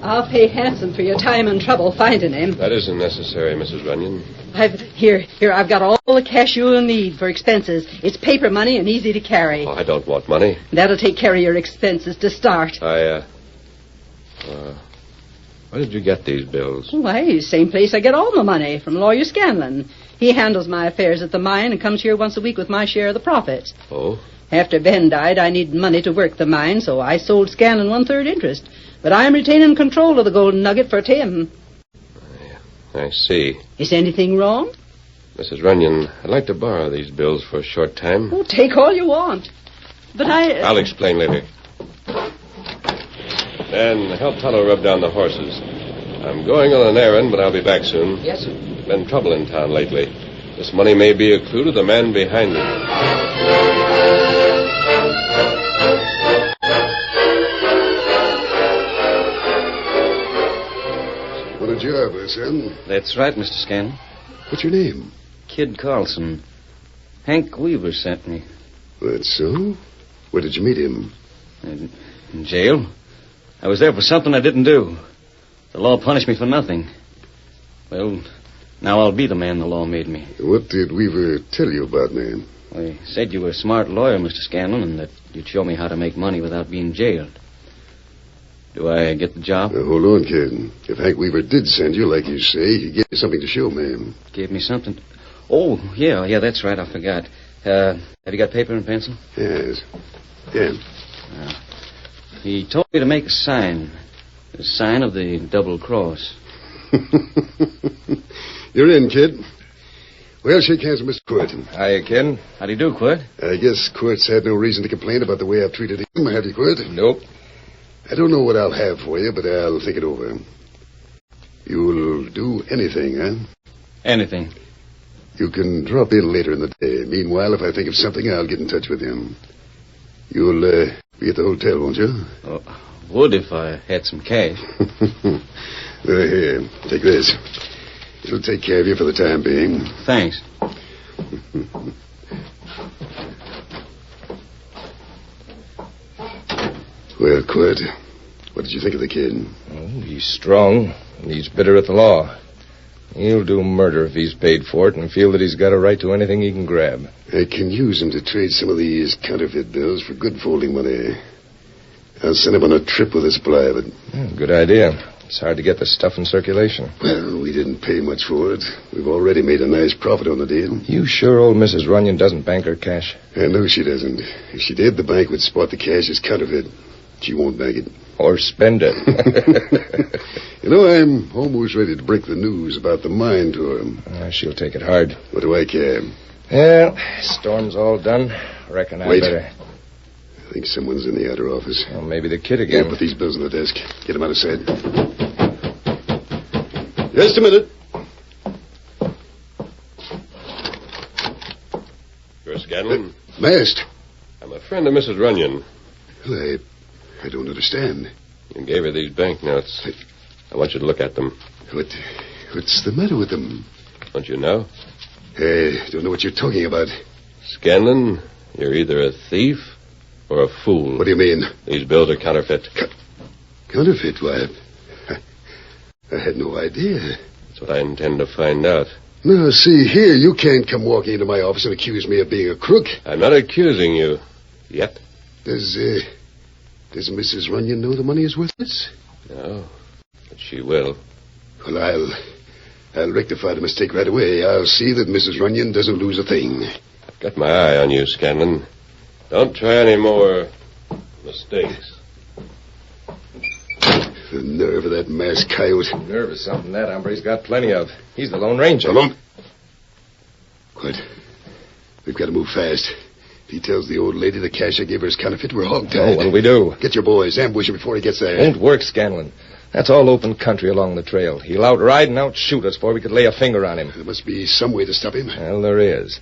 Speaker 6: I'll pay handsome for your time and trouble finding him.
Speaker 4: That isn't necessary, Mrs. Runyon.
Speaker 6: I've got all the cash you'll need for expenses. It's paper money and easy to carry.
Speaker 4: Oh, I don't want money.
Speaker 6: That'll take care of your expenses to start.
Speaker 4: Where did you get these bills?
Speaker 6: Why, same place I get all my money, from Lawyer Scanlon. He handles my affairs at the mine and comes here once a week with my share of the profits.
Speaker 4: Oh?
Speaker 6: After Ben died, I needed money to work the mine, so I sold Scanlon 1/3 interest. But I'm retaining control of the Golden Nugget for Tim.
Speaker 4: I see.
Speaker 6: Is anything wrong?
Speaker 4: Mrs. Runyon, I'd like to borrow these bills for a short time.
Speaker 6: Oh, take all you want. But
Speaker 4: I'll explain later. And help Tonto rub down the horses. I'm going on an errand, but I'll be back soon.
Speaker 9: Yes, sir.
Speaker 4: Been trouble in town lately. This money may be a clue to the man behind me.
Speaker 11: What a job, son.
Speaker 1: That's right, Mr. Scanlon.
Speaker 11: What's your name?
Speaker 1: Kid Carlson. Hank Weaver sent me.
Speaker 11: That's so? Where did you meet him?
Speaker 1: In jail. I was there for something I didn't do. The law punished me for nothing. Well, now I'll be the man the law made me.
Speaker 11: What did Weaver tell you about me?
Speaker 1: Well, he said you were a smart lawyer, Mr. Scanlon, and that you'd show me how to make money without being jailed. Do I get the job?
Speaker 11: Hold on, kid. If Hank Weaver did send you, like you say, he gave you something to show me.
Speaker 1: Gave me something? Oh, yeah, that's right. I forgot. Have you got paper and pencil?
Speaker 11: Yes. Yeah.
Speaker 1: He told me to make a sign. A sign of the double cross.
Speaker 11: You're in, kid. Well, shake hands with Mr. Quirt.
Speaker 4: Hiya, kid.
Speaker 1: How do you do, Quirt?
Speaker 11: I guess Quirt's had no reason to complain about the way I've treated him, have you, Quirt?
Speaker 4: Nope.
Speaker 11: I don't know what I'll have for you, but I'll think it over. You'll do anything, huh?
Speaker 1: Anything.
Speaker 11: You can drop in later in the day. Meanwhile, if I think of something, I'll get in touch with you. You'll be at the hotel, won't you?
Speaker 1: Oh, would if I had some cash.
Speaker 11: Here, take this. It'll take care of you for the time being.
Speaker 1: Thanks.
Speaker 11: Well, Quirt, what did you think of the kid?
Speaker 4: Oh, he's strong, and he's bitter at the law. He'll do murder if he's paid for it and feel that he's got a right to anything he can grab.
Speaker 11: I can use him to trade some of these counterfeit bills for good folding money. I'll send him on a trip with a supply of it.
Speaker 4: Good idea. It's hard to get the stuff in circulation.
Speaker 11: Well, we didn't pay much for it. We've already made a nice profit on the deal.
Speaker 4: You sure old Mrs. Runyon doesn't bank her cash?
Speaker 11: I know she doesn't. If she did, the bank would spot the cash as counterfeit. She won't bank it.
Speaker 4: Or spend it.
Speaker 11: You know, I'm almost ready to break the news about the mine to her.
Speaker 4: She'll take it hard.
Speaker 11: What do I care?
Speaker 4: Well, storm's all done. Reckon I better...
Speaker 11: I think someone's in the outer office.
Speaker 4: Well, maybe the kid again.
Speaker 11: Yeah, put these bills on the desk. Get them out of sight. Just a minute.
Speaker 4: You're Scanlon?
Speaker 11: Masked.
Speaker 4: I'm a friend of Mrs. Runyon.
Speaker 11: Well, I don't understand.
Speaker 4: You gave her these banknotes. I want you to look at them.
Speaker 11: What's the matter with them?
Speaker 4: Don't you know?
Speaker 11: I don't know what you're talking about.
Speaker 4: Scanlon, you're either a thief or a fool.
Speaker 11: What do you mean?
Speaker 4: These bills are counterfeit.
Speaker 11: Counterfeit? Why, I had no idea.
Speaker 4: That's what I intend to find out.
Speaker 11: No, see, here, you can't come walking into my office and accuse me of being a crook.
Speaker 4: I'm not accusing you. Yet.
Speaker 11: Does Mrs. Runyon know the money is worthless?
Speaker 4: No, but she will.
Speaker 11: Well, I'll rectify the mistake right away. I'll see that Mrs. Runyon doesn't lose a thing.
Speaker 4: I've got my eye on you, Scanlon. Don't try any more mistakes.
Speaker 11: The nerve of that masked coyote.
Speaker 4: Nerve is something that hombre's got plenty of. He's the Lone Ranger.
Speaker 11: Hold on. Quiet. We've got to move fast. If he tells the old lady the cash I gave her is counterfeit, we're hog-tied.
Speaker 4: Oh, what'll we do?
Speaker 11: Get your boys. Ambush him before he gets there.
Speaker 4: Won't work, Scanlon. That's all open country along the trail. He'll outride and outshoot us before we could lay a finger on him.
Speaker 11: There must be some way to stop him.
Speaker 4: Well, there is.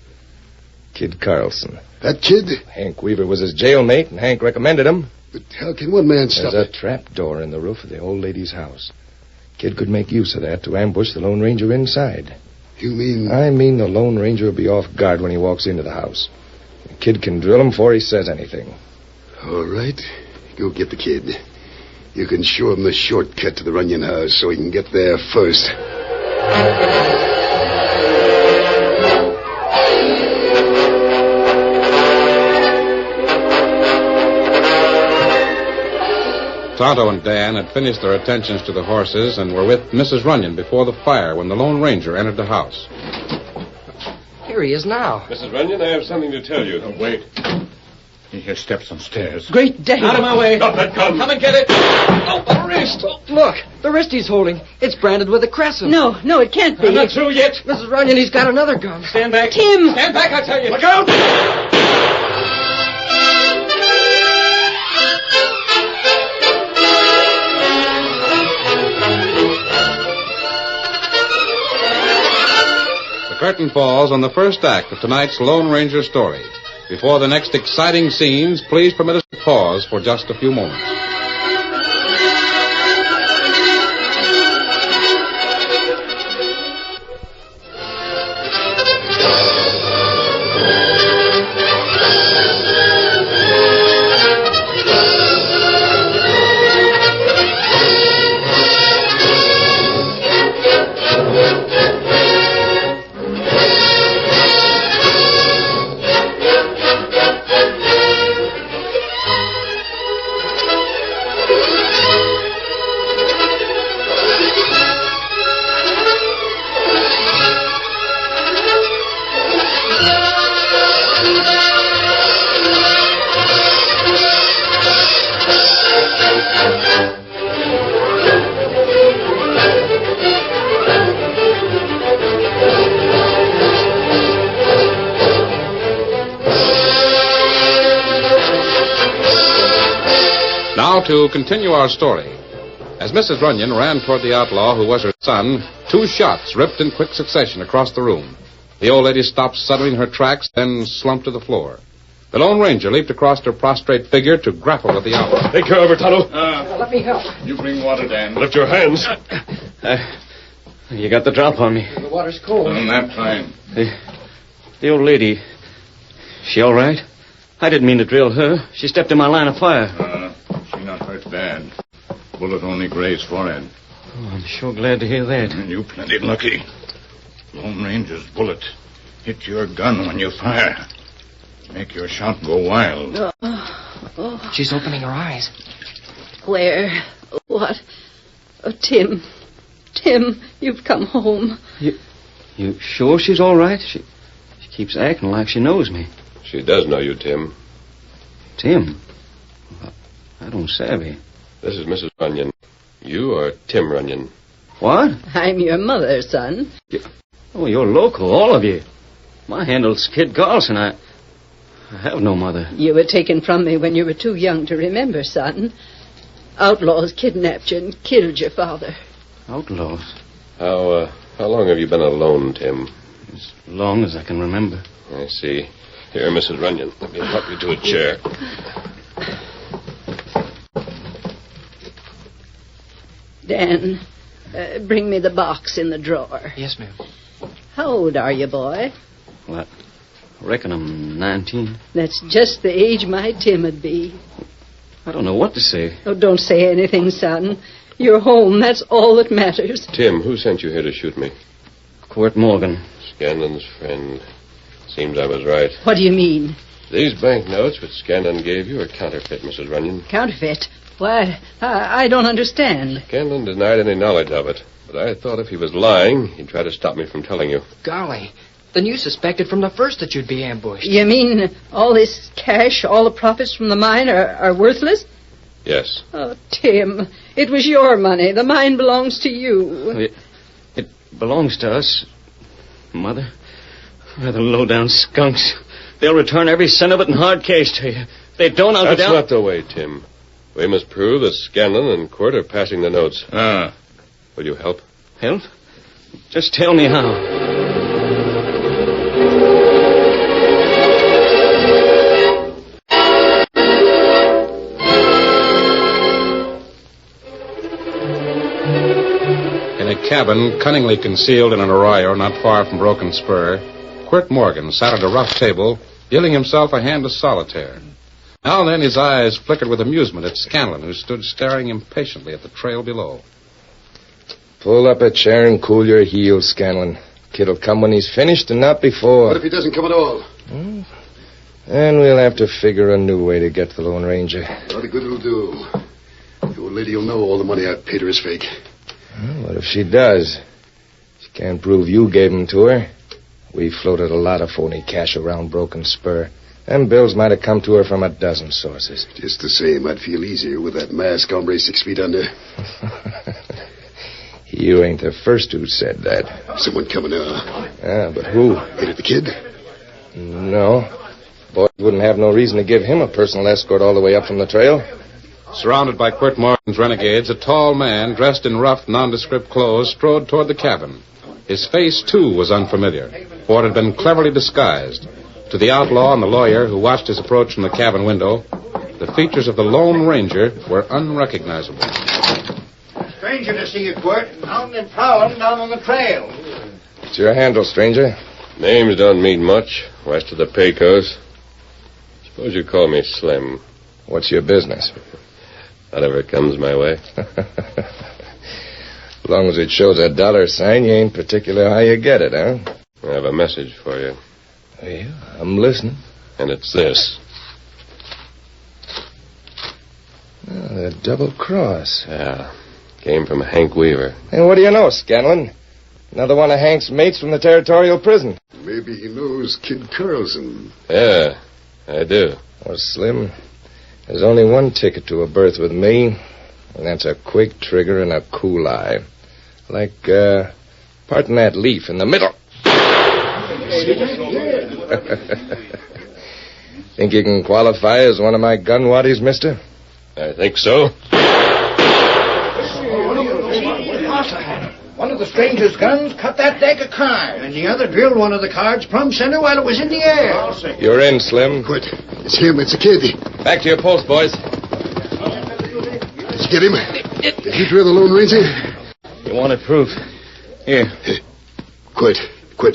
Speaker 4: Kid Carlson.
Speaker 11: That kid?
Speaker 4: Hank Weaver was his jailmate, and Hank recommended him.
Speaker 11: But how can one man stop
Speaker 4: There's a trap door in the roof of the old lady's house. Kid could make use of that to ambush the Lone Ranger inside.
Speaker 11: You mean...
Speaker 4: I mean the Lone Ranger will be off guard when he walks into the house. The kid can drill him before he says anything.
Speaker 11: All right. Go get the kid. You can show him the shortcut to the Runyon house so he can get there first.
Speaker 2: Tonto and Dan had finished their attentions to the horses and were with Mrs. Runyon before the fire when the Lone Ranger entered the house.
Speaker 9: Here he is now.
Speaker 4: Mrs. Runyon, I have something to tell you.
Speaker 8: Wait. He hears steps on stairs.
Speaker 9: Great day.
Speaker 4: Out of my way. Drop that gun.
Speaker 9: Come and get it. Oh, the wrist. Oh, look, the wrist he's holding. It's branded with a crescent.
Speaker 6: No, it can't be.
Speaker 4: I'm not through yet.
Speaker 9: Mrs. Runyon, he's got another gun.
Speaker 4: Stand back.
Speaker 6: Tim!
Speaker 4: Stand back, I tell you. Look out!
Speaker 2: The curtain falls on the first act of tonight's Lone Ranger story. Before the next exciting scenes, please permit us to pause for just a few moments. Now to continue our story. As Mrs. Runyon ran toward the outlaw who was her son, 2 shots ripped in quick succession across the room. The old lady stopped suddenly in her tracks, then slumped to the floor. The Lone Ranger leaped across her prostrate figure to grapple with the outlaw.
Speaker 4: Take care of her, Tonto.
Speaker 9: Let me help.
Speaker 8: You bring water, Dan.
Speaker 4: Lift your hands.
Speaker 1: You got the drop on me.
Speaker 9: The water's cold.
Speaker 8: That fine.
Speaker 1: The old lady, she all right? I didn't mean to drill her. She stepped in my line of fire.
Speaker 8: She not hurt bad. Bullet only grazed forehead.
Speaker 1: Oh, I'm sure glad to hear that.
Speaker 8: And you plenty lucky. Lone Ranger's bullet hit your gun when you fire. Make your shot go wild.
Speaker 9: She's opening her eyes.
Speaker 6: Where? What? Oh, Tim. Tim, you've come home.
Speaker 1: You sure she's all right? She keeps acting like she knows me.
Speaker 4: She does know you, Tim.
Speaker 1: Tim? I don't savvy.
Speaker 4: This is Mrs. Runyon. You are Tim Runyon.
Speaker 1: What?
Speaker 6: I'm your mother, son.
Speaker 1: You're local, all of you. My handle's Kid Carlson. I have no mother.
Speaker 6: You were taken from me when you were too young to remember, son. Outlaws kidnapped you and killed your father.
Speaker 1: Outlaws?
Speaker 4: How long have you been alone, Tim?
Speaker 1: As long as I can remember.
Speaker 4: I see. Here, Mrs. Runyon, let me help you to a chair.
Speaker 6: Dan, bring me the box in the drawer.
Speaker 9: Yes, ma'am.
Speaker 6: How old are you, boy?
Speaker 1: What? I reckon I'm 19.
Speaker 6: That's just the age my Tim would be.
Speaker 1: I don't know what to say.
Speaker 6: Oh, don't say anything, son. You're home. That's all that matters.
Speaker 4: Tim, who sent you here to shoot me?
Speaker 1: Quirt Morgan.
Speaker 4: Scanlon's friend. Seems I was right.
Speaker 6: What do you mean?
Speaker 4: These banknotes which Scanlon gave you are counterfeit, Mrs. Runyon.
Speaker 6: Counterfeit? Why, I don't understand.
Speaker 4: Scanlon denied any knowledge of it, but I thought if he was lying, he'd try to stop me from telling you.
Speaker 9: Golly, then you suspected from the first that you'd be ambushed.
Speaker 6: You mean all this cash, all the profits from the mine are worthless?
Speaker 4: Yes.
Speaker 6: Oh, Tim, it was your money. The mine belongs to you.
Speaker 1: It belongs to us, Mother. They're the low-down skunks. They'll return every cent of it in hard cash to you. If they don't, I'll go down...
Speaker 4: That's not the way, Tim. We must prove that Scanlon and Quirt are passing the notes. Will you help?
Speaker 1: Help? Just tell me how.
Speaker 2: In a cabin cunningly concealed in an arroyo not far from Broken Spur, Quirt Morgan sat at a rough table, dealing himself a hand of solitaire. Now and then his eyes flickered with amusement at Scanlon, who stood staring impatiently at the trail below.
Speaker 7: Pull up a chair and cool your heels, Scanlon. Kid'll come when he's finished and not before.
Speaker 11: What if he doesn't come at all?
Speaker 7: Then we'll have to figure a new way to get to the Lone Ranger.
Speaker 11: What a good it'll do. The old lady will know all the money I paid her is fake.
Speaker 7: Well, what if she does? She can't prove you gave them to her. We floated a lot of phony cash around Broken Spur. Them bills might have come to her from a dozen sources.
Speaker 11: Just the same, I'd feel easier with that masked hombre 6 feet under.
Speaker 7: You ain't the first who said that.
Speaker 11: Someone coming now.
Speaker 7: Yeah, but who?
Speaker 11: Ain't it the kid?
Speaker 7: No. Boys wouldn't have no reason to give him a personal escort all the way up from the trail.
Speaker 2: Surrounded by Quirt Morgan's renegades, a tall man dressed in rough, nondescript clothes strode toward the cabin. His face, too, was unfamiliar, for it had been cleverly disguised. To the outlaw and the lawyer who watched his approach from the cabin window, the features of the Lone Ranger were unrecognizable.
Speaker 8: Stranger to see you, Quirt. Out and prowling down on the trail.
Speaker 7: What's your handle, stranger?
Speaker 4: Names don't mean much west of the Pecos. Suppose you call me Slim.
Speaker 7: What's your business?
Speaker 4: Whatever comes my way.
Speaker 7: As long as it shows a dollar sign, you ain't particular how you get it, huh?
Speaker 4: I have a message for you.
Speaker 7: Yeah, I'm listening.
Speaker 4: And it's this.
Speaker 7: Oh, a double cross.
Speaker 4: Yeah. Came from Hank Weaver.
Speaker 7: And what do you know, Scanlon? Another one of Hank's mates from the territorial prison.
Speaker 11: Maybe he knows Kid Carlson.
Speaker 4: Yeah, I do.
Speaker 7: Well, Slim, there's only one ticket to a berth with me, and that's a quick trigger and a cool eye. Like, parting that leaf in the middle. Think you can qualify as one of my gun waddies, mister?
Speaker 4: I think so.
Speaker 8: One of the stranger's guns cut that deck of cards. And the other drilled one of the cards plumb center while it was in the air.
Speaker 7: You're in, Slim.
Speaker 11: Quit. It's him. It's a kid.
Speaker 7: Back to your post, boys.
Speaker 11: Did you get him? Did you drill the Lone Ranger?
Speaker 1: You wanted proof. Here.
Speaker 11: Quit.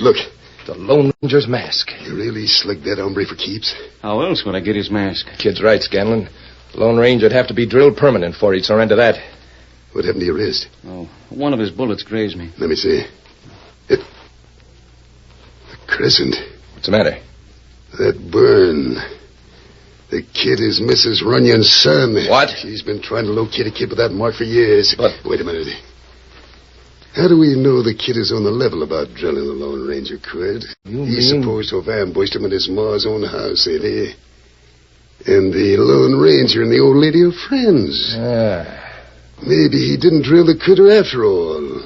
Speaker 11: Look.
Speaker 7: The Lone Ranger's mask.
Speaker 11: You really slicked that hombre for keeps?
Speaker 1: How else would I get his mask?
Speaker 7: Kid's right, Scanlon. Lone Ranger'd have to be drilled permanent before he'd surrender that.
Speaker 11: What happened to your wrist?
Speaker 1: Oh, one of his bullets grazed me.
Speaker 11: Let me see. The crescent.
Speaker 7: What's the matter?
Speaker 11: That burn. The kid is Mrs. Runyon's son.
Speaker 7: What?
Speaker 11: She's been trying to locate a kid with that mark for years.
Speaker 7: But...
Speaker 11: Wait a minute. How do we know the kid is on the level about drilling the Lone Ranger, Quirt? He's supposed to have ambushed him in his ma's own house, ain't he? And the Lone Ranger and the old lady are friends. Maybe he didn't drill the critter after all.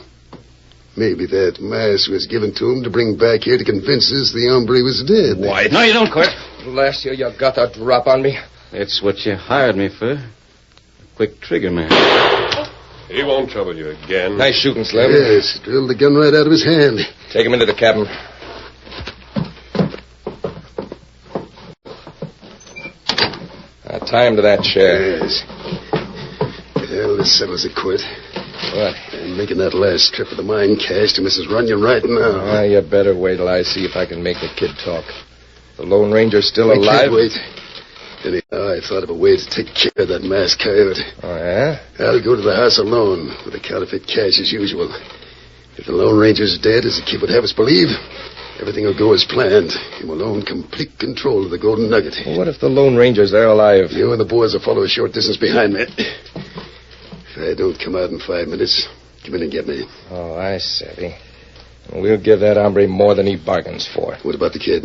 Speaker 11: Maybe that mask was given to him to bring back here to convince us the hombre was dead.
Speaker 7: Why?
Speaker 1: No, you don't, Quirt.
Speaker 7: Last year you got that drop on me.
Speaker 1: It's what you hired me for. A quick trigger man.
Speaker 4: He won't trouble you again.
Speaker 7: Nice shooting, Slim.
Speaker 11: Yes, drilled the gun right out of his hand.
Speaker 7: Take him into the cabin. Tie him to that chair.
Speaker 11: Yes. Well, this settles it, Quirt.
Speaker 7: What?
Speaker 11: I'm making that last trip of the mine cash to Mrs. Runyon right now.
Speaker 7: You better wait till I see if I can make the kid talk. The Lone Ranger's still alive?
Speaker 11: I can't wait. Anyhow, I thought of a way to take care of that masked coyote.
Speaker 7: Oh, yeah?
Speaker 11: I'll go to the house alone with the counterfeit cash as usual. If the Lone Ranger's dead, as the kid would have us believe, everything will go as planned. He will own complete control of the Golden Nugget.
Speaker 7: Well, what if the Lone Ranger's there alive?
Speaker 11: You and the boys will follow a short distance behind me. If I don't come out in 5 minutes, come in and get me.
Speaker 7: Oh, I savvy. We'll give that hombre more than he bargains for.
Speaker 11: What about the kid?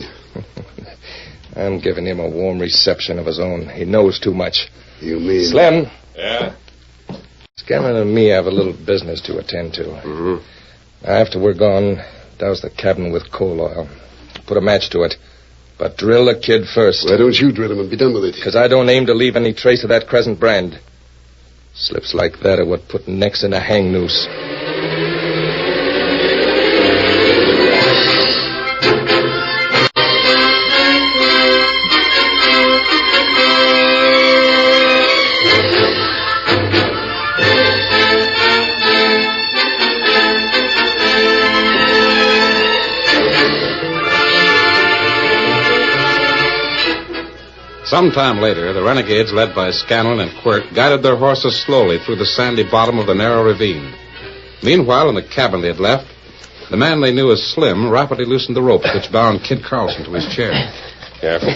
Speaker 7: I'm giving him a warm reception of his own. He knows too much.
Speaker 11: You mean...
Speaker 7: Slim.
Speaker 4: Yeah?
Speaker 7: Scanlon and me have a little business to attend to.
Speaker 4: Mm-hmm.
Speaker 7: After we're gone, douse the cabin with coal oil. Put a match to it. But drill the kid first.
Speaker 11: Why don't you drill him and be done with it?
Speaker 7: Because I don't aim to leave any trace of that crescent brand. Slips like that are what put necks in a hang noose.
Speaker 2: Some time later, the renegades, led by Scanlon and Quirt, guided their horses slowly through the sandy bottom of the narrow ravine. Meanwhile, in the cabin they had left, the man they knew as Slim rapidly loosened the ropes which bound Kid Carlson to his chair.
Speaker 4: Careful.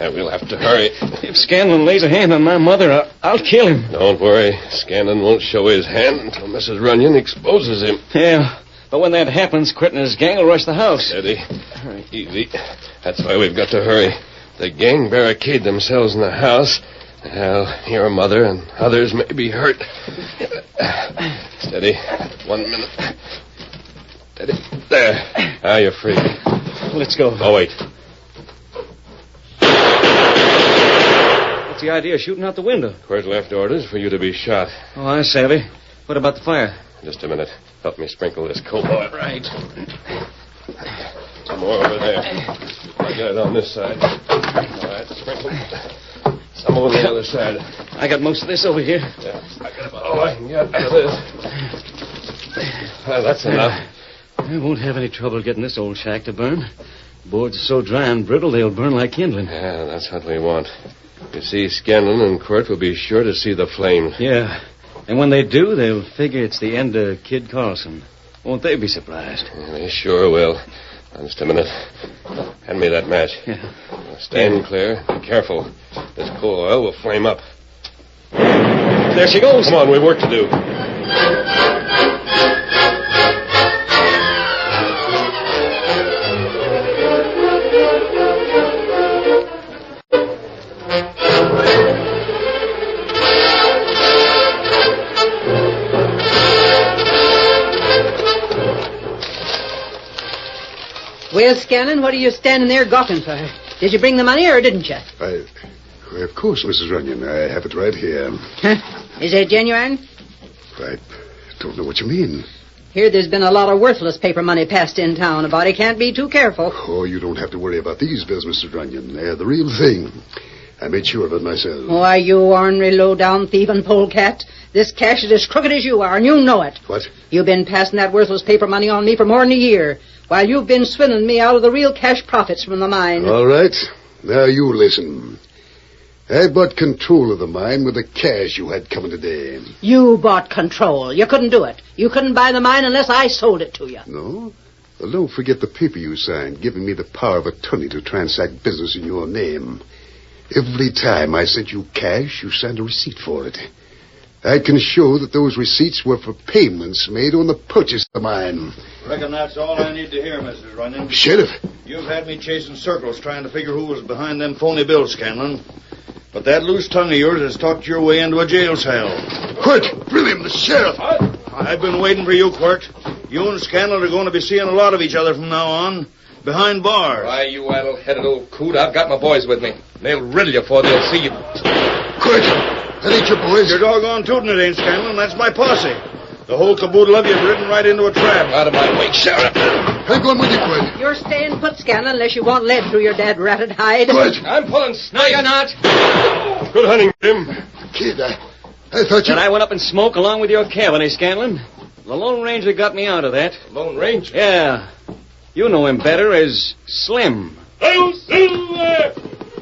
Speaker 4: We'll have to hurry.
Speaker 1: If Scanlon lays a hand on my mother, I'll kill him.
Speaker 4: Don't worry. Scanlon won't show his hand until Mrs. Runyon exposes him.
Speaker 1: Yeah, but when that happens, Quirt and his gang will rush the house.
Speaker 4: Steady. Easy. That's why we've got to hurry. The gang barricade themselves in the house. Well, your mother and others may be hurt. Steady. 1 minute. Steady. There. Now you're free.
Speaker 1: Let's go.
Speaker 4: Oh, wait.
Speaker 1: What's the idea of shooting out the window?
Speaker 4: Quirt left orders for you to be shot.
Speaker 1: Oh, I savvy. What about the fire?
Speaker 4: Just a minute. Help me sprinkle this coal oil. Right. Some more over there. I'll get it on this side. All right, sprinkle. Some over the other side.
Speaker 1: I got most of this over here.
Speaker 4: Yeah, I got about all I can get out of this. Well, that's enough.
Speaker 1: I won't have any trouble getting this old shack to burn. Boards are so dry and brittle they'll burn like kindling.
Speaker 4: Yeah, that's what we want. You see, Scanlon and Quirt will be sure to see the flames.
Speaker 1: Yeah. And when they do, they'll figure it's the end of Kid Carlson. Won't they be surprised?
Speaker 4: Yeah, they sure will. Now, just a minute. Hand me that match.
Speaker 1: Yeah.
Speaker 4: Stand clear. Be careful. This coal oil will flame up.
Speaker 1: There she goes.
Speaker 4: Come on, we've work to do.
Speaker 6: Well, Scanlon, what are you standing there gawking for? Did you bring the money or didn't you?
Speaker 11: Why, of course, Mrs. Runyon. I have it right here.
Speaker 6: Huh? Is it genuine?
Speaker 11: I don't know what you mean.
Speaker 6: Here there's been a lot of worthless paper money passed in town. A body can't be too careful.
Speaker 11: Oh, you don't have to worry about these bills, Mr. Runyon. They're the real thing. I made sure of it myself.
Speaker 6: Why, you ornery, low-down, thieving polecat. This cash is as crooked as you are, and you know it.
Speaker 11: What?
Speaker 6: You've been passing that worthless paper money on me for more than a year, while you've been swindling me out of the real cash profits from the mine.
Speaker 11: All right. Now you listen. I bought control of the mine with the cash you had coming today.
Speaker 6: You bought control. You couldn't do it. You couldn't buy the mine unless I sold it to you.
Speaker 11: No? Well, don't forget the paper you signed, giving me the power of attorney to transact business in your name. Every time I sent you cash, you signed a receipt for it. I can show that those receipts were for payments made on the purchase of the mine.
Speaker 14: Reckon that's all I need to hear, Mrs. Runyon.
Speaker 11: Sheriff.
Speaker 14: You've had me chasing circles trying to figure who was behind them phony bills, Scanlon. But that loose tongue of yours has talked your way into a jail cell.
Speaker 11: Quirt! Drill him, the sheriff!
Speaker 14: I've been waiting for you, Quirt. You and Scanlon are going to be seeing a lot of each other from now on. Behind bars.
Speaker 2: Why, you addle-headed old coot, I've got my boys with me. They'll riddle you before they'll see you.
Speaker 11: Quirt! That ain't your boys.
Speaker 14: You're doggone tootin' it ain't, Scanlon. That's my posse. The whole caboodle of you've ridden right into a trap.
Speaker 2: Out of my way, Sheriff.
Speaker 11: I'm going with you, Quirt.
Speaker 6: You're staying put, Scanlon, unless you want lead through your dad ratted hide.
Speaker 11: Quirt!
Speaker 2: I'm pulling snake.
Speaker 6: No, you're not.
Speaker 4: Good hunting, Jim.
Speaker 11: Kid, I thought you...
Speaker 1: Then I went up in smoke along with your cavalry, Scanlon. The Lone Ranger got me out of that.
Speaker 4: Lone Ranger?
Speaker 1: Yeah. You know him better as Slim.
Speaker 4: Hail Silver!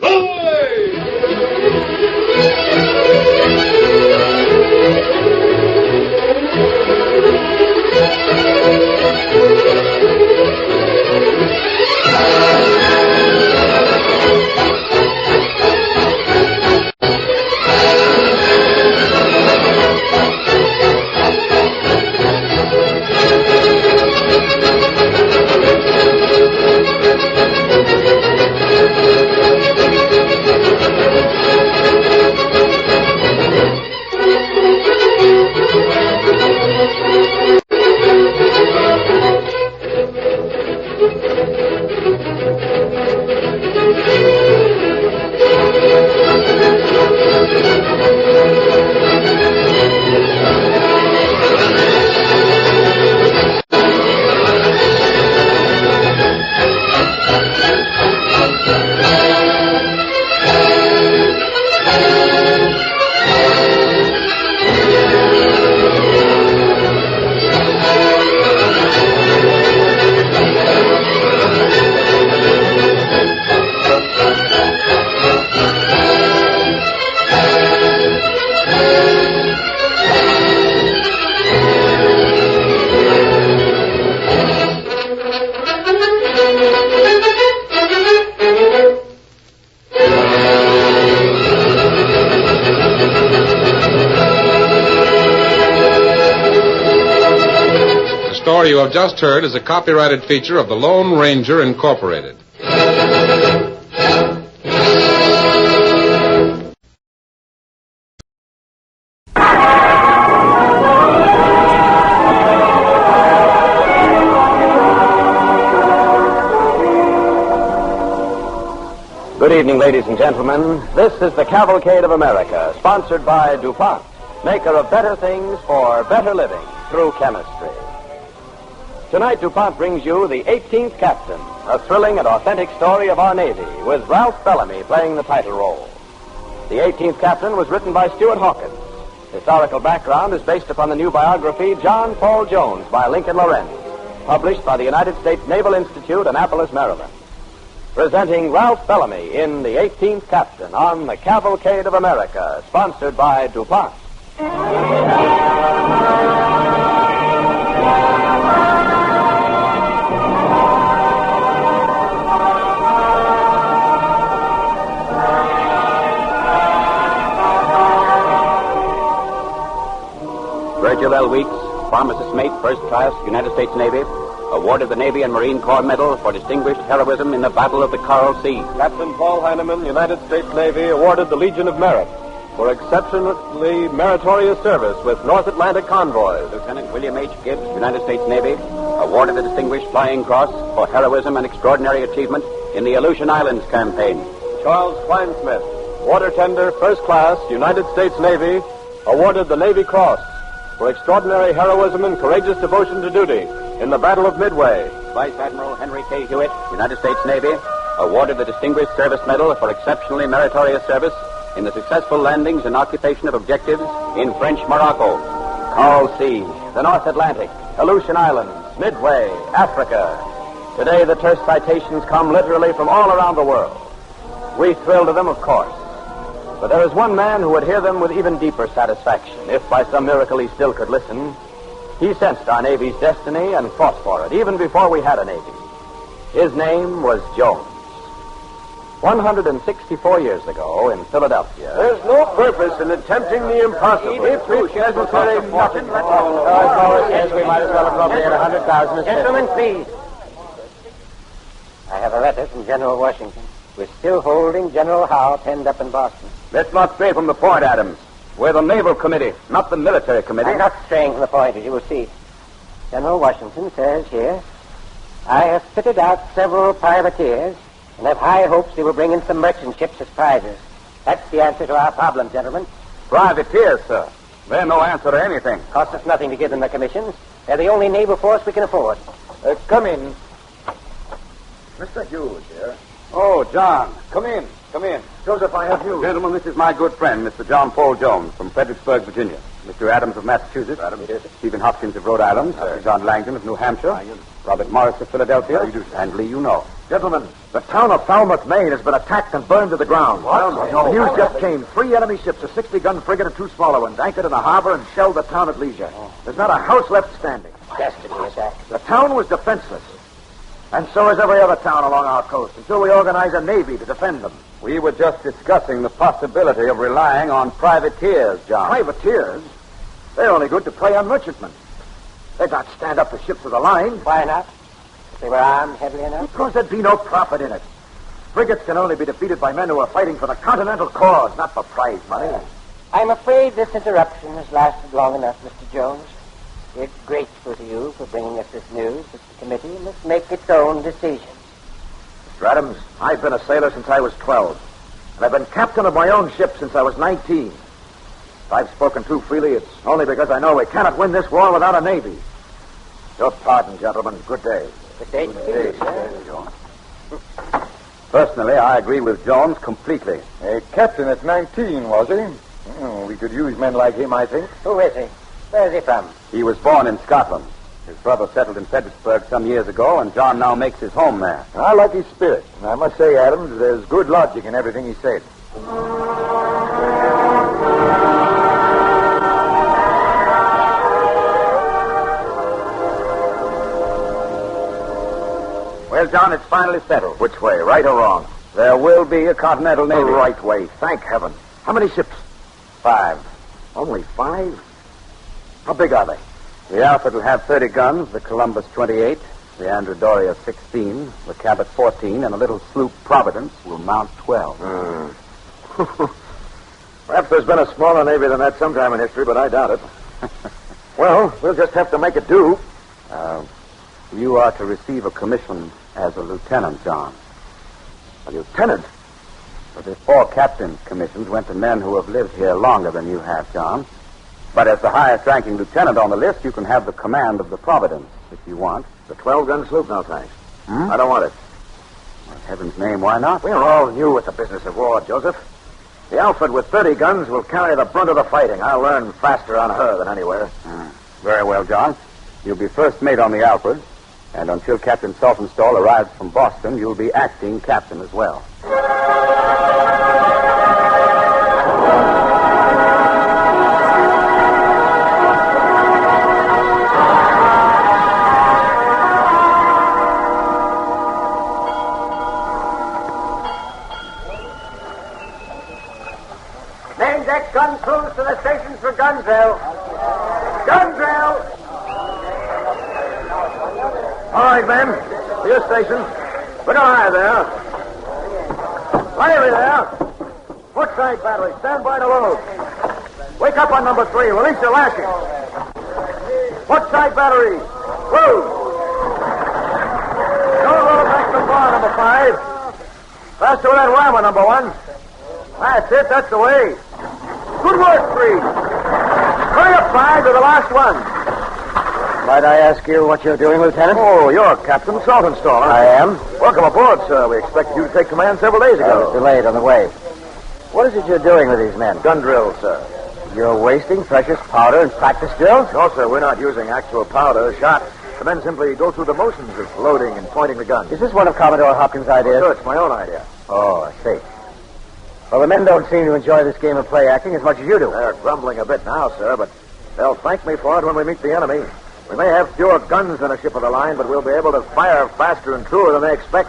Speaker 4: Away!
Speaker 2: you have just heard is a copyrighted feature of the Lone Ranger Incorporated.
Speaker 12: Good evening, ladies and gentlemen. This is the Cavalcade of America, sponsored by DuPont, maker of better things for better living through chemistry. Tonight, DuPont brings you The 18th Captain, a thrilling and authentic story of our Navy, with Ralph Bellamy playing the title role. The 18th Captain was written by Stuart Hawkins. Historical background is based upon the new biography, John Paul Jones, by Lincoln Lorenz, published by the United States Naval Institute, Annapolis, Maryland. Presenting Ralph Bellamy in The 18th Captain on the Cavalcade of America, sponsored by DuPont. Virgil L. Weeks, pharmacist mate, first class, United States Navy, awarded the Navy and Marine Corps Medal for distinguished heroism in the Battle of the Coral Sea.
Speaker 15: Captain Paul Heineman, United States Navy, awarded the Legion of Merit for exceptionally meritorious service with North Atlantic convoys.
Speaker 12: Lieutenant William H. Gibbs, United States Navy, awarded the Distinguished Flying Cross for heroism and extraordinary achievement in the Aleutian Islands campaign.
Speaker 15: Charles Kleinsmith, water tender, first class, United States Navy, awarded the Navy Cross for extraordinary heroism and courageous devotion to duty in the Battle of Midway.
Speaker 12: Vice Admiral Henry K. Hewitt, United States Navy, awarded the Distinguished Service Medal for exceptionally meritorious service in the successful landings and occupation of objectives in French Morocco, Coral Sea, the North Atlantic, Aleutian Islands, Midway, Africa. Today, the terse citations come literally from all around the world. We thrill to them, of course. But there is one man who would hear them with even deeper satisfaction, if by some miracle he still could listen. He sensed our Navy's destiny and fought for it, even before we had a Navy. His name was Jones. 164 years ago in Philadelphia.
Speaker 15: There's no purpose in attempting the impossible. If it's necessary, nothing but...
Speaker 17: Yes, we might as well appropriate 100,000 as
Speaker 22: Gentlemen, please. I have a letter from General Washington. We're still holding General Howe penned up in Boston.
Speaker 12: Let's not stray from the point, Adams. We're the Naval Committee, not the Military Committee.
Speaker 22: I'm not straying from the point, as you will see. General Washington says here, I have fitted out several privateers and have high hopes they will bring in some merchant ships as prizes. That's the answer to our problem, gentlemen.
Speaker 12: Privateers, sir. They're no answer to anything.
Speaker 22: Costs us nothing to give them the commissions. They're the only naval force we can afford.
Speaker 15: Come in.
Speaker 12: Mr. Hughes here. Oh, John. Come in. Come in.
Speaker 15: Joseph, I have news.
Speaker 12: Gentlemen, this is my good friend, Mr. John Paul Jones from Fredericksburg, Virginia. Mr. Adams of Massachusetts. Stephen Hopkins of Rhode Island. John Langdon of New Hampshire. Robert Morris of Philadelphia. And Lee, you know.
Speaker 15: Gentlemen, the town of Falmouth, Maine has been attacked and burned to the ground.
Speaker 12: What?
Speaker 15: The news just came. 3 enemy ships, a 60-gun frigate and 2 smaller ones, anchored in the harbor and shelled the town at leisure. There's not a house left standing.
Speaker 22: Dastardly attack.
Speaker 15: The town was defenseless. And so is every other town along our coast, until we organize a navy to defend them.
Speaker 12: We were just discussing the possibility of relying on privateers, John.
Speaker 15: Privateers? They're only good to prey on merchantmen. They'd not stand up to ships of the line.
Speaker 22: Why not? If they were armed heavily enough?
Speaker 15: Because there'd be no profit in it. Frigates can only be defeated by men who are fighting for the continental cause, not for prize money.
Speaker 22: I'm afraid this interruption has lasted long enough, Mr. Jones. We're grateful to you for bringing us this news, but the committee must make its own decisions.
Speaker 15: Mr. Adams, I've been a sailor since I was 12. And I've been captain of my own ship since I was 19. If I've spoken too freely, it's only because I know we cannot win this war without a navy. Your pardon, gentlemen. Good day.
Speaker 22: Good day.
Speaker 12: Good day, Jones. Personally, I agree with Jones completely.
Speaker 7: A captain at 19, was he? We could use men like him, I think.
Speaker 22: Who is he? Where is he from?
Speaker 12: He was born in Scotland. His brother settled in Fredericksburg some years ago, and John now makes his home there.
Speaker 7: I like his spirit. And I must say, Adams, there's good logic in everything he said.
Speaker 12: Well, John, it's finally settled.
Speaker 15: Which way, right or wrong?
Speaker 12: There will be a Continental Navy.
Speaker 15: The right way, thank heaven. How many ships?
Speaker 12: 5.
Speaker 15: Only 5? How big are they? The Alfred will have 30 guns, the Columbus 28, the Andrew Doria 16, the Cabot 14, and a little sloop Providence will mount 12.
Speaker 5: Perhaps there's been a smaller Navy than that sometime in history, but I doubt it. Well, we'll just have to make it do.
Speaker 15: You are to receive a commission as a lieutenant, John.
Speaker 5: A lieutenant?
Speaker 15: But the 4 captain's commissions went to men who have lived here longer than you have, John. But as the highest-ranking lieutenant on the list, you can have the command of the Providence, if you want.
Speaker 5: The 12-gun sloop? No, thanks. I don't want it.
Speaker 15: In heaven's name, why not?
Speaker 5: We're all new at the business of war, Joseph. The Alfred with 30 guns will carry the brunt of the fighting. I'll learn faster on her than anywhere.
Speaker 15: Very well, John. You'll be first mate on the Alfred, and until Captain Saltonstall arrives from Boston, you'll be acting captain as well.
Speaker 22: Main deck gun crews to the stations for gun drill. Gun drill!
Speaker 5: All right, men. To your stations. Look high there. Lively there. Port-side battery. Stand by to load. Wake up on number 3. Release your lashing. Port-side battery. Load. Don't roll back the bar, number 5. Faster with that rammer, number 1. That's it. That's the way. Good work, 3. Hurry up, 5, to the last one.
Speaker 22: Might I ask you what you're doing, Lieutenant?
Speaker 5: Oh, you're Captain Saltonstall.
Speaker 22: I am.
Speaker 5: Welcome aboard, sir. We expected you to take command several days
Speaker 22: I
Speaker 5: ago.
Speaker 22: was delayed on the way. What is it you're doing with these men?
Speaker 5: Gun drill, sir.
Speaker 22: You're wasting precious powder in practice drills?
Speaker 5: No, sir. We're not using actual powder, shot. The men simply go through the motions of loading and pointing the gun.
Speaker 22: Is this one of Commodore Hopkins' ideas?
Speaker 5: Sir, it's my own idea.
Speaker 22: Oh, I see. Well, the men don't seem to enjoy this game of play acting as much as you do.
Speaker 5: They're grumbling a bit now, sir, but they'll thank me for it when we meet the enemy. We may have fewer guns than a ship of the line, but we'll be able to fire faster and truer than they expect.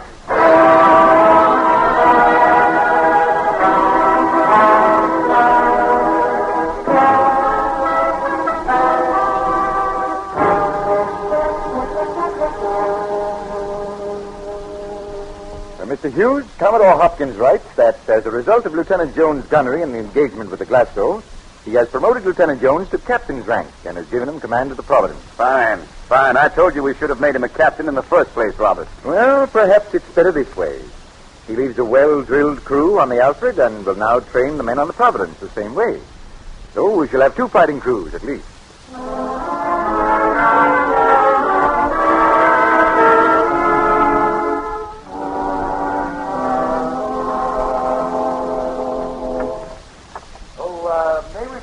Speaker 13: Mr. Hughes, Commodore Hopkins writes that as a result of Lieutenant Jones' gunnery in the engagement with the Glasgow, he has promoted Lieutenant Jones to captain's rank and has given him command of the Providence.
Speaker 15: Fine. I told you we should have made him a captain in the first place, Robert.
Speaker 13: Well, perhaps it's better this way. He leaves a well-drilled crew on the Alfred and will now train the men on the Providence the same way. So we shall have 2 fighting crews at least.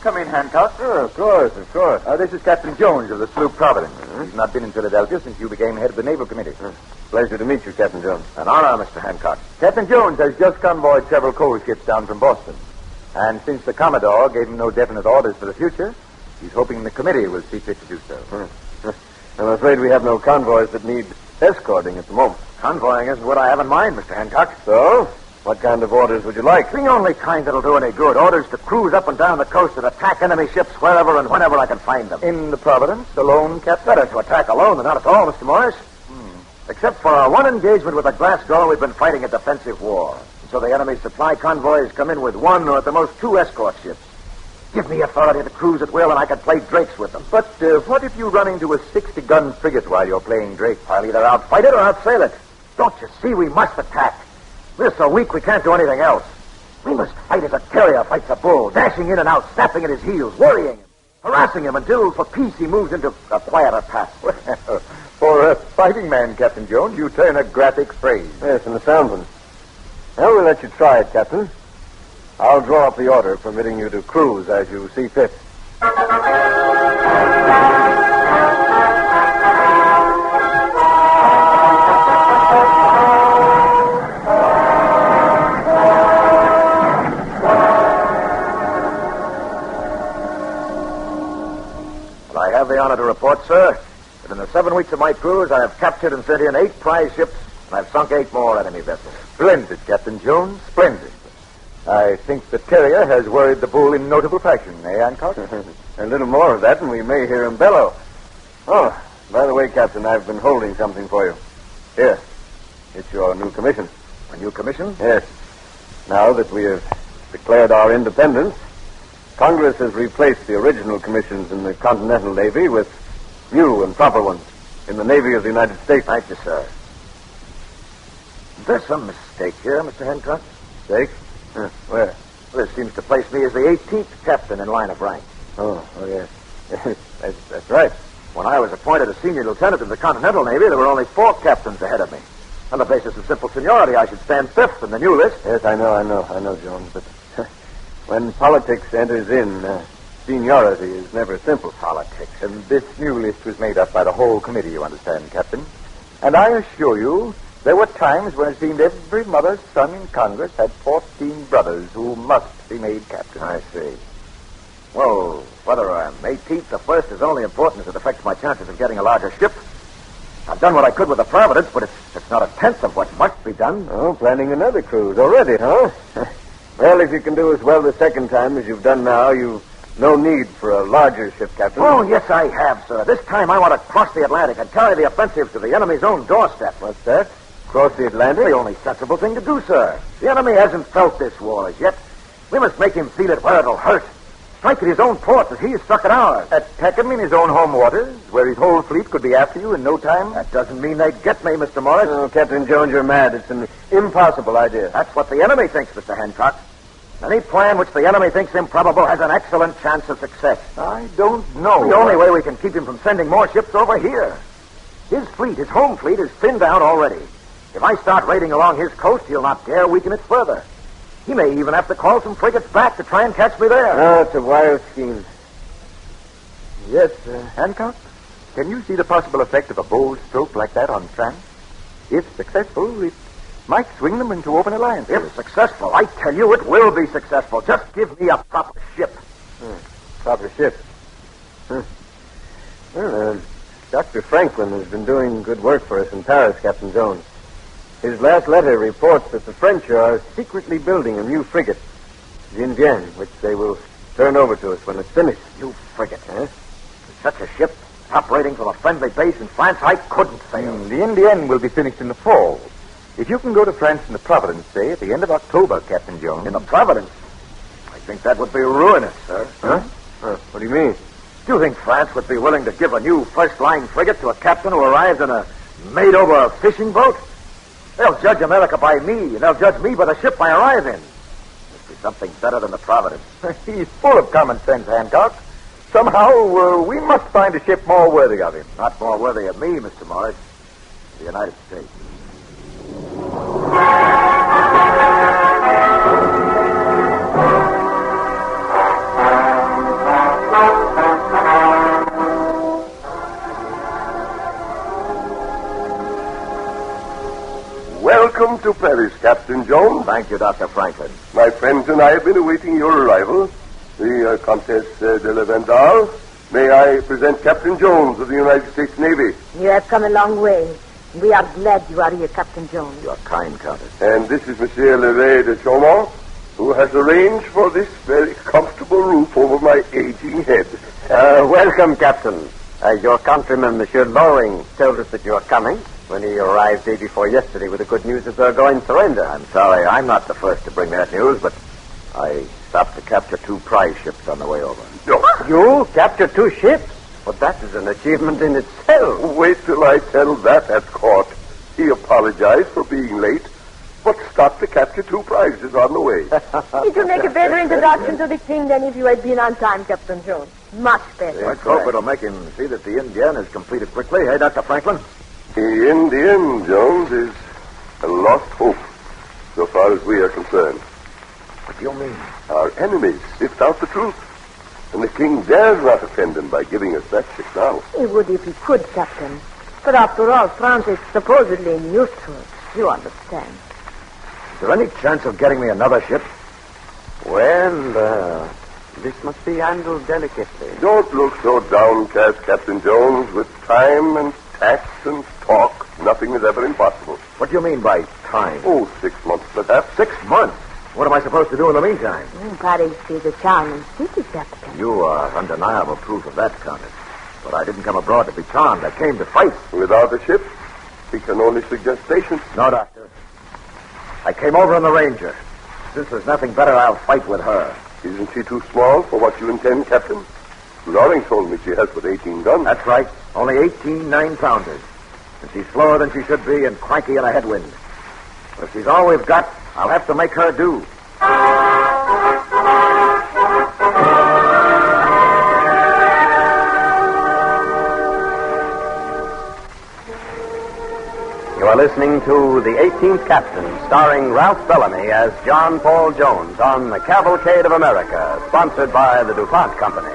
Speaker 13: Come in, Hancock.
Speaker 5: Oh, of course.
Speaker 13: This is Captain Jones of the sloop Providence. He's not been in Philadelphia since you became head of the Naval Committee.
Speaker 5: Pleasure to meet you, Captain Jones.
Speaker 13: An honor, Mr. Hancock. Captain Jones has just convoyed several coal ships down from Boston. And since the Commodore gave him no definite orders for the future, he's hoping the committee will see fit to do so.
Speaker 5: I'm afraid we have no convoys that need escorting at the moment.
Speaker 13: Convoying isn't what I have in mind, Mr. Hancock.
Speaker 5: So? What kind of orders would you like?
Speaker 13: The only kind that'll do any good. Orders to cruise up and down the coast and attack enemy ships wherever and whenever I can find them. In the Providence, alone, Captain?
Speaker 5: Better to attack alone than not at all, Mr. Morris. Except for our one engagement with the Glasgow, we've been fighting a defensive war. So the enemy's supply convoys come in with 1 or at the most 2 escort ships. Give me authority to cruise at will and I can play drakes with them.
Speaker 13: But what if you run into a 60-gun frigate while you're playing drake?
Speaker 5: I'll either outfight it or outsail it. Don't you see? We must attack. We're so weak we can't do anything else. We must fight as a terrier fights a bull, dashing in and out, snapping at his heels, worrying him, harassing him until, for peace, he moves into a quieter path.
Speaker 13: Well, for a fighting man, Captain Jones, you turn a graphic phrase.
Speaker 5: Yes, and a sound one. Well, we'll let you try it, Captain. I'll draw up the order permitting you to cruise as you see fit. I have the honor to report, sir, that in the 7 weeks of my cruise, I have captured and sent in 8 prize ships, and I've sunk 8 more enemy vessels.
Speaker 13: Splendid, Captain Jones, splendid. I think the terrier has worried the bull in notable fashion, eh, Hancock?
Speaker 5: A little more of that, and we may hear him bellow.
Speaker 13: Oh, by the way, Captain, I've been holding something for you. Here. It's your new commission.
Speaker 5: A new commission?
Speaker 13: Yes. Now that we have declared our independence, Congress has replaced the original commissions in the Continental Navy with new and proper ones in the Navy of the United States.
Speaker 5: Thank you, sir. There's some mistake here, Mr. Hancock.
Speaker 13: Mistake? Where?
Speaker 5: Well, this seems to place me as the 18th captain in line of rank.
Speaker 13: Oh, yes. That's right.
Speaker 5: When I was appointed a senior lieutenant in the Continental Navy, there were only 4 captains ahead of me. On the basis of simple seniority, I should stand 5th in the new list.
Speaker 13: Yes, I know, Jones, but when politics enters in, seniority is never simple.
Speaker 16: Politics, and this new list was made up by the whole committee, you understand, Captain. And I assure you, there were times when it seemed every mother's son in Congress had 14 brothers who must be made captain.
Speaker 5: I see. Well, whether I'm 18th or 1st is only important as it affects my chances of getting a larger ship. I've done what I could with the Providence, but it's not a tenth of what must be done.
Speaker 13: Oh, planning another cruise already, huh? Well, if you can do as well the second time as you've done now, you've no need for a larger ship, Captain.
Speaker 5: Oh, yes, I have, sir. This time I want to cross the Atlantic and carry the offensive to the enemy's own doorstep.
Speaker 13: What's that? Cross the Atlantic?
Speaker 5: The only sensible thing to do, sir. The enemy hasn't felt this war as yet. We must make him feel it where it'll hurt. Strike at his own ports as he has struck at ours.
Speaker 16: Attack him in his own home waters, where his whole fleet could be after you in no time?
Speaker 5: That doesn't mean they'd get me, Mr. Morris.
Speaker 13: Oh, Captain Jones, you're mad. It's an impossible idea.
Speaker 5: That's what the enemy thinks, Mr. Hancock. Any plan which the enemy thinks improbable has an excellent chance of success.
Speaker 16: I don't know.
Speaker 5: The only way we can keep him from sending more ships over here. His fleet, his home fleet, is thinned out already. If I start raiding along his coast, he'll not dare weaken it further. He may even have to call some frigates back to try and catch me there.
Speaker 13: Oh, it's a wild scheme.
Speaker 16: Yes, Hancock? Can you see the possible effect of a bold stroke like that on France? If successful, it might swing them into open alliance.
Speaker 5: If successful, I tell you, it will be successful. Just give me a proper ship.
Speaker 13: Proper ship. Well, Dr. Franklin has been doing good work for us in Paris, Captain Jones. His last letter reports that the French are secretly building a new frigate, the Indienne, which they will turn over to us when it's finished.
Speaker 5: New frigate, eh? Such a ship, operating from a friendly base in France, I couldn't fail.
Speaker 16: The Indienne will be finished in the fall. If you can go to France in the Providence, say, at the end of October, Captain Jones.
Speaker 5: In the Providence? I think that would be ruinous, sir.
Speaker 13: Huh? What do you mean?
Speaker 5: Do you think France would be willing to give a new first-line frigate to a captain who arrives in a made-over fishing boat? They'll judge America by me, and they'll judge me by the ship I arrive in. Must be something better than the Providence.
Speaker 16: He's full of common sense, Hancock. Somehow, we must find a ship more worthy of him.
Speaker 5: Not more worthy of me, Mr. Morris. The United States.
Speaker 19: Welcome to Paris, Captain Jones.
Speaker 5: Thank you, Dr. Franklin.
Speaker 19: My friends and I have been awaiting your arrival. The Comtesse de la Vendale. May I present Captain Jones of the United States Navy?
Speaker 20: You have come a long way. We are glad you are here, Captain Jones.
Speaker 5: You are kind, Countess.
Speaker 19: And this is Monsieur Leray de Chaumont, who has arranged for this very comfortable roof over my aging head.
Speaker 13: Welcome, Captain. Your countryman, Monsieur Loring, told us that you are coming when he arrived day before yesterday with the good news that they're going to surrender.
Speaker 5: I'm sorry, I'm not the first to bring that news, but I stopped to capture 2 prize ships on the way over.
Speaker 19: No.
Speaker 13: You captured 2 ships? Well, that is an achievement in itself.
Speaker 19: Wait till I tell that at court. He apologized for being late, but stopped to capture 2 prizes on the way.
Speaker 20: It will make a better introduction to the king than if you had been on time, Captain Jones. Much better.
Speaker 5: Let's hope it'll make him see that the Indienne is completed quickly. Hey, Dr. Franklin?
Speaker 19: The Indian, Jones, is a lost hope, so far as we are concerned.
Speaker 5: What do you mean?
Speaker 19: Our enemies sniffed out the truth, and the king dares not offend them by giving us that ship now.
Speaker 20: He would if he could, Captain. But after all, France is supposedly neutral. You understand.
Speaker 5: Is there any chance of getting me another ship?
Speaker 13: Well, this must be handled delicately.
Speaker 19: Don't look so downcast, Captain Jones. With time and tact and talk, nothing is ever impossible.
Speaker 5: What do you mean by time?
Speaker 19: Oh, 6 months, perhaps.
Speaker 5: 6 months? What am I supposed to do in the meantime?
Speaker 20: Paris is a charming city, Captain.
Speaker 5: You are undeniable proof of that, Countess. But I didn't come abroad to be charmed. I came to fight.
Speaker 19: Without a ship, he can only suggest patience.
Speaker 5: No, Doctor. I came over in the Ranger. Since there's nothing better, I'll fight with her.
Speaker 19: Isn't she too small for what you intend, Captain? Loring told me she has but 18 guns.
Speaker 5: That's right. Only 18 9-pounders. And she's slower than she should be and cranky in a headwind. But if she's all we've got, I'll have to make her do.
Speaker 12: You are listening to The 18th Captain, starring Ralph Bellamy as John Paul Jones on the Cavalcade of America, sponsored by the DuPont Company.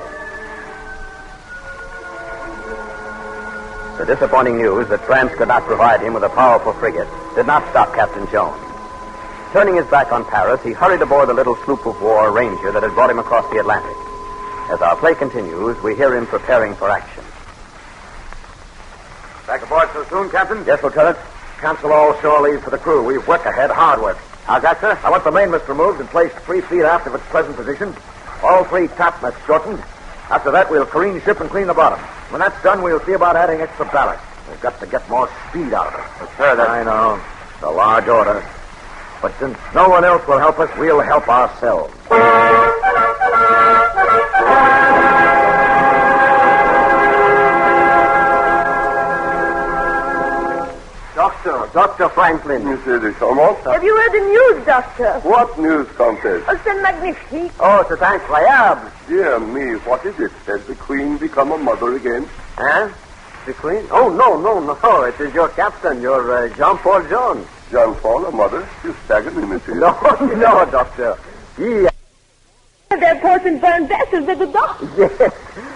Speaker 12: The disappointing news that France could not provide him with a powerful frigate did not stop Captain Jones. Turning his back on Paris, he hurried aboard the little sloop of war Ranger that had brought him across the Atlantic. As our play continues, we hear him preparing for action.
Speaker 5: Back aboard so soon, Captain? Yes, Lieutenant. Cancel all shore leave for the crew. We've work ahead, hard work. How's that, sir? I want the mainmast removed and placed 3 feet aft of its present position. All 3 topmasts shortened. After that, we'll careen ship and clean the bottom. When that's done, we'll see about adding extra ballast. We've got to get more speed out of it.
Speaker 12: Yes, sir, that's...
Speaker 5: I know. It's a large order. But since no one else will help us, we'll help ourselves.
Speaker 12: Dr. Franklin.
Speaker 19: Monsieur de Chaumont?
Speaker 20: Have you heard the news, Doctor?
Speaker 19: What news, Comtesse?
Speaker 20: Oh, c'est magnifique.
Speaker 12: Oh, c'est incroyable.
Speaker 19: Dear me, what is it? Has the Queen become a mother again?
Speaker 12: Huh? The Queen? Oh, no. It is your captain, your Jean-Paul Jones.
Speaker 19: Jean-Paul, a mother? You stagger me, monsieur.
Speaker 12: No, Doctor. He...
Speaker 20: They're porting burned vessels at the dock.
Speaker 12: Yes.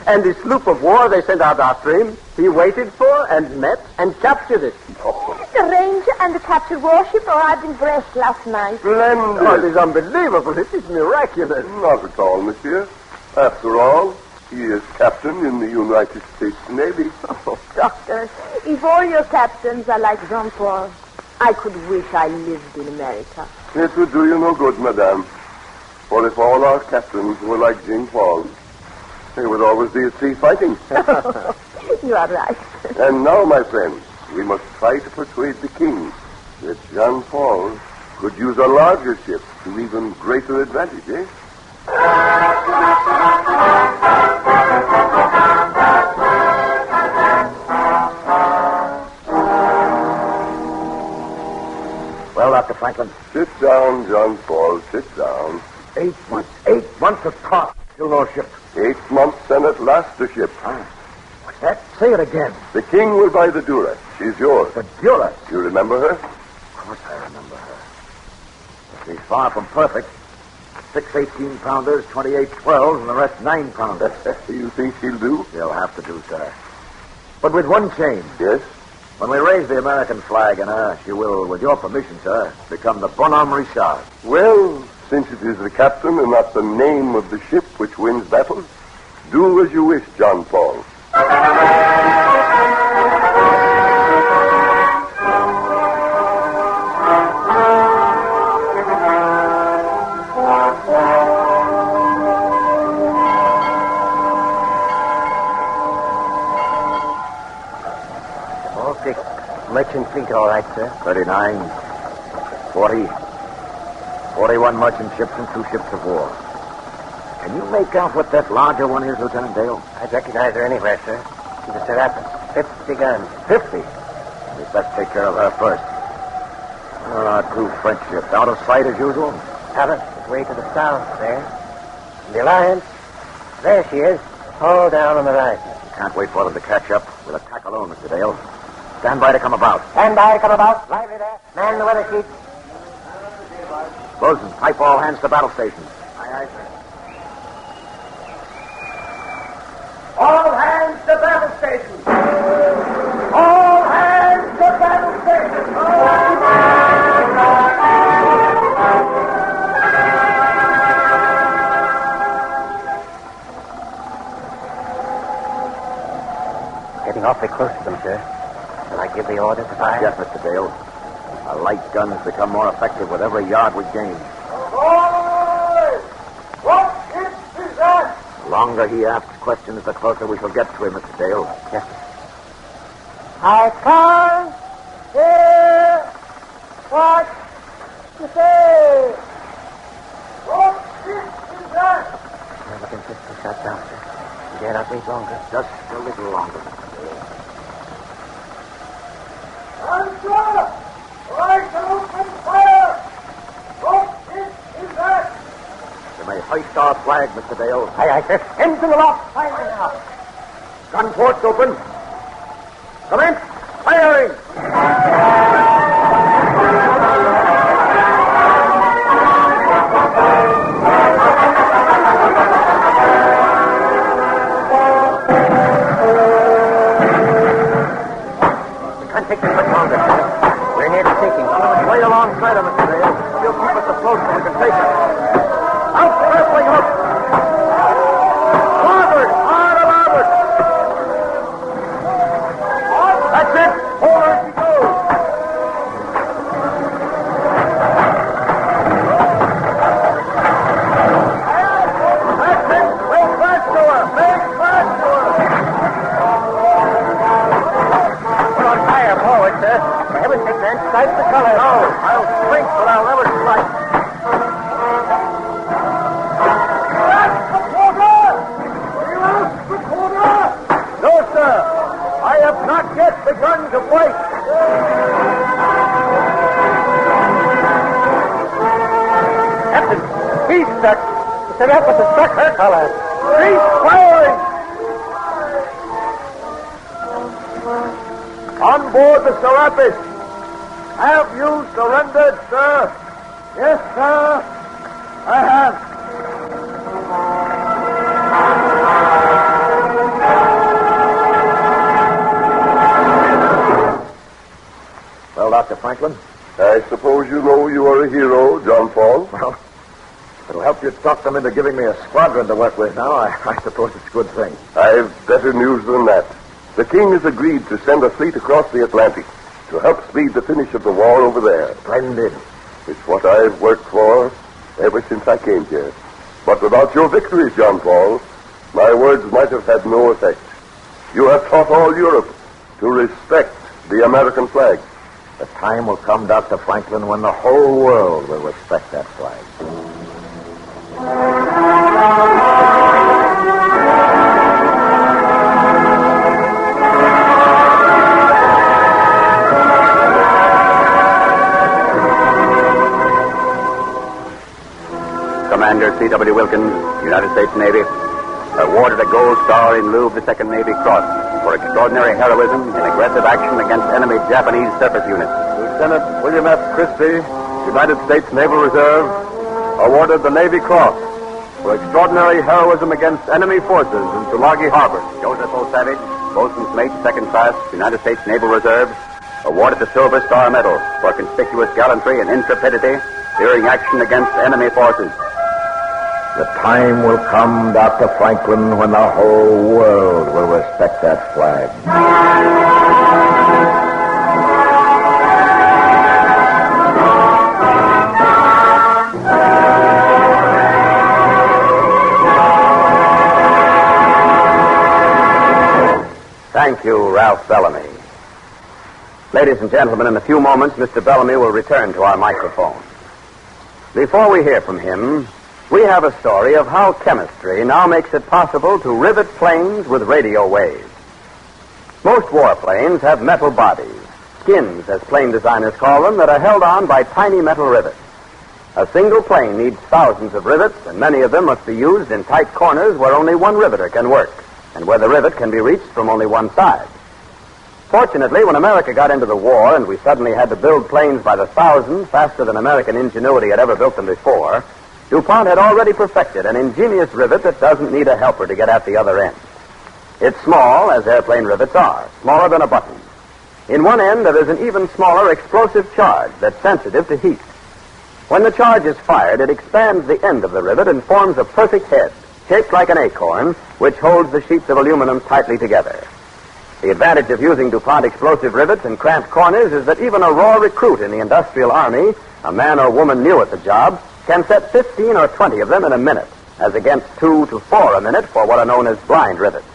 Speaker 12: And the sloop of war they sent out after him, he waited for and met and captured it.
Speaker 20: The Ranger and the captured warship arrived in Brest last night.
Speaker 19: Splendid.
Speaker 12: Oh, it is unbelievable. It is miraculous.
Speaker 19: Not at all, monsieur. After all, he is captain in the United States Navy.
Speaker 20: Oh, Doctor, if all your captains are like Jean-Paul, I could wish I lived in America.
Speaker 19: It would do you no good, madame. For if all our captains were like Jean-Paul, they would always be at sea fighting.
Speaker 20: You are right.
Speaker 19: And now, my friends, we must try to persuade the king that Jean-Paul could use a larger ship to even greater advantage, eh?
Speaker 5: Well, Dr. Franklin.
Speaker 19: Sit down, Jean-Paul. Sit down.
Speaker 5: 8 months. 8 months of talk. Still no ship.
Speaker 19: 8 months, and at last a ship.
Speaker 5: What's that? Say it again.
Speaker 19: The king will buy the Duras. She's yours.
Speaker 5: The Duras?
Speaker 19: You remember her?
Speaker 5: Of course I remember her. But she's far from perfect. 6 18-pounders, 28 12s, and the rest 9-pounders.
Speaker 19: You think she'll do?
Speaker 5: She'll have to do, sir. But with one change.
Speaker 19: Yes?
Speaker 5: When we raise the American flag in her, she will, with your permission, sir, become the Bonhomme Richard.
Speaker 19: Well, since it is the captain and not the name of the ship which wins battles, do as you wish, John Paul.
Speaker 12: Merchant fleet, all right, sir.
Speaker 5: 39, 40, 41 merchant ships and 2 ships of war. Can you make out what that larger one is, Lieutenant Dale?
Speaker 12: I'd recognize her anywhere, sir. She's a Serapis. 50 guns.
Speaker 5: 50? We'd best take care of her first. Well, our 2 French ships, out of sight as usual?
Speaker 12: Paris is way to the south there. The Alliance, there she is. All down on the right.
Speaker 5: We can't wait for them to catch up. We'll attack alone, Mr. Dale. Stand by to come about.
Speaker 12: Stand by to come about. Lively there. Man the weather sheet.
Speaker 5: Bosun, pipe all hands to battle stations.
Speaker 12: Aye, sir.
Speaker 10: All hands to battle stations. All hands to battle stations.
Speaker 12: Getting awfully close to them, sir. Shall I give the order to fire?
Speaker 5: Yes, Mr. Dale. Our light guns become more effective with every yard we gain.
Speaker 10: Boys! What ship is that?
Speaker 5: The longer he aft
Speaker 15: questions, the closer we shall get to him, Mr. Dale.
Speaker 22: Yes.
Speaker 10: I can't hear what you say. What is that?
Speaker 22: Never can fix the shot down, sir. You dare not wait longer.
Speaker 15: Just a little longer.
Speaker 10: Answer! I can open fire! What is that?
Speaker 15: You may hoist our flag, Mr. Dale.
Speaker 22: Aye, sir.
Speaker 10: Into the lock! Fire now!
Speaker 15: Gun ports open. Commence firing!
Speaker 22: We can't take this much longer. We're near the sinking.
Speaker 15: Way alongside of Mr. Dale. He'll keep us afloat so we can take him. Out, grappling hook! Forward! Hard alarward! That's it! Forward she goes! That's it! Make fast to her! Make fast to her!
Speaker 22: We're on fire forward, sir. For heaven's sake, man, sight the color.
Speaker 15: No, I'll shrink, but I'll never strike. No, sir. I have not yet begun to fight.
Speaker 22: Captain, he's stuck. The Serapis has struck her color.
Speaker 15: Cease firing! On board the Serapis. Have you surrendered, sir? Yes, sir. I have. Well, Dr. Franklin?
Speaker 19: I suppose you know you are a hero, John Paul.
Speaker 15: Well, it'll help you talk them into giving me a squadron to work with now. I suppose it's a good thing.
Speaker 19: I've better news than that. The king has agreed to send a fleet across the Atlantic to help speed the finish of the war over there.
Speaker 15: Splendid.
Speaker 19: It's what I've worked for ever since I came here. But without your victories, John Paul, my words might have had no effect. You have taught all Europe to respect the American flag.
Speaker 15: The time will come, Dr. Franklin, when the whole world will respect that flag.
Speaker 12: Commander C.W. Wilkins, United States Navy, awarded a Gold Star in lieu of the Second Navy Cross for extraordinary heroism in aggressive action against enemy Japanese surface units.
Speaker 3: Lieutenant William F. Christie, United States Naval Reserve, awarded the Navy Cross for extraordinary heroism against enemy forces in Tulagi Harbor.
Speaker 12: Joseph O. Savage, boatswain's mate, second class, United States Naval Reserve, awarded the Silver Star Medal for conspicuous gallantry and intrepidity during action against enemy forces.
Speaker 15: The time will come, Dr. Franklin, when the whole world will respect that flag.
Speaker 12: Thank you, Ralph Bellamy. Ladies and gentlemen, in a few moments, Mr. Bellamy will return to our microphone. Before we hear from him, we have a story of how chemistry now makes it possible to rivet planes with radio waves. Most warplanes have metal bodies, skins, as plane designers call them, that are held on by tiny metal rivets. A single plane needs thousands of rivets, and many of them must be used in tight corners where only one riveter can work, and where the rivet can be reached from only one side. Fortunately, when America got into the war and we suddenly had to build planes by the thousand, faster than American ingenuity had ever built them before, DuPont had already perfected an ingenious rivet that doesn't need a helper to get at the other end. It's small, as airplane rivets are, smaller than a button. In one end, there is an even smaller explosive charge that's sensitive to heat. When the charge is fired, it expands the end of the rivet and forms a perfect head, shaped like an acorn, which holds the sheets of aluminum tightly together. The advantage of using DuPont explosive rivets in cramped corners is that even a raw recruit in the industrial army, a man or woman new at the job, can set 15 or 20 of them in a minute, as against 2 to 4 a minute for what are known as blind rivets.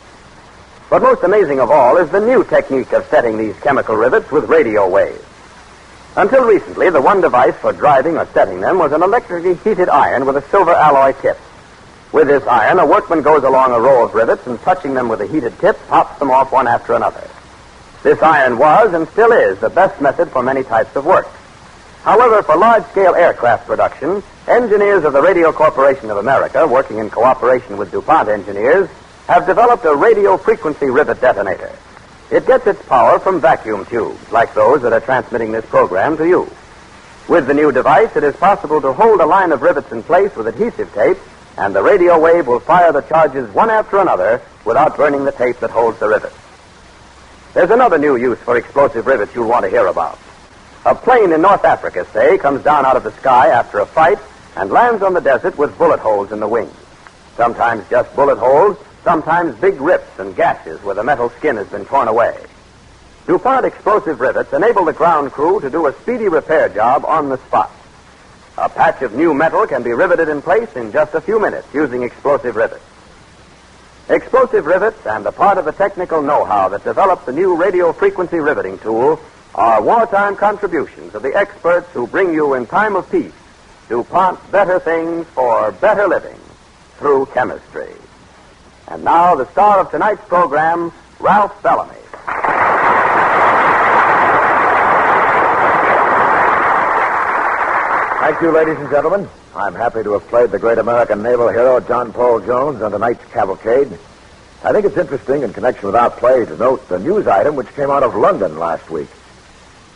Speaker 12: But most amazing of all is the new technique of setting these chemical rivets with radio waves. Until recently, the one device for driving or setting them was an electrically heated iron with a silver alloy tip. With this iron, a workman goes along a row of rivets and, touching them with a heated tip, pops them off one after another. This iron was, and still is, the best method for many types of work. However, for large-scale aircraft production, engineers of the Radio Corporation of America, working in cooperation with DuPont engineers, have developed a radio frequency rivet detonator. It gets its power from vacuum tubes, like those that are transmitting this program to you. With the new device, it is possible to hold a line of rivets in place with adhesive tape, and the radio wave will fire the charges one after another without burning the tape that holds the rivet. There's another new use for explosive rivets you'll want to hear about. A plane in North Africa, say, comes down out of the sky after a fight and lands on the desert with bullet holes in the wings. Sometimes just bullet holes, sometimes big rips and gashes where the metal skin has been torn away. DuPont explosive rivets enable the ground crew to do a speedy repair job on the spot. A patch of new metal can be riveted in place in just a few minutes using explosive rivets. Explosive rivets and a part of the technical know-how that developed the new radio frequency riveting tool are wartime contributions of the experts who bring you in time of peace DuPont better things for better living through chemistry. And now the star of tonight's program, Ralph Bellamy.
Speaker 5: Thank you, ladies and gentlemen. I'm happy to have played the great American naval hero John Paul Jones on tonight's Cavalcade. I think it's interesting in connection with our play to note the news item which came out of London last week.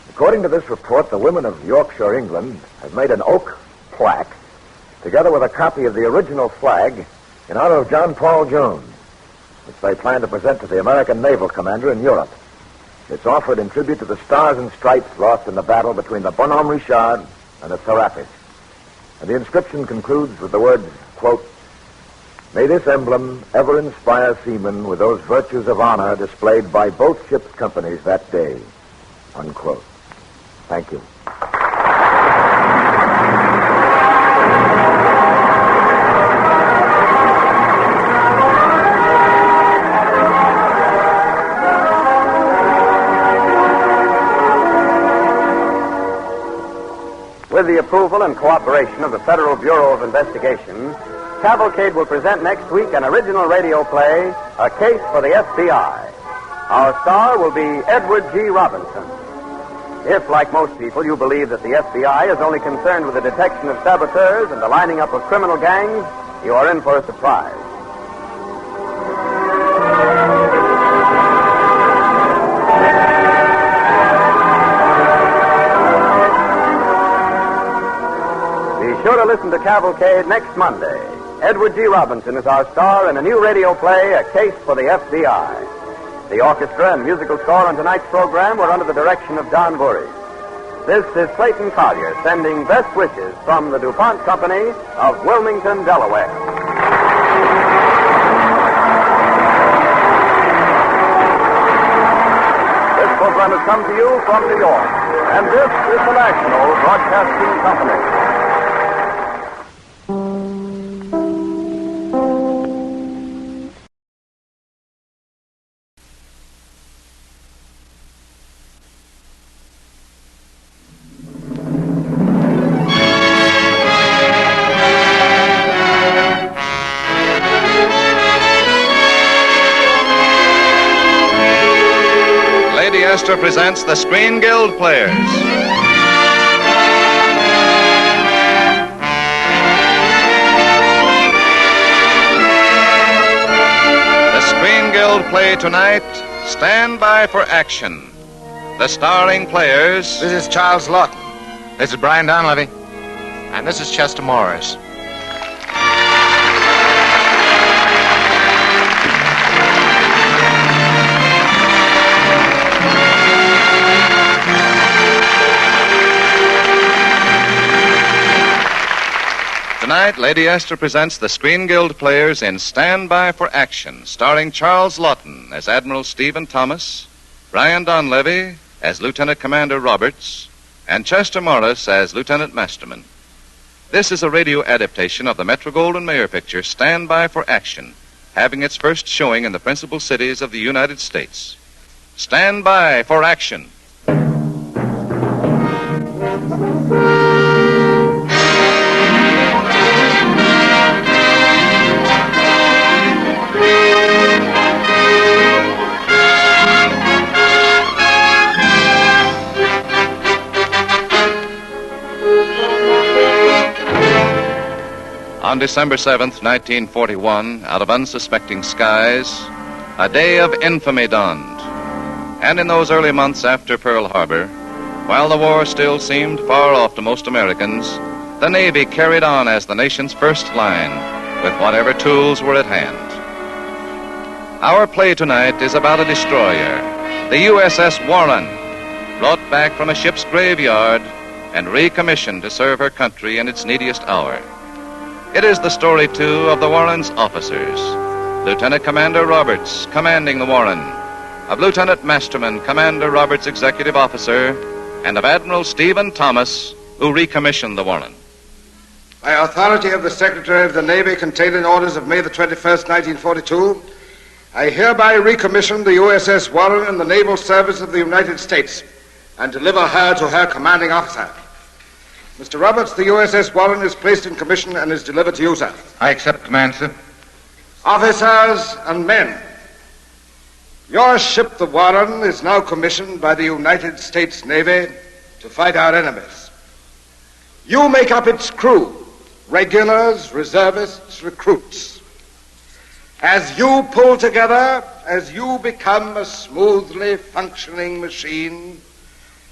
Speaker 5: According to this report, the women of Yorkshire, England, have made an oak plaque together with a copy of the original flag in honor of John Paul Jones, which they plan to present to the American naval commander in Europe. It's offered in tribute to the stars and stripes lost in the battle between the Bonhomme Richard and the Serapis. And the inscription concludes with the words, quote, "May this emblem ever inspire seamen with those virtues of honor displayed by both ships' companies that day," unquote. Thank you.
Speaker 12: With the approval and cooperation of the Federal Bureau of Investigation, Cavalcade will present next week an original radio play, A Case for the FBI. Our star will be Edward G. Robinson. If, like most people, you believe that the FBI is only concerned with the detection of saboteurs and the lining up of criminal gangs, you are in for a surprise. Sure to listen to Cavalcade next Monday. Edward G. Robinson is our star in a new radio play, A Case for the FBI. The orchestra and musical score on tonight's program were under the direction of Don Voorhees. This is Clayton Collier sending best wishes from the DuPont Company of Wilmington, Delaware. This program has come to you from New York, and this is the National Broadcasting Company.
Speaker 18: Presents the Screen Guild Players. The Screen Guild play tonight, Stand By for Action. The starring players...
Speaker 7: This is Charles Lawton. This is Brian Donlevy. And this is Chester Morris.
Speaker 18: Tonight, Lady Esther presents the Screen Guild Players in Stand By for Action, starring Charles Lawton as Admiral Stephen Thomas, Brian Donlevy as Lieutenant Commander Roberts, and Chester Morris as Lieutenant Masterman. This is a radio adaptation of the Metro-Goldwyn-Mayer picture Stand By for Action, having its first showing in the principal cities of the United States. Stand by for action. On December 7th, 1941, out of unsuspecting skies, a day of infamy dawned. And in those early months after Pearl Harbor, while the war still seemed far off to most Americans, the Navy carried on as the nation's first line with whatever tools were at hand. Our play tonight is about a destroyer, the USS Warren, brought back from a ship's graveyard and recommissioned to serve her country in its neediest hour. It is the story, too, of the Warren's officers. Lieutenant Commander Roberts, commanding the Warren, of Lieutenant Masterman, Commander Roberts' executive officer, and of Admiral Stephen Thomas, who recommissioned the Warren.
Speaker 9: By authority of the Secretary of the Navy contained in orders of May the 21st, 1942, I hereby recommission the USS Warren in the Naval Service of the United States and deliver her to her commanding officer. Mr. Roberts, the USS Warren is placed in commission and is delivered to you, sir.
Speaker 14: I accept command, sir.
Speaker 9: Officers and men, your ship, the Warren, is now commissioned by the United States Navy to fight our enemies. You make up its crew, regulars, reservists, recruits. As you pull together, as you become a smoothly functioning machine,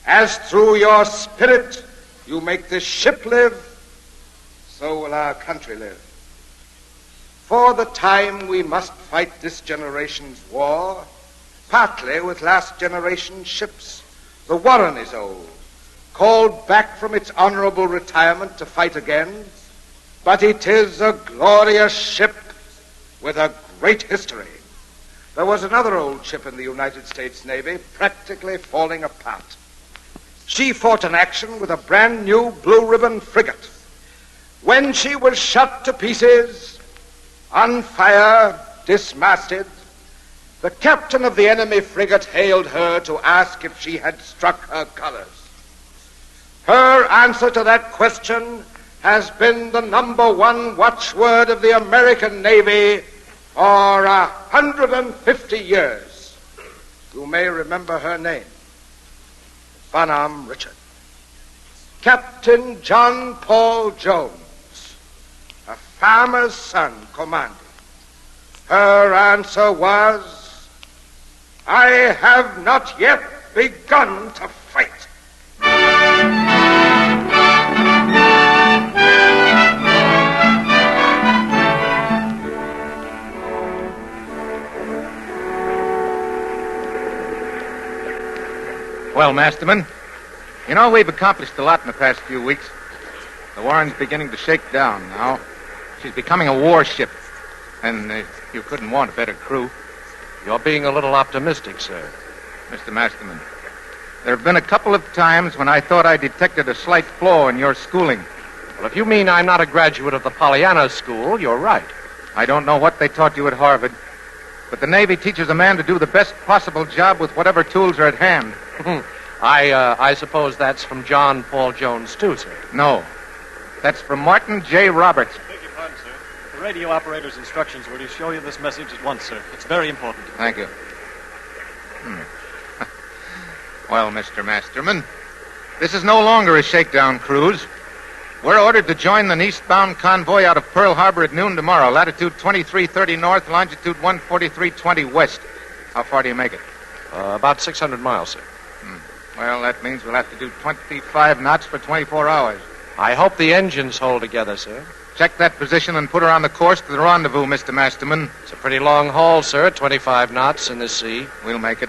Speaker 9: as through your spirit you make this ship live, so will our country live. For the time we must fight this generation's war, partly with last generation's ships. The Warren is old, called back from its honorable retirement to fight again, but it is a glorious ship with a great history. There was another old ship in the United States Navy practically falling apart. She fought an action with a brand new blue ribbon frigate. When she was shot to pieces, on fire, dismasted, the captain of the enemy frigate hailed her to ask if she had struck her colors. Her answer to that question has been the #1 watchword of the American Navy for 150 years. You may remember her name. Bonhomme Richard. Captain John Paul Jones, a farmer's son, commanded. Her answer was, I have not yet begun to fight.
Speaker 14: Well, Masterman, you know, we've accomplished a lot in the past few weeks. The Warren's beginning to shake down now. She's becoming a warship, and you couldn't want a better crew.
Speaker 21: You're being a little optimistic, sir.
Speaker 14: Mr. Masterman, there have been a couple of times when I thought I detected a slight flaw in your schooling.
Speaker 21: Well, if you mean I'm not a graduate of the Pollyanna School, you're right.
Speaker 14: I don't know what they taught you at Harvard, but the Navy teaches a man to do the best possible job with whatever tools are at hand.
Speaker 21: I suppose that's from John Paul Jones, too, sir.
Speaker 14: No. That's from Martin J. Roberts.
Speaker 23: Beg your pardon, sir. The radio operator's instructions were to show you this message at once, sir. It's very important.
Speaker 14: Thank you. Well, Mr. Masterman, this is no longer a shakedown cruise. We're ordered to join the eastbound convoy out of Pearl Harbor at noon tomorrow, latitude 2330 north, longitude 14320 west. How far do you make it?
Speaker 21: About 600 miles, sir.
Speaker 14: Well, that means we'll have to do 25 knots for 24 hours.
Speaker 21: I hope the engines hold together, sir.
Speaker 14: Check that position and put her on the course to the rendezvous, Mr. Masterman.
Speaker 21: It's a pretty long haul, sir, 25 knots in the sea.
Speaker 14: We'll make it.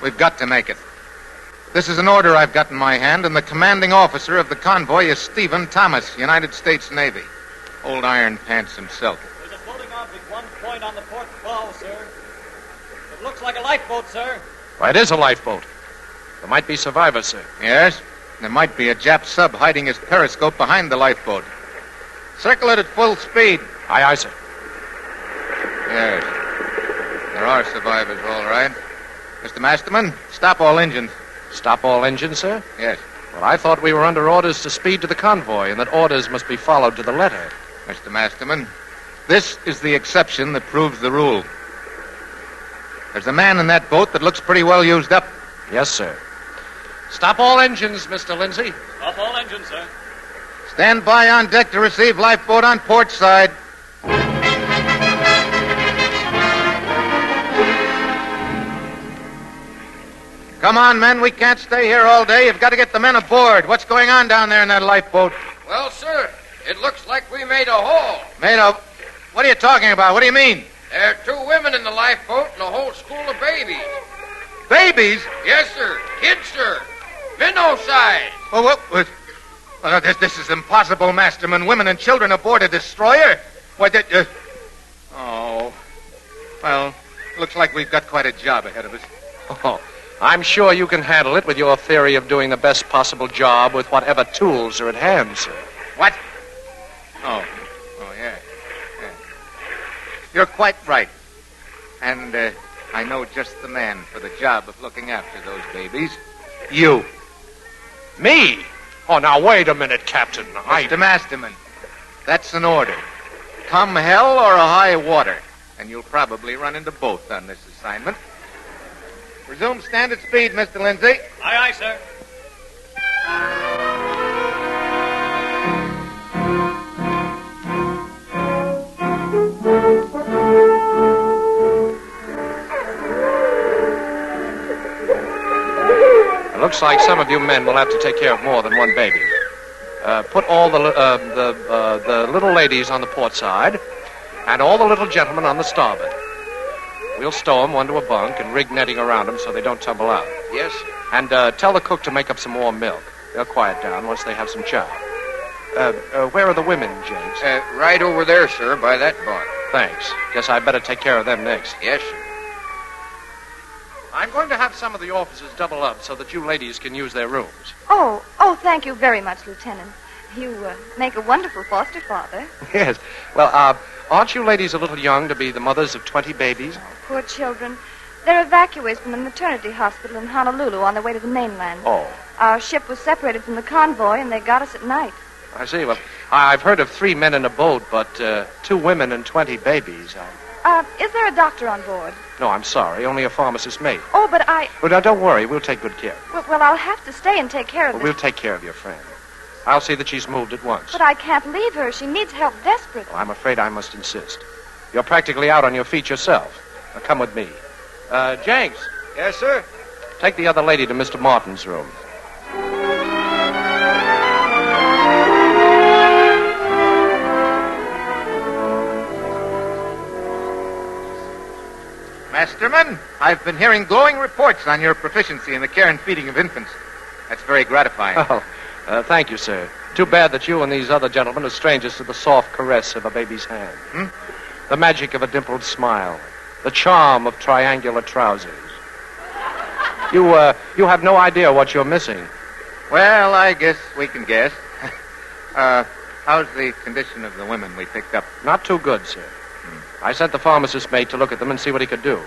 Speaker 14: We've got to make it. This is an order I've got in my hand, and the commanding officer of the convoy is Stephen Thomas, United States Navy. Old Iron Pants himself.
Speaker 23: There's a floating object 1 point on the port bow, sir. It looks like a lifeboat, sir.
Speaker 21: Why, it is a lifeboat. There might be survivors, sir.
Speaker 14: Yes? There might be a Jap sub hiding his periscope behind the lifeboat. Circle it at full speed.
Speaker 21: Aye, aye, sir.
Speaker 14: Yes. There are survivors, all right. Mr. Masterman, stop all engines.
Speaker 21: Stop all engines, sir?
Speaker 14: Yes.
Speaker 21: Well, I thought we were under orders to speed to the convoy and that orders must be followed to the letter.
Speaker 14: Mr. Masterman, this is the exception that proves the rule. There's a man in that boat that looks pretty well used up.
Speaker 21: Yes, sir. Stop all engines, Mr. Lindsay.
Speaker 23: Stop all engines, sir.
Speaker 14: Stand by on deck to receive lifeboat on port side. Come on, men. We can't stay here all day. You've got to get the men aboard. What's going on down there in that lifeboat?
Speaker 6: Well, sir, it looks like we made a haul.
Speaker 14: Made a... What are you talking about? What do you mean?
Speaker 6: There are 2 women in the lifeboat and a whole school of babies.
Speaker 14: Babies?
Speaker 6: Yes, sir. Kids, sir. Minnow size.
Speaker 14: Well, this is impossible, Masterman. Women and children aboard a destroyer? What? Oh. Well, looks like we've got quite a job ahead of us.
Speaker 21: Oh, I'm sure you can handle it with your theory of doing the best possible job with whatever tools are at hand, sir.
Speaker 14: What? Oh, yeah. You're quite right. And I know just the man for the job of looking after those babies. You.
Speaker 21: Me? Oh, now, wait a minute, Captain.
Speaker 14: Mr. Masterman, that's an order. Come hell or a high water. And you'll probably run into both on this assignment. Resume standard speed, Mr. Lindsay.
Speaker 23: Aye, aye, sir.
Speaker 21: It looks like some of you men will have to take care of more than one baby. Put all the little ladies on the port side and all the little gentlemen on the starboard. We'll stow them one to a bunk and rig netting around them so they don't tumble out.
Speaker 6: Yes, sir.
Speaker 21: And tell the cook to make up some warm milk. They'll quiet down once they have some chow. Where are the women, James?
Speaker 6: Right over there, sir, by that bar.
Speaker 21: Thanks. Guess I'd better take care of them next.
Speaker 6: Yes, sir.
Speaker 21: I'm going to have some of the officers double up so that you ladies can use their rooms.
Speaker 8: Oh, thank you very much, Lieutenant. You make a wonderful foster father.
Speaker 21: Yes. Well, aren't you ladies a little young to be the mothers of 20 babies?
Speaker 8: Poor children. They're evacuated from the maternity hospital in Honolulu on their way to the mainland.
Speaker 21: Oh.
Speaker 8: Our ship was separated from the convoy, and they got us at night.
Speaker 21: I see. Well, I've heard of 3 men in a boat, but 2 women and 20 babies.
Speaker 8: Is there a doctor on board?
Speaker 21: No, I'm sorry. Only a pharmacist's mate.
Speaker 8: Oh, but I...
Speaker 21: Well, now, don't worry. We'll take good care.
Speaker 8: Well, I'll have to stay and take care of
Speaker 21: We'll take care of your friend. I'll see that she's moved at once.
Speaker 8: But I can't leave her. She needs help desperately.
Speaker 21: Well, I'm afraid I must insist. You're practically out on your feet yourself. Now, come with me. Jenks.
Speaker 9: Yes, sir?
Speaker 21: Take the other lady to Mr. Martin's room.
Speaker 14: Masterman, I've been hearing glowing reports on your proficiency in the care and feeding of infants. That's very gratifying.
Speaker 21: Oh, thank you, sir. Too bad that you and these other gentlemen are strangers to the soft caress of a baby's hand. The magic of a dimpled smile. The charm of triangular trousers. You have no idea what you're missing.
Speaker 14: Well, I guess we can guess. How's the condition of the women we picked up?
Speaker 21: Not too good, sir. I sent the pharmacist's mate to look at them and see what he could do.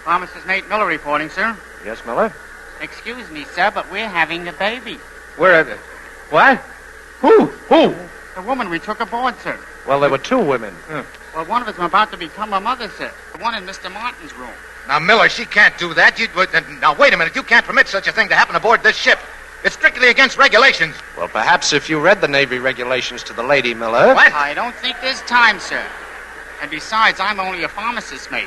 Speaker 11: Pharmacist mate Miller reporting, sir.
Speaker 21: Yes, Miller?
Speaker 11: Excuse me, sir, but we're having a baby.
Speaker 14: Where are they? What? Who?
Speaker 11: The woman we took aboard, sir.
Speaker 21: Well, there were 2 women.
Speaker 11: Well, one of them about to become a mother, sir. The one in Mr. Martin's room.
Speaker 14: Now, Miller, she can't do that. Now, wait a minute. You can't permit such a thing to happen aboard this ship. It's strictly against regulations.
Speaker 21: Well, perhaps if you read the Navy regulations to the lady, Miller...
Speaker 11: What? I don't think there's time, sir. And besides, I'm only a pharmacist's mate.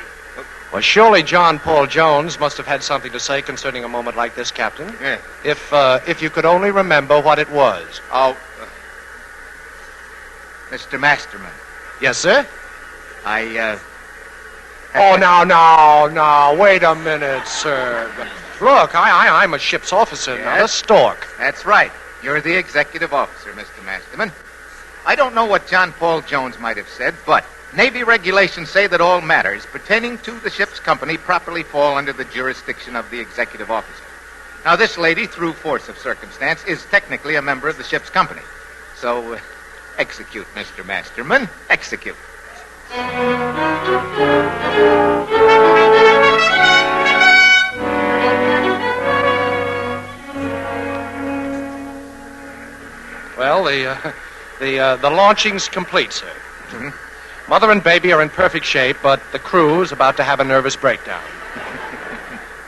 Speaker 21: Well, surely John Paul Jones must have had something to say concerning a moment like this, Captain.
Speaker 14: Yeah.
Speaker 21: If you could only remember what it was.
Speaker 14: Oh, Mr. Masterman.
Speaker 21: Yes, sir?
Speaker 14: Oh,
Speaker 21: now, wait a minute, sir. Look, I'm a ship's officer, not a stork.
Speaker 14: That's right. You're the executive officer, Mr. Masterman. I don't know what John Paul Jones might have said, but Navy regulations say that all matters pertaining to the ship's company properly fall under the jurisdiction of the executive officer. Now, this lady, through force of circumstance, is technically a member of the ship's company. So, Execute, Mr. Masterman. Execute.
Speaker 21: Well, the launching's complete, sir. Mm-hmm. Mother and baby are in perfect shape, but the crew's about to have a nervous breakdown.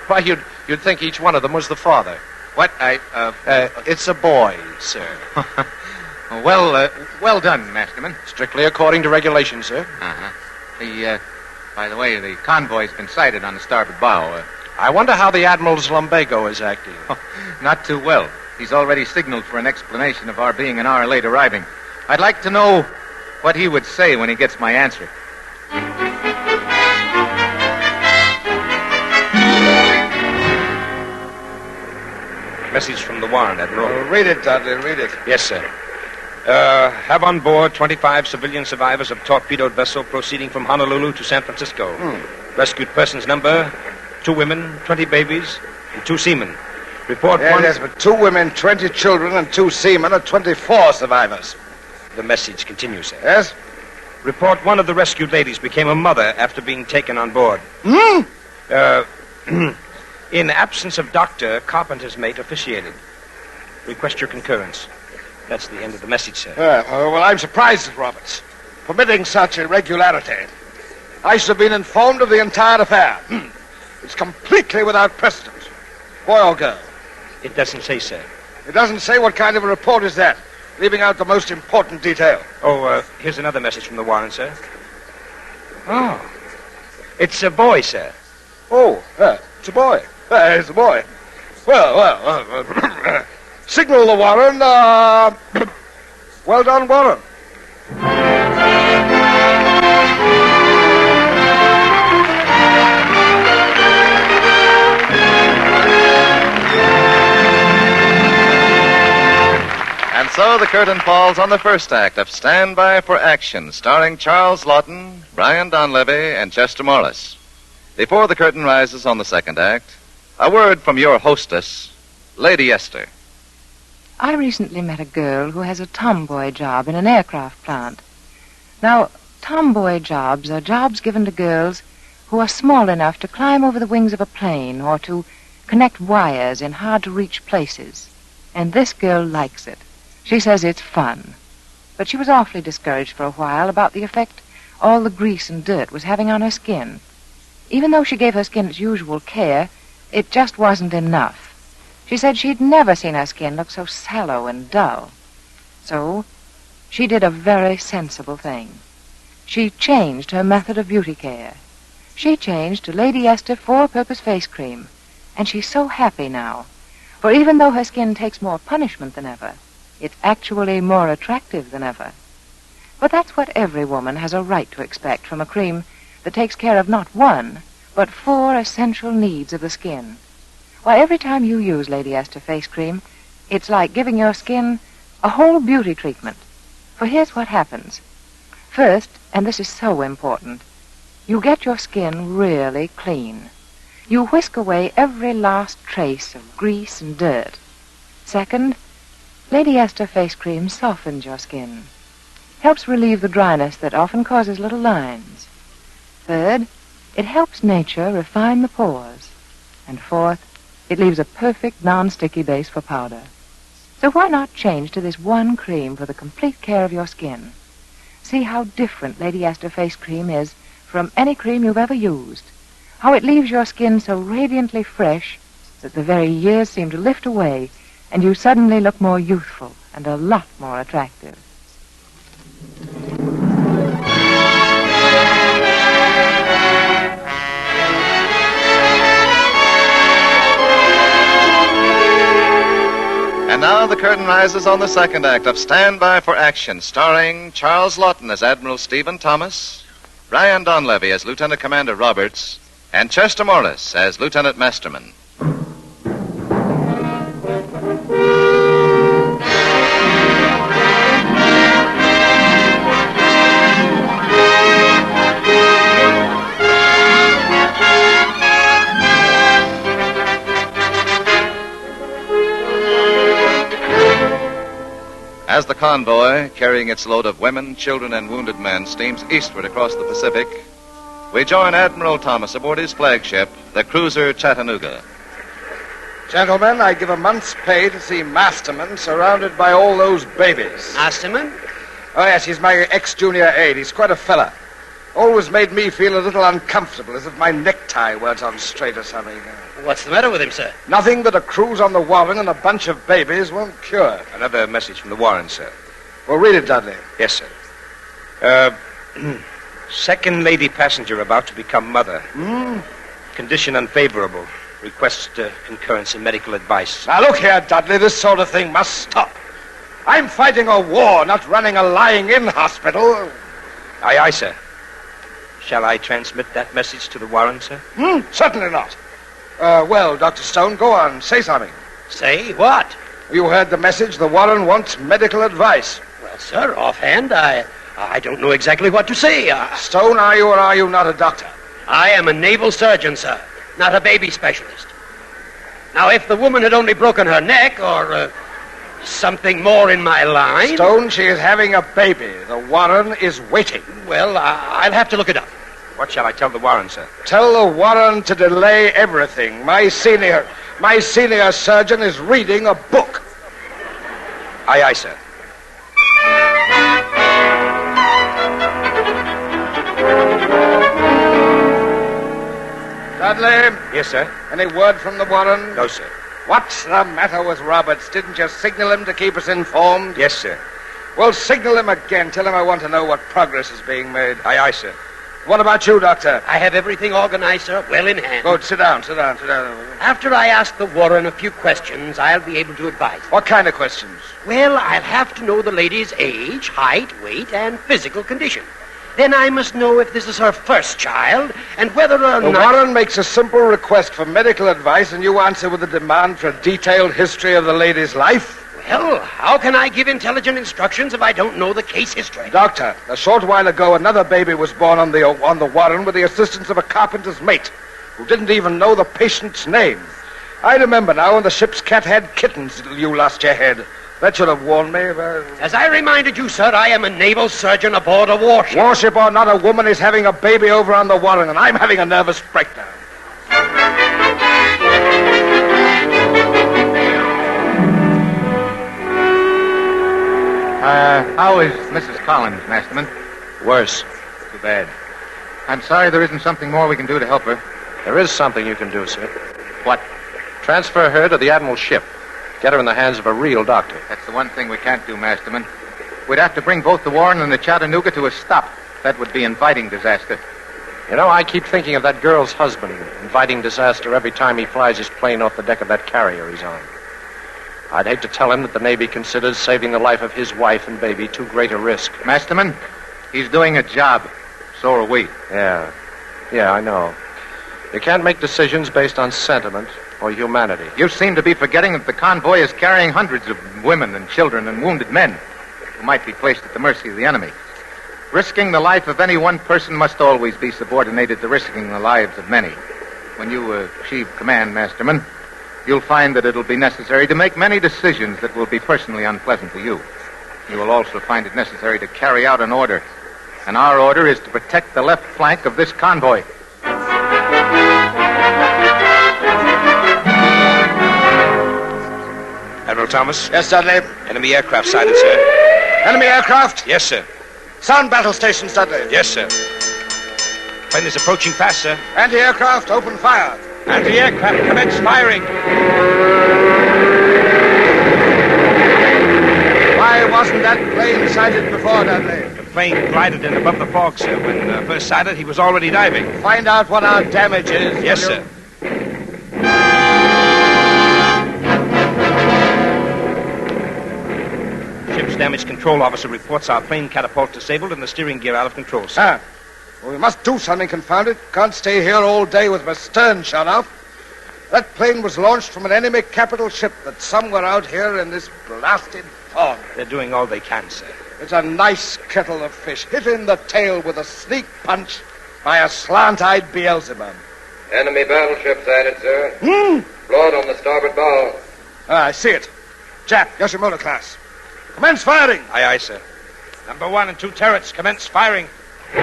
Speaker 21: Why, you'd think each one of them was the father.
Speaker 14: What?
Speaker 21: It's a boy, sir.
Speaker 14: Well done, Masterman.
Speaker 21: Strictly according to regulations, sir.
Speaker 14: Uh-huh. By the way, the convoy's been sighted on the starboard bow.
Speaker 21: I wonder how the Admiral's lumbago is acting.
Speaker 14: Not too well. He's already signaled for an explanation of our being an hour late arriving. I'd like to know what he would say when he gets my answer.
Speaker 1: Message from the Warrant, Admiral.
Speaker 9: Read it, Dudley, read it.
Speaker 1: Yes, sir. Have on board 25 civilian survivors of torpedoed vessel proceeding from Honolulu to San Francisco. Rescued persons number 2 women, 20 babies, and 2 seamen. Report one...
Speaker 9: Yes, but 2 women, 20 children, and 2 seamen are 24 survivors.
Speaker 1: The message continues, sir.
Speaker 9: Yes?
Speaker 1: Report one of the rescued ladies became a mother after being taken on board. In absence of doctor, carpenter's mate officiated. Request your concurrence. That's the end of the message, sir.
Speaker 9: Well, I'm surprised at Roberts, permitting such irregularity. I should have been informed of the entire affair. It's completely without precedent. Boy or girl?
Speaker 1: It doesn't say, sir.
Speaker 9: It doesn't say what kind of a report is that, leaving out the most important detail.
Speaker 1: Here's another message from the Warrant, sir. Oh. It's a boy, sir.
Speaker 9: Oh, it's a boy. It's a boy. Well, signal the Warren. Well done, Warren.
Speaker 18: And so the curtain falls on the first act of Stand By for Action, starring Charles Lawton, Brian Donlevy, and Chester Morris. Before the curtain rises on the second act, a word from your hostess, Lady Esther.
Speaker 2: I recently met a girl who has a tomboy job in an aircraft plant. Now, tomboy jobs are jobs given to girls who are small enough to climb over the wings of a plane or to connect wires in hard-to-reach places. And this girl likes it. She says it's fun. But she was awfully discouraged for a while about the effect all the grease and dirt was having on her skin. Even though she gave her skin its usual care, it just wasn't enough. She said she'd never seen her skin look so sallow and dull. So she did a very sensible thing. She changed her method of beauty care. She changed to Lady Esther Four-Purpose Face Cream, and she's so happy now. For even though her skin takes more punishment than ever, it's actually more attractive than ever. But that's what every woman has a right to expect from a cream that takes care of not one, but 4 essential needs of the skin. Why, every time you use Lady Esther Face Cream, it's like giving your skin a whole beauty treatment. For here's what happens. First, and this is so important, you get your skin really clean. You whisk away every last trace of grease and dirt. Second, Lady Esther Face Cream softens your skin. Helps relieve the dryness that often causes little lines. Third, it helps nature refine the pores. And fourth, it leaves a perfect non-sticky base for powder. So why not change to this one cream for the complete care of your skin? See how different Lady Esther Face Cream is from any cream you've ever used. How it leaves your skin so radiantly fresh that the very years seem to lift away and you suddenly look more youthful and a lot more attractive.
Speaker 18: And now the curtain rises on the second act of Stand By for Action, starring Charles Lawton as Admiral Stephen Thomas, Brian Donlevy as Lieutenant Commander Roberts, and Chester Morris as Lieutenant Masterman. As the convoy, carrying its load of women, children, and wounded men, steams eastward across the Pacific, we join Admiral Thomas aboard his flagship, the cruiser Chattanooga.
Speaker 9: Gentlemen, I give a month's pay to see Masterman surrounded by all those babies.
Speaker 4: Masterman?
Speaker 9: Oh, yes, he's my ex-junior aide. He's quite a fella. Always made me feel a little uncomfortable, as if my necktie weren't on straight or something.
Speaker 4: What's the matter with him, sir?
Speaker 9: Nothing but a cruise on the Warren and a bunch of babies won't cure.
Speaker 1: Another message from the Warren, sir.
Speaker 9: Well, read it, Dudley.
Speaker 1: Yes, sir. Second lady passenger about to become mother. Condition unfavorable. Requests concurrence in medical advice.
Speaker 9: Now, look here, Dudley. This sort of thing must stop. I'm fighting a war, not running a lying-in hospital.
Speaker 1: Aye, aye, sir. Shall I transmit that message to the Warren, sir?
Speaker 9: Certainly not. Well, Dr. Stone, go on. Say something.
Speaker 4: Say what?
Speaker 9: You heard the message. The Warren wants medical advice.
Speaker 4: Well, sir, offhand, I don't know exactly what to say.
Speaker 9: Stone, are you or are you not a doctor?
Speaker 4: I am a naval surgeon, sir, not a baby specialist. Now, if the woman had only broken her neck or something more in my line...
Speaker 9: Stone, she is having a baby. The Warren is waiting.
Speaker 4: Well, I'll have to look it up.
Speaker 1: What shall I tell the Warren, sir?
Speaker 9: Tell the Warren to delay everything. My senior surgeon is reading a book.
Speaker 1: Aye, aye, sir.
Speaker 9: Dudley?
Speaker 1: Yes, sir?
Speaker 9: Any word from the Warren?
Speaker 1: No, sir.
Speaker 9: What's the matter with Roberts? Didn't you signal him to keep us informed?
Speaker 1: Yes, sir.
Speaker 9: Well, signal him again. Tell him I want to know what progress is being made.
Speaker 1: Aye, aye, sir.
Speaker 9: What about you, Doctor?
Speaker 4: I have everything organized, sir, well in hand.
Speaker 9: Good. Sit down.
Speaker 4: After I ask the Warren a few questions, I'll be able to advise.
Speaker 9: What kind of questions?
Speaker 4: Well, I'll have to know the lady's age, height, weight, and physical condition. Then I must know if this is her first child, and whether or
Speaker 9: The
Speaker 4: not...
Speaker 9: Warren makes a simple request for medical advice, and you answer with a demand for a detailed history of the lady's life?
Speaker 4: Well, how can I give intelligent instructions if I don't know the case history?
Speaker 9: Doctor, a short while ago, another baby was born on the Warren with the assistance of a carpenter's mate, who didn't even know the patient's name. I remember now when the ship's cat had kittens till you lost your head. That should have warned me.
Speaker 4: As I reminded you, sir, I am a naval surgeon aboard a warship.
Speaker 9: Warship or not, a woman is having a baby over on the Warren, and I'm having a nervous breakdown.
Speaker 14: How is Mrs. Collins, Masterman?
Speaker 21: Worse. Too bad.
Speaker 14: I'm sorry there isn't something more we can do to help her.
Speaker 21: There is something you can do, sir.
Speaker 14: What?
Speaker 21: Transfer her to the Admiral's ship. Get her in the hands of a real doctor.
Speaker 14: That's the one thing we can't do, Masterman. We'd have to bring both the Warren and the Chattanooga to a stop. That would be inviting disaster.
Speaker 21: You know, I keep thinking of that girl's husband, inviting disaster every time he flies his plane off the deck of that carrier he's on. I'd hate to tell him that the Navy considers saving the life of his wife and baby too great a risk.
Speaker 14: Masterman, he's doing a job. So are we.
Speaker 21: Yeah, I know. You can't make decisions based on sentiment or humanity.
Speaker 14: You seem to be forgetting that the convoy is carrying hundreds of women and children and wounded men who might be placed at the mercy of the enemy. Risking the life of any one person must always be subordinated to risking the lives of many. When you achieve command, Masterman, you'll find that it'll be necessary to make many decisions that will be personally unpleasant to you. You will also find it necessary to carry out an order. And our order is to protect the left flank of this convoy.
Speaker 1: Admiral Thomas?
Speaker 9: Yes, Dudley?
Speaker 1: Enemy aircraft sighted, sir.
Speaker 9: Enemy aircraft?
Speaker 1: Yes, sir.
Speaker 9: Sound battle stations, Dudley.
Speaker 1: Yes, sir. Plane is approaching fast, sir.
Speaker 9: Anti-aircraft, open fire.
Speaker 1: Anti-aircraft, commence firing.
Speaker 9: Why wasn't that plane sighted before, Dudley?
Speaker 1: The plane glided in above the fog, sir. When first sighted, he was already diving.
Speaker 9: Find out what our damage is.
Speaker 1: Yes, sir. Ship's damage control officer reports our plane catapult disabled and the steering gear out of control, sir.
Speaker 9: Well, we must do something, confound it. Can't stay here all day with my stern shut off. That plane was launched from an enemy capital ship that's somewhere out here in this blasted fog.
Speaker 1: They're doing all they can, sir.
Speaker 9: It's a nice kettle of fish, hit in the tail with a sneak punch by a slant-eyed Beelzebub.
Speaker 16: Enemy battleship sighted, sir. Float on the starboard bow.
Speaker 9: I see it. Jap, Yoshimoto class. Commence firing.
Speaker 1: Aye, aye, sir. Number 1 and 2 turrets, commence firing.
Speaker 9: A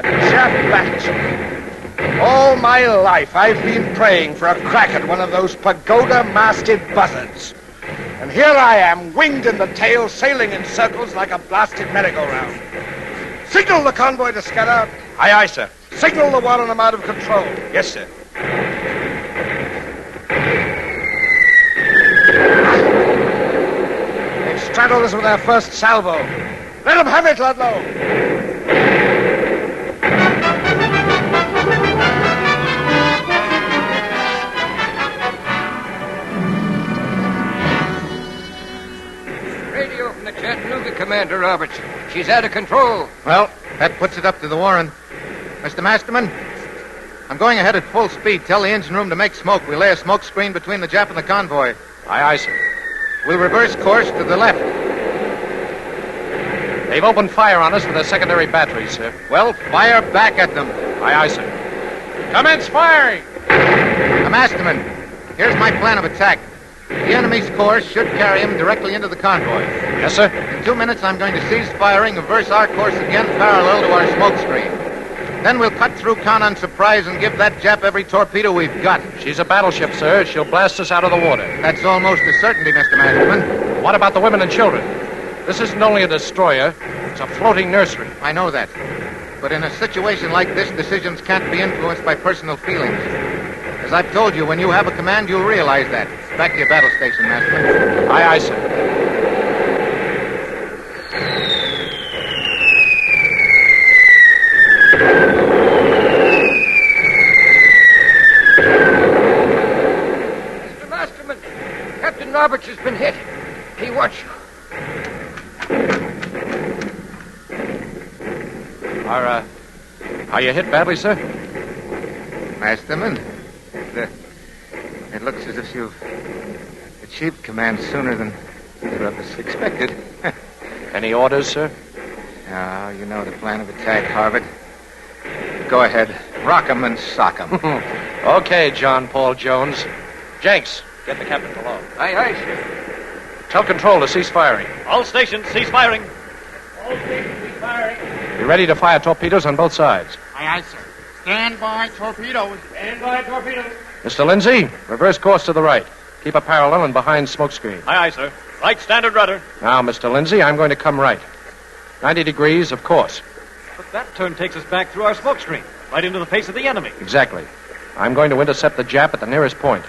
Speaker 9: Jap battleship. All my life, I've been praying for a crack at one of those pagoda-masted buzzards. And here I am, winged in the tail, sailing in circles like a blasted merry-go-round. Signal the convoy to scatter.
Speaker 1: Aye, aye, sir.
Speaker 9: Signal the one I'm out of control.
Speaker 1: Yes, sir.
Speaker 9: They've straddled us with their first salvo. Let them have it, Ludlow.
Speaker 13: Radio from the Chattanooga, Commander Robertson. She's out of control.
Speaker 14: Well, that puts it up to the Warren. Mr. Masterman, I'm going ahead at full speed. Tell the engine room to make smoke. We'll lay a smoke screen between the Jap and the convoy.
Speaker 21: Aye, aye, sir.
Speaker 14: We'll reverse course to the left.
Speaker 21: They've opened fire on us with their secondary batteries, sir.
Speaker 14: Well, fire back at them.
Speaker 21: Aye, aye, sir. Commence firing!
Speaker 14: The Masterman, here's my plan of attack. The enemy's course should carry him directly into the convoy.
Speaker 21: Yes, sir.
Speaker 14: In 2 minutes, I'm going to cease firing, reverse our course again parallel to our smoke screen. Then we'll cut through Con on surprise and give that Jap every torpedo we've got.
Speaker 21: She's a battleship, sir. She'll blast us out of the water.
Speaker 14: That's almost a certainty, Mr. Masterman.
Speaker 21: What about the women and children? This isn't only a destroyer, it's a floating nursery.
Speaker 14: I know that. But in a situation like this, decisions can't be influenced by personal feelings. As I've told you, when you have a command, you'll realize that. Back to your battle station, Masterman.
Speaker 21: Aye, aye, sir.
Speaker 13: Mr. Masterman, Captain Roberts has been hit. He watch you.
Speaker 21: Are you hit badly, sir?
Speaker 14: Masterman, it looks as if you've achieved command sooner than either of us expected.
Speaker 21: Any orders, sir?
Speaker 14: Oh, you know the plan of attack, Harvard. Go ahead. Rock 'em and sock 'em.
Speaker 21: Okay, John Paul Jones. Jenks, get the captain below.
Speaker 13: Aye, aye, sir.
Speaker 21: Tell control to cease firing.
Speaker 23: All stations, cease firing. All stations, cease firing.
Speaker 21: Be ready to fire torpedoes on both sides.
Speaker 11: Aye, aye, sir. Stand by torpedoes.
Speaker 23: Stand by torpedoes.
Speaker 21: Mr. Lindsay, reverse course to the right. Keep a parallel and behind smoke screen.
Speaker 23: Aye, aye, sir. Right standard rudder.
Speaker 21: Now, Mr. Lindsay, I'm going to come right. 90 degrees, of course.
Speaker 23: But that turn takes us back through our smoke screen, right into the face of the enemy.
Speaker 21: Exactly. I'm going to intercept the Jap at the nearest point.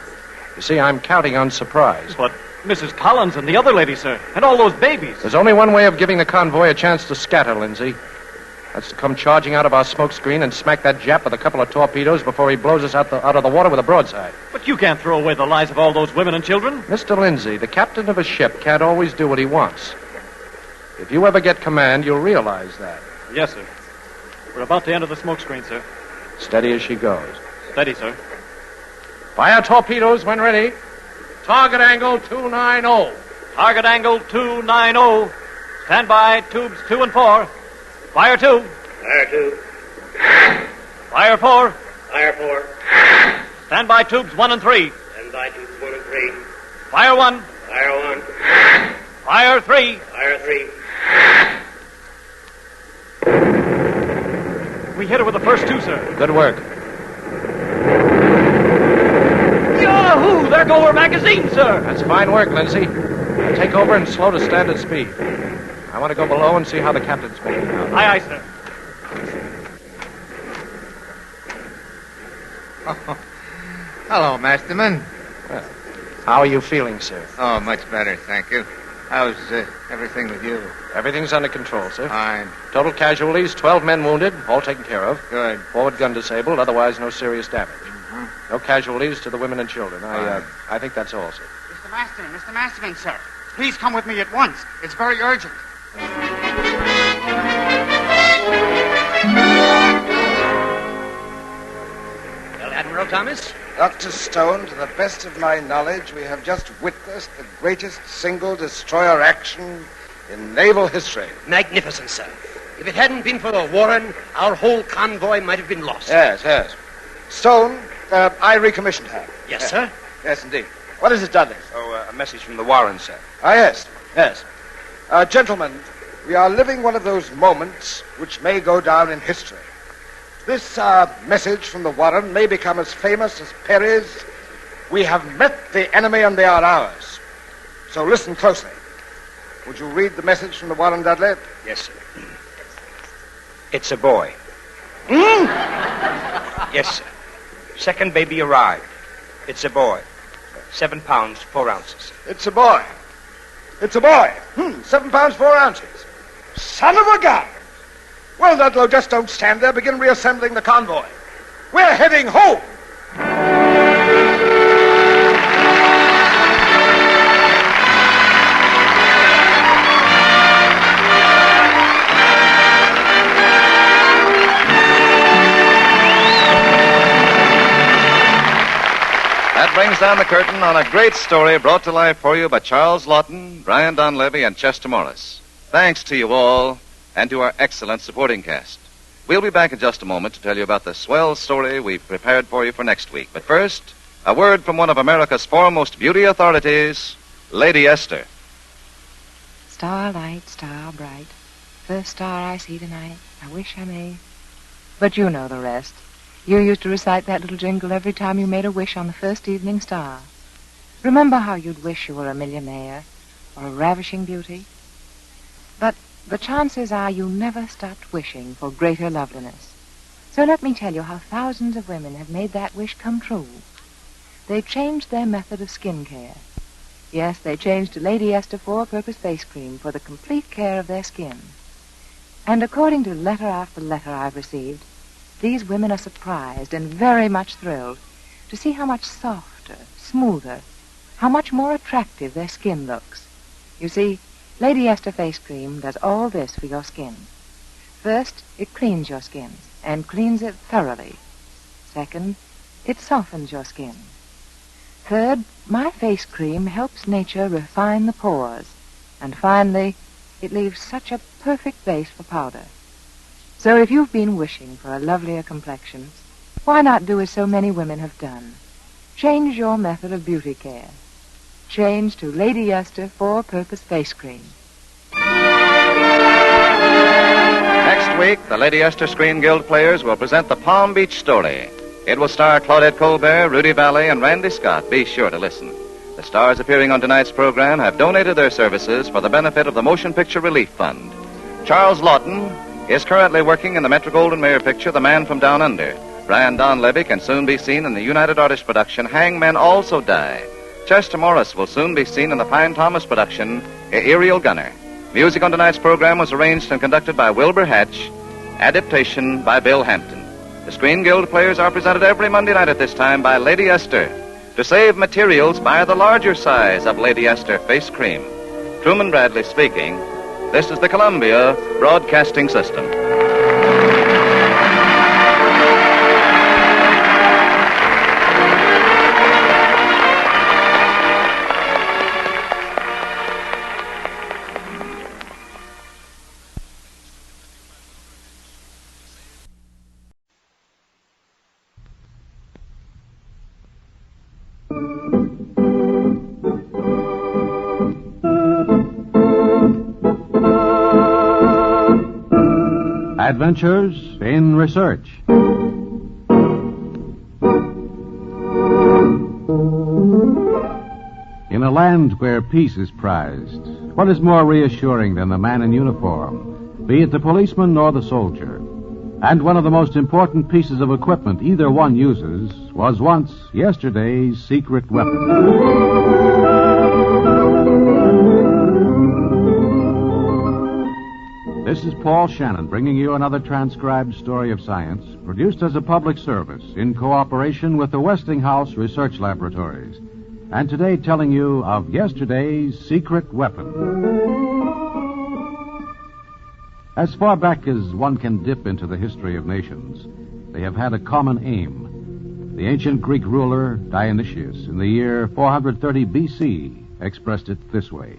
Speaker 21: You see, I'm counting on surprise.
Speaker 23: But Mrs. Collins and the other lady, sir, and all those babies.
Speaker 21: There's only one way of giving the convoy a chance to scatter, Lindsay. That's to come charging out of our smoke screen and smack that Jap with a couple of torpedoes before he blows us out of the water with a broadside.
Speaker 23: But you can't throw away the lives of all those women and children.
Speaker 21: Mr. Lindsay, the captain of a ship can't always do what he wants. If you ever get command, you'll realize that.
Speaker 23: Yes, sir. We're about to enter the smoke screen, sir.
Speaker 21: Steady as she goes.
Speaker 23: Steady, sir.
Speaker 21: Fire torpedoes when ready. Target angle 290.
Speaker 23: Target angle 290. Stand by, tubes 2 and 4. Fire 2.
Speaker 4: Fire 2.
Speaker 23: Fire 4.
Speaker 4: Fire 4.
Speaker 23: Stand by, tubes 1 and 3.
Speaker 4: Stand by, tubes 1 and 3.
Speaker 23: Fire 1.
Speaker 4: Fire 1.
Speaker 23: Fire 3.
Speaker 4: Fire 3.
Speaker 23: We hit her with the first 2, sir.
Speaker 21: Good work.
Speaker 23: Yahoo! There go our magazines, sir.
Speaker 21: That's fine work, Lindsay. Now take over and slow to standard speed. I want to go below and see how the captain's making out.
Speaker 23: Aye, aye, sir.
Speaker 14: Oh. Hello, Masterman.
Speaker 21: Well, how are you feeling, sir?
Speaker 14: Oh, much better, thank you. How's everything with you?
Speaker 21: Everything's under control, sir.
Speaker 14: Fine.
Speaker 21: Total casualties, 12 men wounded, all taken care of.
Speaker 14: Good.
Speaker 21: Forward gun disabled, otherwise no serious damage. No casualties to the women and children. I think that's all, sir.
Speaker 11: Mr. Masterman, sir. Please come with me at once. It's very urgent.
Speaker 4: Well, Admiral Thomas?
Speaker 9: Dr. Stone, to the best of my knowledge, we have just witnessed the greatest single destroyer action in naval history.
Speaker 4: Magnificent, sir. If it hadn't been for the Warren, our whole convoy might have been lost.
Speaker 9: Yes. Stone, I recommissioned her.
Speaker 4: Yes, sir?
Speaker 9: Yes, indeed. What is it, Dudley?
Speaker 1: Oh, a message from the Warren, sir.
Speaker 9: Ah, yes. Gentlemen, we are living one of those moments which may go down in history. This message from the Warren may become as famous as Perry's "We have met the enemy and they are ours." So listen closely. Would you read the message from the Warren, Dudley?
Speaker 1: Yes, sir. It's a boy. Yes, sir. Second baby arrived. It's a boy. 7 pounds, 4 ounces.
Speaker 9: It's a boy. 7 pounds, 4 ounces. Son of a gun! Well, Ludlow, just don't stand there. Begin reassembling the convoy. We're heading home.
Speaker 18: That brings down the curtain on a great story brought to life for you by Charles Lawton, Brian Donlevy, and Chester Morris. Thanks to you all and to our excellent supporting cast. We'll be back in just a moment to tell you about the swell story we've prepared for you for next week. But first, a word from one of America's foremost beauty authorities, Lady Esther.
Speaker 2: Starlight, star bright, first star I see tonight, I wish I may. But you know the rest. You used to recite that little jingle every time you made a wish on the first evening star. Remember how you'd wish you were a millionaire or a ravishing beauty? But the chances are you never stopped wishing for greater loveliness. So let me tell you how thousands of women have made that wish come true. They've changed their method of skin care. Yes, they changed to Lady Esther 4-Purpose Face Cream for the complete care of their skin. And according to letter after letter I've received, these women are surprised and very much thrilled to see how much softer, smoother, how much more attractive their skin looks. You see, Lady Esther Face Cream does all this for your skin. First, it cleans your skin, and cleans it thoroughly. Second, it softens your skin. Third, my face cream helps nature refine the pores. And finally, it leaves such a perfect base for powder. So if you've been wishing for a lovelier complexion, why not do as so many women have done? Change your method of beauty care. Change to Lady Esther 4-Purpose Face Cream.
Speaker 18: Next week, the Lady Esther Screen Guild players will present the Palm Beach Story. It will star Claudette Colbert, Rudy Valley, and Randy Scott. Be sure to listen. The stars appearing on tonight's program have donated their services for the benefit of the Motion Picture Relief Fund. Charles Lawton is currently working in the Metro-Goldwyn-Mayer picture The Man from Down Under. Brian Donlevy can soon be seen in the United Artists production Hangmen Also Die. Chester Morris will soon be seen in the Pine Thomas production Aerial Gunner. Music on tonight's program was arranged and conducted by Wilbur Hatch. Adaptation by Bill Hampton. The Screen Guild players are presented every Monday night at this time by Lady Esther. To save materials, buy the larger size of Lady Esther Face Cream. Truman Bradley speaking. This is the Columbia Broadcasting System.
Speaker 10: Adventures in Research. In a land where peace is prized, what is more reassuring than the man in uniform, be it the policeman or the soldier? And one of the most important pieces of equipment either one uses was once yesterday's secret weapon. This is Paul Shannon bringing you another transcribed story of science produced as a public service in cooperation with the Westinghouse Research Laboratories. And today telling you of yesterday's secret weapon. As far back as one can dip into the history of nations, they have had a common aim. The ancient Greek ruler Dionysius in the year 430 B.C. expressed it this way.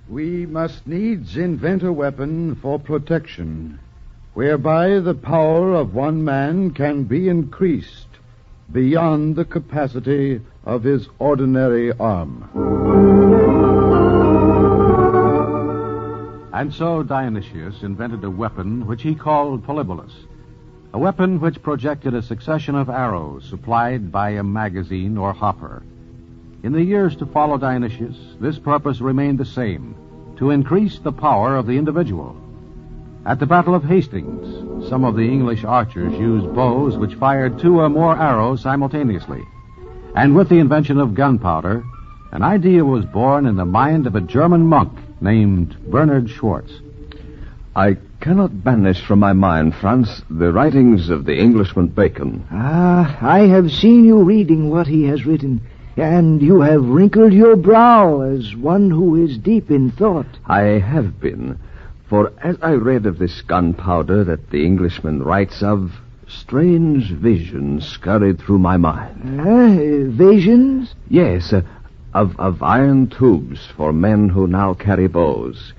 Speaker 17: We must needs invent a weapon for protection, whereby the power of one man can be increased beyond the capacity of his ordinary arm.
Speaker 10: And so Dionysius invented a weapon which he called Polybolus, a weapon which projected a succession of arrows supplied by a magazine or hopper. In the years to follow Dionysius, this purpose remained the same, to increase the power of the individual. At the Battle of Hastings, some of the English archers used bows which fired 2 or more arrows simultaneously. And with the invention of gunpowder, an idea was born in the mind of a German monk named Bernard Schwartz.
Speaker 19: I cannot banish from my mind, Franz, the writings of the Englishman Bacon.
Speaker 20: I have seen you reading what he has written, and you have wrinkled your brow as one who is deep in thought.
Speaker 19: I have been, for as I read of this gunpowder that the Englishman writes of, strange visions scurried through my mind.
Speaker 20: Visions?
Speaker 19: Yes, of iron tubes for men who now carry bows.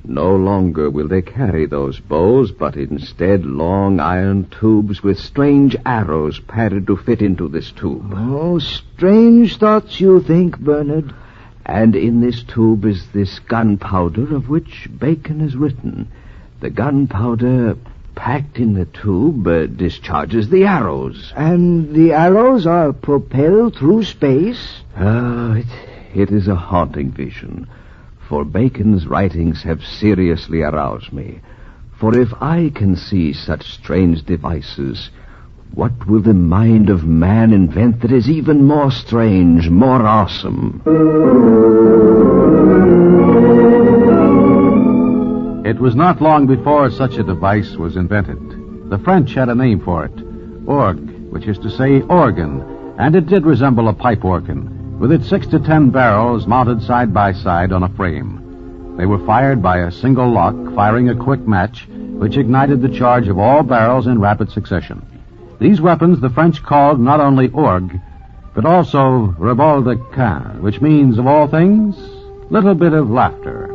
Speaker 19: No longer will they carry those bows, but instead long iron tubes with strange arrows padded to fit into this tube.
Speaker 20: Oh, strange thoughts you think, Bernard.
Speaker 19: And in this tube is this gunpowder of which Bacon has written. The gunpowder packed in the tube discharges the arrows.
Speaker 20: And the arrows are propelled through space?
Speaker 19: It is a haunting vision. For Bacon's writings have seriously aroused me. For if I can see such strange devices, what will the mind of man invent that is even more strange, more awesome?
Speaker 10: It was not long before such a device was invented. The French had a name for it, orgue, which is to say organ, and it did resemble a pipe organ, with its 6 to 10 barrels mounted side by side on a frame. They were fired by a single lock, firing a quick match, which ignited the charge of all barrels in rapid succession. These weapons the French called not only orgue, but also rebol de can, which means, of all things, little bit of laughter.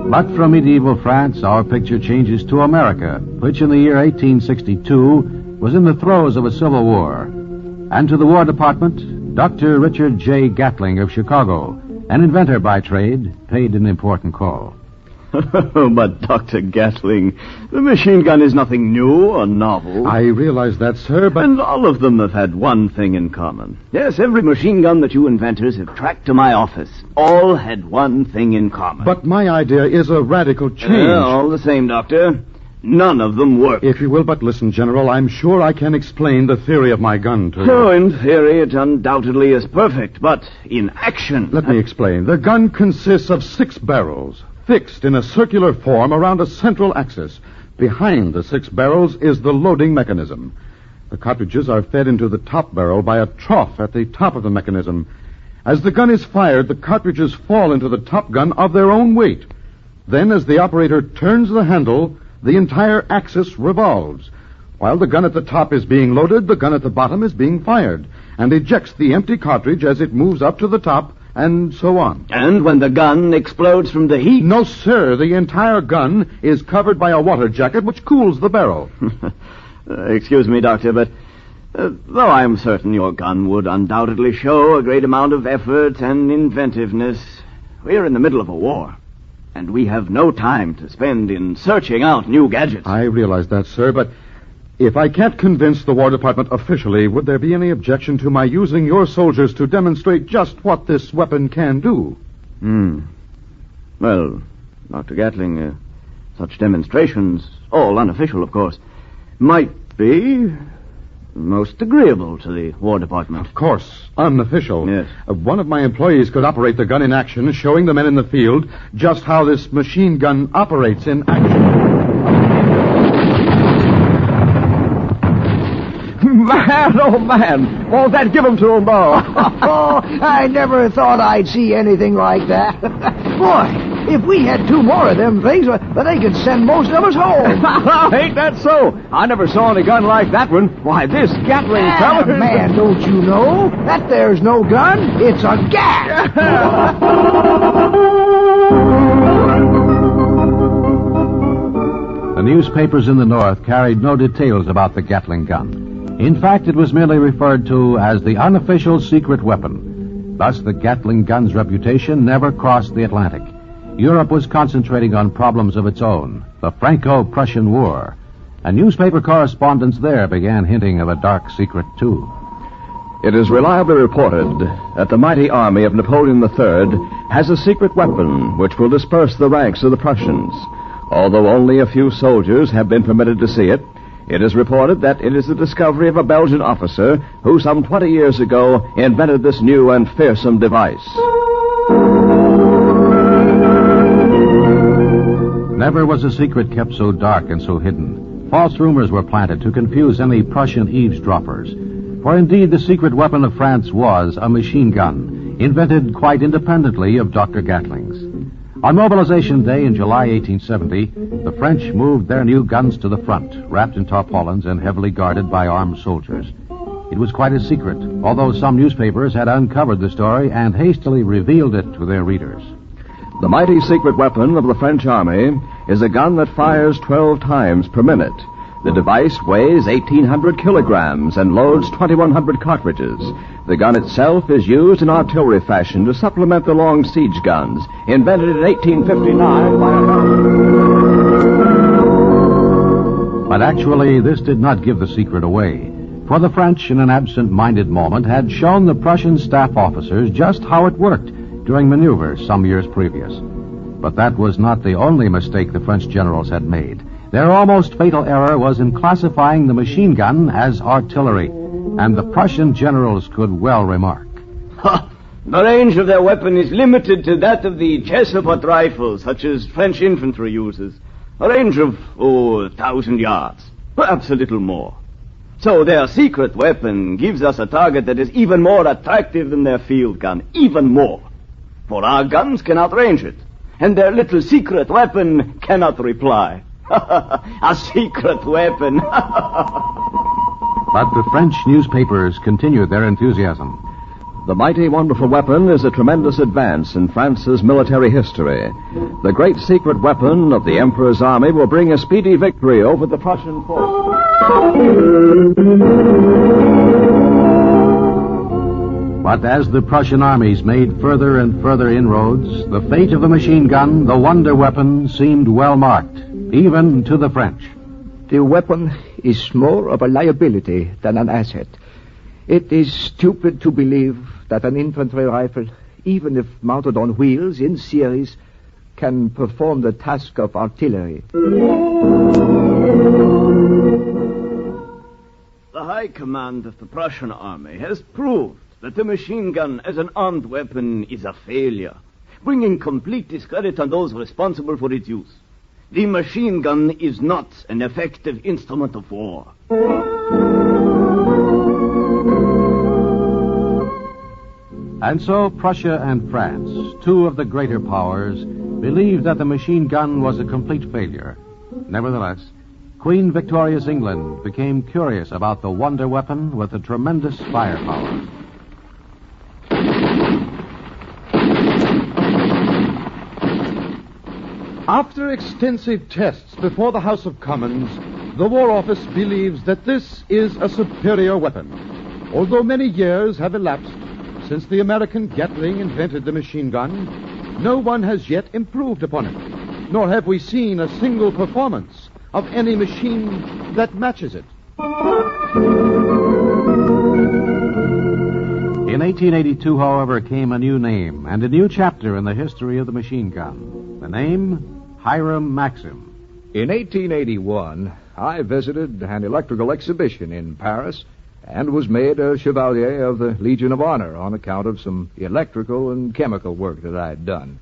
Speaker 10: But from medieval France, our picture changes to America, which in the year 1862 was in the throes of a civil war. And to the War Department, Dr. Richard J. Gatling of Chicago, an inventor by trade, paid an important call.
Speaker 22: But, Dr. Gatling, the machine gun is nothing new or novel.
Speaker 17: I realize that, sir, but...
Speaker 22: And all of them have had one thing in common. Yes, every machine gun that you inventors have tracked to my office all had one thing in common.
Speaker 17: But my idea is a radical change.
Speaker 22: All the same, Doctor. None of them work.
Speaker 17: If you will but listen, General, I'm sure I can explain the theory of my gun to you.
Speaker 22: Oh, in theory, it undoubtedly is perfect, but in action...
Speaker 17: Let me explain. The gun consists of 6 barrels, fixed in a circular form around a central axis. Behind the 6 barrels is the loading mechanism. The cartridges are fed into the top barrel by a trough at the top of the mechanism. As the gun is fired, the cartridges fall into the top gun of their own weight. Then, as the operator turns the handle, the entire axis revolves. While the gun at the top is being loaded, the gun at the bottom is being fired, and ejects the empty cartridge as it moves up to the top, and so on.
Speaker 22: And when the gun explodes from the heat?
Speaker 17: No, sir. The entire gun is covered by a water jacket which cools the barrel.
Speaker 22: Excuse me, Doctor, but though I am certain your gun would undoubtedly show a great amount of effort and inventiveness, we are in the middle of a war. And we have no time to spend in searching out new gadgets.
Speaker 17: I realize that, sir, but if I can't convince the War Department officially, would there be any objection to my using your soldiers to demonstrate just what this weapon can do?
Speaker 22: Well, Dr. Gatling, such demonstrations, all unofficial, of course, might be most agreeable to the War Department.
Speaker 17: Of course, unofficial.
Speaker 22: Yes.
Speaker 17: One of my employees could operate the gun in action, showing the men in the field just how this machine gun operates in action.
Speaker 22: Man, oh man, won't that give him to him, though?
Speaker 20: I never thought I'd see anything like that. Boy, if we had 2 more of them things, they could send most of us home.
Speaker 22: Ain't that so? I never saw any gun like that one. Why, this Gatling fellow...
Speaker 20: Man, don't you know? That there's no gun. It's a gat.
Speaker 10: The newspapers in the North carried no details about the Gatling gun. In fact, it was merely referred to as the unofficial secret weapon. Thus, the Gatling gun's reputation never crossed the Atlantic. Europe was concentrating on problems of its own, the Franco-Prussian War. And newspaper correspondents there began hinting of a dark secret, too.
Speaker 19: It is reliably reported that the mighty army of Napoleon III has a secret weapon which will disperse the ranks of the Prussians. Although only a few soldiers have been permitted to see it, it is reported that it is the discovery of a Belgian officer who some 20 years ago invented this new and fearsome device.
Speaker 10: Never was a secret kept so dark and so hidden. False rumors were planted to confuse any Prussian eavesdroppers. For indeed, the secret weapon of France was a machine gun, invented quite independently of Dr. Gatling's. On Mobilization Day in July 1870, the French moved their new guns to the front, wrapped in tarpaulins and heavily guarded by armed soldiers. It was quite a secret, although some newspapers had uncovered the story and hastily revealed it to their readers.
Speaker 19: The mighty secret weapon of the French army is a gun that fires 12 times per minute. The device weighs 1,800 kilograms and loads 2,100 cartridges. The gun itself is used in artillery fashion to supplement the long siege guns, invented in 1859 by a...
Speaker 10: But actually, this did not give the secret away. For the French, in an absent-minded moment, had shown the Prussian staff officers just how it worked during maneuvers some years previous. But that was not the only mistake the French generals had made. Their almost fatal error was in classifying the machine gun as artillery, and the Prussian generals could well remark.
Speaker 22: Ha! The range of their weapon is limited to that of the Chesapeake rifles, such as French infantry uses. A range of, 1,000 yards, perhaps a little more. So their secret weapon gives us a target that is even more attractive than their field gun, even more. For our guns cannot range it, and their little secret weapon cannot reply. A secret weapon.
Speaker 10: But the French newspapers continued their enthusiasm.
Speaker 19: The mighty, wonderful weapon is a tremendous advance in France's military history. The great secret weapon of the Emperor's army will bring a speedy victory over the Prussian force.
Speaker 10: But as the Prussian armies made further and further inroads, the fate of the machine gun, the wonder weapon, seemed well marked, even to the French.
Speaker 20: The weapon is more of a liability than an asset. It is stupid to believe that an infantry rifle, even if mounted on wheels in series, can perform the task of artillery.
Speaker 22: The High Command of the Prussian army has proved that the machine gun as an armed weapon is a failure, bringing complete discredit on those responsible for its use. The machine gun is not an effective instrument of war.
Speaker 10: And so Prussia and France, two of the greater powers, believed that the machine gun was a complete failure. Nevertheless, Queen Victoria's England became curious about the wonder weapon with the tremendous firepower.
Speaker 17: After extensive tests before the House of Commons, the War Office believes that this is a superior weapon. Although many years have elapsed since the American Gatling invented the machine gun, no one has yet improved upon it, nor have we seen a single performance of any machine that matches it.
Speaker 10: In 1882, however, came a new name and a new chapter in the history of the machine gun. The name, Hiram Maxim.
Speaker 3: In 1881, I visited an electrical exhibition in Paris and was made a Chevalier of the Legion of Honor on account of some electrical and chemical work that I had done.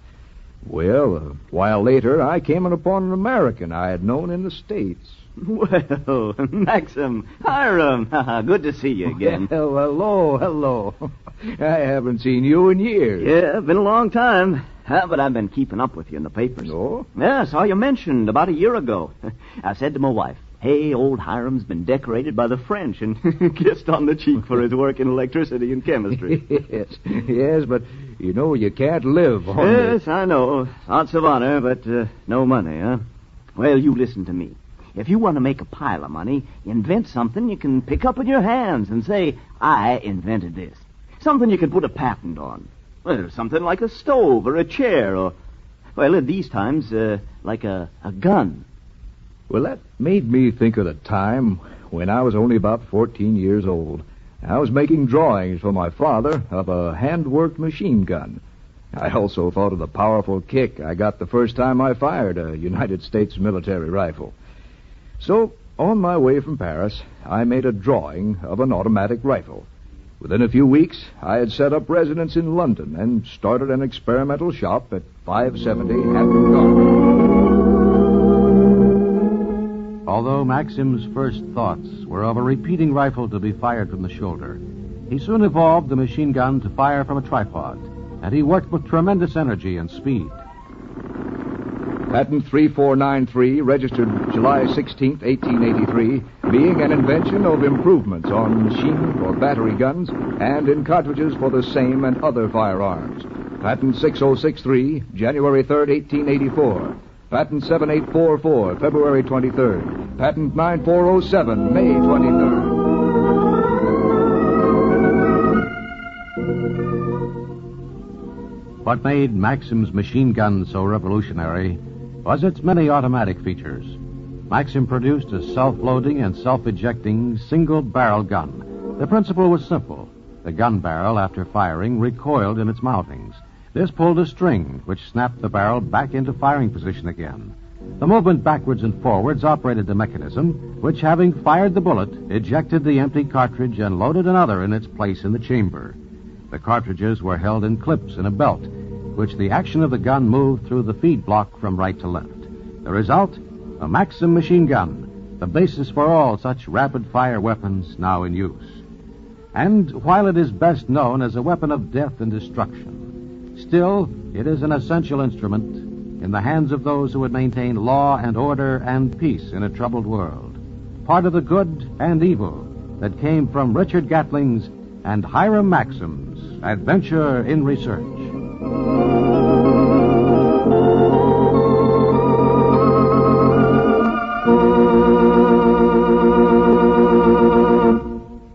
Speaker 3: Well, a while later, I came upon an American I had known in the States.
Speaker 22: Well, Maxim, Hiram, good to see you again.
Speaker 3: Well, hello. I haven't seen you in years.
Speaker 22: Yeah, been a long time. But I've been keeping up with you in the papers.
Speaker 3: Oh?
Speaker 22: Yeah, I saw you mentioned about a year ago. I said to my wife, hey, old Hiram's been decorated by the French and kissed on the cheek for his work in electricity and chemistry.
Speaker 3: Yes, but, you know, you can't live on
Speaker 22: Yes, I know. Lots of honor, but no money, huh? Well, you listen to me. If you want to make a pile of money, invent something you can pick up in your hands and say, I invented this. Something you can put a patent on. Well, something like a stove or a chair or, well, at these times, like a gun.
Speaker 3: Well, that made me think of the time when I was only about 14 years old. I was making drawings for my father of a hand-worked machine gun. I also thought of the powerful kick I got the first time I fired a United States military rifle. So, on my way from Paris, I made a drawing of an automatic rifle. Within a few weeks, I had set up residence in London and started an experimental shop at 570 Hampton Garden.
Speaker 10: Although Maxim's first thoughts were of a repeating rifle to be fired from the shoulder, he soon evolved the machine gun to fire from a tripod, and he worked with tremendous energy and speed.
Speaker 3: Patent 3493, registered July 16, 1883, being an invention of improvements on machine or battery guns and in cartridges for the same and other firearms. Patent 6063, January 3, 1884. Patent 7844, February 23rd. Patent 9407, May 23rd.
Speaker 10: What made Maxim's machine gun so revolutionary was its many automatic features. Maxim produced a self-loading and self-ejecting single-barrel gun. The principle was simple. The gun barrel, after firing, recoiled in its mountings. This pulled a string, which snapped the barrel back into firing position again. The movement backwards and forwards operated the mechanism, which, having fired the bullet, ejected the empty cartridge and loaded another in its place in the chamber. The cartridges were held in clips in a belt, which the action of the gun moved through the feed block from right to left. The result? A Maxim machine gun, the basis for all such rapid-fire weapons now in use. And while it is best known as a weapon of death and destruction, still, it is an essential instrument in the hands of those who would maintain law and order and peace in a troubled world. Part of the good and evil that came from Richard Gatling's and Hiram Maxim's adventure in research.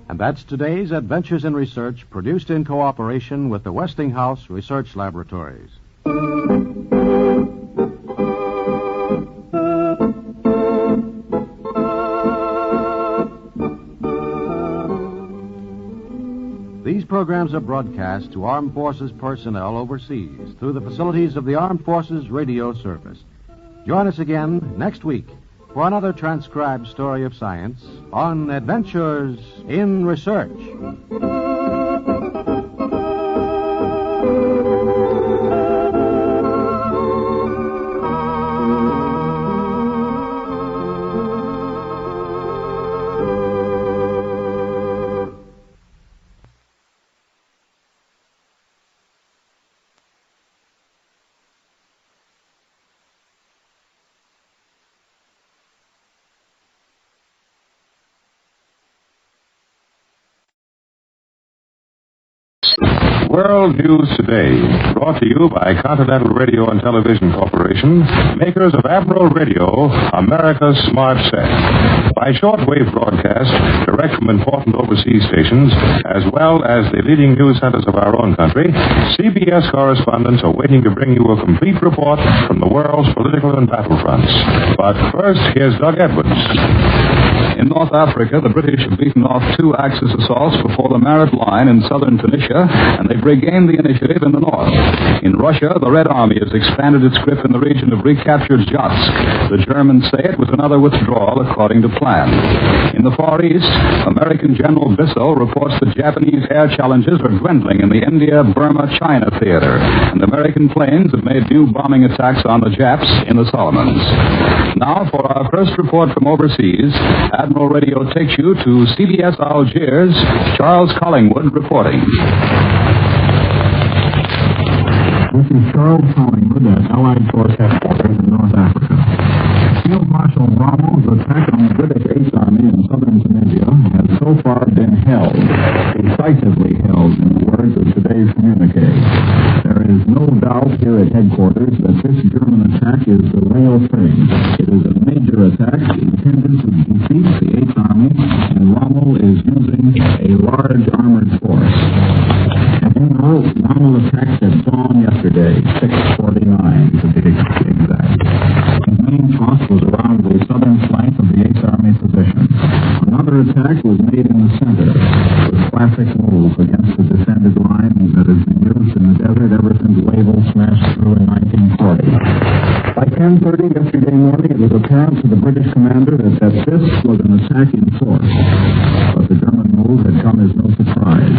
Speaker 10: And that's today's Adventures in Research, produced in cooperation with the Westinghouse Research Laboratories. These programs are broadcast to Armed Forces personnel overseas through the facilities of the Armed Forces Radio Service. Join us again next week for another transcribed story of science on Adventures in Research.
Speaker 5: World News Today, brought to you by Continental Radio and Television Corporation, makers of Admiral Radio, America's smart set. By shortwave broadcast, direct from important overseas stations, as well as the leading news centers of our own country, CBS correspondents are waiting to bring you a complete report from the world's political and battlefronts. But first, here's Doug Edwards.
Speaker 12: In North Africa, the British have beaten off two Axis assaults before the Marat line in southern Tunisia, and they've regained the initiative in the north. In Russia, the Red Army has expanded its grip in the region of recaptured Jatsk. The Germans say it was another withdrawal according to plan. In the Far East, American General Bissell reports that Japanese air challenges are dwindling in the India-Burma-China theater, and American planes have made new bombing attacks on the Japs in the Solomons. Now, for our first report from overseas, Admiral Radio takes you to CBS Algiers, Charles Collingwood reporting.
Speaker 15: This is Charles Collingwood at Allied Force Headquarters in North Africa. Field Marshal Rommel's attack on the British Eighth Army in southern Tunisia has so far been held, decisively held, in the words of today's communique. There is no doubt here at headquarters that this German attack is the real thing. It is a major attack intended to defeat the Eighth Army, and Rommel is using a large armored force. And you know, Rommel attacked at dawn yesterday, 6:49 to be exact. His main thrust was around the southern flank of the Eighth Army position. Another attack was made in the center, with classic move against the defended line that has been used in the desert ever since Wavell smashed through in 1940. By 10:30 yesterday morning, it was apparent to the British commander that this was an attack in force. But the German move had come as no surprise.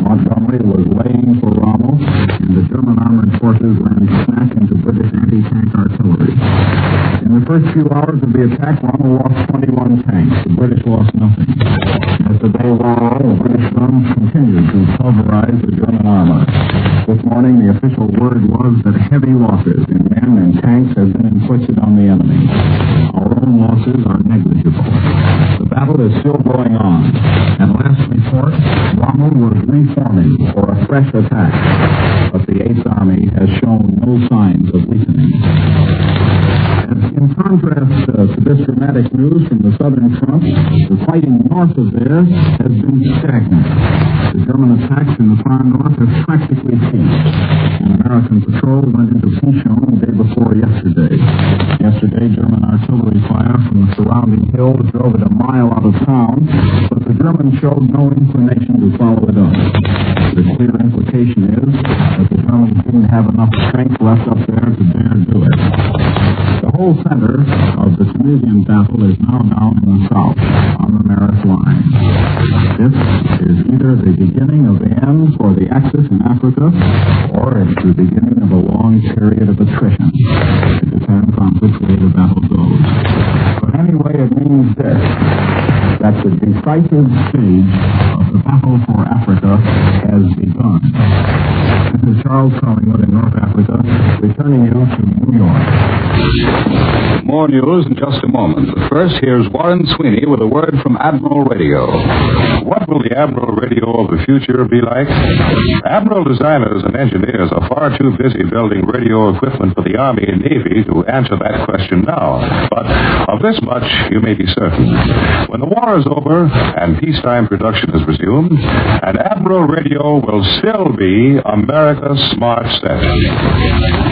Speaker 15: Montgomery was laying for Rommel, and the German armored forces ran smack into British anti-tank artillery. In the first few hours of the attack, Rommel lost 21 tanks. The British lost nothing. As the day wore on, the British guns continued to pulverize the German armor. This morning, the official word was that heavy losses in men and tanks have been inflicted on the enemy. Our own losses are negligible. The battle is still going on, and last report, Rommel was reforming for a fresh attack, but the Eighth Army has shown no signs of weakening. In contrast to this dramatic news from the Southern Front, the fighting north of there has been stagnant. The German attacks in the far north have practically ceased. An American patrol went into Pichon the day before yesterday. Yesterday, German artillery fire from the surrounding hills drove it a mile out of town, but the Germans showed no inclination to follow it up. The clear implication is that the Germans didn't have enough strength left up there to dare do it. The whole center of the Tunisian battle is now down in the south, on the Maris line. This is either the beginning of the end for the Axis in Africa, or it's the beginning of a long period of attrition. It depends on which way the battle goes. But anyway, it means this, that the decisive stage of the battle for Africa has begun. This is Charles Collingwood in North Africa, returning you to New York.
Speaker 12: More news in just a moment. But first, here's Warren Sweeney with a word from Admiral Radio.
Speaker 5: What will the Admiral Radio of the future be like? Admiral designers and engineers are far too busy building radio equipment for the Army and Navy to answer that question now. But of this much, you may be certain. When the war is over and peacetime production is resumed, an Admiral Radio will still be America's smart set.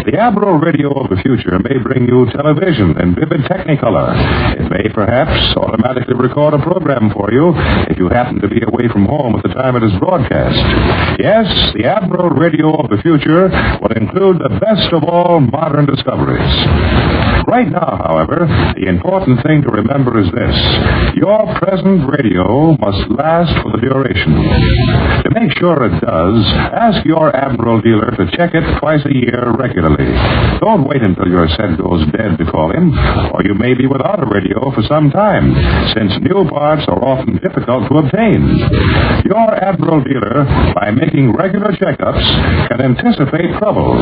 Speaker 5: The Admiral Radio of the future may bring you television in vivid Technicolor. It may perhaps automatically record a program for you if you happen to be away from home at the time it is broadcast. Yes, the Admiral Radio of the future will include the best of all modern discoveries. Right now, however, the important thing to remember is this. Your present radio must last for the duration. To make sure it does, ask your Admiral dealer to check it twice a year regularly. Don't wait until your set goes dead to call him, or you may be without a radio for some time, since new parts are often difficult to obtain. Your Admiral dealer, by making regular checkups, can anticipate trouble.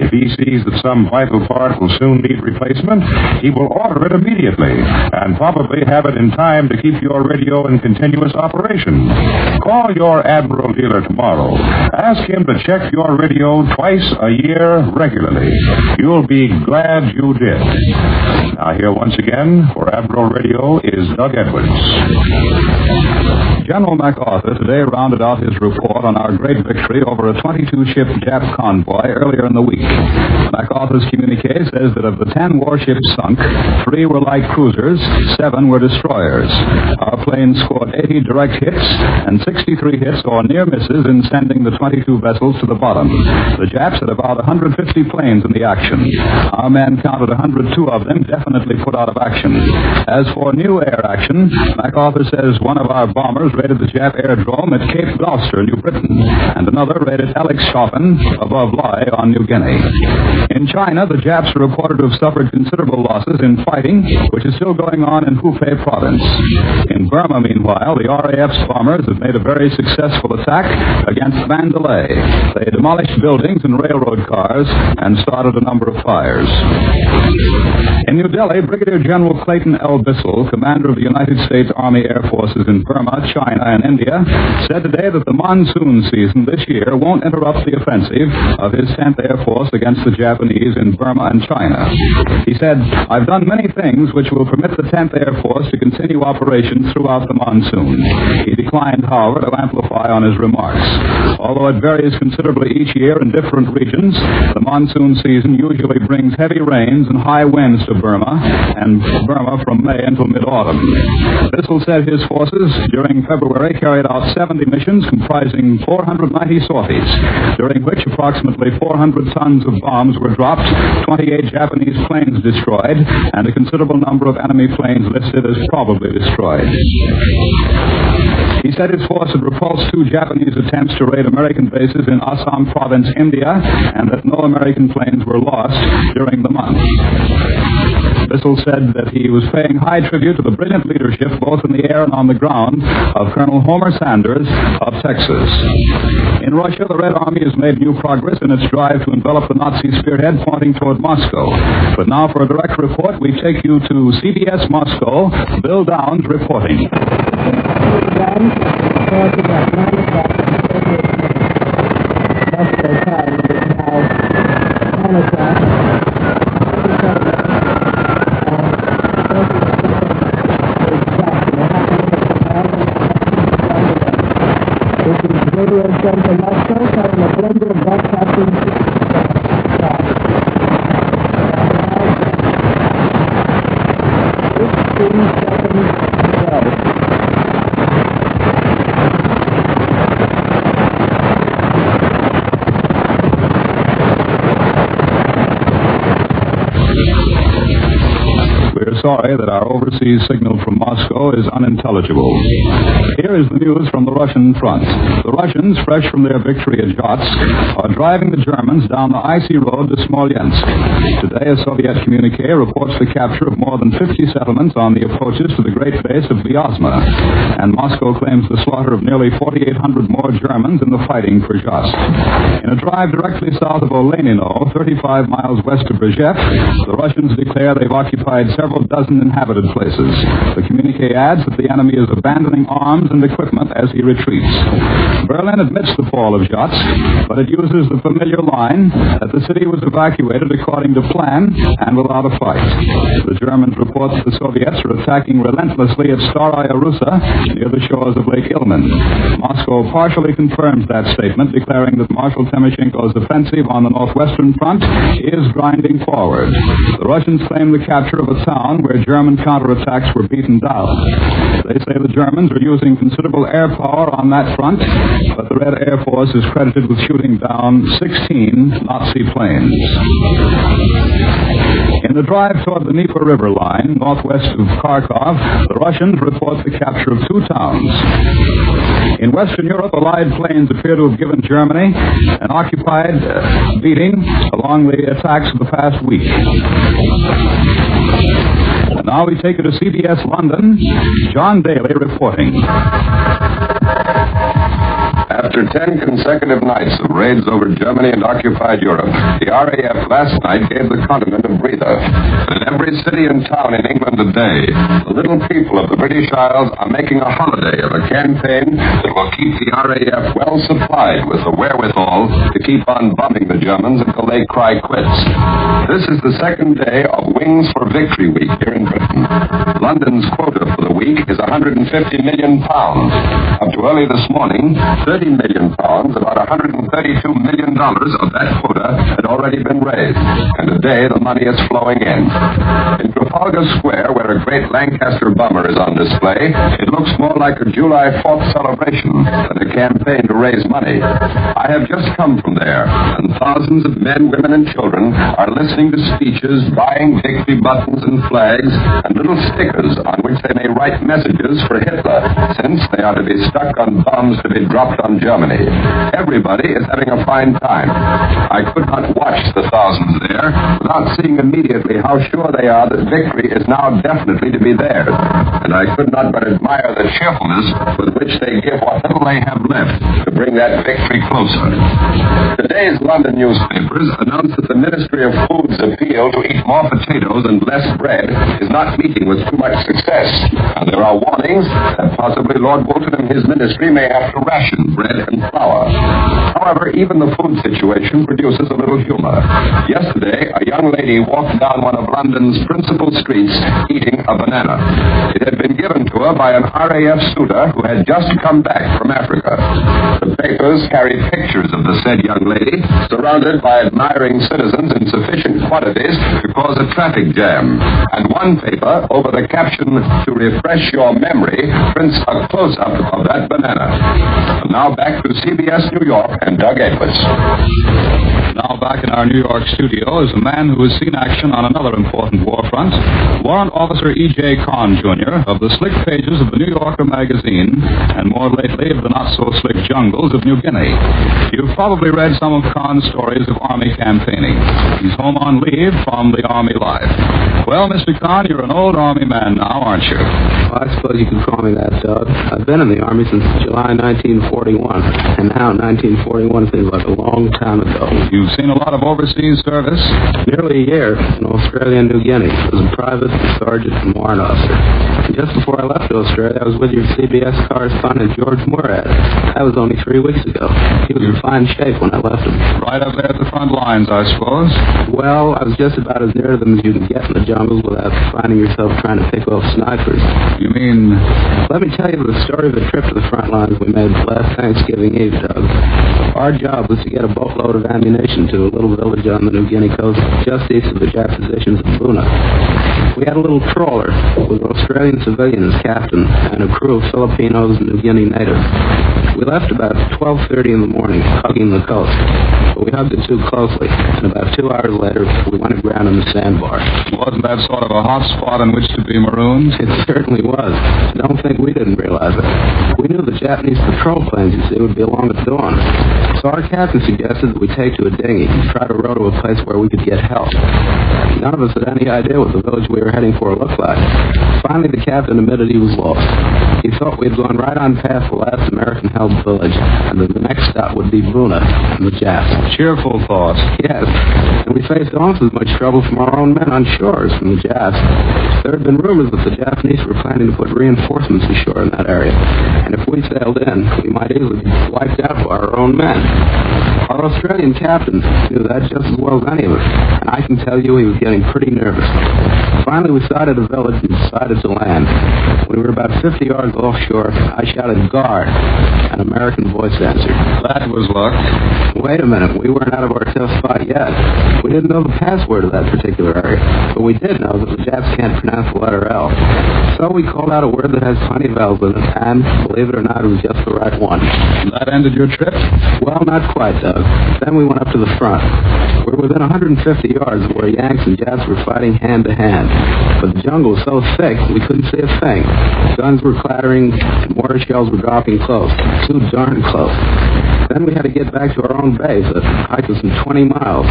Speaker 5: If he sees that some vital part will soon need replacement, he will order it immediately, and probably have it in time to keep your radio in continuous operation. Call your Admiral dealer tomorrow. Ask him to check your radio twice a year regularly. You'll be glad you did. Now here once again for Admiral Radio is Doug Edwards.
Speaker 12: General MacArthur today rounded out his report on our great victory over a 22-ship Jap convoy earlier in the week. MacArthur's communique says that of the 10 warships sunk, 3 were light cruisers, 7 were destroyers. Our planes scored 80 direct hits and 63 hits or near misses in sending the 22 vessels to the bottom. The Japs had about 150 planes in the action. Our men counted 102 of them definitely put out of action. As for new air action, MacArthur says one of our bombers raided the Jap airdrome at Cape Gloucester, New Britain, and another raided Alex-Shoppen above Lai on New Guinea. In China, the Japs are reported to have suffered considerable losses in fighting, which is still going on in Hubei province. In Burma, meanwhile, the RAF's bombers have made a very successful attack against Mandalay. They demolished buildings and railroad cars and started a number of fires. In New Delhi, Brigadier General Clayton L. Bissell, commander of the United States Army Air Forces in Burma, China, in India, said today that the monsoon season this year won't interrupt the offensive of his 10th Air Force against the Japanese in Burma and China. He said, "I've done many things which will permit the 10th Air Force to continue operations throughout the monsoon." He declined, however, to amplify on his remarks. Although it varies considerably each year in different regions, the monsoon season usually brings heavy rains and high winds to Burma, and Burma from May until mid-autumn. Bissell said his forces during February carried out 70 missions comprising 490 sorties, during which approximately 400 tons of bombs were dropped, 28 Japanese planes destroyed, and a considerable number of enemy planes listed as probably destroyed. He said his force had repulsed 2 Japanese attempts to raid American bases in Assam province, India, and that no American planes were lost during the month. Bissell said that he was paying high tribute to the brilliant leadership, both in the air and on the ground, of Colonel Homer Sanders of Texas. In Russia, the Red Army has made new progress in its drive to envelop the Nazi spearhead pointing toward Moscow. But now for a direct report, we take you to CBS Moscow. Bill Downs reporting.
Speaker 6: Moscow time is now 10 o'clock. Radio Center Moscow, having a blender of broadcasting 15 seconds to go.
Speaker 12: We're sorry that our overseas signal from Moscow is unintelligible. Here is the news from the Russian front. The Russians, fresh from their victory at Yatsk, are driving the Germans down the icy road to Smolensk. Today, a Soviet communique reports the capture of more than 50 settlements on the approaches to the great base of Vyazma, and Moscow claims the slaughter of nearly 4,800 more Germans in the fighting for Yatsk. In a drive directly south of Olenino, 35 miles west of Brzezinsk, the Russians declare they've occupied several dozen inhabited places. The communique adds that the enemy is abandoning arms and equipment as he retreats. Berlin admits the fall of Yatsk, but it uses the familiar line that the city was evacuated according to plan and without a fight. The Germans report that the Soviets are attacking relentlessly at Staraya Russa near the shores of Lake Ilmen. Moscow partially confirms that statement, declaring that Marshal Timoshenko's offensive on the northwestern front is grinding forward. The Russians claim the capture of a town where German counterattacks were beaten down. They say the Germans are using considerable air power on that front, but the Red Air Force is credited with shooting down 16 Nazi planes. In the drive toward the Dnieper River line, northwest of Kharkov, the Russians report the capture of 2 towns. In Western Europe, Allied planes appear to have given Germany an occupied beating along the attacks of the past week. And now we take you to CBS London. John Daly reporting.
Speaker 5: After 10 consecutive nights of raids over Germany and occupied Europe, the RAF last night gave the continent a breather. In every city and town in England today, the little people of the British Isles are making a holiday of a campaign that will keep the RAF well supplied with the wherewithal to keep on bombing the Germans until they cry quits. This is the second day of Wings for Victory Week here in Britain. London's quota for the week is £150 million. Up to early this morning, £30 million, about $132 million of that quota had already been raised, and today the money is flowing in. In Trafalgar Square, where a great Lancaster bomber is on display, it looks more like a July 4th celebration than a campaign to raise money. I have just come from there, and thousands of men, women, and children are listening to speeches, buying victory buttons and flags, and little stickers on which they may write messages for Hitler, since they are to be stuck on bombs to be dropped on Germany. Everybody is having a fine time. I could not watch the thousands there without seeing immediately how sure they are that victory is now definitely to be theirs. And I could not but admire the cheerfulness with which they give what little they have left to bring that victory closer. Today Today's London newspapers announced that the Ministry of Food's appeal to eat more potatoes and less bread is not meeting with too much success. And there are warnings that possibly Lord Bolton and his ministry may have to ration bread and flour. However, even the food situation produces a little humor. Yesterday, a young lady walked down one of London's principal streets eating a banana. It had been given to her by an RAF suitor who had just come back from Africa. The papers carried pictures of the said young lady, surrounded by admiring citizens in sufficient quantities to cause a traffic jam. And one paper, over the caption, "To refresh your memory," prints a close-up of that banana. And now back to CBS New York and Doug Edwards.
Speaker 12: Now back in our New York studio is a man who has seen action on another important war front, Warrant Officer E.J. Kahn, Jr. of the slick pages of the New Yorker magazine, and more lately of the not-so-slick jungles of New Guinea. You've probably read some of Kahn's stories of Army campaigning. He's home on leave from the Army life. Well, Mr. Kahn, you're an old Army man now, aren't you?
Speaker 7: Well, I suppose you can call me that, Doug. I've been in the Army since July 1941, and now 1941 seems like a long time ago.
Speaker 12: You've seen a lot of overseas service?
Speaker 7: Nearly a year in Australia and New Guinea as a private, sergeant, and warrant officer. And just before I left Australia, I was with your CBS correspondent, George Murad. That was only 3 weeks ago. He was in fine shape when I left him.
Speaker 12: Right up there at the front lines, I suppose?
Speaker 7: Well, I was just about as near to them as you can get in the jungles without finding yourself trying to pick off snipers.
Speaker 12: You mean?
Speaker 7: Let me tell you the story of a trip to the front lines we made last Thanksgiving Eve, Doug. Our job was to get a boatload of ammunition to a little village on the New Guinea coast just east of the Jap positions at Buna. We had a little trawler with an Australian civilian as captain and a crew of Filipinos and New Guinea natives. We left about 12:30 in the morning, hugging the coast, but we hugged it too closely, and about 2 hours later, we went aground in the sandbar.
Speaker 12: Wasn't that sort of a hot spot on which to be marooned?
Speaker 7: It certainly was. Don't think we didn't realize it. We knew the Japanese patrol planes, you see, would be along at dawn. So our captain suggested that we take to a dinghy and try to row to a place where we could get help. None of us had any idea what the village we were heading for looked like. Finally, the captain admitted he was lost. He thought we had gone right on past the last American-held village, and that the next stop would be Buna and the Japs.
Speaker 12: Cheerful thought.
Speaker 7: Yes, and we faced almost as much trouble from our own men on shore as from the Japs. There had been rumors that the Japanese were planning to put reinforcements ashore in that area, and if we sailed in, we might easily be wiped out by our own men. Our Australian captain knew that just as well as any of us, and I can tell you he was getting pretty nervous. Finally, we sighted a village and decided to land. When we were about 50 yards offshore, I shouted, "Guard!" An American voice answered.
Speaker 12: That was luck.
Speaker 7: Wait a minute, we weren't out of our tough spot yet. We didn't know the password of that particular area, but we did know that the Japs can't pronounce the letter L. So we called out a word that has plenty of L's in it, and, believe it or not, it was just the right one.
Speaker 12: That ended your trip?
Speaker 7: Well, not quite, Doug. Then we went up to the front. We were within 150 yards of where Yanks and Japs were fighting hand to hand. But the jungle was so thick, we couldn't see a thing. Guns were clattering, and mortar shells were dropping close. Too darn close. Then we had to get back to our own base, a hike of some 20 miles.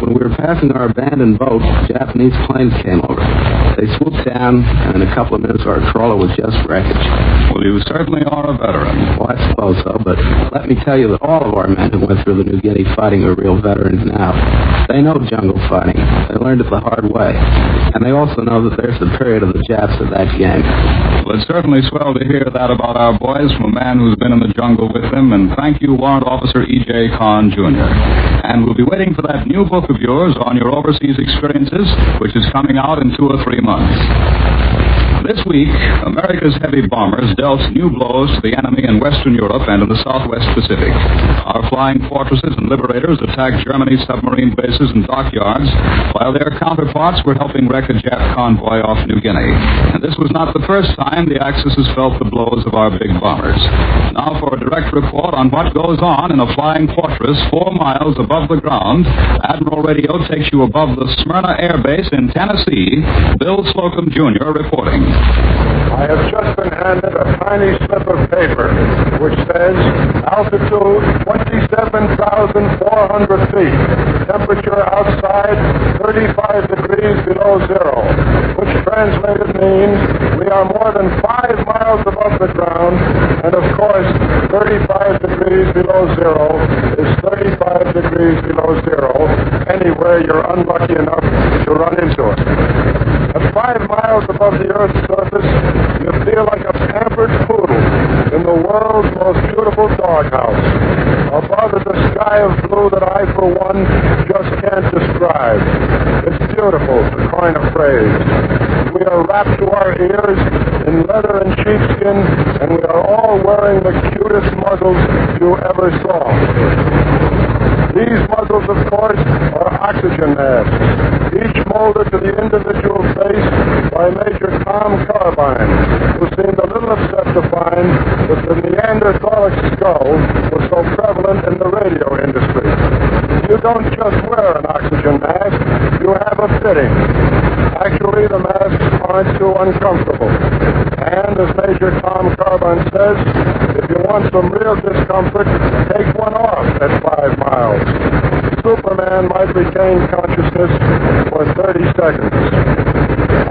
Speaker 7: When we were passing our abandoned boat, Japanese planes came over. They swooped down, and in a couple of minutes our trawler was just wreckage.
Speaker 12: Well, you certainly are a veteran.
Speaker 7: Well, I suppose so, but let me tell you that all of our men who went through the New Guinea fighting are real veterans now. They know jungle fighting. They learned it the hard way. And they also know that they're superior to the Japs at that game.
Speaker 12: Well, it's certainly swell to hear that about our boys from a man who's been in the jungle with them, and thank you, Warrant Officer E.J. Kahn, Jr. And we'll be waiting for that new book of yours on your overseas experiences, which is coming out in 2 or 3 months. This week, America's heavy bombers dealt new blows to the enemy in Western Europe and in the Southwest Pacific. Our flying fortresses and liberators attacked Germany's submarine bases and dockyards, while their counterparts were helping wreck a Jap convoy off New Guinea. And this was not the first time the Axis has felt the blows of our big bombers. Now for a direct report on what goes on in a flying fortress 4 miles above the ground, Admiral Radio takes you above the Smyrna Air Base in Tennessee. Bill Slocum, Jr. reporting.
Speaker 8: I have just been handed a tiny slip of paper which says altitude 27,400 feet, temperature outside 35 degrees below zero, which translated means we are more than 5 miles above the ground, and of course 35 degrees below zero is 35 degrees degrees below zero anywhere you're unlucky enough to run into it. At 5 miles above the Earth's surface, you feel like a pampered poodle in the world's most beautiful doghouse. Above is a sky of blue that I, for one, just can't describe. It's beautiful, to coin a phrase. We are wrapped to our ears in leather and sheepskin, and we are all wearing the cutest muzzles you ever saw. These muzzles, of course, are oxygen masks, each molded to the individual face by Major Tom Carbine, who seemed a little upset to find that the Neanderthalic skull was so prevalent in the radio industry. You don't just wear an oxygen mask, you have a fitting. Actually, the masks aren't too uncomfortable. And as Major Tom Carbine says, if you want some real discomfort, take one off at 5 miles. Superman might retain consciousness for 30 seconds.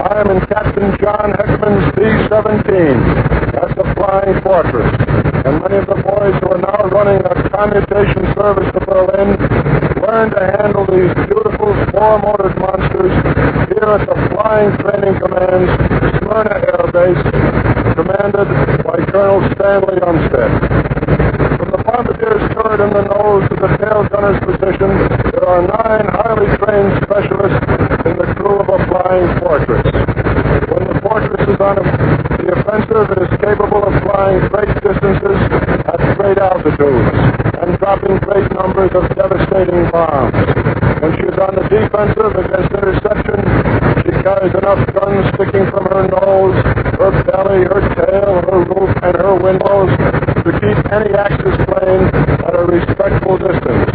Speaker 8: I am in Captain John Heckman's B-17. That's a flying fortress. And many of the boys who are now running a commutation service to Berlin learn to handle these beautiful four-motored monsters here at the Flying Training Command's Smyrna Air Base, commanded by Colonel Stanley Umstead. From the bombardier's turret in the nose to the tail gunner's position, there are 9 highly trained specialists in the crew of a flying fortress. When the fortress is on the offensive, it is capable of flying great distances at great altitudes and dropping great numbers of devastating bombs. When she is on the defensive against interception, she carries enough guns sticking from her nose, her belly, her tail, her roof, and her windows to keep any Axis plane at a respectful distance.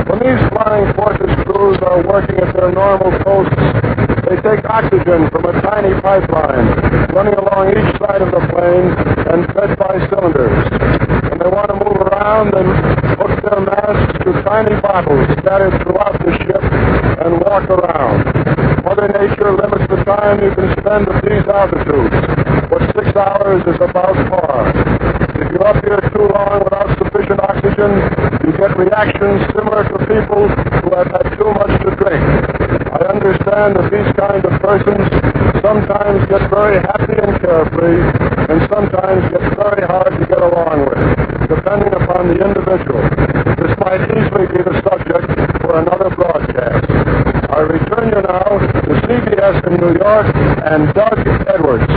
Speaker 8: When these flying fortress crews are working at their normal posts, they take oxygen from a tiny pipeline running along each side of the plane and fed by cylinders. When they want to move around, they hook their masks to tiny bottles scattered throughout the ship and walk around. Mother Nature limits the time you can spend at these altitudes, but 6 hours is about par. If you're up here too long without sufficient oxygen, you get reactions similar to people who have had too much to drink. I understand that these kind of persons sometimes get very happy and carefree, and sometimes get very hard to get along with, depending upon the individual. This might easily be the subject for another broadcast. I return you now to CBS in New York and Doug Edwards.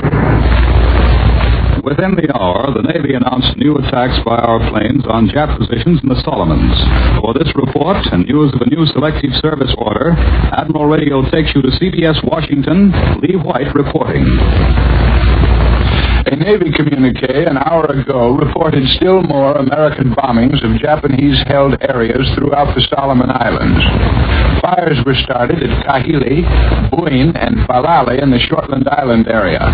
Speaker 12: Within the hour, the Navy announced new attacks by our planes on Jap positions in the Solomons. For this report and news of a new selective service order, Admiral Radio takes you to CBS Washington, Lee White reporting.
Speaker 13: A Navy communique an hour ago reported still more American bombings of Japanese-held areas throughout the Solomon Islands. Fires were started at Kahili, Buin, and Falale in the Shortland Island area.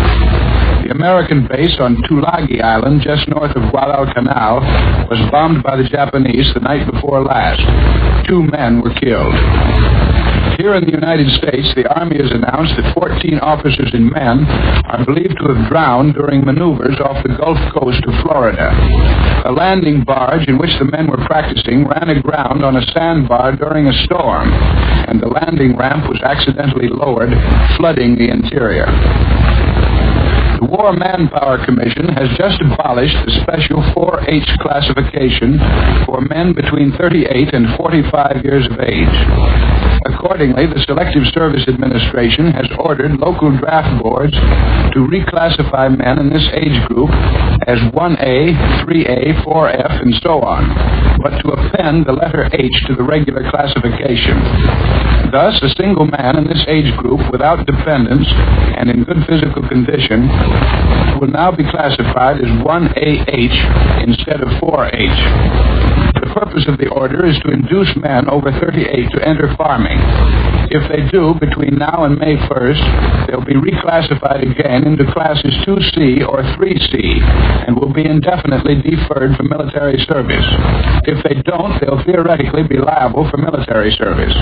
Speaker 13: The American base on Tulagi Island, just north of Guadalcanal, was bombed by the Japanese the night before last. 2 men were killed. Here in the United States, the Army has announced that 14 officers and men are believed to have drowned during maneuvers off the Gulf Coast of Florida. A landing barge in which the men were practicing ran aground on a sandbar during a storm, and the landing ramp was accidentally lowered, flooding the interior. The War Manpower Commission has just abolished the special 4H classification for men between 38 and 45 years of age. Accordingly, the Selective Service Administration has ordered local draft boards to reclassify men in this age group as 1A, 3A, 4F, and so on, but to append the letter H to the regular classification. Thus, a single man in this age group without dependents and in good physical condition will now be classified as 1AH instead of 4H. The purpose of the order is to induce men over 38 to enter farming. If they do, between now and May 1st, they'll be reclassified again into classes 2C or 3C and will be indefinitely deferred from military service. If they don't, they'll theoretically be liable for military service.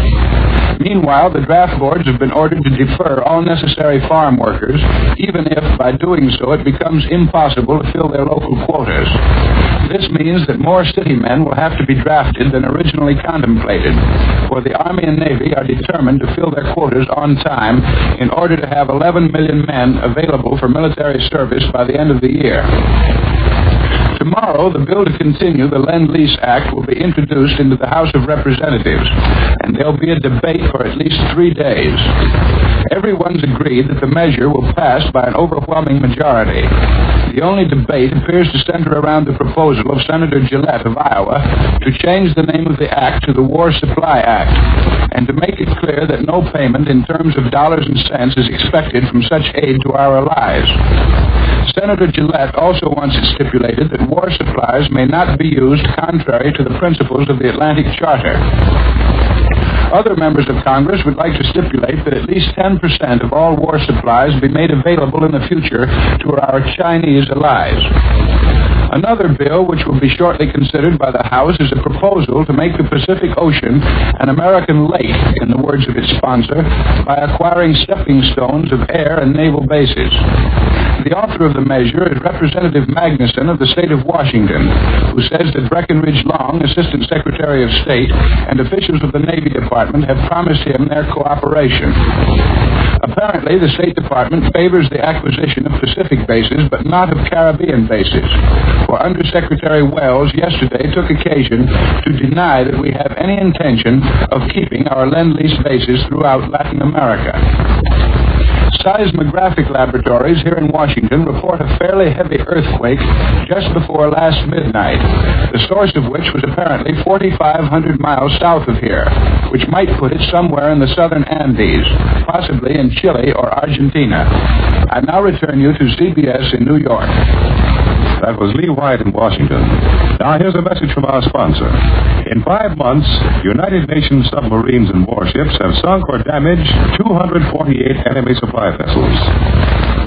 Speaker 13: Meanwhile, the draft boards have been ordered to defer all necessary farm workers, even if, by doing so, it becomes impossible to fill their local quotas. This means that more city men will have to be drafted than originally contemplated, for the Army and Navy are determined to fill their quotas on time in order to have 11 million men available for military service by the end of the year. Tomorrow, the bill to continue the Lend-Lease Act will be introduced into the House of Representatives, and there'll be a debate for at least 3 days. Everyone's agreed that the measure will pass by an overwhelming majority. The only debate appears to center around the proposal of Senator Gillette of Iowa to change the name of the act to the War Supply Act, and to make it clear that no payment in terms of dollars and cents is expected from such aid to our allies. Senator Gillette also wants it stipulated that war supplies may not be used contrary to the principles of the Atlantic Charter. Other members of Congress would like to stipulate that at least 10% of all war supplies be made available in the future to our Chinese allies. Another bill, which will be shortly considered by the House, is a proposal to make the Pacific Ocean an American lake, in the words of its sponsor, by acquiring stepping stones of air and naval bases. The author of the measure is Representative Magnuson of the state of Washington, who says that Breckinridge Long, Assistant Secretary of State, and officials of the Navy Department have promised him their cooperation. Apparently, the State Department favors the acquisition of Pacific bases, but not of Caribbean bases. For Undersecretary Wells yesterday took occasion to deny that we have any intention of keeping our Lend-Lease bases throughout Latin America. Seismographic laboratories here in Washington report a fairly heavy earthquake just before last midnight, the source of which was apparently 4,500 miles south of here, which might put it somewhere in the southern Andes, possibly in Chile or Argentina. I now return you to CBS in New York.
Speaker 5: That was Lee White in Washington. Now here's a message from our sponsor. In 5 months, United Nations submarines and warships have sunk or damaged 248 enemy supply vessels.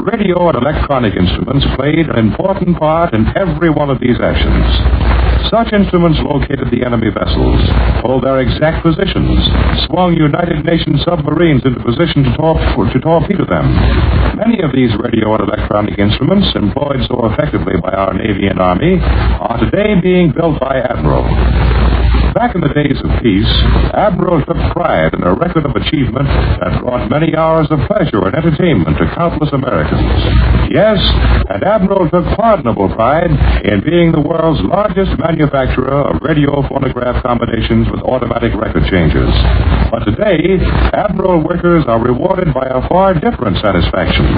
Speaker 5: Radio and electronic instruments played an important part in every one of these actions. Such instruments located the enemy vessels, told their exact positions, swung United Nations submarines into position to torpedo them. Many of these radio and electronic instruments, employed so effectively by our Navy and Army, are today being built by Admiral. Back in the days of peace, Admiral took pride in a record of achievement that brought many hours of pleasure and entertainment to countless Americans. Yes, and Admiral took pardonable pride in being the world's largest manufacturer of radio phonograph combinations with automatic record changers. But today, Admiral workers are rewarded by a far different satisfaction,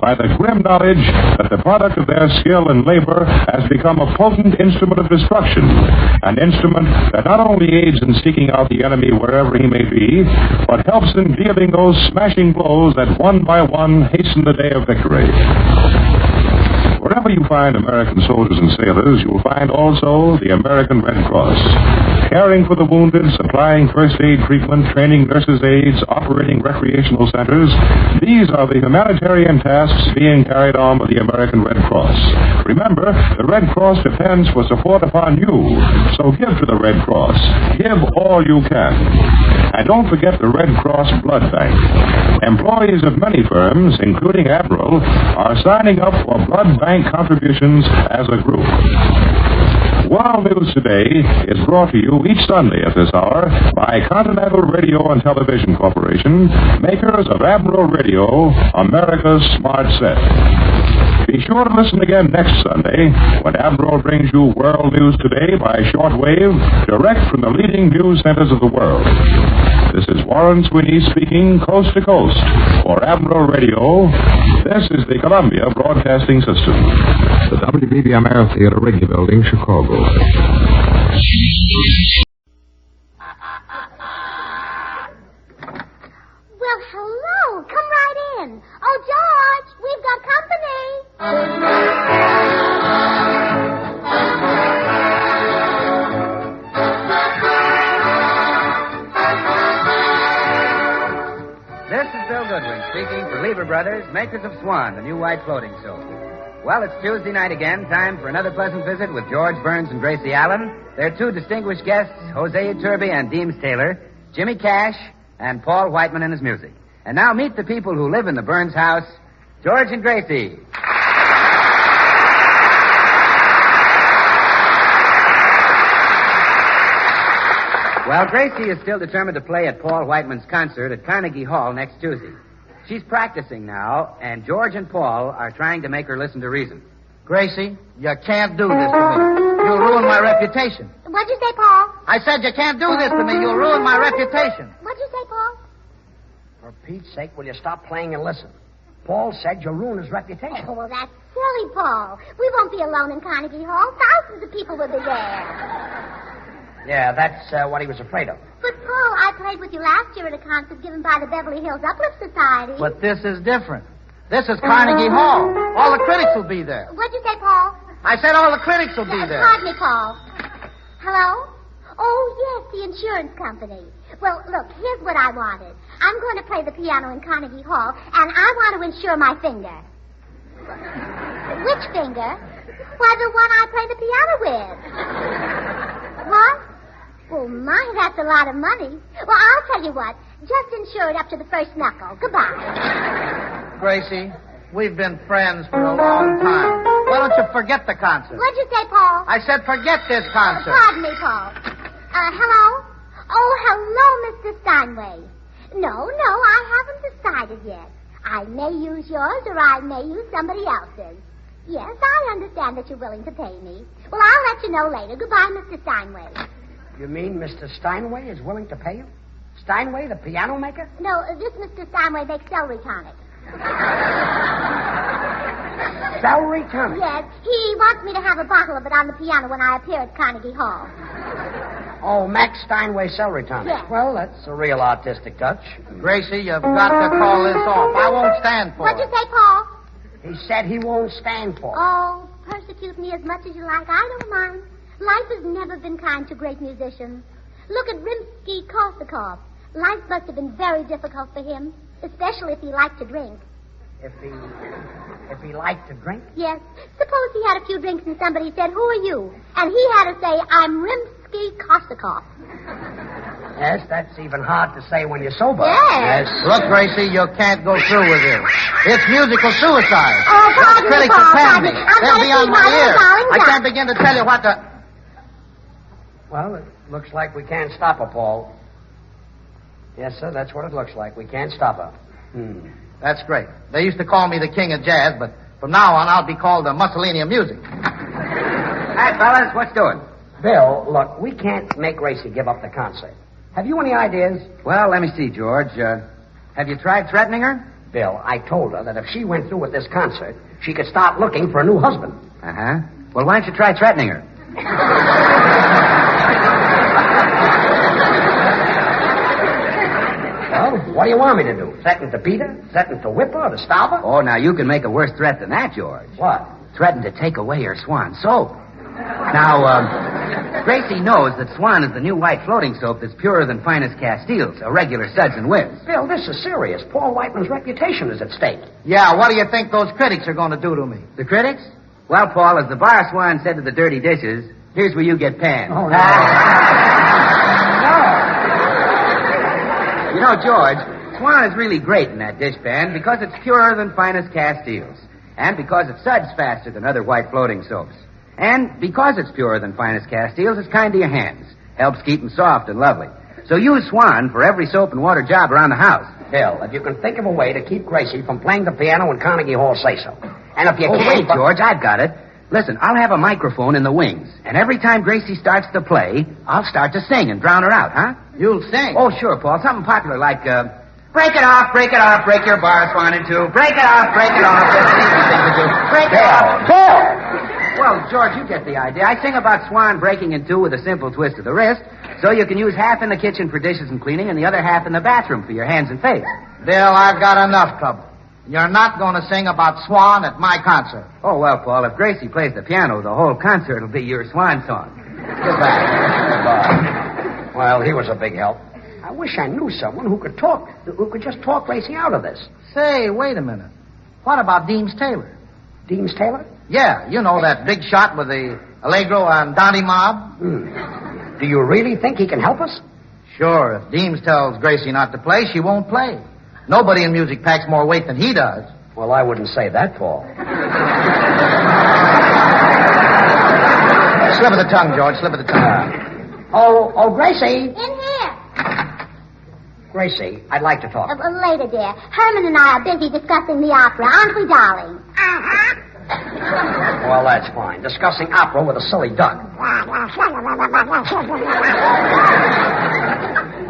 Speaker 5: by the grim knowledge that the product of their skill and labor has become a potent instrument of destruction, an instrument that not only aids in seeking out the enemy wherever he may be, but helps in dealing those smashing blows that one by one hasten the day of victory. Wherever you find American soldiers and sailors, you will find also the American Red Cross, caring for the wounded, supplying first aid treatment, training nurses' aides, operating recreational centers. These are the humanitarian tasks being carried on by the American Red Cross. Remember, the Red Cross depends for support upon you, so give to the Red Cross. Give all you can. And don't forget the Red Cross Blood Bank. Employees of many firms, including Admiral, are signing up for blood bank contributions as a group. World News Today is brought to you each Sunday at this hour by Continental Radio and Television Corporation, makers of Admiral Radio, America's Smart Set. Be sure to listen again next Sunday when Admiral brings you World News Today by shortwave, direct from the leading news centers of the world. This is Warren Sweeney speaking coast to coast for Admiral Radio. This is the Columbia Broadcasting System.
Speaker 12: The WBB America Theater, Wrigley Building, Chicago.
Speaker 14: Well, hello. Come right in. Oh, George, we've got company.
Speaker 16: speaking for Lever Brothers, makers of Swan, the new white floating soap. Well, it's Tuesday night again, time for another pleasant visit with George Burns and Gracie Allen, their two distinguished guests, Jose Iturbe and Deems Taylor, Jimmy Cash, and Paul Whiteman and his music. And now meet the people who live in the Burns house, George and Gracie. Well, Gracie is still determined to play at Paul Whiteman's concert at Carnegie Hall next Tuesday. She's practicing now, and George and Paul are trying to make her listen to reason.
Speaker 21: Gracie, you can't do this to me. You'll ruin my reputation.
Speaker 14: What'd you say, Paul?
Speaker 21: I said you can't do this to me. You'll ruin my reputation.
Speaker 14: What'd you say, Paul?
Speaker 4: For Pete's sake, will you stop playing and listen? Paul said you'll ruin his reputation.
Speaker 14: Oh, well, that's silly, Paul. We won't be alone in Carnegie Hall. Thousands of people will be there.
Speaker 4: Yeah, that's what he was afraid of.
Speaker 14: But, Paul, I played with you last year at a concert given by the Beverly Hills Uplift Society.
Speaker 21: But this is different. This is Carnegie Hall. All the critics will be there.
Speaker 14: What'd you say, Paul?
Speaker 21: I said all the critics will be there.
Speaker 14: Pardon me, Paul. Hello? Oh, yes, the insurance company. Well, look, here's what I wanted. I'm going to play the piano in Carnegie Hall, and I want to insure my finger. Which finger? Why, the one I play the piano with. What? Oh, my, that's a lot of money. Well, I'll tell you what. Just insure it up to the first knuckle. Goodbye.
Speaker 21: Gracie, we've been friends for a long time. Why don't you forget the concert?
Speaker 14: What'd you say, Paul?
Speaker 21: I said forget this concert.
Speaker 14: Pardon me, Paul. Hello? Oh, hello, Mr. Steinway. No, I haven't decided yet. I may use yours or I may use somebody else's. Yes, I understand that you're willing to pay me. Well, I'll let you know later. Goodbye, Mr. Steinway.
Speaker 4: You mean Mr. Steinway is willing to pay you? Steinway, the piano maker?
Speaker 14: No, this Mr. Steinway makes celery tonic.
Speaker 4: Celery tonic?
Speaker 14: Yes, he wants me to have a bottle of it on the piano when I appear at Carnegie Hall.
Speaker 4: Oh, Max Steinway celery tonic.
Speaker 14: Yes.
Speaker 4: Well, that's a real artistic touch.
Speaker 21: Gracie, you've got to call this off. I won't stand for
Speaker 14: What'd
Speaker 21: it.
Speaker 14: you say, Paul?
Speaker 4: He said he won't stand for it.
Speaker 14: Oh, persecute me as much as you like. I don't mind. Life has never been kind to great musicians. Look at Rimsky-Korsakov. Life must have been very difficult for him, especially if he liked to drink.
Speaker 4: If he liked to drink?
Speaker 14: Yes. Suppose he had a few drinks and somebody said, "Who are you?" And he had to say, "I'm Rimsky-Korsakov."
Speaker 4: Yes, that's even hard to say when you're sober.
Speaker 14: Yes.
Speaker 21: Look, Gracie, you can't go through with this. It's musical suicide.
Speaker 14: Oh, pardon me,
Speaker 21: Critics
Speaker 14: Paul,
Speaker 21: will pan
Speaker 14: pardon
Speaker 21: me.
Speaker 14: me. I'm
Speaker 21: They'll
Speaker 14: gonna
Speaker 21: be on
Speaker 14: see
Speaker 21: my
Speaker 14: my little
Speaker 21: ear.
Speaker 14: darling
Speaker 21: I
Speaker 14: Doc.
Speaker 21: can't begin to tell you what to...
Speaker 4: Well, it looks like we can't stop her, Paul. Yes, sir, that's what it looks like. We can't stop her.
Speaker 21: That's great. They used to call me the king of jazz, but from now on I'll be called the Mussolini of music.
Speaker 4: Hi, fellas, what's doing? Bill, look, we can't make Gracie give up the concert. Have you any ideas?
Speaker 16: Well, let me see, George. Have you tried threatening her?
Speaker 4: Bill, I told her that if she went through with this concert, she could start looking for a new husband.
Speaker 16: Uh-huh. Well, why don't you try threatening her?
Speaker 4: Well, what do you want me to do? Threaten to beat her? Threaten to whip her or to stop her?
Speaker 16: Oh, now you can make a worse threat than that, George.
Speaker 4: What?
Speaker 16: Threaten to take away her Swan soap. Now, Gracie knows that Swan is the new white floating soap that's purer than finest Castiles, a regular Suds and Whiz.
Speaker 4: Bill, this is serious. Paul Whiteman's reputation is at stake.
Speaker 21: Yeah, what do you think those critics are going to do to me?
Speaker 16: The critics? Well, Paul, as the bar Swan said to the dirty dishes, here's where you get panned.
Speaker 4: Oh, no.
Speaker 16: You know, George, Swan is really great in that dishpan because it's purer than finest Castiles, and because it suds faster than other white floating soaps. And because it's purer than finest Castiles, it's kind to your hands. Helps keep them soft and lovely. So use Swan for every soap and water job around the house.
Speaker 4: Bill, if you can think of a way to keep Gracie from playing the piano in Carnegie Hall, say so. And if you can't...
Speaker 16: Wait, George, I've got it. Listen, I'll have a microphone in the wings, and every time Gracie starts to play, I'll start to sing and drown her out, huh?
Speaker 21: You'll sing?
Speaker 16: Oh, sure, Paul. Something popular like, break it off, break your bar Swan in two. Break it off, break it off. That's an easy thing to do. Break it off. Well, George, you get the idea. I sing about Swan breaking in two with a simple twist of the wrist, so you can use half in the kitchen for dishes and cleaning and the other half in the bathroom for your hands and face.
Speaker 21: Bill, I've got enough trouble. You're not going to sing about Swan at my concert.
Speaker 16: Oh, well, Paul, if Gracie plays the piano, the whole concert will be your Swan song. Goodbye.
Speaker 4: Well, he was a big help. I wish I knew someone who could just talk Gracie out of this.
Speaker 21: Say, wait a minute. What about Deems Taylor?
Speaker 4: Deems Taylor?
Speaker 21: Yeah, you know that big shot with the Allegro and Dottie mob?
Speaker 4: Do you really think he can help us?
Speaker 21: Sure. If Deems tells Gracie not to play, she won't play. Nobody in music packs more weight than he does.
Speaker 4: Well, I wouldn't say that, Paul.
Speaker 21: Slip of the tongue, George. Slip of the tongue.
Speaker 4: Oh, Gracie.
Speaker 14: In here.
Speaker 4: Gracie, I'd like to talk.
Speaker 14: Later, dear. Herman and I are busy discussing the opera, aren't we, darling?
Speaker 4: Well, that's fine. Discussing opera with a silly duck.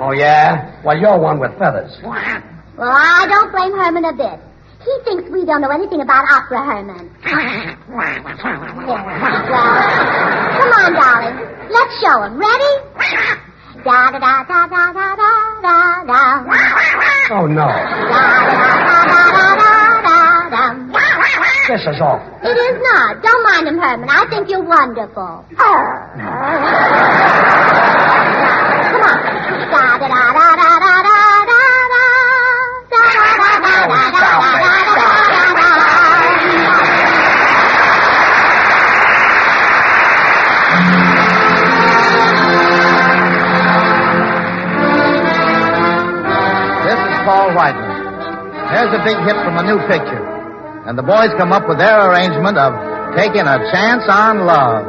Speaker 4: Oh, yeah? Well, you're one with feathers.
Speaker 14: Well, I don't blame Herman a bit. He thinks we don't know anything about opera, Herman. Yeah. Well, come on, darling. Let's show him. Ready? Da da da da da da da da.
Speaker 4: Oh, no.
Speaker 14: Da da da da da da.
Speaker 4: This is awful.
Speaker 14: It is not. Don't mind him, Herman. I think you're wonderful. Come on. Da da da da da da da da da da da da da da.
Speaker 21: Paul Whiteman. There's a big hit from a new picture. And the boys come up with their arrangement of Taking a Chance on Love.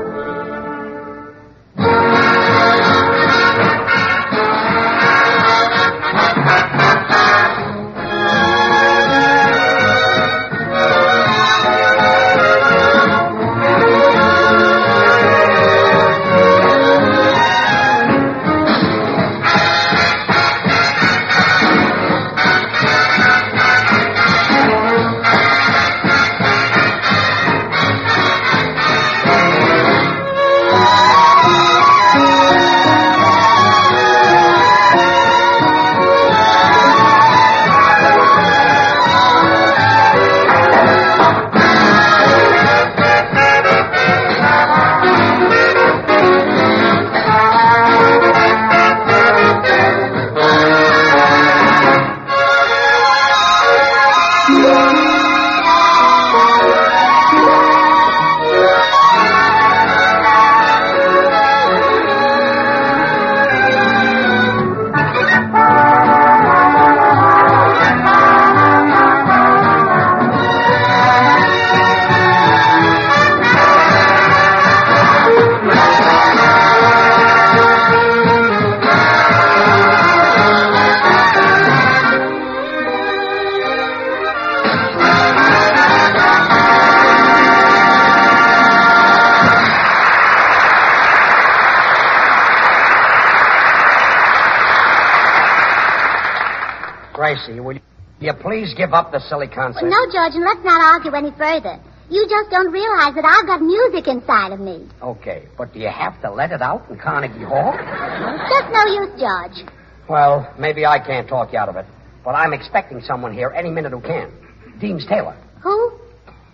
Speaker 4: Gracie, will you please give up the silly concert?
Speaker 14: Well, no, George, and let's not argue any further. You just don't realize that I've got music inside of me.
Speaker 4: Okay, but do you have to let it out in Carnegie Hall?
Speaker 14: It's just no use, George.
Speaker 4: Well, maybe I can't talk you out of it, but I'm expecting someone here any minute who can. Deems Taylor.
Speaker 14: Who?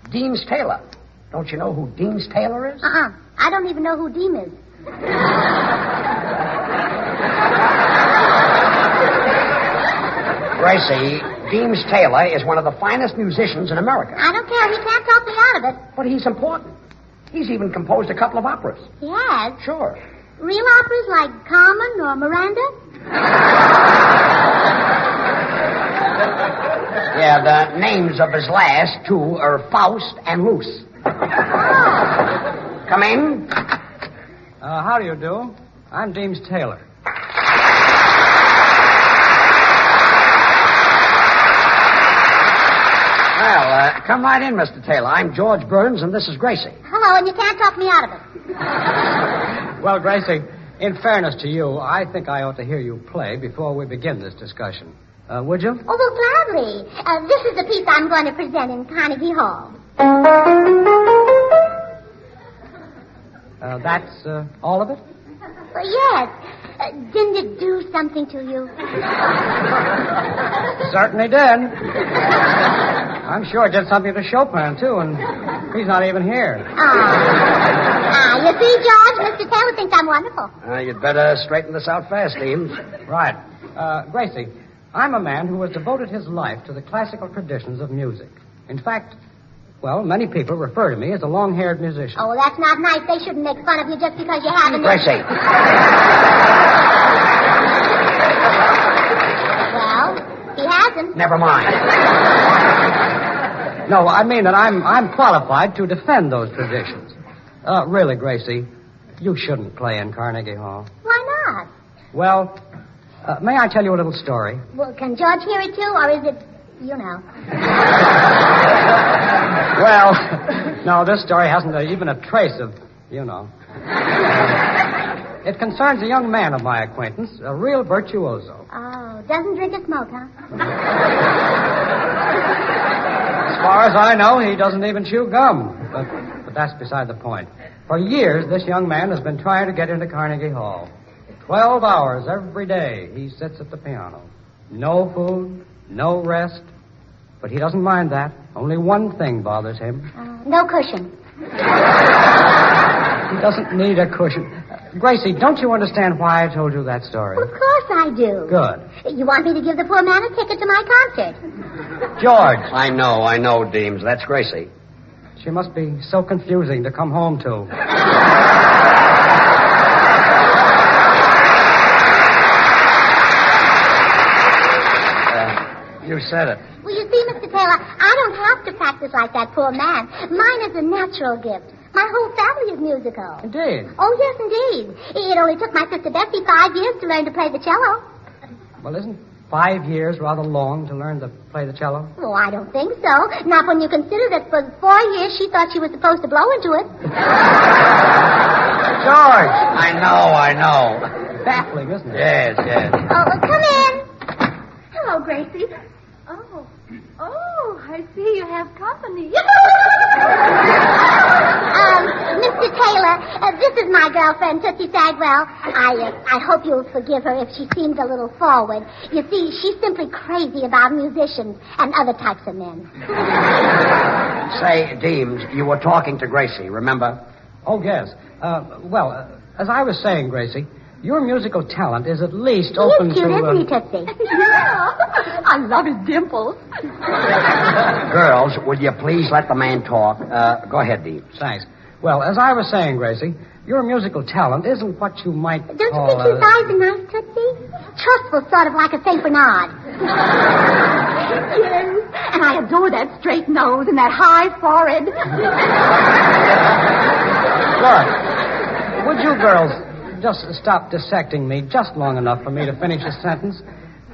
Speaker 4: Deems Taylor. Don't you know who Deems Taylor is?
Speaker 14: I don't even know who Deem is.
Speaker 4: Gracie, Deems Taylor is one of the finest musicians in America.
Speaker 14: I don't care. He can't talk me out of it.
Speaker 4: But he's important. He's even composed a couple of operas.
Speaker 14: He has?
Speaker 4: Sure.
Speaker 14: Real operas like Carmen or Miranda?
Speaker 4: Yeah, the names of his last two are Faust and Luce. Come in.
Speaker 1: How do you do? I'm Deems Taylor.
Speaker 4: Well, come right in, Mr. Taylor. I'm George Burns, and this is Gracie.
Speaker 14: Hello, and you can't talk me out of it.
Speaker 1: Well, Gracie, in fairness to you, I think I ought to hear you play before we begin this discussion. Would you?
Speaker 14: Oh, well, gladly. This is the piece I'm going to present in Carnegie Hall.
Speaker 1: That's all of it?
Speaker 14: Well, yes. Didn't it do something to you?
Speaker 1: Certainly did. I'm sure it did something to Chopin, too, and he's not even here.
Speaker 14: You see, George, Mr. Taylor thinks I'm wonderful.
Speaker 4: You'd better straighten this out fast, Deems.
Speaker 1: Right. Gracie, I'm a man who has devoted his life to the classical traditions of music. In fact, well, many people refer to me as a long-haired musician.
Speaker 14: Oh, that's not nice. They shouldn't make fun of you just because you haven't...
Speaker 4: Gracie.
Speaker 14: Well, he hasn't.
Speaker 4: Never mind.
Speaker 1: No, I mean that I'm qualified to defend those traditions. Really, Gracie, you shouldn't play in Carnegie Hall.
Speaker 14: Why not?
Speaker 1: Well, may I tell you a little story?
Speaker 14: Well, can George hear it too, or is it, you know?
Speaker 1: Well, no, this story hasn't even a trace of, you know. It concerns a young man of my acquaintance, a real virtuoso.
Speaker 14: Oh, doesn't drink or smoke, huh?
Speaker 1: As far as I know, he doesn't even chew gum. But that's beside the point. For years, this young man has been trying to get into Carnegie Hall. 12 hours every day he sits at the piano. No food, no rest. But he doesn't mind that. Only one thing bothers him.
Speaker 14: No cushion.
Speaker 1: He doesn't need a cushion. Gracie, don't you understand why I told you that story?
Speaker 14: Well, of course I do.
Speaker 1: Good.
Speaker 14: You want me to give the poor man a ticket to my concert?
Speaker 1: George.
Speaker 4: I know, Deems. That's Gracie.
Speaker 1: She must be so confusing to come home to. You said it.
Speaker 14: Well, you see, Mr. Taylor, I don't have to practice like that poor man. Mine is a natural gift. My whole family is musical.
Speaker 1: Indeed.
Speaker 14: Oh, yes, indeed. It only took my sister Bessie 5 years to learn to play the cello.
Speaker 1: Well, isn't 5 years rather long to learn to play the cello?
Speaker 14: Oh, I don't think so. Not when you consider that for 4 years she thought she was supposed to blow into it.
Speaker 1: George!
Speaker 4: I know.
Speaker 1: Baffling, isn't it?
Speaker 4: Yes.
Speaker 14: Oh, come in.
Speaker 9: Hello, Gracie. Oh, I see you have company.
Speaker 14: Mr. Taylor, this is my girlfriend, Tootsie Sagwell. I hope you'll forgive her if she seems a little forward. You see, she's simply crazy about musicians and other types of men.
Speaker 4: Say, Deems, you were talking to Gracie, remember?
Speaker 1: Oh, yes. As I was saying, Gracie, your musical talent is at least open to...
Speaker 14: He's cute, isn't he, Tootsie?
Speaker 9: Yeah. I love his dimples.
Speaker 4: Girls, would you please let the man talk? Go ahead, Deems.
Speaker 1: Thanks. Well, as I was saying, Gracie, your musical talent isn't what you might
Speaker 14: Don't
Speaker 1: call...
Speaker 14: you think his eyes are nice, Tootsie? Trustful, sort of like a St. Bernard.
Speaker 9: Yes, and I adore that straight nose and that high forehead.
Speaker 1: Look, would you girls just stop dissecting me just long enough for me to finish a sentence?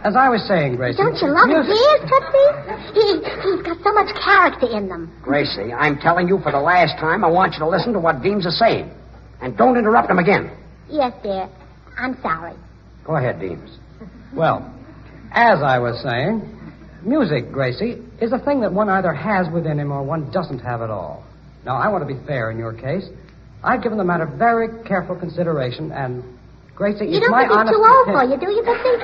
Speaker 1: As I was saying, Gracie...
Speaker 14: Don't you love his ears, Tootsie? He's got so much character in them.
Speaker 4: Gracie, I'm telling you for the last time, I want you to listen to what Deems is saying. And don't interrupt him again.
Speaker 14: Yes, dear. I'm sorry.
Speaker 4: Go ahead, Deems.
Speaker 1: Well, as I was saying, music, Gracie, is a thing that one either has within him or one doesn't have at all. Now, I want to be fair in your case. I've given the matter very careful consideration, and, Gracie,
Speaker 14: you
Speaker 1: it's
Speaker 14: don't
Speaker 1: my
Speaker 14: think he's
Speaker 1: honest...
Speaker 14: too old for you, do you, Tootsie?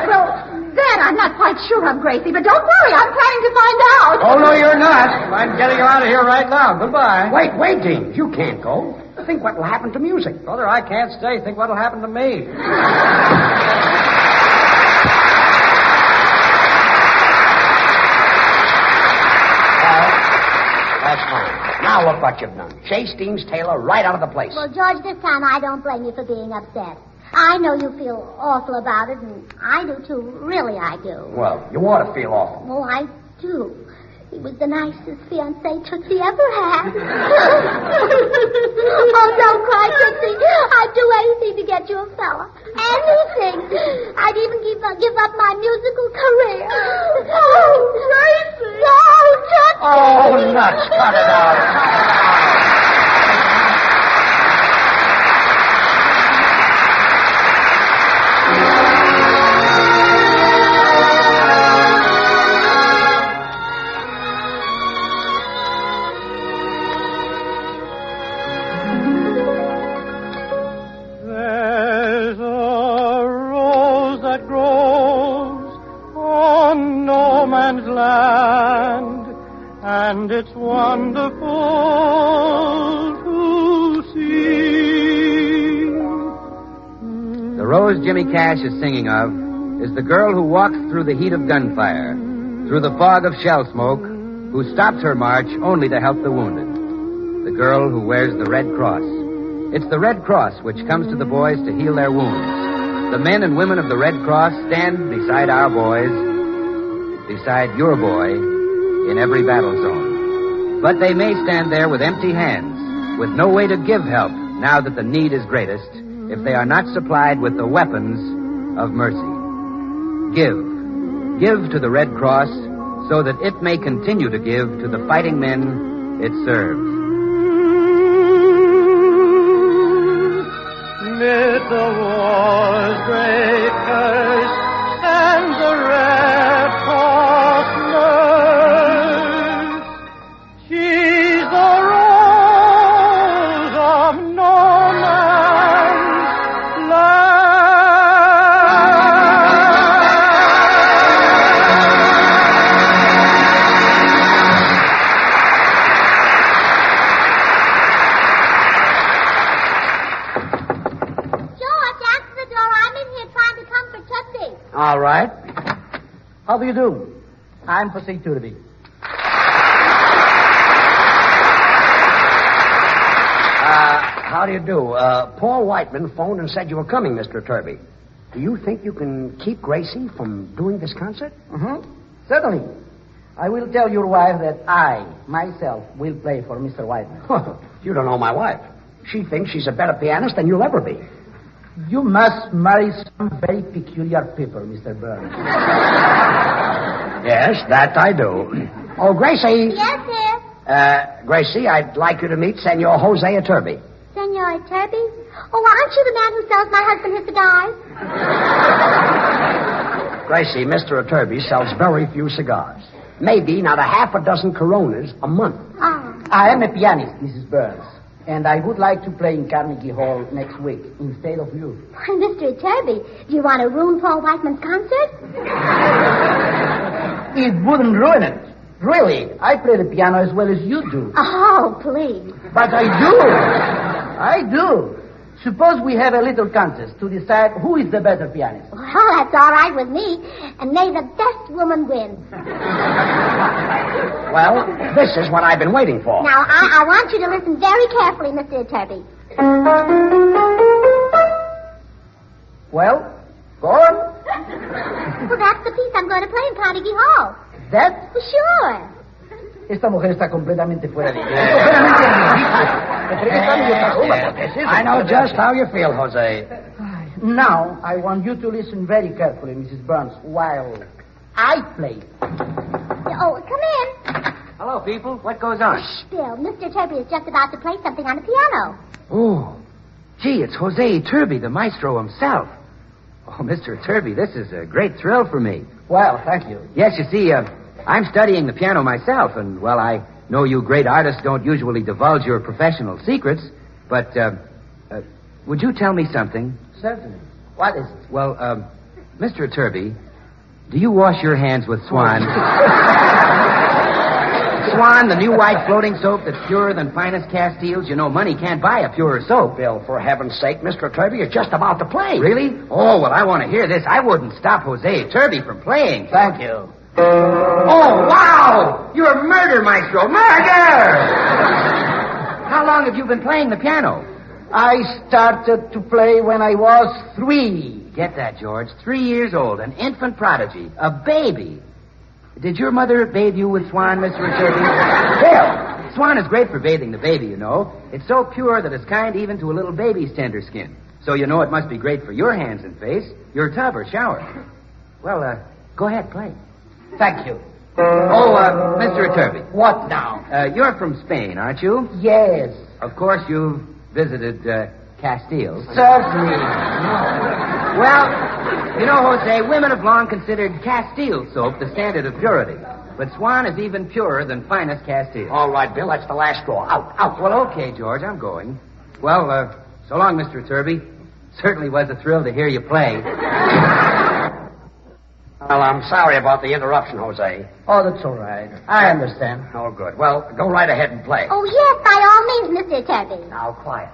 Speaker 9: Well, that I'm not quite sure of, Gracie, but don't worry, I'm planning to find out.
Speaker 1: Oh, no, you're not. I'm getting you out of here right now. Goodbye.
Speaker 4: Wait, Deems. You can't go. Think what will happen to music.
Speaker 1: Brother, I can't stay. Think what will happen to me.
Speaker 4: That's fine. Now look what you've done. Chase Deems Taylor right out of the place.
Speaker 14: Well, George, this time I don't blame you for being upset. I know you feel awful about it, and I do too. Really, I do.
Speaker 4: Well, you ought to feel awful.
Speaker 14: Oh, I do. He was the nicest fiancé Tootsie ever had. Oh, don't cry, Tootsie. I'd do anything to get you a fella. Anything. I'd even give up my musical career. Oh, Gracie. Oh, Tootsie.
Speaker 4: Oh, nuts. Cut it out.
Speaker 11: And it's wonderful to see.
Speaker 1: The rose
Speaker 16: rose Jimmy Cash is singing of is the girl who walks through the heat of gunfire, through the fog of shell smoke, who stops her march only to help the wounded. The girl who wears the Red Cross. It's the Red Cross which comes to the boys to heal their wounds. The men and women of the Red Cross stand beside our boys, beside your boy, in every battle zone. But they may stand there with empty hands, with no way to give help now that the need is greatest, if they are not supplied with the weapons of mercy. Give to the Red Cross so that it may continue to give to the fighting men it serves.
Speaker 11: Mid the war's great curse and the Red Cross nurse, she's the rose of no man's land.
Speaker 2: All right. How do you do? I'm Jose Turby.
Speaker 18: How do you do? Paul Whiteman phoned and said you were coming, Mr. Turby. Do you think you can keep Gracie from doing this concert?
Speaker 2: Mm-hmm. Certainly. I will tell your wife that I, myself, will play for Mr. Whiteman.
Speaker 18: You don't know my wife. She thinks she's a better pianist than you'll ever be.
Speaker 2: You must marry some very peculiar people, Mr. Burns.
Speaker 18: Yes, that I do. Oh, Gracie.
Speaker 14: Yes, dear.
Speaker 18: Gracie, I'd like you to meet Senor Jose Turby.
Speaker 14: Senor Turby? Oh, aren't you the man who sells my husband his cigars?
Speaker 18: Gracie, Mr. Turby sells very few cigars. Maybe not a half a dozen Coronas a month.
Speaker 14: Oh.
Speaker 2: I am a pianist, Mrs. Burns. And I would like to play in Carnegie Hall next week instead of you.
Speaker 14: Why, Mr. Turby, do you want to ruin Paul Whiteman's concert?
Speaker 2: It wouldn't ruin it. Really, I play the piano as well as you do.
Speaker 14: Oh, please.
Speaker 2: But I do. Suppose we have a little contest to decide who is the better pianist.
Speaker 14: Well, that's all right with me. And may the best woman win.
Speaker 18: Well, this is what I've been waiting for.
Speaker 14: Now, I want you to listen very carefully, Mr. Turby.
Speaker 2: Well, go on.
Speaker 14: Well, that's the piece I'm going to play in Carnegie Hall.
Speaker 2: That?
Speaker 14: Well, sure.
Speaker 2: Esta mujer está completamente fuera de
Speaker 18: I know just how you feel, Jose.
Speaker 2: Now, I want you to listen very carefully, Mrs. Burns, while I play.
Speaker 14: Oh, come in.
Speaker 16: Hello, people. What goes on?
Speaker 14: Shh, Bill. Mr. Turby is just about to play something on the piano.
Speaker 16: Oh, gee, it's Jose Turby, the maestro himself. Oh, Mr. Turby, this is a great thrill for me.
Speaker 2: Well, thank you.
Speaker 16: Yes, you see, I'm studying the piano myself, and, well, I know you great artists don't usually divulge your professional secrets, but, would you tell me something?
Speaker 2: Certainly. What is it?
Speaker 16: Well, Mr. Turby, do you wash your hands with Swan? Swan, the new white floating soap that's purer than finest Castiles. You know, money can't buy a purer soap.
Speaker 18: Bill, for heaven's sake, Mr. Turby is just about to play.
Speaker 16: Really? Oh, well, I want to hear this. I wouldn't stop Jose Turby from playing.
Speaker 2: Thank you.
Speaker 16: Oh, wow! You're a murder maestro. Murder! How long have you been playing the piano?
Speaker 2: I started to play when I was 3.
Speaker 16: Get that, George. 3 years old, an infant prodigy, a baby. Did your mother bathe you with Swan, Mr. Turby? Bill, Swan is great for bathing the baby, you know. It's so pure that it's kind even to a little baby's tender skin. So you know it must be great for your hands and face, your tub or shower. Well, go ahead, play.
Speaker 2: Thank you.
Speaker 16: Oh, Mr. Turby.
Speaker 2: What now?
Speaker 16: You're from Spain, aren't you?
Speaker 2: Yes.
Speaker 16: Of course you've visited Castile.
Speaker 2: Certainly.
Speaker 16: Well, you know, Jose, women have long considered Castile soap the standard of purity. But Swan is even purer than finest Castile.
Speaker 18: All right, Bill, that's the last straw. Out.
Speaker 16: Well, okay, George, I'm going. Well, so long, Mr. Turby. Certainly was a thrill to hear you play.
Speaker 18: Well, I'm sorry about the interruption, Jose.
Speaker 2: Oh, that's all right. I understand.
Speaker 18: Oh, good. Well, go right ahead and play.
Speaker 14: Oh, yes, by all means, Mr. Turby.
Speaker 18: Now, quiet.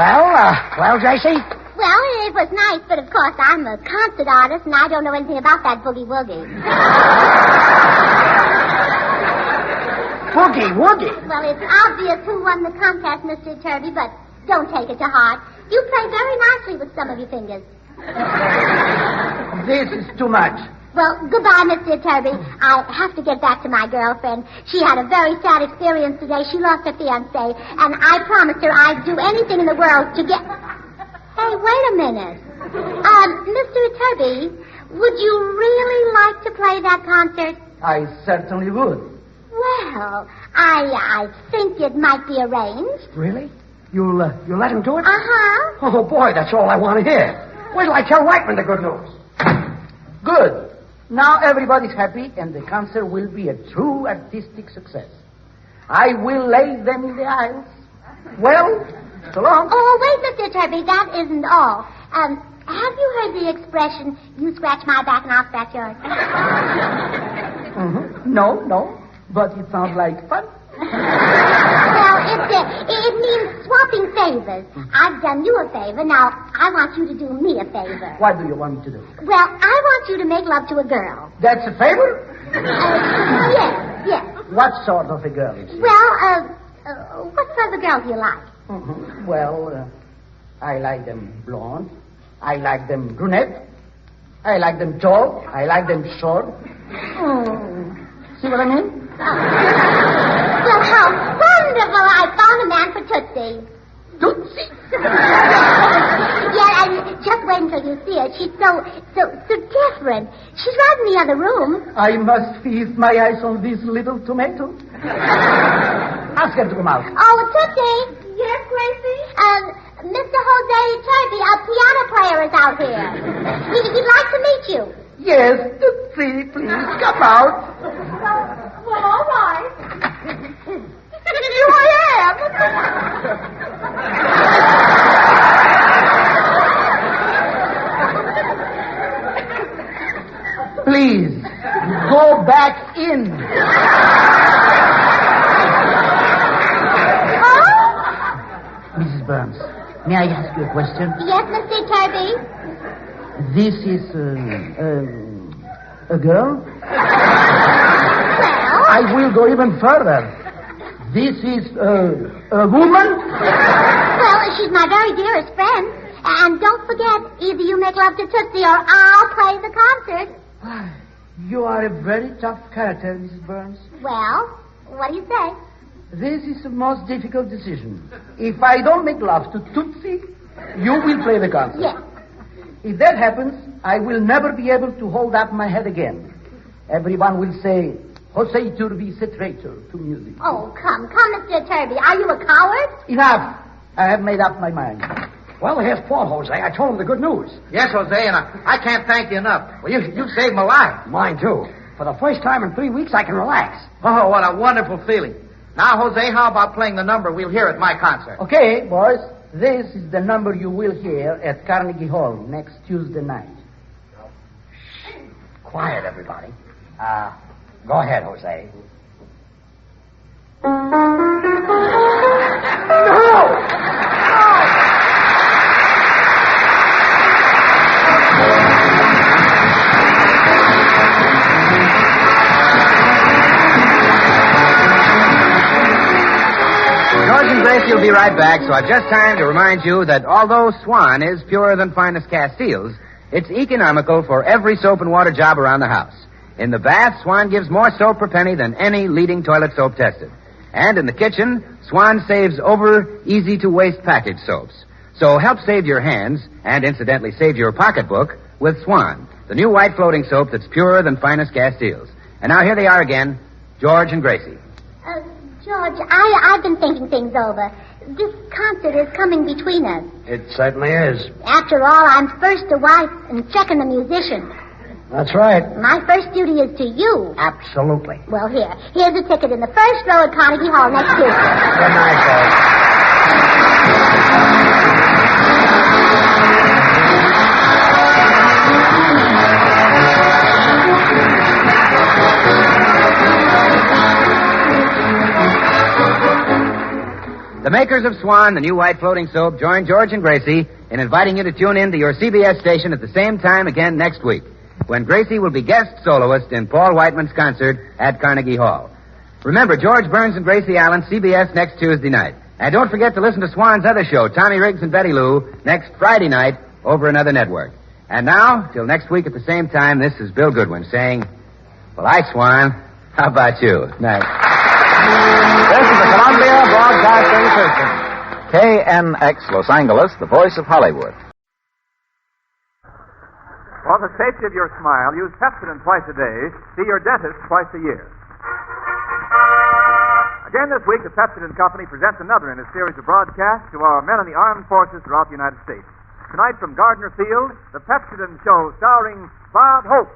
Speaker 18: Well, Gracie?
Speaker 14: Well, it was nice, but of course I'm a concert artist and I don't know anything about that boogie-woogie.
Speaker 18: Boogie-woogie?
Speaker 14: Well, it's obvious who won the contest, Mr. Turby, but don't take it to heart. You play very nicely with some of your fingers.
Speaker 2: This is too much.
Speaker 14: Well, goodbye, Mr. Turby. I have to get back to my girlfriend. She had a very sad experience today. She lost her fiancé, and I promised her I'd do anything in the world to get... Hey, wait a minute. Mr. Turby, would you really like to play that concert?
Speaker 2: I certainly would.
Speaker 14: Well, I think it might be arranged.
Speaker 18: Really? You'll let him do it?
Speaker 14: Uh-huh.
Speaker 18: Oh, boy, that's all I want to hear. Wait till I tell Whiteman the good news.
Speaker 2: Good. Now everybody's happy, and the concert will be a true artistic success. I will lay them in the aisles. Well, so long.
Speaker 14: Oh, wait, Mr. Turby, that isn't all. Have you heard the expression, you scratch my back and I'll scratch yours?
Speaker 2: Mm-hmm. No, but it sounds like fun.
Speaker 14: Well, it means swapping favors. I've done you a favor. Now, I want you to do me a favor.
Speaker 2: What do you want me to do?
Speaker 14: Well, I want you to make love to a girl.
Speaker 2: That's a favor?
Speaker 14: Yes.
Speaker 2: What sort of a girl is she?
Speaker 14: Well, what sort of a girl do you like?
Speaker 2: Mm-hmm. Well, I like them blonde. I like them brunette. I like them tall. I like them short. See what I mean?
Speaker 14: Well, how wonderful! I found a man for Tootsie.
Speaker 2: Tootsie?
Speaker 14: Yeah, and just wait until you see her. She's so different. She's right in the other room.
Speaker 2: I must feast my eyes on this little tomato. Ask her to come out.
Speaker 14: Oh, Tootsie. Yes, Gracie? Mr. Jose Turby, a piano player, is out here. He'd like to meet you.
Speaker 2: Yes, Tootsie, please, come out.
Speaker 14: Well, all right.
Speaker 2: Here I am. Please, go back in. Mrs. Burns, may I ask you a question?
Speaker 14: Yes, Mr. Turby.
Speaker 2: This is, a girl?
Speaker 14: Well?
Speaker 2: I will go even further. This is, a woman?
Speaker 14: Well, she's my very dearest friend. And don't forget, either you make love to Tootsie or I'll play the concert.
Speaker 2: You are a very tough character, Mrs. Burns.
Speaker 14: Well, what do you say?
Speaker 2: This is the most difficult decision. If I don't make love to Tootsie, you will play the concert.
Speaker 14: Yes.
Speaker 2: If that happens, I will never be able to hold up my head again. Everyone will say, Jose Turbi is a traitor to music.
Speaker 14: Oh, come, Mr. Turby. Are you a coward?
Speaker 2: Enough. I have made up my mind.
Speaker 18: Well, here's Paul, Jose. I told him the good news.
Speaker 21: Yes, Jose, and I can't thank you enough. Well, you saved my life.
Speaker 18: Mine, too. For the first time in 3 weeks, I can relax.
Speaker 21: Oh, what a wonderful feeling. Now, Jose, how about playing the number we'll hear at my concert?
Speaker 2: Okay, boys. This is the number you will hear at Carnegie Hall next Tuesday night.
Speaker 18: Quiet, everybody. Go ahead, Jose.
Speaker 16: George and Gracie will be right back, so I've just time to remind you that although Swan is purer than finest Castiles, it's economical for every soap and water job around the house. In the bath, Swan gives more soap per penny than any leading toilet soap tested. And in the kitchen, Swan saves over easy-to-waste package soaps. So help save your hands, and incidentally save your pocketbook, with Swan, the new white floating soap that's purer than finest Castiles. And now here they are again, George and Gracie.
Speaker 14: George, I've been thinking things over. This concert is coming between us.
Speaker 18: It certainly is.
Speaker 14: After all, I'm first the wife and second the musician.
Speaker 18: That's right.
Speaker 14: My first duty is to you.
Speaker 18: Absolutely.
Speaker 14: Well, here's a ticket in the first row at Carnegie Hall next Tuesday.
Speaker 18: Good night, folks.
Speaker 16: The makers of Swan, the new white floating soap, join George and Gracie in inviting you to tune in to your CBS station at the same time again next week, when Gracie will be guest soloist in Paul Whiteman's concert at Carnegie Hall. Remember, George Burns and Gracie Allen, CBS next Tuesday night. And don't forget to listen to Swan's other show, Tommy Riggs and Betty Lou, next Friday night over another network. And now, till next week at the same time, this is Bill Goodwin saying, well, I, Swan, how about you? Night.
Speaker 19: This is the Columbia Broadcasting System. KNX Los Angeles, the voice of Hollywood.
Speaker 20: For the safety of your smile, use Pepsodent twice a day. See your dentist twice a year. Again this week, the Pepsodent Company presents another in a series of broadcasts to our men in the armed forces throughout the United States. Tonight from Gardner Field, the Pepsodent Show starring Bob Hope.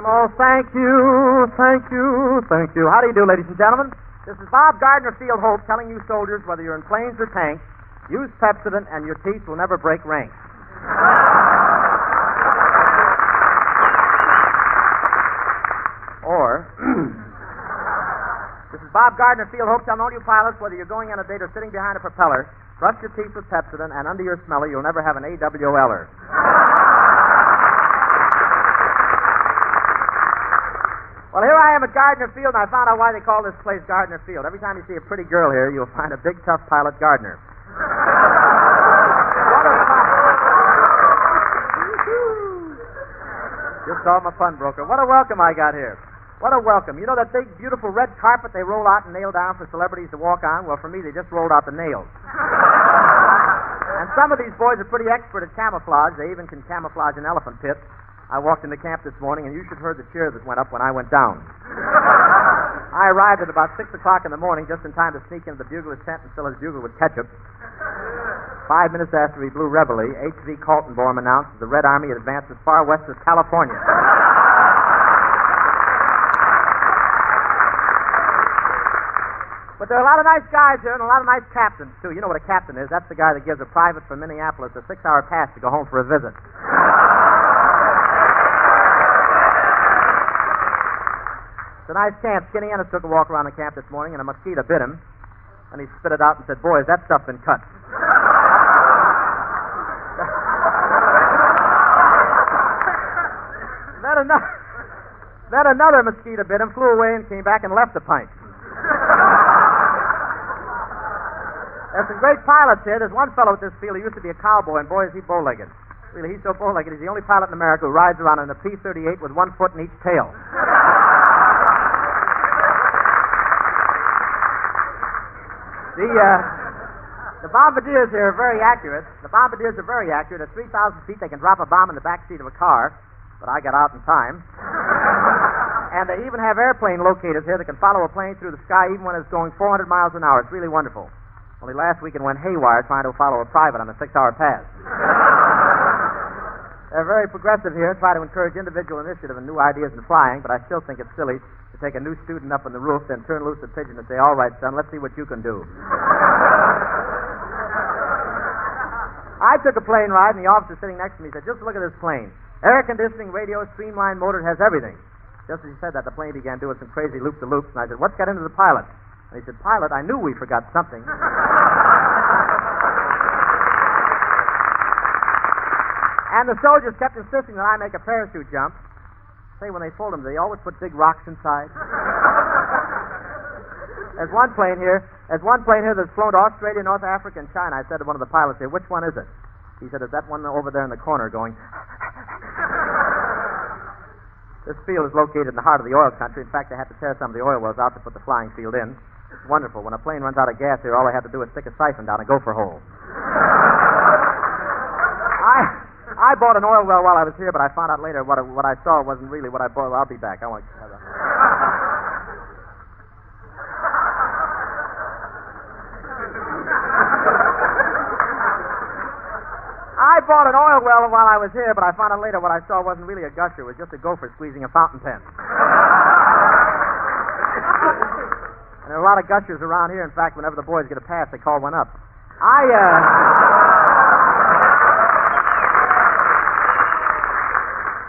Speaker 20: Oh, thank you. How do you do, ladies and gentlemen? This is Bob Gardner Field Hope telling you soldiers, whether you're in planes or tanks, use Pepsodent and your teeth will never break rank. Or, this is Bob Gardner Field Hope telling all you pilots, whether you're going on a date or sitting behind a propeller, brush your teeth with Pepsodent, and under your smeller, you'll never have an AWLer. Well, here I am at Gardner Field, and I found out why they call this place Gardner Field. Every time you see a pretty girl here, you'll find a big, tough pilot Gardner. Just saw my fun broker. What a welcome I got here. What a welcome. You know that big, beautiful red carpet they roll out and nail down for celebrities to walk on? Well, for me, they just rolled out the nails. And some of these boys are pretty expert at camouflage. They even can camouflage an elephant pit. I walked into camp this morning, and you should have heard the cheer that went up when I went down. I arrived at about 6 o'clock in the morning, just in time to sneak into the bugler's tent and fill his bugle with ketchup. 5 minutes after he blew reveille, H.V. Kaltenbaum announced that the Red Army had advanced as far west as California. But there are a lot of nice guys here and a lot of nice captains, too. You know what a captain is. That's the guy that gives a private from Minneapolis a 6-hour pass to go home for a visit. It's a nice camp. Skinny Ennis took a walk around the camp this morning, and a mosquito bit him. And he spit it out and said, "Boys, that stuff's been cut." Then another mosquito bit him, flew away, and came back and left the pint. There's some great pilots here. There's one fellow at this field who used to be a cowboy, and boy, is he bow-legged. Really, he's so bow-legged, he's the only pilot in America who rides around in a P-38 with 1 foot in each tail. The bombardiers here are very accurate. At 3,000 feet, they can drop a bomb in the back seat of a car. But I got out in time. And they even have airplane locators here that can follow a plane through the sky even when it's going 400 miles an hour. It's really wonderful. Only last week it went haywire trying to follow a private on a 6-hour pass. They're very progressive here and try to encourage individual initiative and new ideas in flying, but I still think it's silly to take a new student up on the roof, then turn loose a pigeon and say, "All right, son, let's see what you can do." I took a plane ride, and the officer sitting next to me said, "Just look at this plane. Air conditioning, radio, streamlined motor, it has everything." Just as he said that, the plane began doing some crazy loop-de-loops, and I said, "What's got into the pilot?" And he said, "Pilot, I knew we forgot something." And the soldiers kept insisting that I make a parachute jump. Say, when they fold them, they always put big rocks inside. There's one plane here that's flown to Australia, North Africa, and China. I said to one of the pilots here, "Which one is it?" He said, "It's that one over there in the corner going..." This field is located in the heart of the oil country. In fact, they had to tear some of the oil wells out to put the flying field in. It's wonderful. When a plane runs out of gas here, all they have to do is stick a siphon down a gopher hole. I bought an oil well while I was here, but I found out later what I saw wasn't really what I bought. I'll be back. I want to have that. I bought an oil well while I was here, but I found out later what I saw wasn't really a gusher. It was just a gopher squeezing a fountain pen. And there are a lot of gushers around here. In fact, whenever the boys get a pass, they call one up. But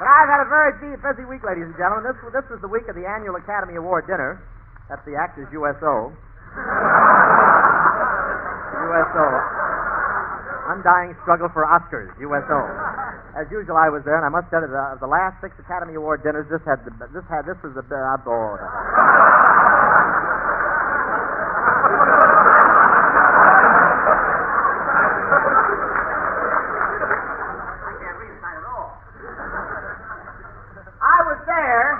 Speaker 20: I've had a very busy week, ladies and gentlemen. This was the week of the annual Academy Award dinner. That's the Actors USO. USO. Undying Struggle for Oscars, USO. As usual, I was there, and I must tell you, the last 6 Academy Award dinners, this was the board. I was there,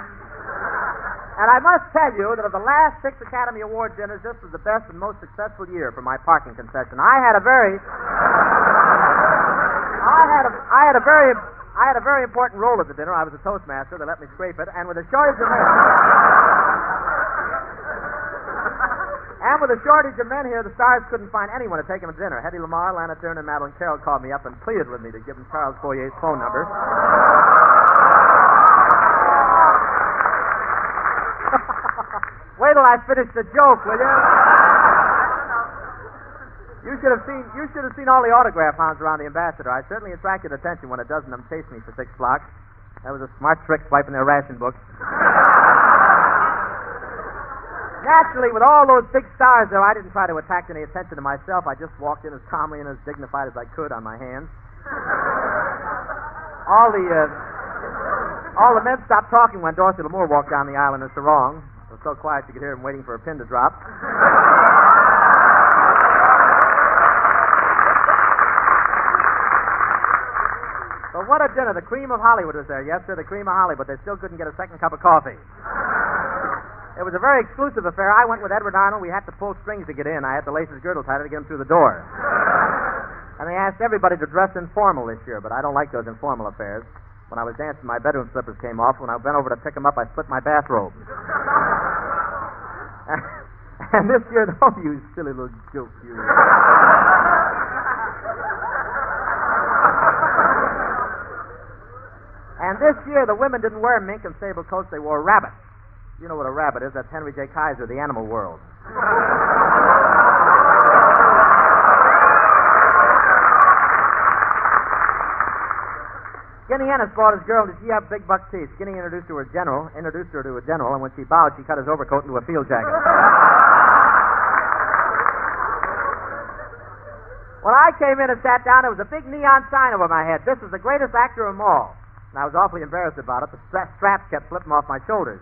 Speaker 20: and I must tell you that of the last 6 Academy Award dinners, this was the best and most successful year for my parking concession. I had a very important role at the dinner. I was a toastmaster. They let me scrape it, and with a shortage of men. And with a shortage of men here, the stars couldn't find anyone to take them to dinner. Hedy Lamarr, Lana Turner, and Madeline Carroll called me up and pleaded with me to give them Charles Fourier's phone number. Wait till I finish the joke, will you? You should have seen all the autograph hounds around the ambassador. I certainly attracted attention when a dozen of them chased me for 6 blocks. That was a smart trick, swiping their ration books. Naturally, with all those big stars there, I didn't try to attract any attention to myself. I just walked in as calmly and as dignified as I could on my hands. All the men stopped talking when Dorothy Lamour walked down the aisle in her sarong. It was so quiet you could hear him waiting for a pin to drop. But what a dinner. The cream of Hollywood was there. Yes, sir, the cream of Hollywood. They still couldn't get a second cup of coffee. It was a very exclusive affair. I went with Edward Arnold. We had to pull strings to get in. I had to lace his girdle tighter to get him through the door. And they asked everybody to dress informal this year, but I don't like those informal affairs. When I was dancing, my bedroom slippers came off. When I bent over to pick them up, I split my bathrobe. And this year, oh, you silly little joke, you. And this year, the women didn't wear mink and sable coats. They wore rabbits. You know what a rabbit is. That's Henry J. Kaiser, The Animal World. Skinny Ennis brought his girl. Did she have big buck teeth? Skinny introduced her to a general, and when she bowed, she cut his overcoat into a field jacket. When I came in and sat down, there was a big neon sign over my head. This is the greatest actor of them all. And I was awfully embarrassed about it. The straps kept slipping off my shoulders.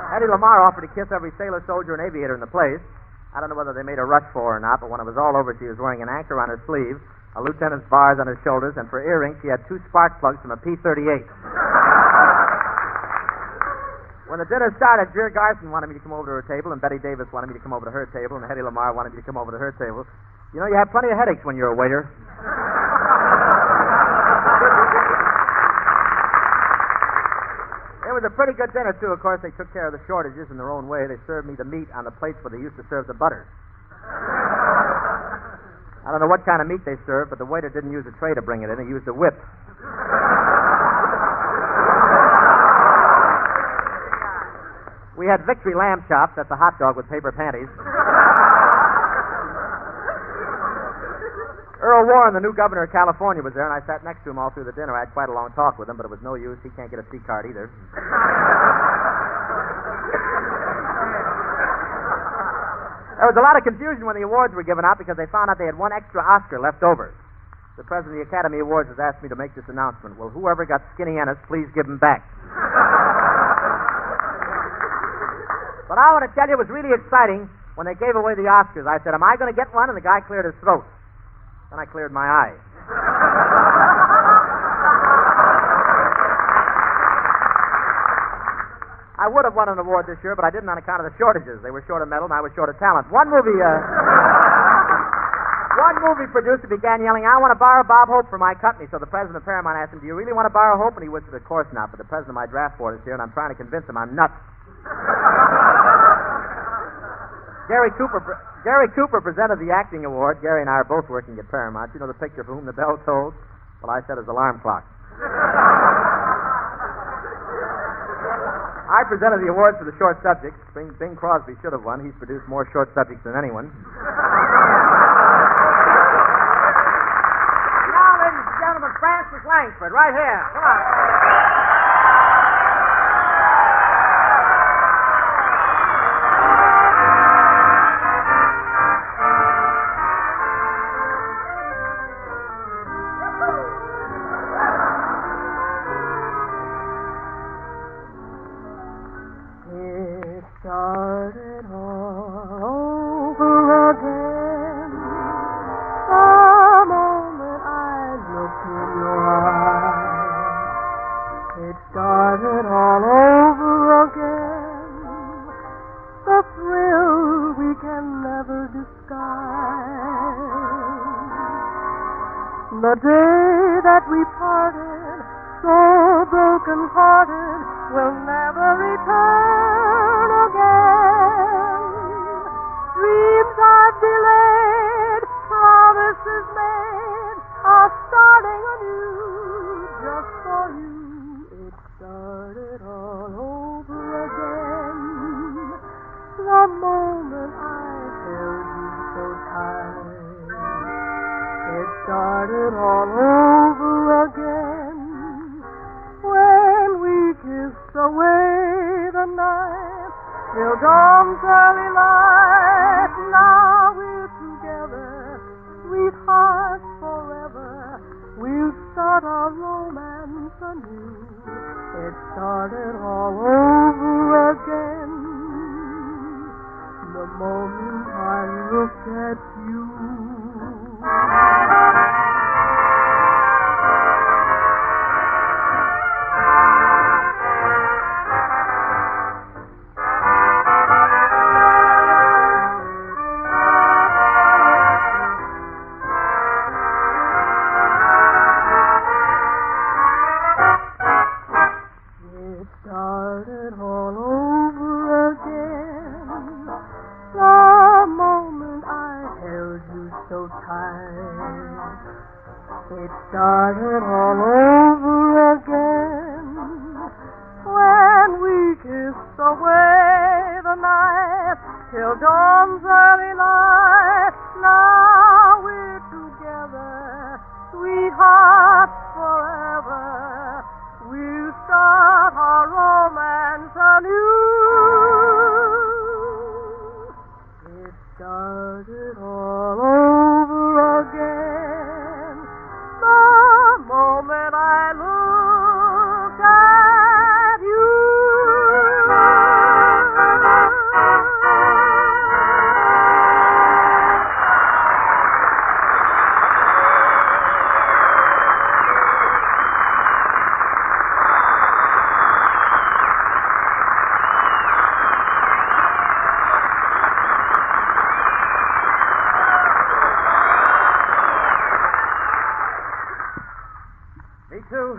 Speaker 20: Hedy Lamarr offered to kiss every sailor, soldier, and aviator in the place. I don't know whether they made a rush for her or not, but when it was all over, she was wearing an anchor on her sleeve, a lieutenant's bars on her shoulders, and for earrings, she had 2 spark plugs from a P-38. When the dinner started, Jerry Garson wanted me to come over to her table, and Betty Davis wanted me to come over to her table, and Hedy Lamarr wanted me to come over to her table. You know, you have plenty of headaches when you're a waiter. It was a pretty good dinner, too. Of course, they took care of the shortages in their own way. They served me the meat on the plates where they used to serve the butter. I don't know what kind of meat they served, but the waiter didn't use a tray to bring it in. He used a whip. We had Victory lamb chops. That's a hot dog with paper panties. Earl Warren, the new governor of California, was there, and I sat next to him all through the dinner. I had quite a long talk with him, but it was no use. He can't get a C-card either. There was a lot of confusion when the awards were given out because they found out they had 1 extra Oscar left over. The president of the Academy Awards has asked me to make this announcement. Well, whoever got Skinny Ennis, please give him back. But I want to tell you, it was really exciting when they gave away the Oscars. I said, am I going to get one? And the guy cleared his throat. Then I cleared my eyes. I would have won an award this year, but I didn't on account of the shortages. They were short of metal, and I was short of talent. One movie producer began yelling, I want to borrow Bob Hope for my company. So the president of Paramount asked him, do you really want to borrow Hope? And he whispered, of course not, but the president of my draft board is here, and I'm trying to convince him I'm nuts. Gerry Cooper presented the acting award. Gerry and I are both working at Paramount. You know the picture For Whom the Bell Tolls? Well, I said his alarm clock. I presented the award for the short subjects. Bing Crosby should have won. He's produced more short subjects than anyone. Langford, right here. Come on.
Speaker 11: It started all over again. The moment I looked in your eyes, it started all over again. The thrill we can never disguise. The day that we parted, so broken-hearted, will never return again. Dreams I've delayed, promises made, are starting anew just for you. It started all over again. The moment I held you so tight, it started all over again. When we kissed away the night till dawn's early light, now we're together, sweethearts forever. We'll start our romance anew. It started all over again. The moment I looked at you. Started all over again. The moment I held you so tight, it started all over again. When we kissed away the night till dawn's early light, now we're together, sweethearts forever. We'll start our romance anew. It started all over again. The moment I looked at you.
Speaker 20: Me too.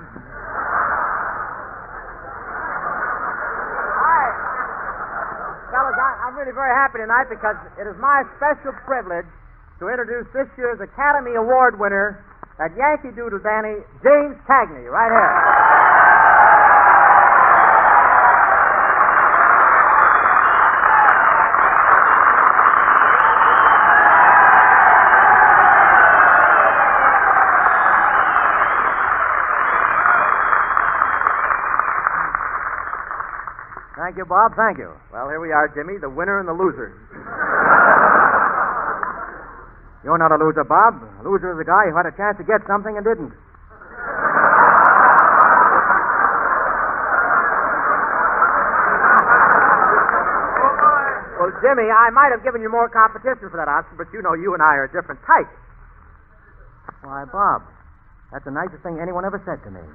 Speaker 20: Fellas, I'm really very happy tonight because it is my special privilege to introduce this year's Academy Award winner, that Yankee Doodle Dandy, James Cagney, right here. Thank you, Bob. Thank you. Well, here we are, Jimmy, the winner and the loser. You're not a loser, Bob. A loser is a guy who had a chance to get something and didn't. Well, Jimmy, I might have given you more competition for that Oscar, but you know you and I are a different type. Why, Bob, that's the nicest thing anyone ever said to me.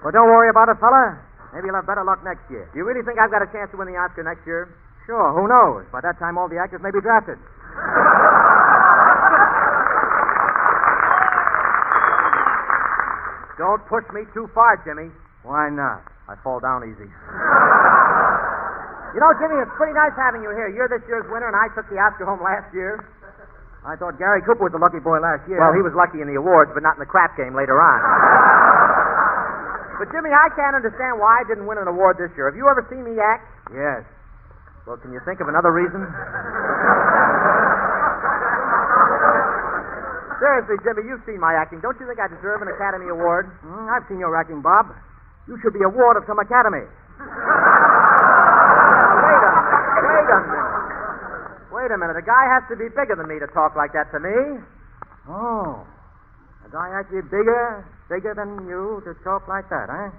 Speaker 20: Well, don't worry about it, fella. Maybe you'll have better luck next year. Do you really think I've got a chance to win the Oscar next year? Sure, who knows? By that time, all the actors may be drafted. Don't push me too far, Jimmy. Why not? I fall down easy. You know, Jimmy, it's pretty nice having you here. You're this year's winner, and I took the Oscar home last year. I thought Gary Cooper was the lucky boy last year. Well, he was lucky in the awards, but not in the crap game later on. But, Jimmy, I can't understand why I didn't win an award this year. Have you ever seen me act? Yes. Well, can you think of another reason? Seriously, Jimmy, you've seen my acting. Don't you think I deserve an Academy Award?
Speaker 17: I've seen your acting, Bob. You should be a ward of some academy.
Speaker 20: Wait a minute. A guy has to be bigger than me to talk like that to me.
Speaker 17: Oh. A guy actually bigger than you to talk like that, eh?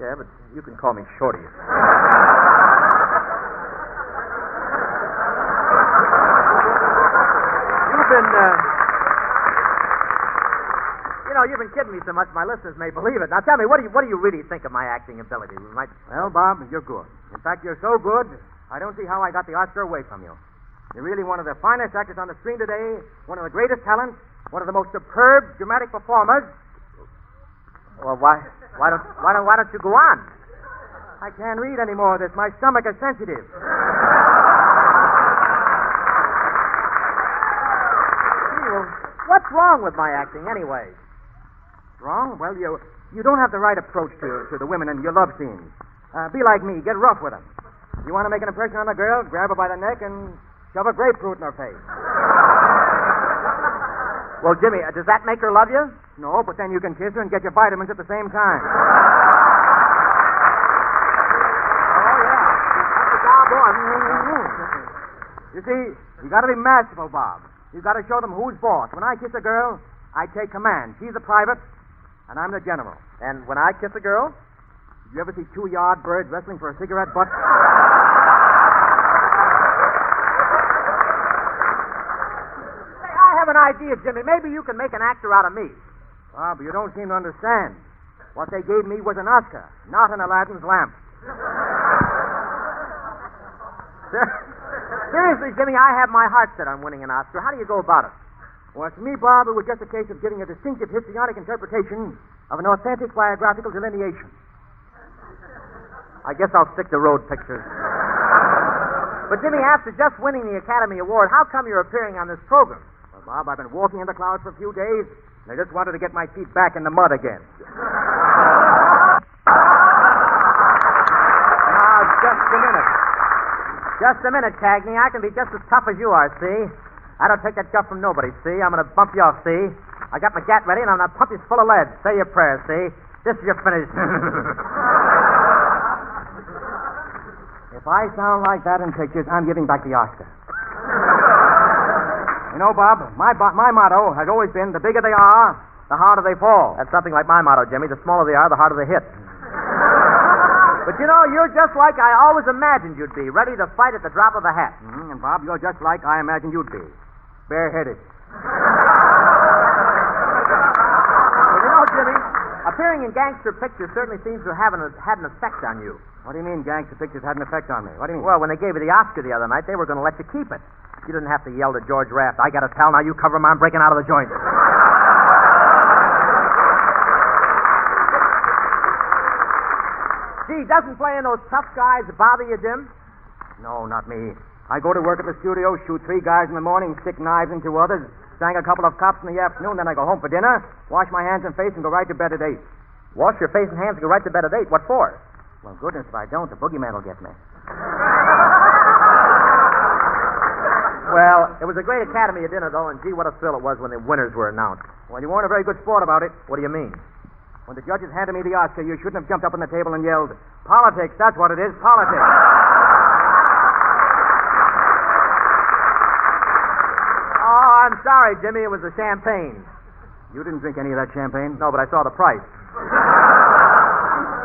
Speaker 20: Yeah, but you can call me Shorty. You've been kidding me so much my listeners may believe it. Now tell me, what do you really think of my acting ability?
Speaker 17: Well, Bob, you're good. In fact, you're so good, I don't see how I got the Oscar away from you. You're really one of the finest actors on the screen today, one of the greatest talents, one of the most superb dramatic performers.
Speaker 20: Well, why don't you go on?
Speaker 17: I can't read anymore. My stomach is sensitive.
Speaker 20: What's wrong with my acting, anyway?
Speaker 17: Wrong? Well, you don't have the right approach to the women in your love scenes. Be like me. Get rough with them. You want to make an impression on a girl, grab her by the neck and shove a grapefruit in her face.
Speaker 20: Well, Jimmy, does that make her love you?
Speaker 17: No, but then you can kiss her and get your vitamins at the same time.
Speaker 20: Oh, yeah. That's a cowboy.
Speaker 17: You see, you got to be masterful, Bob. You got to show them who's boss. When I kiss a girl, I take command. She's a private, and I'm the general.
Speaker 20: And when I kiss a girl?
Speaker 17: Did you ever see two yardbirds wrestling for a cigarette butt?
Speaker 20: Say, I have an idea, Jimmy. Maybe you can make an actor out of me.
Speaker 17: Bob, you don't seem to understand. What they gave me was an Oscar, not an Aladdin's lamp.
Speaker 20: Seriously, Jimmy, I have my heart set on winning an Oscar. How do you go about it?
Speaker 17: Well, to me, Bob, it was just a case of giving a distinctive histrionic interpretation of an authentic biographical delineation.
Speaker 20: I guess I'll stick to road pictures. But, Jimmy, after just winning the Academy Award, how come you're appearing on this program?
Speaker 17: Well, Bob, I've been walking in the clouds for a few days, and I just wanted to get my feet back in the mud again.
Speaker 20: Now, just a minute. Just a minute, Cagney. I can be just as tough as you are, see? I don't take that guff from nobody, see? I'm going to bump you off, see? I got my gat ready, and I'm going to pump you full of lead. Say your prayers, see? This is your finish.
Speaker 17: If I sound like that in pictures, I'm giving back the Oscar. You know, Bob, my motto has always been, the bigger they are, the harder they fall.
Speaker 20: That's something like my motto, Jimmy. The smaller they are, the harder they hit. But, you know, you're just like I always imagined you'd be, ready to fight at the drop of a hat.
Speaker 17: And, Bob, you're just like I imagined you'd be, bareheaded.
Speaker 20: Well, you know, Jimmy, appearing in gangster pictures certainly seems to have had an effect on you.
Speaker 17: What do you mean gangster pictures had an effect on me? What do you mean?
Speaker 20: Well, when they gave you the Oscar the other night, they were going to let you keep it. You didn't have to yell to George Raft, I got to tell, now you cover him, I'm breaking out of the joint. Gee, doesn't playing those tough guys bother you, Jim?
Speaker 17: No, not me. I go to work at the studio, shoot 3 guys in the morning, stick knives into others, sang a couple of cops in the afternoon, then I go home for dinner, wash my hands and face, and go right to bed at 8.
Speaker 20: Wash your face and hands and go right to bed at 8? What for?
Speaker 17: Well, goodness, if I don't, the boogeyman will get me.
Speaker 20: Well, it was a great Academy dinner, though, and gee, what a thrill it was when the winners were announced.
Speaker 17: Well, you weren't a very good sport about it.
Speaker 20: What do you mean?
Speaker 17: When the judges handed me the Oscar, you shouldn't have jumped up on the table and yelled, politics, that's what it is, politics.
Speaker 20: Oh, I'm sorry, Jimmy, it was the champagne.
Speaker 17: You didn't drink any of that champagne?
Speaker 20: No, but I saw the price.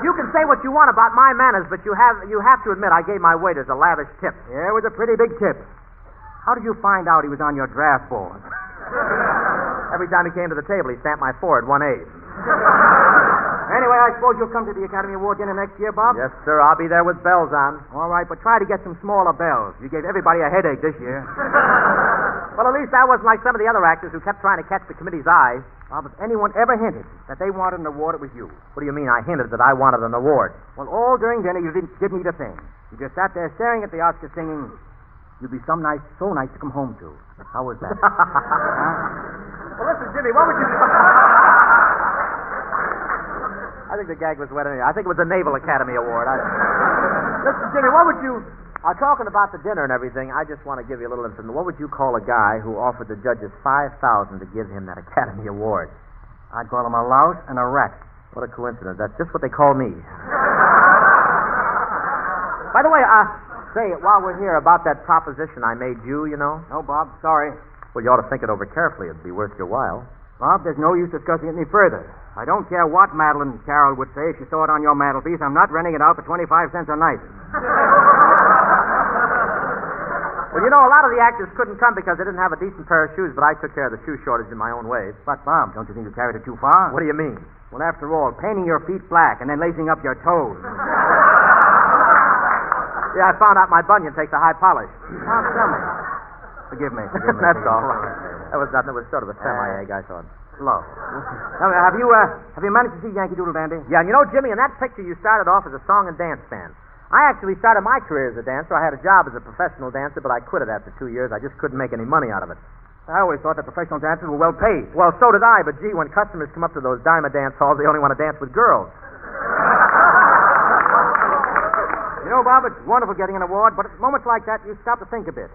Speaker 20: You can say what you want about my manners, but you have to admit I gave my waiters a lavish tip.
Speaker 17: Yeah, it was a pretty big tip. How did you find out he was on your draft board?
Speaker 20: Every time he came to the table, he stamped my forehead 1A.
Speaker 17: Anyway, I suppose you'll come to the Academy Award dinner next year, Bob?
Speaker 20: Yes, sir. I'll be there with bells on.
Speaker 17: All right, but try to get some smaller bells. You gave everybody a headache this year.
Speaker 20: Well, at least I wasn't like some of the other actors who kept trying to catch the committee's eye.
Speaker 17: Bob, if anyone ever hinted that they wanted an award, it was you.
Speaker 20: What do you mean I hinted that I wanted an award?
Speaker 17: Well, all during dinner, you didn't eat a thing. You just sat there staring at the Oscar singing, "You'd be so nice to come home to." How was that?
Speaker 20: Well, listen, Jimmy, what would you... I think the gag was wet anyway. I think it was the Naval Academy Award. Listen, Jimmy, what would you Talking about the dinner and everything, I just want to give you a little information. What would you call a guy who offered the judges $5,000 to give him that Academy Award?
Speaker 17: I'd call him a louse and a rat.
Speaker 20: What a coincidence. That's just what they call me. By the way, say, while we're here, about that proposition I made you, you know?
Speaker 17: No, Bob, sorry.
Speaker 20: Well, you ought to think it over carefully. It'd be worth your while.
Speaker 17: Bob, there's no use discussing it any further. I don't care what Madeline Carroll would say if she saw it on your mantelpiece. I'm not renting it out for 25 cents a night.
Speaker 20: Well, you know, a lot of the actors couldn't come because they didn't have a decent pair of shoes, but I took care of the shoe shortage in my own way.
Speaker 17: But, Bob, don't you think you carried it too far?
Speaker 20: What do you mean?
Speaker 17: Well, after all, painting your feet black and then lacing up your toes.
Speaker 20: Yeah, I found out my bunion takes a high polish.
Speaker 17: Bob, tell me. Forgive me.
Speaker 20: That's all. That was nothing. It was sort of a semi-egg, I thought.
Speaker 17: Slow. Now, have you managed to see Yankee Doodle Dandy?
Speaker 20: Yeah, and you know, Jimmy, in that picture you started off as a song and dance band. I actually started my career as a dancer. I had a job as a professional dancer, but I quit it after 2 years. I just couldn't make any money out of it.
Speaker 17: I always thought that professional dancers were well paid.
Speaker 20: Well, so did I, but gee, when customers come up to those diamond dance halls, they only want to dance with girls.
Speaker 17: You know, Bob, it's wonderful getting an award, but at moments like that, you stop to think a bit.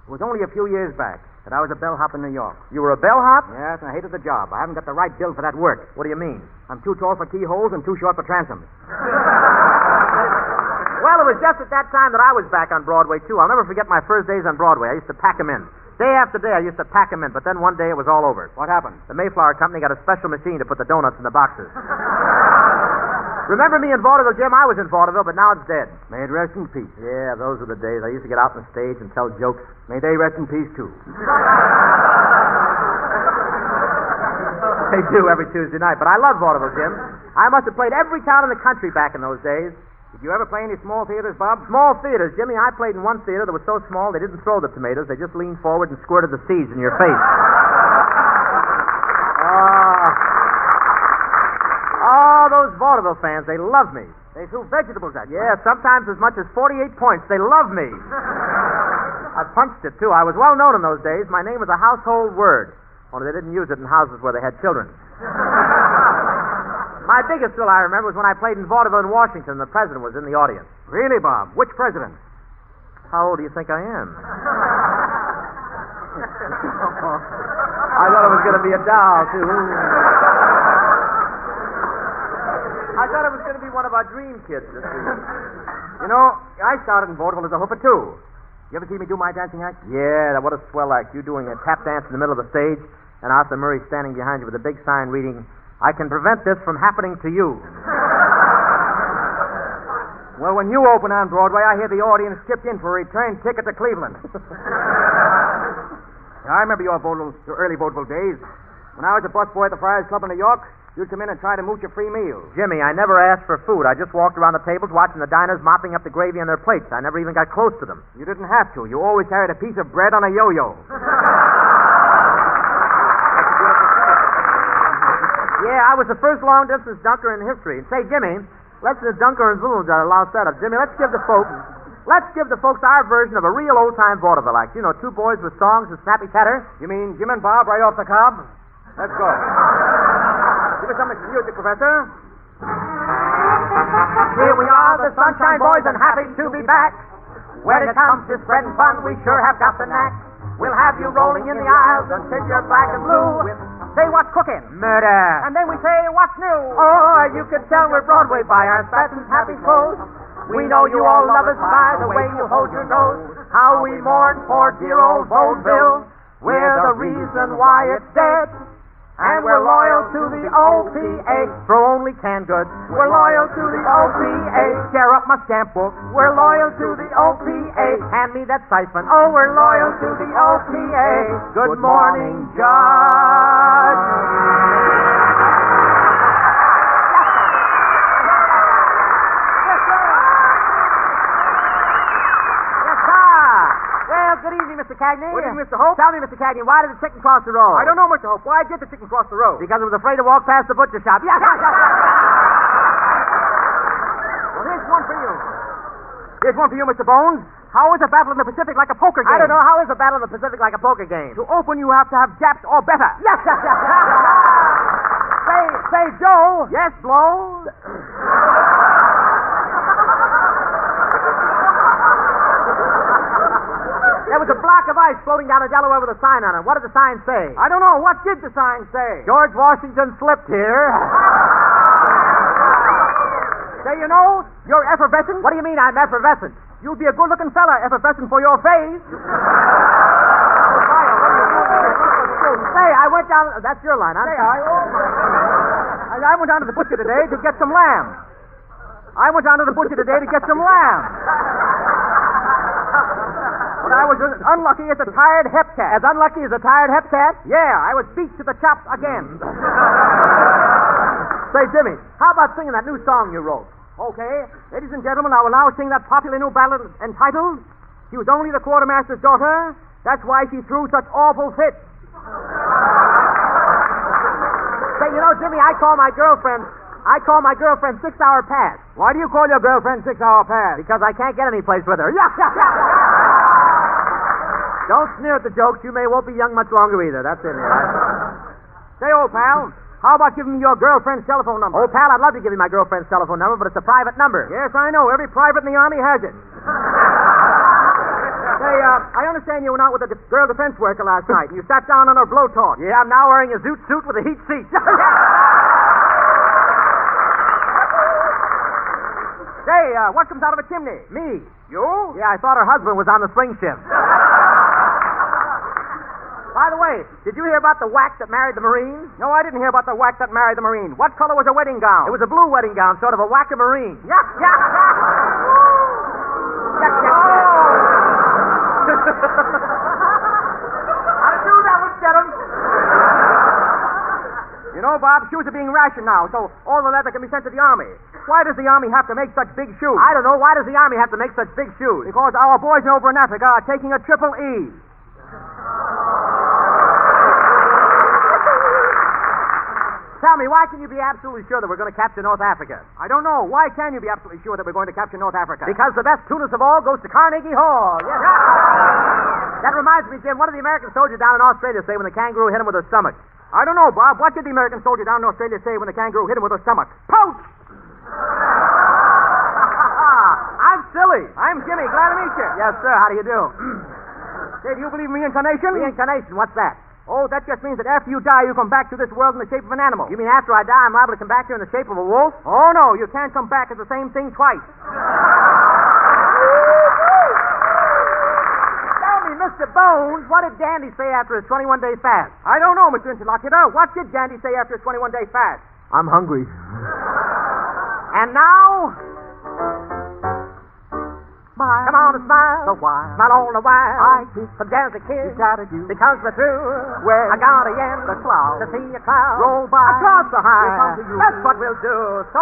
Speaker 17: It was only a few years back that I was a bellhop in New York.
Speaker 20: You were a bellhop?
Speaker 17: Yes, and I hated the job. I haven't got the right bill for that work.
Speaker 20: What do you mean?
Speaker 17: I'm too tall for keyholes and too short for transoms.
Speaker 20: Well, it was just at that time that I was back on Broadway, too. I'll never forget my first days on Broadway. I used to pack them in. Day after day, I used to pack them in, but then one day it was all over.
Speaker 17: What happened?
Speaker 20: The Mayflower Company got a special machine to put the donuts in the boxes. Remember me in vaudeville, Jim? I was in vaudeville, but now it's dead.
Speaker 17: May it rest in peace.
Speaker 20: Yeah, those were the days. I used to get out on the stage and tell jokes.
Speaker 17: May they rest in peace, too.
Speaker 20: They do every Tuesday night, but I love vaudeville, Jim. I must have played every town in the country back in those days.
Speaker 17: Did you ever play any small theaters, Bob?
Speaker 20: Small theaters, Jimmy. I played in one theater that was so small they didn't throw the tomatoes. They just leaned forward and squirted the seeds in your face. Those vaudeville fans, they love me.
Speaker 17: They threw vegetables at you.
Speaker 20: Yeah, sometimes as much as 48 points. They love me. I punched it, too. I was well known in those days. My name was a household word. Only they didn't use it in houses where they had children. My biggest thrill, I remember, was when I played in vaudeville in Washington. The president was in the audience.
Speaker 17: Really, Bob? Which president?
Speaker 20: How old do you think I am? I thought it was going to be a doll, too. I thought it was going to be one of our dream kids this week.
Speaker 17: You know, I started in vaudeville as a hooper, too. You ever see me do my dancing act?
Speaker 20: Yeah, what a swell act. You doing a tap dance in the middle of the stage, and Arthur Murray standing behind you with a big sign reading, "I can prevent this from happening to you."
Speaker 17: Well, when you open on Broadway, I hear the audience chipped in for a return ticket to Cleveland. I remember your early vaudeville days. When I was a busboy at the Friars Club in New York, you'd come in and try to mooch a free meal.
Speaker 20: Jimmy, I never asked for food. I just walked around the tables watching the diners mopping up the gravy on their plates. I never even got close to them.
Speaker 17: You didn't have to. You always carried a piece of bread on a yo-yo.
Speaker 20: Yeah, I was the first long-distance dunker in history. And say, Jimmy, let's the dunker and Zoons loud setup. Jimmy, let's give the folks our version of a real old-time vaudeville act. You know, two boys with songs and snappy chatter.
Speaker 17: You mean Jim and Bob right off the cob? Let's go. Give us some music, Professor.
Speaker 20: Here we are, the Sunshine Boys, and happy to be back. When it comes to spreading fun, we sure have got the knack. We'll have you rolling in the aisles until you're black and blue. Say what's cooking?
Speaker 17: Murder.
Speaker 20: And then we say what's new? Oh, you could tell we're Broadway by our fat and happy clothes. We know you all love us by the way you hold your nose. How we mourn for dear old vaudeville. We're the reason why it's dead. And we're loyal to the OPA. Throw only canned goods. We're loyal to the OPA. Tear up my stamp book. We're loyal to the OPA. Hand me that siphon. Oh, we're loyal to the OPA. Good morning, Judge. Good evening, Mr. Cagney.
Speaker 17: Good evening, Mr. Hope.
Speaker 20: Tell me, Mr. Cagney, why did the chicken cross the road?
Speaker 17: I don't know, Mr. Hope. Why did the chicken cross the road?
Speaker 20: Because it was afraid to walk past the butcher shop. Yeah.
Speaker 17: Well, here's one for you. Here's one for you, Mr. Bones. How is a battle in the Pacific like a poker game?
Speaker 20: I don't know. How is a battle in the Pacific like a poker game?
Speaker 17: To open, you have to have Japs or better.
Speaker 20: Yes. Say, Joe.
Speaker 17: Yes, Blow.
Speaker 20: ice floating down the Delaware with a sign on it. What did the sign say?
Speaker 17: I don't know. What did the sign say?
Speaker 20: George Washington slipped here.
Speaker 17: Say, you know, you're effervescent.
Speaker 20: What do you mean I'm effervescent?
Speaker 17: You'll be a good-looking fella, effervescent for your face.
Speaker 20: Say, I went down... That's your line.
Speaker 17: I went down to the butcher today to get some lamb. But I was as unlucky as a tired hepcat.
Speaker 20: As unlucky as a tired hepcat?
Speaker 17: Yeah, I was beat to the chops again.
Speaker 20: Say, Jimmy, how about singing that new song you wrote?
Speaker 17: Okay. Ladies and gentlemen, I will now sing that popular new ballad entitled, She Was Only the Quartermaster's Daughter. That's why she threw such awful fits.
Speaker 20: Say, you know, Jimmy, I call my girlfriend 6-hour pass.
Speaker 17: Why do you call your girlfriend 6-hour pass?
Speaker 20: Because I can't get any place with her. Don't sneer at the jokes. You won't be young much longer either. That's it.
Speaker 17: Say, old pal, how about giving me your girlfriend's telephone number?
Speaker 20: Old pal, I'd love to give you my girlfriend's telephone number, but it's a private number.
Speaker 17: Yes, I know. Every private in the Army has it. Say, I understand you went out with a girl defense worker last night, and you sat down on her blowtorch.
Speaker 20: Yeah, I'm now wearing a zoot suit with a heat seat.
Speaker 17: Say, what comes out of a chimney?
Speaker 20: Me.
Speaker 17: You?
Speaker 20: Yeah, I thought her husband was on the swing shift. By the way, did you hear about the whack that married the Marine?
Speaker 17: No, I didn't hear about the whack that married the Marine. What color was her wedding gown?
Speaker 20: It was a blue wedding gown, sort of a whack-a-marine.
Speaker 17: Yeah.
Speaker 20: How to do that would get him.
Speaker 17: You know, Bob, shoes are being rationed now, so all the leather can be sent to the Army. Why does the Army have to make such big shoes?
Speaker 20: I don't know. Why does the Army have to make such big shoes?
Speaker 17: Because our boys over in Africa are taking a triple E.
Speaker 20: Tell me, why can you be absolutely sure that we're going to capture North Africa?
Speaker 17: I don't know. Why can you be absolutely sure that we're going to capture North Africa?
Speaker 20: Because the best tunist of all goes to Carnegie Hall. Yes. That reminds me, Jim, what did the American soldier down in Australia say when the kangaroo hit him with her stomach?
Speaker 17: I don't know, Bob. What did the American soldier down in Australia say when the kangaroo hit him with her stomach? Poach!
Speaker 20: I'm silly.
Speaker 17: I'm Jimmy. Glad to meet you.
Speaker 20: Yes, sir. How do you do?
Speaker 17: Say, do you believe in reincarnation?
Speaker 20: Reincarnation? What's that?
Speaker 17: Oh, that just means that after you die, you come back to this world in the shape of an animal.
Speaker 20: You mean after I die, I'm liable to come back here in the shape of a wolf?
Speaker 17: Oh, no. You can't come back as the same thing twice.
Speaker 20: Tell me, Mr. Bones, what did Dandy say after his 21-day fast?
Speaker 17: I don't know, Mr. Interlocutor. What did Dandy say after his 21-day fast?
Speaker 20: I'm hungry. And now... Smile. Come on and smile.
Speaker 17: The while.
Speaker 20: Smile all the while.
Speaker 17: I keep
Speaker 20: from Jazz a kiss.
Speaker 17: You gotta do.
Speaker 20: Because we're through.
Speaker 17: Well,
Speaker 20: I got to end
Speaker 17: the cloud.
Speaker 20: to see a cloud
Speaker 17: roll by.
Speaker 20: across the high. That's
Speaker 17: you.
Speaker 20: what we'll do. So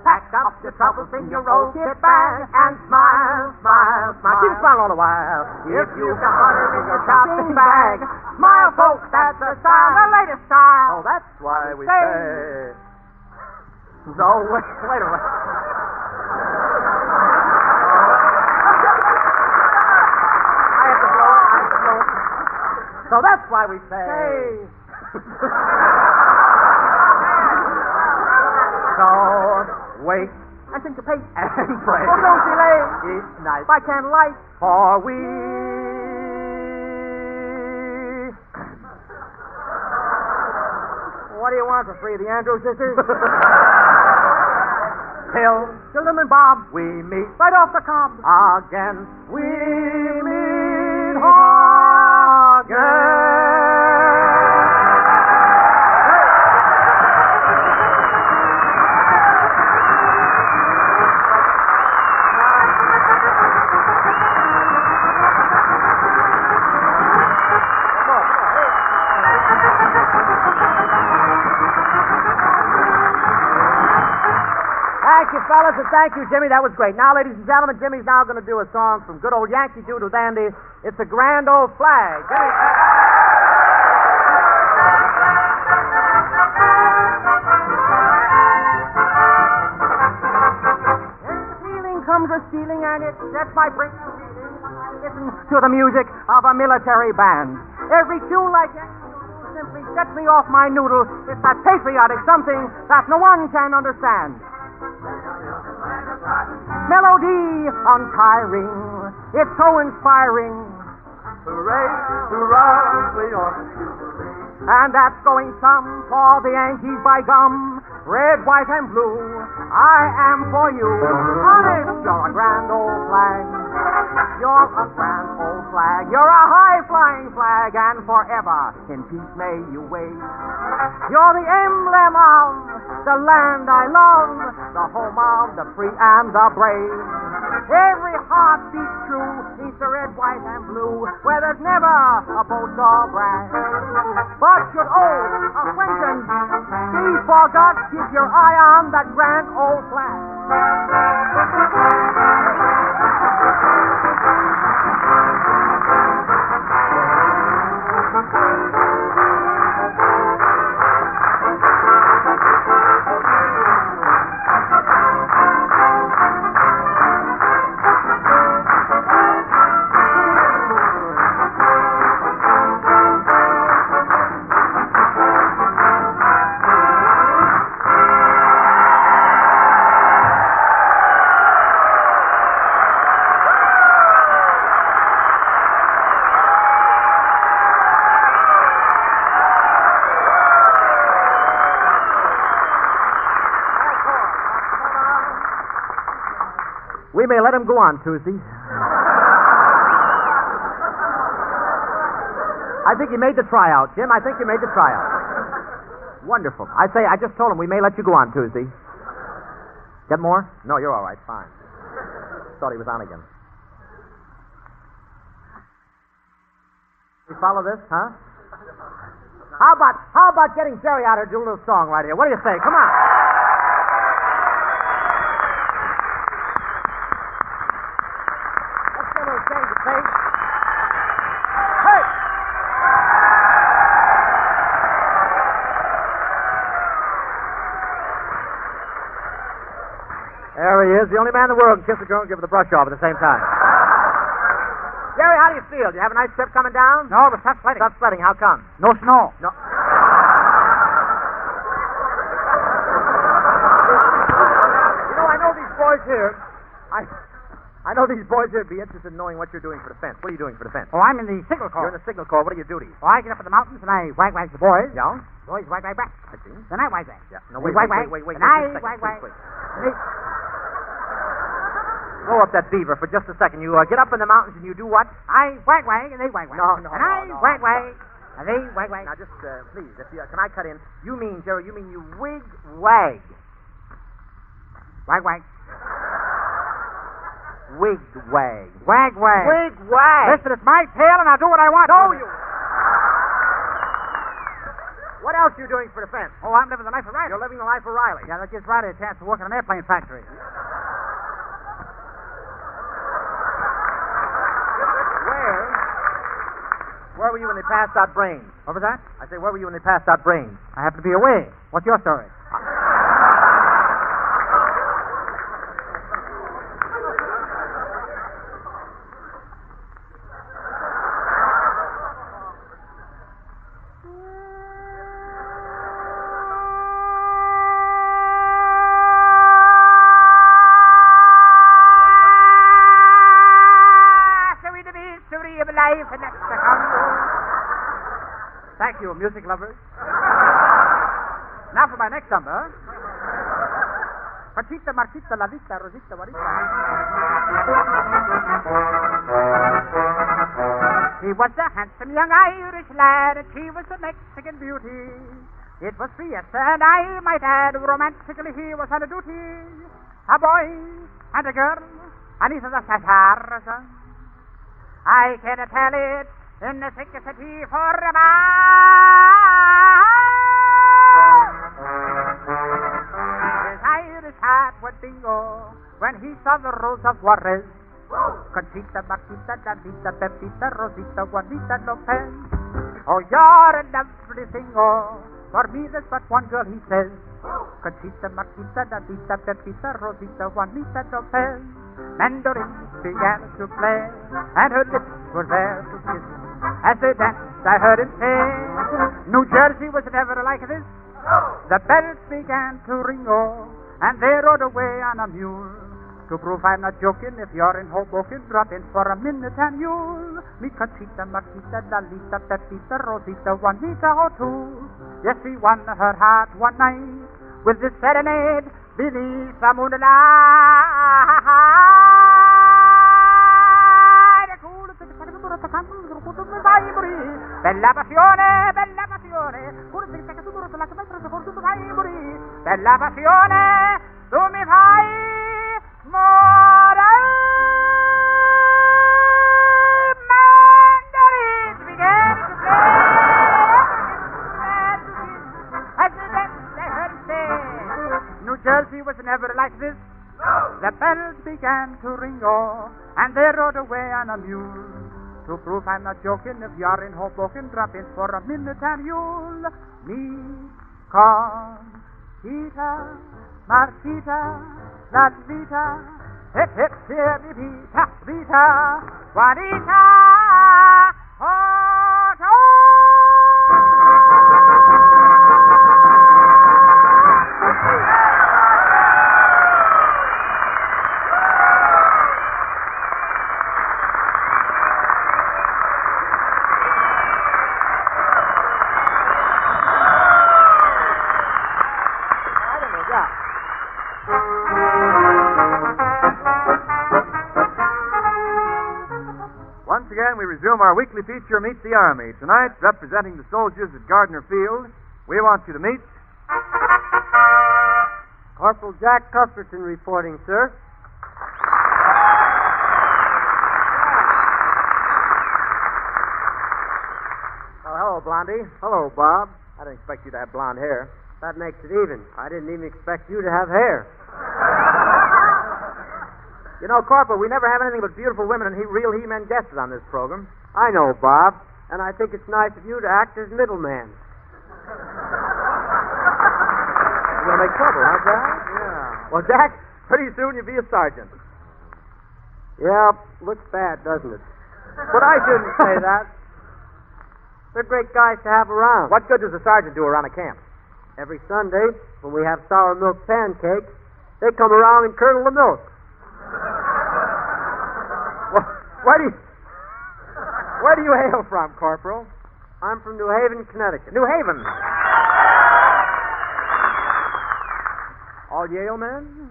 Speaker 20: pack up your troubles in your old kit bag and smile, smile, smile. Keep smiling all the while. If you've got butter in your shopping bag, smile, folks. That's the style, the latest style.
Speaker 17: Oh, that's why we
Speaker 20: say.
Speaker 17: So wait a minute.
Speaker 20: So that's why we say.
Speaker 17: So wait,
Speaker 20: anticipate,
Speaker 17: and pray.
Speaker 20: Oh, don't delay.
Speaker 17: Each night
Speaker 20: By candlelight,
Speaker 17: for we. What do you want for free, the Andrews sisters? Till them and Bob, we meet
Speaker 20: right off the cob.
Speaker 17: again. We meet again.
Speaker 20: Thank you, fellas, and thank you, Jimmy. That was great. Now, ladies and gentlemen, Jimmy's now going to do a song from good old Yankee Doodle Dandy. It's a grand old flag. Jimmy.
Speaker 17: The feeling comes a stealing, and it sets my brain a reeling. I listen to the music of a military band. Every tune like that simply sets me off my noodle. It's that patriotic something that no one can understand. Melody untiring, it's so inspiring.
Speaker 20: Hooray, hurrah, we ought to. And that's going some for the Yankees by gum. Red, white, and blue, I am for you. Honest, you're a grand old flag. You're a grand old flag. You're a high-flying flag, and forever in peace may you wave. You're the emblem of the land I love, the home of the free and the brave. Every heart beats true, neath the red, white, and blue, where there's never a boast or brag. But should old acquaintance be forgot, keep your eye on that grand old flag. We may let him go on, Tuesday. I think he made the tryout, Jim. I think you made the tryout. Wonderful. I just told him we may let you go on Tuesday. Get more? No, you're all right. Fine. Thought he was on again. You follow this, huh? How about getting Gerry out here to do a little song right here? What do you say? Come on. There he is, the only man in the world who can kiss a girl and give her the brush off at the same time. Gerry, how do you feel? Do you have a nice trip coming down?
Speaker 17: No, but tough sledding.
Speaker 20: Tough sledding. How come?
Speaker 17: No snow.
Speaker 20: No. You know, I know these boys here. I know these boys here would be interested in knowing what you're doing for defense. What are you doing for defense?
Speaker 17: Oh, I'm in the signal corps.
Speaker 20: You're in the signal corps. What are your duties?
Speaker 17: Oh, I get up in the mountains and I wag the boys.
Speaker 20: Yeah?
Speaker 17: Boys wag back.
Speaker 20: I see.
Speaker 17: Then I wag.
Speaker 20: Yeah. No, wait.
Speaker 17: Then I
Speaker 20: Just a second,
Speaker 17: wag.
Speaker 20: please. Throw up that beaver for just a second. You get up in the mountains and you do what?
Speaker 17: I wag and they wag.
Speaker 20: No.
Speaker 17: And I wag and they wag.
Speaker 20: Now, just please, can I cut in? You mean, Gerry, you wig wag.
Speaker 17: Wag.
Speaker 20: Wig wag.
Speaker 17: Wag.
Speaker 20: Wig wag.
Speaker 17: Listen, it's my tail and I'll do what I want.
Speaker 20: No, you. What else are you doing for defense?
Speaker 17: Oh, I'm living the life of Riley.
Speaker 20: You're living the life of Riley.
Speaker 17: Yeah, that gives Riley a chance to work in an airplane factory.
Speaker 20: Where were you when they passed out brains?
Speaker 17: What was that?
Speaker 20: I say, where were you when they passed out brains?
Speaker 17: I happen to be away. What's your story? Thank you, music lovers. Now for my next number. Pachita, Marchita, La Vista, Rosita, Juanita. He was a handsome young Irish lad, and she was a Mexican beauty. It was fiesta, and I might add, romantically he was on a duty. A boy and a girl, and he's a Tarzan. I cannot tell it in the thick city for a man. His Irish heart went bingo when he saw the Rose of Juarez. Conchita, Marquita, David, Pepita, Rosita, Juanita, Lopez. Oh, you're a lovely single. For me, there's but one girl, he says. Conchita, Marquita, David, Pepita, Rosita, Juanita, Lopez. Mandolins began to play, and her lips were there to kiss. As they danced, I heard him say, New Jersey was never like this. The bells began to ring, oh, and they rode away on a mule.
Speaker 3: To prove I'm not joking, if you're in Hoboken, drop in for a minute and you'll meet Conchita, Marquita, Lalita, Pepita, Rosita, Juanita, or two. Yes, he won her heart one night with this serenade beneath the moonlight. Bella passione, bella passione, bella passione, tu mi fai morire. Mandarins began to play. New Jersey was never like this. The bells began to ring, oh, and they rode away on a mule. To prove I'm not joking, if you're in Hoboken, drop in for a minute and you'll meet Conchita, Marquita, Lalita, hip hip chirpy Vita, Vita, Juanita,
Speaker 20: Once again, we resume our weekly feature, Meet the Army. Tonight, representing the soldiers at Gardner Field, we want you to meet
Speaker 17: Corporal Jack Custerton reporting, sir.
Speaker 20: Oh, hello, Blondie.
Speaker 17: Hello, Bob.
Speaker 20: I didn't expect you to have blonde hair.
Speaker 17: That makes it even. I didn't even expect you to have hair.
Speaker 20: You know, Corporal, we never have anything but beautiful women and real he-men guests on this program.
Speaker 17: I know, Bob, and I think it's nice of you to act as middleman.
Speaker 20: You're going to make trouble, huh, Jack?
Speaker 17: Yeah.
Speaker 20: Well, Jack, pretty soon you'll be a sergeant.
Speaker 17: Yeah, looks bad, doesn't it?
Speaker 20: But I shouldn't say that.
Speaker 17: They're great guys to have around.
Speaker 20: What good does a sergeant do around a camp?
Speaker 17: Every Sunday, when we have sour milk pancakes, they come around and curdle the milk.
Speaker 20: Well, where do you hail from, Corporal?
Speaker 17: I'm from New Haven, Connecticut.
Speaker 20: New Haven. All Yale men?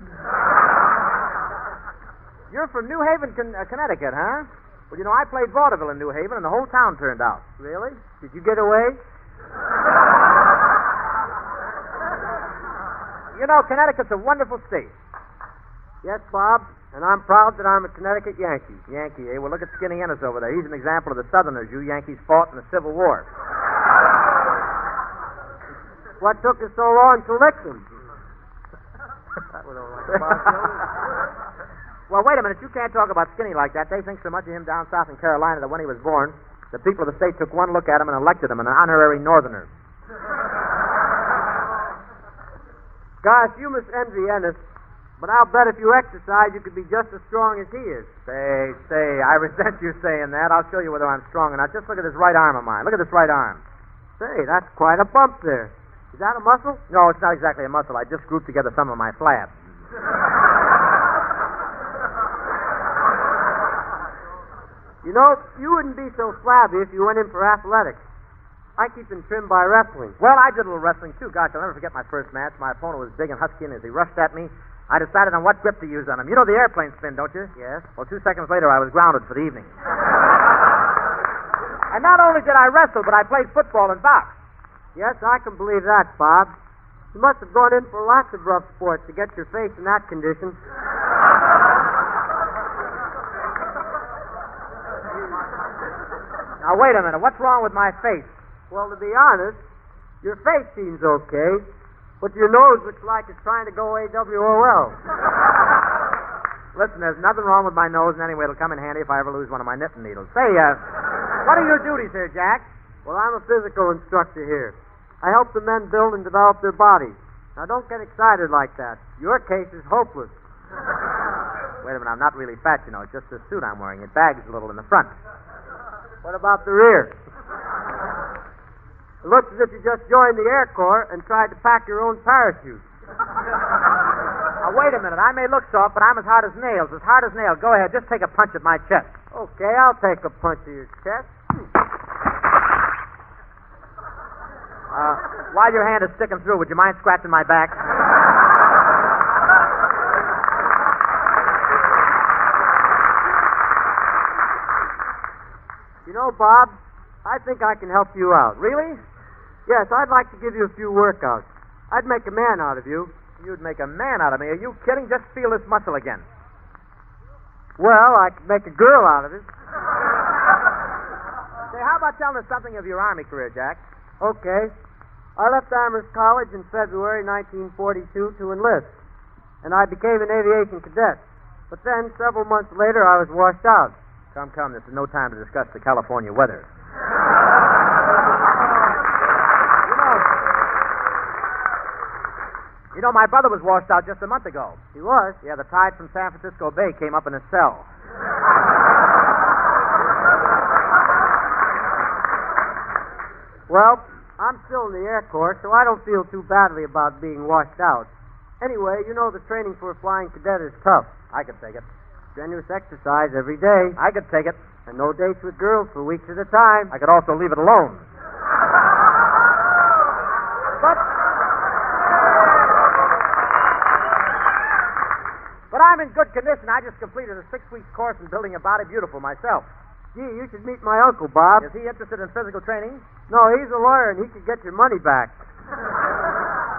Speaker 20: You're from New Haven, Connecticut, huh? Well, you know, I played vaudeville in New Haven, and the whole town turned out.
Speaker 17: Really? Did you get away?
Speaker 20: You know, Connecticut's a wonderful state.
Speaker 17: Yes, Bob, and I'm proud that I'm a Connecticut Yankee.
Speaker 20: Yankee, eh? Well, look at Skinny Ennis over there. He's an example of the Southerners you Yankees fought in the Civil War.
Speaker 17: What took us so long to lick them?
Speaker 20: That was all right, Bob. Well, wait a minute. You can't talk about Skinny like that. They think so much of him down south in Carolina that when he was born, the people of the state took one look at him and elected him an honorary Northerner.
Speaker 17: Gosh, you must envy Ennis. But I'll bet if you exercise, you could be just as strong as he is.
Speaker 20: Say, I resent you saying that. I'll show you whether I'm strong or not. Just look at this right arm of mine. Look at this right arm.
Speaker 17: Say, that's quite a bump there. Is that a muscle?
Speaker 20: No, it's not exactly a muscle. I just grouped together some of my flabs.
Speaker 17: You know, you wouldn't be so flabby if you went in for athletics. I keep in trim by wrestling.
Speaker 20: Well, I did a little wrestling, too. Gosh, I'll never forget my first match. My opponent was big and husky, and as he rushed at me, I decided on what grip to use on him. You know the airplane spin, don't you?
Speaker 17: Yes.
Speaker 20: Well, 2 seconds later, I was grounded for the evening. And not only did I wrestle, but I played football and box.
Speaker 17: Yes, I can believe that, Bob. You must have gone in for lots of rough sports to get your face in that condition.
Speaker 20: Now, wait a minute. What's wrong with my face?
Speaker 17: Well, to be honest, your face seems okay, but your nose looks like it's trying to go AWOL.
Speaker 20: Listen, there's nothing wrong with my nose, and anyway, it'll come in handy if I ever lose one of my knitting needles. Say, what are your duties here, Jack?
Speaker 17: Well, I'm a physical instructor here. I help the men build and develop their bodies. Now, don't get excited like that. Your case is hopeless.
Speaker 20: Wait a minute, I'm not really fat, you know. It's just this suit I'm wearing. It bags a little in the front.
Speaker 17: What about the rear? It looks as if you just joined the Air Corps and tried to pack your own parachute.
Speaker 20: Now, wait a minute. I may look soft, but I'm as hard as nails. As hard as nails. Go ahead. Just take a punch at my chest.
Speaker 17: Okay, I'll take a punch at your chest.
Speaker 20: While your hand is sticking through, would you mind scratching my back?
Speaker 17: You know, Bob, I think I can help you out.
Speaker 20: Really?
Speaker 17: Yes, I'd like to give you a few workouts. I'd make a man out of you.
Speaker 20: You'd make a man out of me. Are you kidding? Just feel this muscle again.
Speaker 17: Well, I could make a girl out of it.
Speaker 20: Say, how about telling us something of your Army career, Jack?
Speaker 17: Okay. I left Amherst College in February 1942 to enlist, and I became an aviation cadet. But then, several months later, I was washed out.
Speaker 20: Come, this is no time to discuss the California weather. You know, my brother was washed out just a month ago.
Speaker 17: He was?
Speaker 20: Yeah, the tide from San Francisco Bay came up in his cell.
Speaker 17: Well, I'm still in the Air Corps, so I don't feel too badly about being washed out. Anyway, you know the training for a flying cadet is tough.
Speaker 20: I could take it.
Speaker 17: Strenuous exercise every day.
Speaker 20: I could take it.
Speaker 17: And no dates with girls for weeks at a time.
Speaker 20: I could also leave it alone. But I'm in good condition. I just completed a 6-week course in building a body beautiful myself.
Speaker 17: Gee, you should meet my uncle, Bob.
Speaker 20: Is he interested in physical training?
Speaker 17: No, he's a lawyer, and he could get your money back.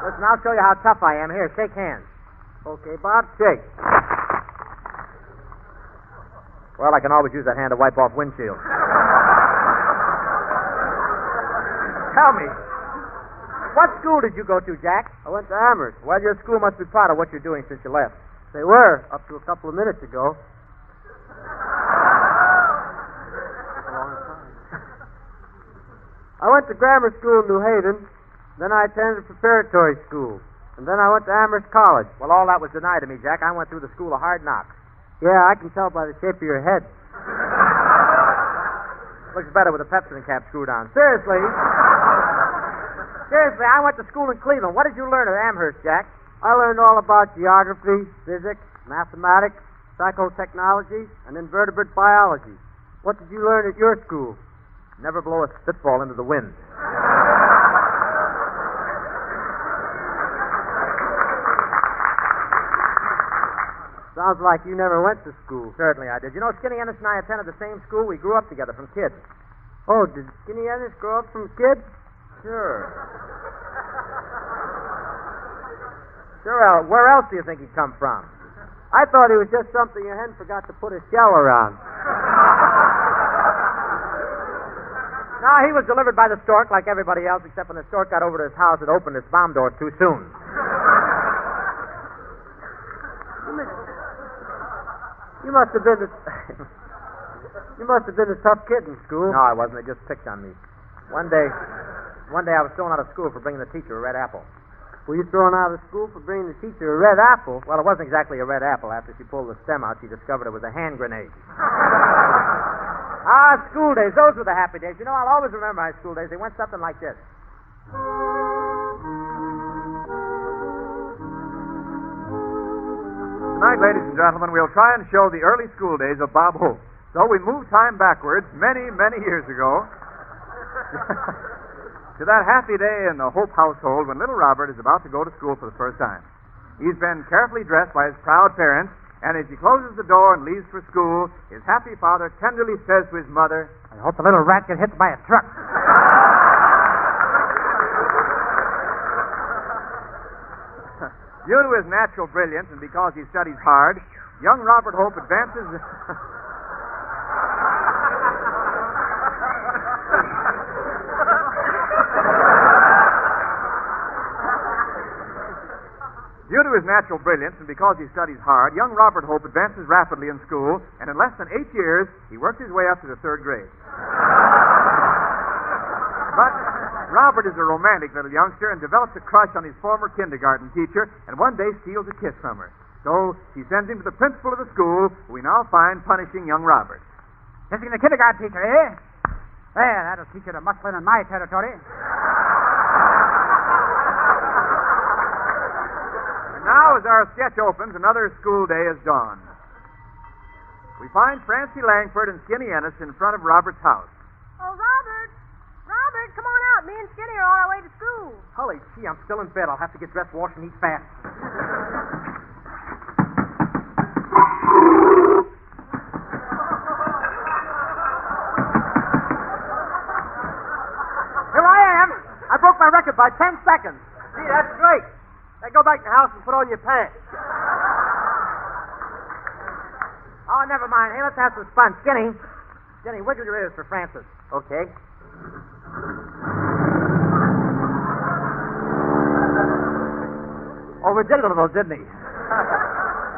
Speaker 20: Listen, I'll show you how tough I am. Here, shake hands.
Speaker 17: Okay, Bob, shake.
Speaker 20: Well, I can always use that hand to wipe off windshields. Tell me, what school did you go to, Jack?
Speaker 17: I went to Amherst.
Speaker 20: Well, your school must be proud of what you're doing since you left.
Speaker 17: They were, up to a couple of minutes ago. I went to grammar school in New Haven, then I attended preparatory school, and then I went to Amherst College.
Speaker 20: Well, all that was denied to me, Jack. I went through the school of hard knocks.
Speaker 17: Yeah, I can tell by the shape of your head.
Speaker 20: Looks better with a Pepsodent cap screwed on. Seriously, I went to school in Cleveland. What did you learn at Amherst, Jack?
Speaker 17: I learned all about geography, physics, mathematics, psychotechnology, and invertebrate biology. What did you learn at your school?
Speaker 20: Never blow a spitball into the wind.
Speaker 17: Sounds like you never went to school.
Speaker 20: Certainly I did. You know, Skinny Ennis and I attended the same school. We grew up together from kids.
Speaker 17: Oh, did Skinny Ennis grow up from kids?
Speaker 20: Sure. Where else do you think he'd come from?
Speaker 17: I thought he was just something your hen forgot to put a shell around.
Speaker 20: No, he was delivered by the stork like everybody else, except when the stork got over to his house, it opened its bomb doors too soon.
Speaker 17: You must have been a tough kid in school.
Speaker 20: No, I wasn't. They just picked on me. One day I was thrown out of school for bringing the teacher a red apple.
Speaker 17: Were you thrown out of school for bringing the teacher a red apple?
Speaker 20: Well, it wasn't exactly a red apple. After she pulled the stem out, she discovered it was a hand grenade. School days. Those were the happy days. You know, I'll always remember my school days. They went something like this.
Speaker 10: Tonight, ladies and gentlemen, we'll try and show the early school days of Bob Hope. So we move time backwards many, many years ago to that happy day in the Hope household when little Robert is about to go to school for the first time. He's been carefully dressed by his proud parents, and as he closes the door and leaves for school, his happy father tenderly says to his mother,
Speaker 17: "I hope the little rat gets hit by a truck."
Speaker 10: Due to his natural brilliance and because he studies hard, young Robert Hope advances... Due to his natural brilliance and because he studies hard, young Robert Hope advances rapidly in school, and in less than 8 years, he works his way up to the 3rd grade. But Robert is a romantic little youngster and develops a crush on his former kindergarten teacher, and one day steals a kiss from her. So he sends him to the principal of the school, who we now find punishing young Robert.
Speaker 3: Kissing the kindergarten teacher, eh? There, that'll teach you to muscle in my territory.
Speaker 10: Now, as our sketch opens, another school day is dawned. We find Francie Langford and Skinny Ennis in front of Robert's house.
Speaker 11: Oh, Robert! Robert, come on out. Me and Skinny are on our way to school.
Speaker 20: Holy gee, I'm still in bed. I'll have to get dressed, wash, and eat fast. Here I am. I broke my record by 10 seconds.
Speaker 17: Gee, that's great. Now go back to the house and put on your pants.
Speaker 20: Oh, never mind. Hey, let's have some fun. Skinny, wiggle your ears for Francis.
Speaker 17: Okay.
Speaker 20: Overdid it a little, didn't he?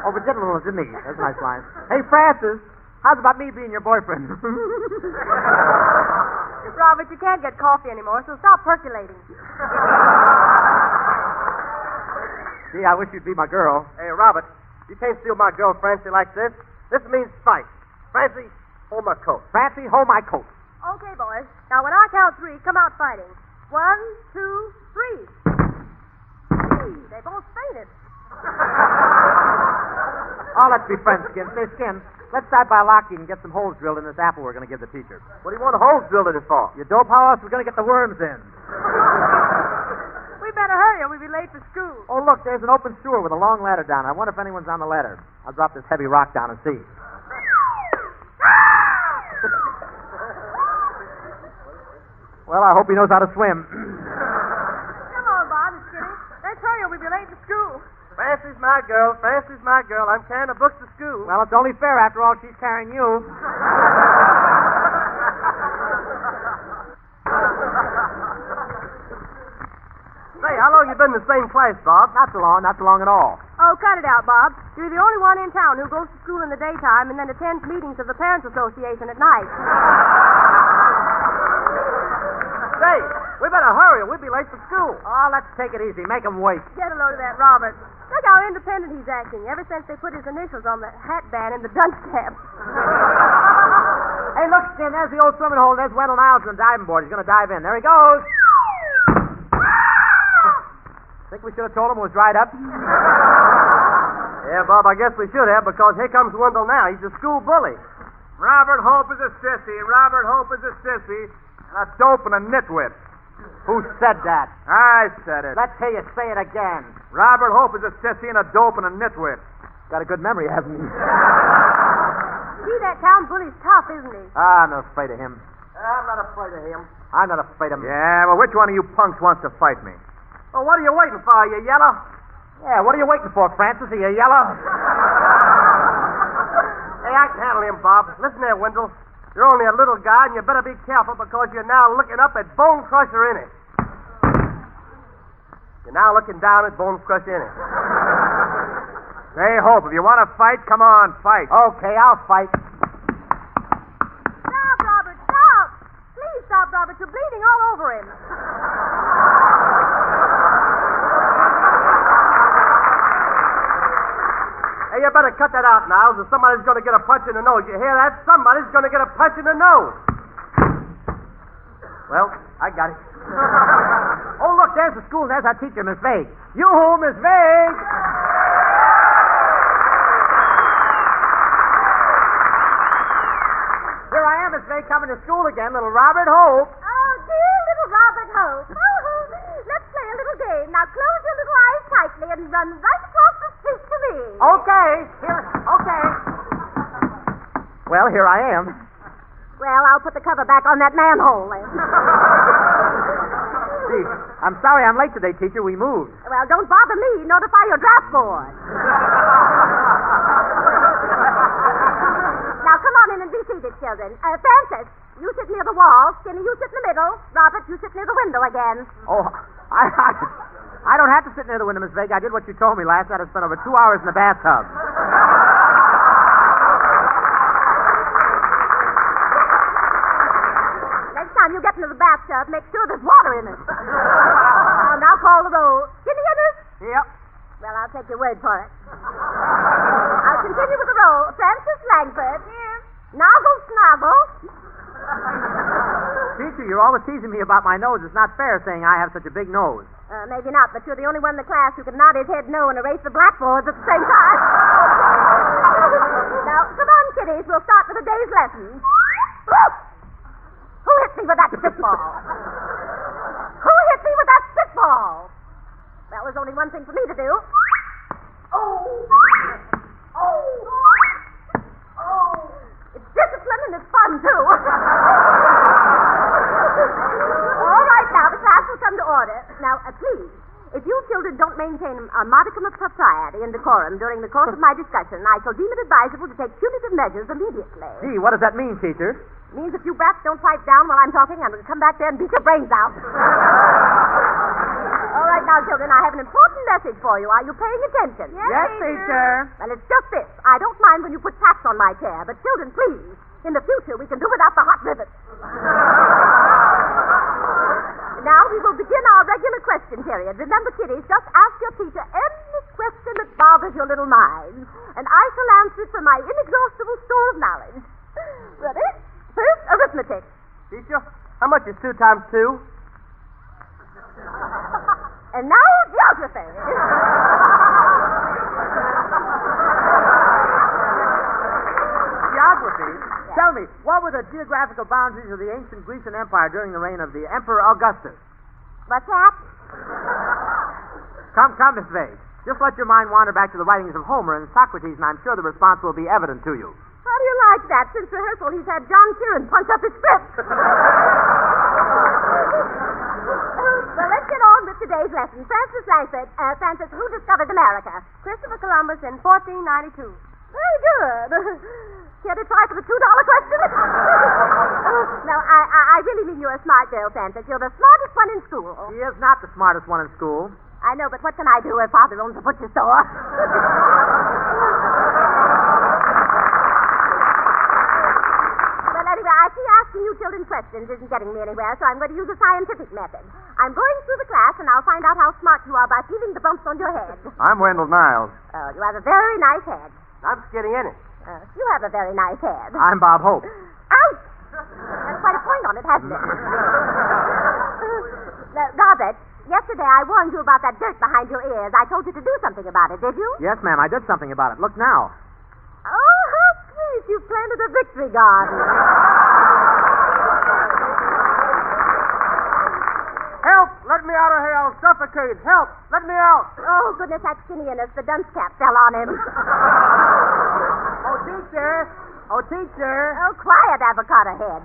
Speaker 20: Overdid it a little, didn't he? That's a nice line. Hey, Francis, how's about me being your boyfriend?
Speaker 11: Robert, you can't get coffee anymore, so stop percolating.
Speaker 20: Gee, I wish you'd be my girl.
Speaker 17: Hey, Robert, you can't steal my girl, Francie, like this. This means fight. Francie, hold my coat.
Speaker 20: Francie, hold my coat.
Speaker 11: Okay, boys. Now, when I count 3, come out fighting. 1, 2, 3. They both fainted.
Speaker 20: Oh, let's be friends, Skin. Say, Skin, let's start by locking and get some holes drilled in this apple we're going to give the teacher.
Speaker 17: What do you want the holes drilled in it for?
Speaker 20: You dope, how else we're going to get the worms in?
Speaker 11: We better hurry or we'll be late for school.
Speaker 20: Oh, look, there's an open sewer with a long ladder down. I wonder if anyone's on the ladder. I'll drop this heavy rock down and see. Well, I hope he knows how to swim.
Speaker 11: Come on, Bob and Skinny. Let's hurry or we'll be late for school.
Speaker 17: Francie's my girl. Francie's my girl. I'm carrying the books to school.
Speaker 20: Well, it's only fair. After all, she's carrying you.
Speaker 17: Say, how long you been in the same class, Bob?
Speaker 20: Not so long at all.
Speaker 11: Oh, cut it out, Bob. You're the only one in town who goes to school in the daytime and then attends meetings of the Parents Association at night.
Speaker 17: Say, we better hurry or we'll be late for school.
Speaker 20: Oh, let's take it easy. Make him wait.
Speaker 11: Get a load of that, Robert. Look how independent he's acting ever since they put his initials on the hat band in the dunce cap.
Speaker 20: Hey, look, Skin, there's the old swimming hole. There's Wendell Niles on the diving board. He's going to dive in. There he goes. Think we should have told him it was dried up?
Speaker 17: Yeah, Bob, I guess we should have, because here comes Wendell now. He's a school bully. Robert Hope is a sissy. Robert Hope is a sissy. A dope and a nitwit.
Speaker 20: Who said that?
Speaker 17: I said it.
Speaker 20: Let's hear you say it again.
Speaker 17: Robert Hope is a sissy and a dope and a nitwit.
Speaker 20: Got a good memory, hasn't he?
Speaker 11: See, that town bully's tough, isn't he?
Speaker 20: I'm not afraid of him.
Speaker 17: I'm not afraid of him.
Speaker 20: I'm not afraid of him.
Speaker 17: Yeah, well, which one of you punks wants to fight me? Well, what are you waiting for, you yellow?
Speaker 20: Yeah, what are you waiting for, Francis? Are you yellow?
Speaker 17: Hey, I can handle him, Bob. Listen there, Wendell. You're only a little guy, and you better be careful because you're now looking up at Bone Crusher Innie. You're now looking down at Bone Crusher Innie. Say, Hope, if you want to fight, come on, fight.
Speaker 20: Okay, I'll fight.
Speaker 11: Stop, Robert, stop! Please stop, Robert. You're bleeding all over him.
Speaker 17: Hey, you better cut that out now, or somebody's going to get a punch in the nose. You hear that? Somebody's going to get a punch in the nose. Well, I got it.
Speaker 20: Oh, look, there's the school. There's our teacher, Miss Vague. Yoo-hoo, Miss Vague! Here I am, Miss Vague, coming to school again, little Robert Hope.
Speaker 14: Oh, dear little Robert Hope. Let's play a little game. Now close your little eyes tightly and run right across the street to me.
Speaker 20: Okay. Okay. Well, here I am.
Speaker 14: Well, I'll put the cover back on that manhole then.
Speaker 20: Gee, I'm sorry I'm late today, teacher. We moved.
Speaker 14: Well, don't bother me. Notify your draft board. Now, come on in and be seated, children. Francis, you sit near the wall. Skinny, you sit in the middle. Robert, you sit near the window again.
Speaker 20: Oh, I don't have to sit near the window, Miss Vague. I did what you told me last night. I spent over 2 hours in the bathtub.
Speaker 14: Next time you get into the bathtub, make sure there's water in it. Now call the roll. Skinny, Ennis?
Speaker 20: Yep.
Speaker 14: Well, I'll take your word for it. I'll continue with the roll. Francis Langford. Here. Nozzle Snozzle.
Speaker 20: Teacher, teacher, you're always teasing me about my nose. It's not fair saying I have such a big nose.
Speaker 11: Maybe not, but you're the only one in the class who can nod his head no and erase the blackboards at the same time. Now, come on, kiddies. We'll start with the day's lesson. Who hit me with that spitball? Who hit me with that spitball? Well, there's only one thing for me to do. It's discipline and it's fun, too. All right, now, the class will come to order. Now, please, if you children don't maintain a modicum of propriety and decorum during the course of my discussion, I shall deem it advisable to take punitive measures immediately.
Speaker 20: Gee, what does that mean, teacher?
Speaker 11: It means if you brats don't pipe down while I'm talking, I'm going to come back there and beat your brains out. All right, now, children, I have an important message for you. Are you paying attention?
Speaker 20: Yes, teacher.
Speaker 11: Well, it's just this. I don't mind when you put tacks on my chair, but children, please, in the future, we can do without the hot rivets. Now we will begin our regular question period. Remember, kiddies, just ask your teacher any question that bothers your little minds, and I shall answer it from my inexhaustible store of knowledge. Ready? First, arithmetic.
Speaker 20: Teacher, how much is 2 times 2?
Speaker 11: And now, geography.
Speaker 20: Geography? Yes. Tell me, what were the geographical boundaries of the ancient Grecian Empire during the reign of the Emperor Augustus?
Speaker 11: What's that?
Speaker 20: Come, Miss Vase. Just let your mind wander back to the writings of Homer and Socrates, and I'm sure the response will be evident to you.
Speaker 11: How do you like that? Since rehearsal, he's had John Kieran punch up his script. Well, let's get on with today's lesson. Francis Langford. Francis, who discovered America? Christopher Columbus in 1492. Very good. Care to try for the $2 question? No, I really mean you're a smart girl, Francis. You're the smartest one in school.
Speaker 20: He is not the smartest one in school.
Speaker 11: I know, but what can I do if Father owns a butcher store? Well, anyway, I see asking you children questions isn't getting me anywhere, so I'm going to use a scientific method. I'm going through the class, and I'll find out how smart you are by feeling the bumps on your head.
Speaker 10: I'm Wendell Niles.
Speaker 11: Oh, you have a very nice head.
Speaker 10: I'm Skitty Ennis.
Speaker 11: You have a very nice head.
Speaker 20: I'm Bob Hope.
Speaker 11: Ouch! That's quite a point on it, hasn't it? Robert, yesterday I warned you about that dirt behind your ears. I told you to do something about it, did you?
Speaker 20: Yes, ma'am, I did something about it. Look now.
Speaker 11: Oh, how sweet. You planted a victory garden.
Speaker 17: Help! Let me out of here. I'll suffocate. Help! Let me out.
Speaker 11: Oh, goodness, that's Skinny Innes. The dunce cap fell on him.
Speaker 17: Oh, teacher. Oh, teacher.
Speaker 11: Oh, quiet, avocado head.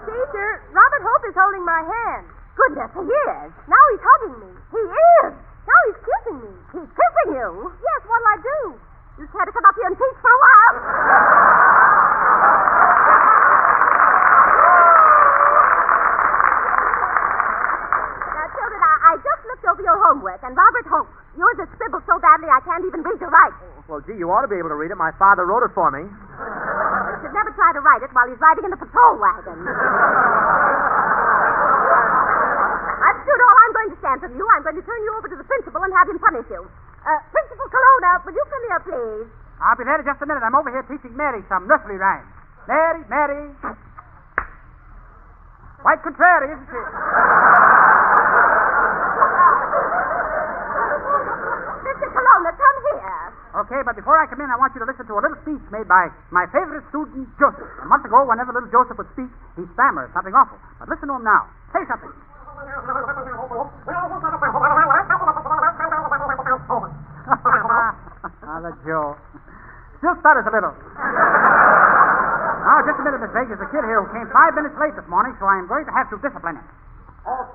Speaker 11: Teacher, Robert Hope is holding my hand. Goodness, he is. Now he's hugging me. He is. Now he's kissing me. He's kissing you? Yes, what'll I do? You care to come up here and teach for a while? Now, children, I just looked over your homework, and Robert Hope, yours is scribbled so badly I can't even read your writing.
Speaker 20: Well, gee, you ought to be able to read it. My father wrote it for me.
Speaker 11: You should never try to write it while he's riding in the patrol wagon. I've stood all I'm going to stand from you. I'm going to turn you over to the principal and have him punish you. Principal Colonna, will you come here, please?
Speaker 3: I'll be there in just a minute. I'm over here teaching Mary some nursery rhymes. Mary. Quite contrary, isn't she?
Speaker 11: Mr. Colonna, come here.
Speaker 3: Okay, but before I come in, I want you to listen to a little speech made by my favorite student, Joseph. A month ago, whenever little Joseph would speak, he stammers something awful. But listen to him now. Say something. The Joe. Still stutters a little. Now, just a minute, Miss Vegas. There's a kid here who came 5 minutes late this morning, so I'm going to have to discipline him.
Speaker 20: Oh,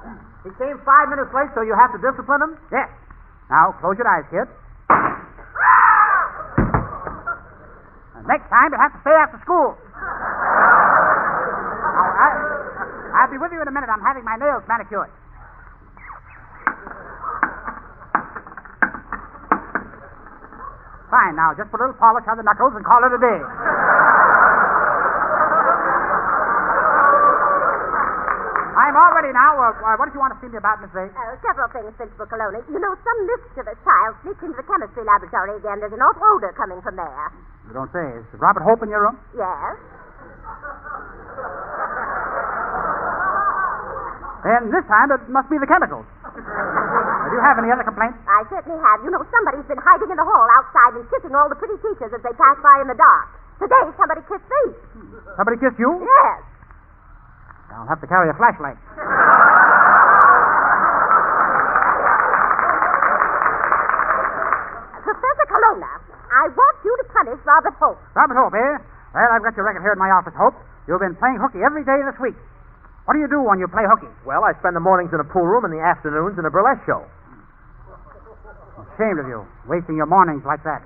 Speaker 20: he came 5 minutes late, so you have to discipline him?
Speaker 3: Yes. Now, close your eyes, kid. Next time, you'll have to stay after school. Now, I'll be with you in a minute. I'm having my nails manicured. Fine. Now, just put a little polish on the knuckles and call it a day. I'm all ready now. What did you want to see me about, Miss Vase?
Speaker 11: Several things, Principal Colonna. You know, some mischievous child sneaked into the chemistry laboratory again. There's an awful odor coming from there.
Speaker 3: You don't say. Is Robert Hope in your room?
Speaker 11: Yes.
Speaker 3: Then this time it must be the chemicals. Do you have any other complaints?
Speaker 11: I certainly have. You know, somebody's been hiding in the hall outside and kissing all the pretty teachers as they pass by in the dark. Today, somebody kissed me.
Speaker 3: Somebody kissed you?
Speaker 11: Yes.
Speaker 3: I'll have to carry a flashlight.
Speaker 11: Professor Colonna, I want you to punish Robert Hope.
Speaker 3: Robert Hope, eh? Well, I've got your record here in my office, Hope. You've been playing hooky every day this week. What do you do when you play hooky?
Speaker 20: Well, I spend the mornings in a pool room and the afternoons in a burlesque show.
Speaker 3: Ashamed of you, wasting your mornings like that.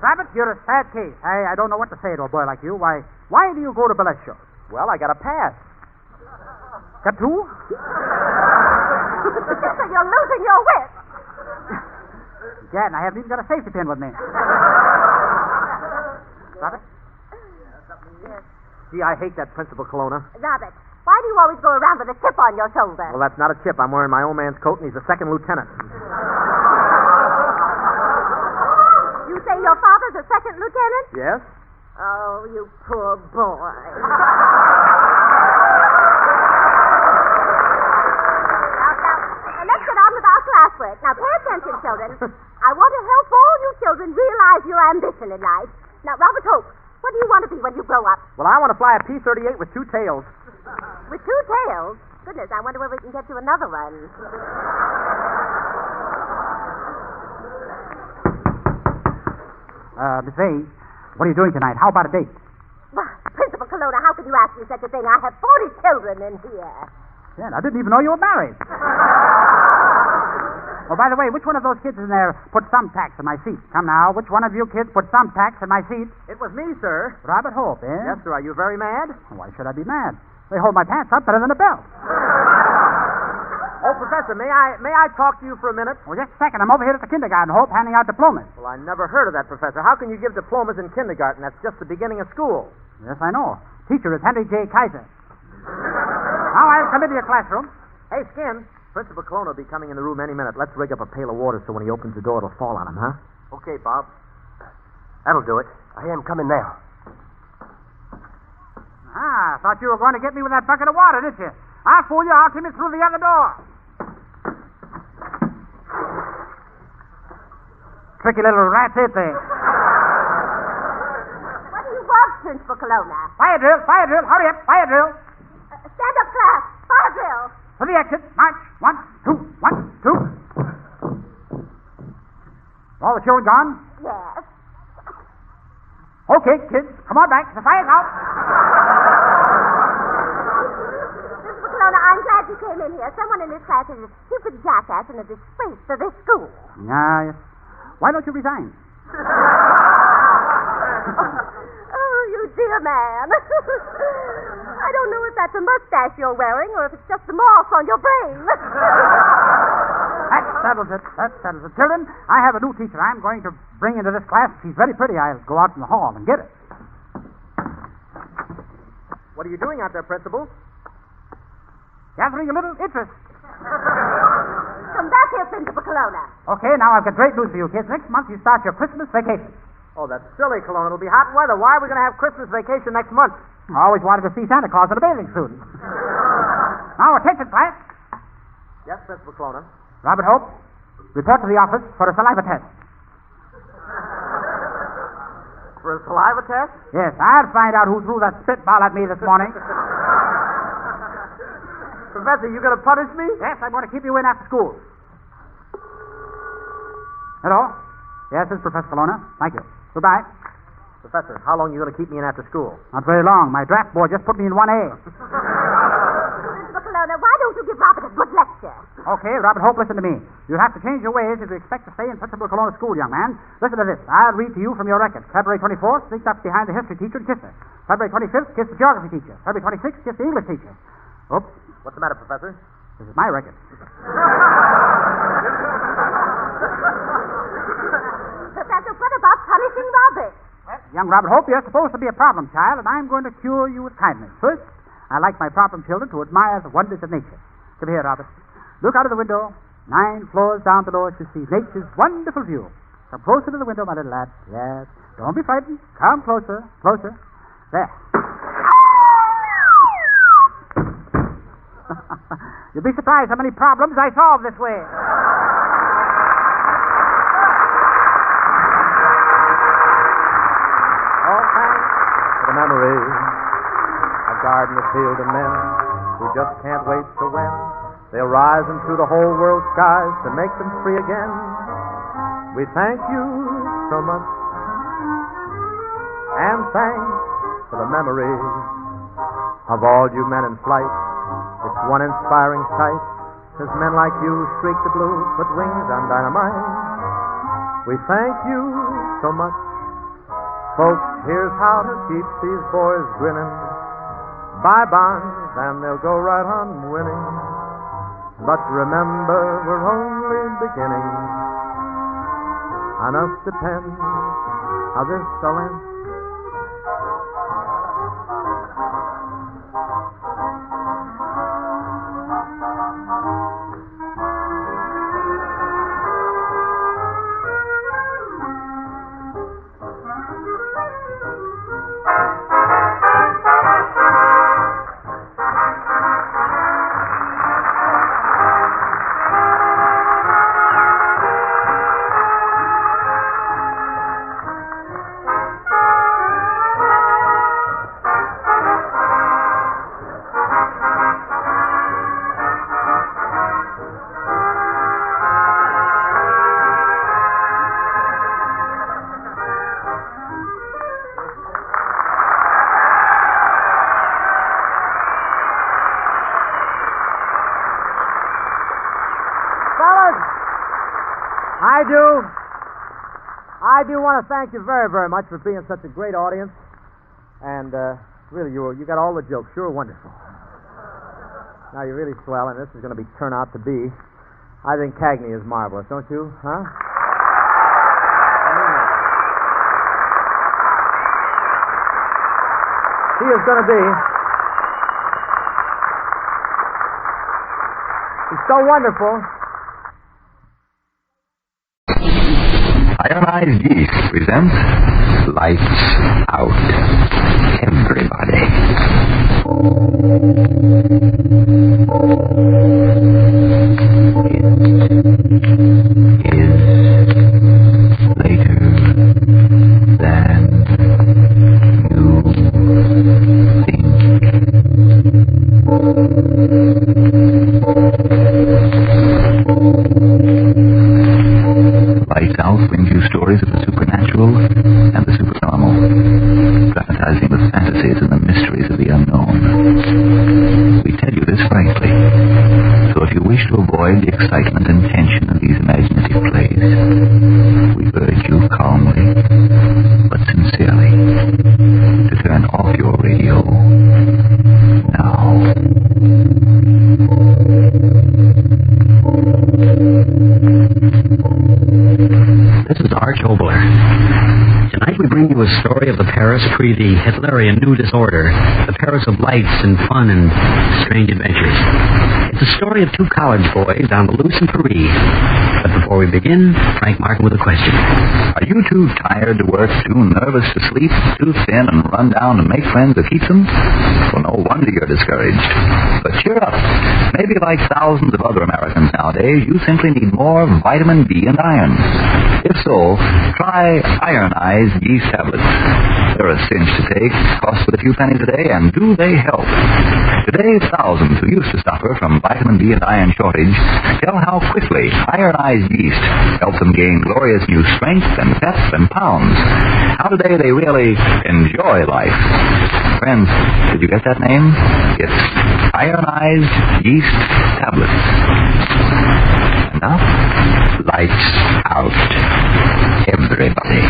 Speaker 3: Rabbit, you're a sad case. I don't know what to say to a boy like you. Why do you go to burlesque shows?
Speaker 20: Well, I got a pass.
Speaker 3: Got two?
Speaker 11: Professor, you're losing your wit.
Speaker 3: Gad, I haven't even got a safety pin with me. Robert?
Speaker 20: Gee, I hate that Principal Colonna.
Speaker 11: Robert, why do you always go around with a chip on your shoulder?
Speaker 20: Well, that's not a chip. I'm wearing my old man's coat, and he's a second lieutenant.
Speaker 11: You say your father's a second lieutenant?
Speaker 20: Yes?
Speaker 11: Oh, you poor boy. Now, let's get on with our classwork. Now, pay attention, children. I want to help all you children realize your ambition in life. Now, Robert Hope, what do you want to be when you grow up?
Speaker 20: Well, I want to fly a P-38 with two tails.
Speaker 11: With two tails? Goodness, I wonder where we can get you another one.
Speaker 3: Miss Vane, what are you doing tonight? How about a date?
Speaker 11: Well, Principal Colonna, how can you ask me such a thing? I have 40 children in here.
Speaker 3: Yeah, I didn't even know you were married. Oh, by the way, which one of those kids in there put thumbtacks in my seat? Come now, which one of you kids put thumbtacks in my seat?
Speaker 20: It was me, sir.
Speaker 3: Robert Hope, eh?
Speaker 20: Yes, sir. Are you very mad?
Speaker 3: Why should I be mad? They hold my pants up better than a belt.
Speaker 20: Oh, Professor, may I talk to you for a minute?
Speaker 3: Well, just a second. I'm over here at the kindergarten, Hope, handing out diplomas.
Speaker 20: Well, I never heard of that, Professor. How can you give diplomas in kindergarten? That's just the beginning of school.
Speaker 3: Yes, I know. Teacher is Henry J. Kaiser. Now I'll come into your classroom.
Speaker 20: Hey, Skin. Principal Colonna will be coming in the room any minute. Let's rig up a pail of water so when he opens the door, it'll fall on him, huh?
Speaker 17: Okay, Bob. That'll do it. I am coming now.
Speaker 3: Ah, thought you were going to get me with that bucket of water, didn't you? I'll fool you. I'll come in through the other door. Tricky little rats, ain't they?
Speaker 11: What do you want, Principal Colonna?
Speaker 3: Fire drill, fire drill. Hurry up, fire drill.
Speaker 11: Stand up, class. Fire drill.
Speaker 3: For the exit. March. 1, 2, 1, 2. All the children gone?
Speaker 11: Yes.
Speaker 3: Okay, kids, come on back. The fire's out.
Speaker 11: Principal Colonna, I'm glad you came in here. Someone in this class is a stupid jackass and a disgrace to this school.
Speaker 3: Ah, yes. Why don't you resign?
Speaker 11: Oh, you dear man. I don't know if that's a mustache you're wearing or if it's just the moss on your brain.
Speaker 3: That settles it. That settles it. Children, I have a new teacher I'm going to bring into this class. She's very pretty. I'll go out in the hall and get her.
Speaker 20: What are you doing out there, Principal?
Speaker 3: Gathering a little interest.
Speaker 11: Come back here, Principal Colonna.
Speaker 3: Okay, now I've got great news for you kids. Next month you start your Christmas vacation.
Speaker 20: Oh, that's silly, Colonna. It'll be hot weather. Why are we going to have Christmas vacation next month?
Speaker 3: I always wanted to see Santa Claus in a bathing suit. Now, attention, class.
Speaker 20: Yes, Principal Colonna.
Speaker 3: Robert Hope, report to the office for a saliva test.
Speaker 20: For a saliva test?
Speaker 3: Yes, I'll find out who threw that spitball at me this morning.
Speaker 20: Professor, you going to punish me?
Speaker 3: Yes, I'm going to keep you in after school. Hello? Yes, this is Professor Colonna. Thank you. Goodbye.
Speaker 20: Professor, how long are you going to keep me in after school?
Speaker 3: Not very long. My draft board just put me in 1A.
Speaker 11: Principal Colonna, why don't you give Robert a good lecture?
Speaker 3: Okay, Robert Hope, listen to me. You have to change your ways if you expect to stay in Principal Colonna's school, young man. Listen to this. I'll read to you from your record. February 24th, sneaked up behind the history teacher and kissed her. February 25th, kissed the geography teacher. February 26th, kissed the English teacher. Oops.
Speaker 20: What's the matter, Professor?
Speaker 3: This is my record.
Speaker 11: Professor, what about punishing Robert?
Speaker 3: Well, young Robert Hope, you're supposed to be a problem child, and I'm going to cure you with kindness. First, I like my problem children to admire the wonders of nature. Come here, Robert. Look out of the window. 9 floors down below us, you see nature's wonderful view. Come closer to the window, my little lad. Yes. Don't be frightened. Come closer. Closer. There. You'll be surprised how many problems I solve this way.
Speaker 20: All thanks to the memory of garden, a field, and men who just can't wait to when they'll rise into the whole world's skies to make them free again. We thank you so much, and thanks for the memory of all you men in flight. It's one inspiring sight, as men like you streak the blue, put wings on dynamite. We thank you so much. Folks, here's how to keep these boys grinning. Buy bonds and they'll go right on winning. But remember, we're only beginning. On us depends how this all ends. I do want to thank you very, very much for being such a great audience. And really, you got all the jokes. You were wonderful. Now, you're really swell, and this is going to turn out to be. I think Cagney is marvelous, don't you? Huh? He is going to be. He's so wonderful.
Speaker 19: Ionized Yeast presents Lights Out. Everybody. It is later than you think. Lights Out brings you stories of the supernatural and the supernormal, dramatizing the fantasies and the mysteries of the unknown. We tell you this frankly, so if you wish to avoid the excitement and tension of these imaginative plays, we urge you calmly, but sincerely, to turn off your radio now.
Speaker 15: This is Arch Obler. Tonight we bring you a story of the Paris pre the Hitlerian New Disorder, the Paris of lights and fun and strange adventures. It's a story of two college boys on the loose in Paris. But before we begin, Frank Martin with a question.
Speaker 19: Are you too tired to work, too nervous to sleep, too thin and run down to make friends or keep them? Well, no wonder you're discouraged. But cheer up. Maybe like thousands of other Americans nowadays, you simply need more vitamin B and iron. If so, try ironized yeast tablets. They're a cinch to take, cost but a few pennies a day, and do they help? Today, thousands who used to suffer from vitamin B and iron shortage tell how quickly ironized yeast helps them gain glorious new strength and pep and pounds. How today they really enjoy life. Friends, did you get that name? It's ironized yeast tablets. And now, lights out. Everybody.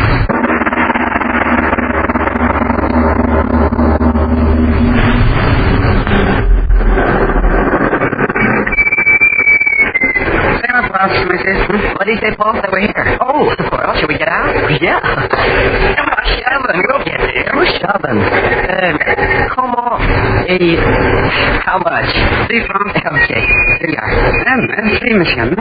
Speaker 15: What did you say, Paul? That we're here. Oh, well, shall we get out? Yeah. Come on, shoving. We'll get there. We're shoving. Come on. Hey, how much? 3 francs. Okay, here you are. 3 Monsieur.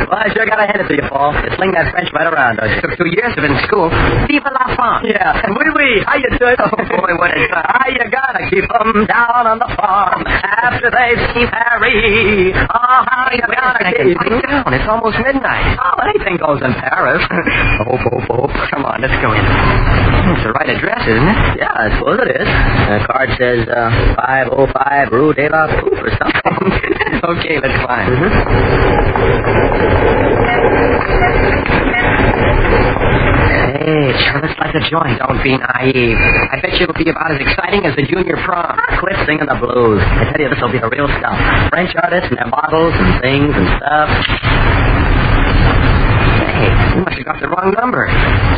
Speaker 15: Well, Well, I sure got to hand it to you, Paul. You sling that French right around us. Took 2 years of it in school. Vive la France. Yeah. Oui. How you doing? Oh, boy, what is that? How you gotta keep them down on the farm after they've seen Harry. Oh, how you gotta keep them down. It's almost midnight. Oh, anything goes in Paris. Oh. Come on, let's go in. It's the right address, isn't it? Yeah, I suppose it is. The card says 505 Rue de la Poupe or something. Okay, let's climb. Hey, it sure looks like a joint. Don't be naive. I bet you it'll be about as exciting as the junior prom. Quit singing the blues. I tell you, this will be the real stuff. French artists and their models and things and stuff. Hey, you must have got the wrong number.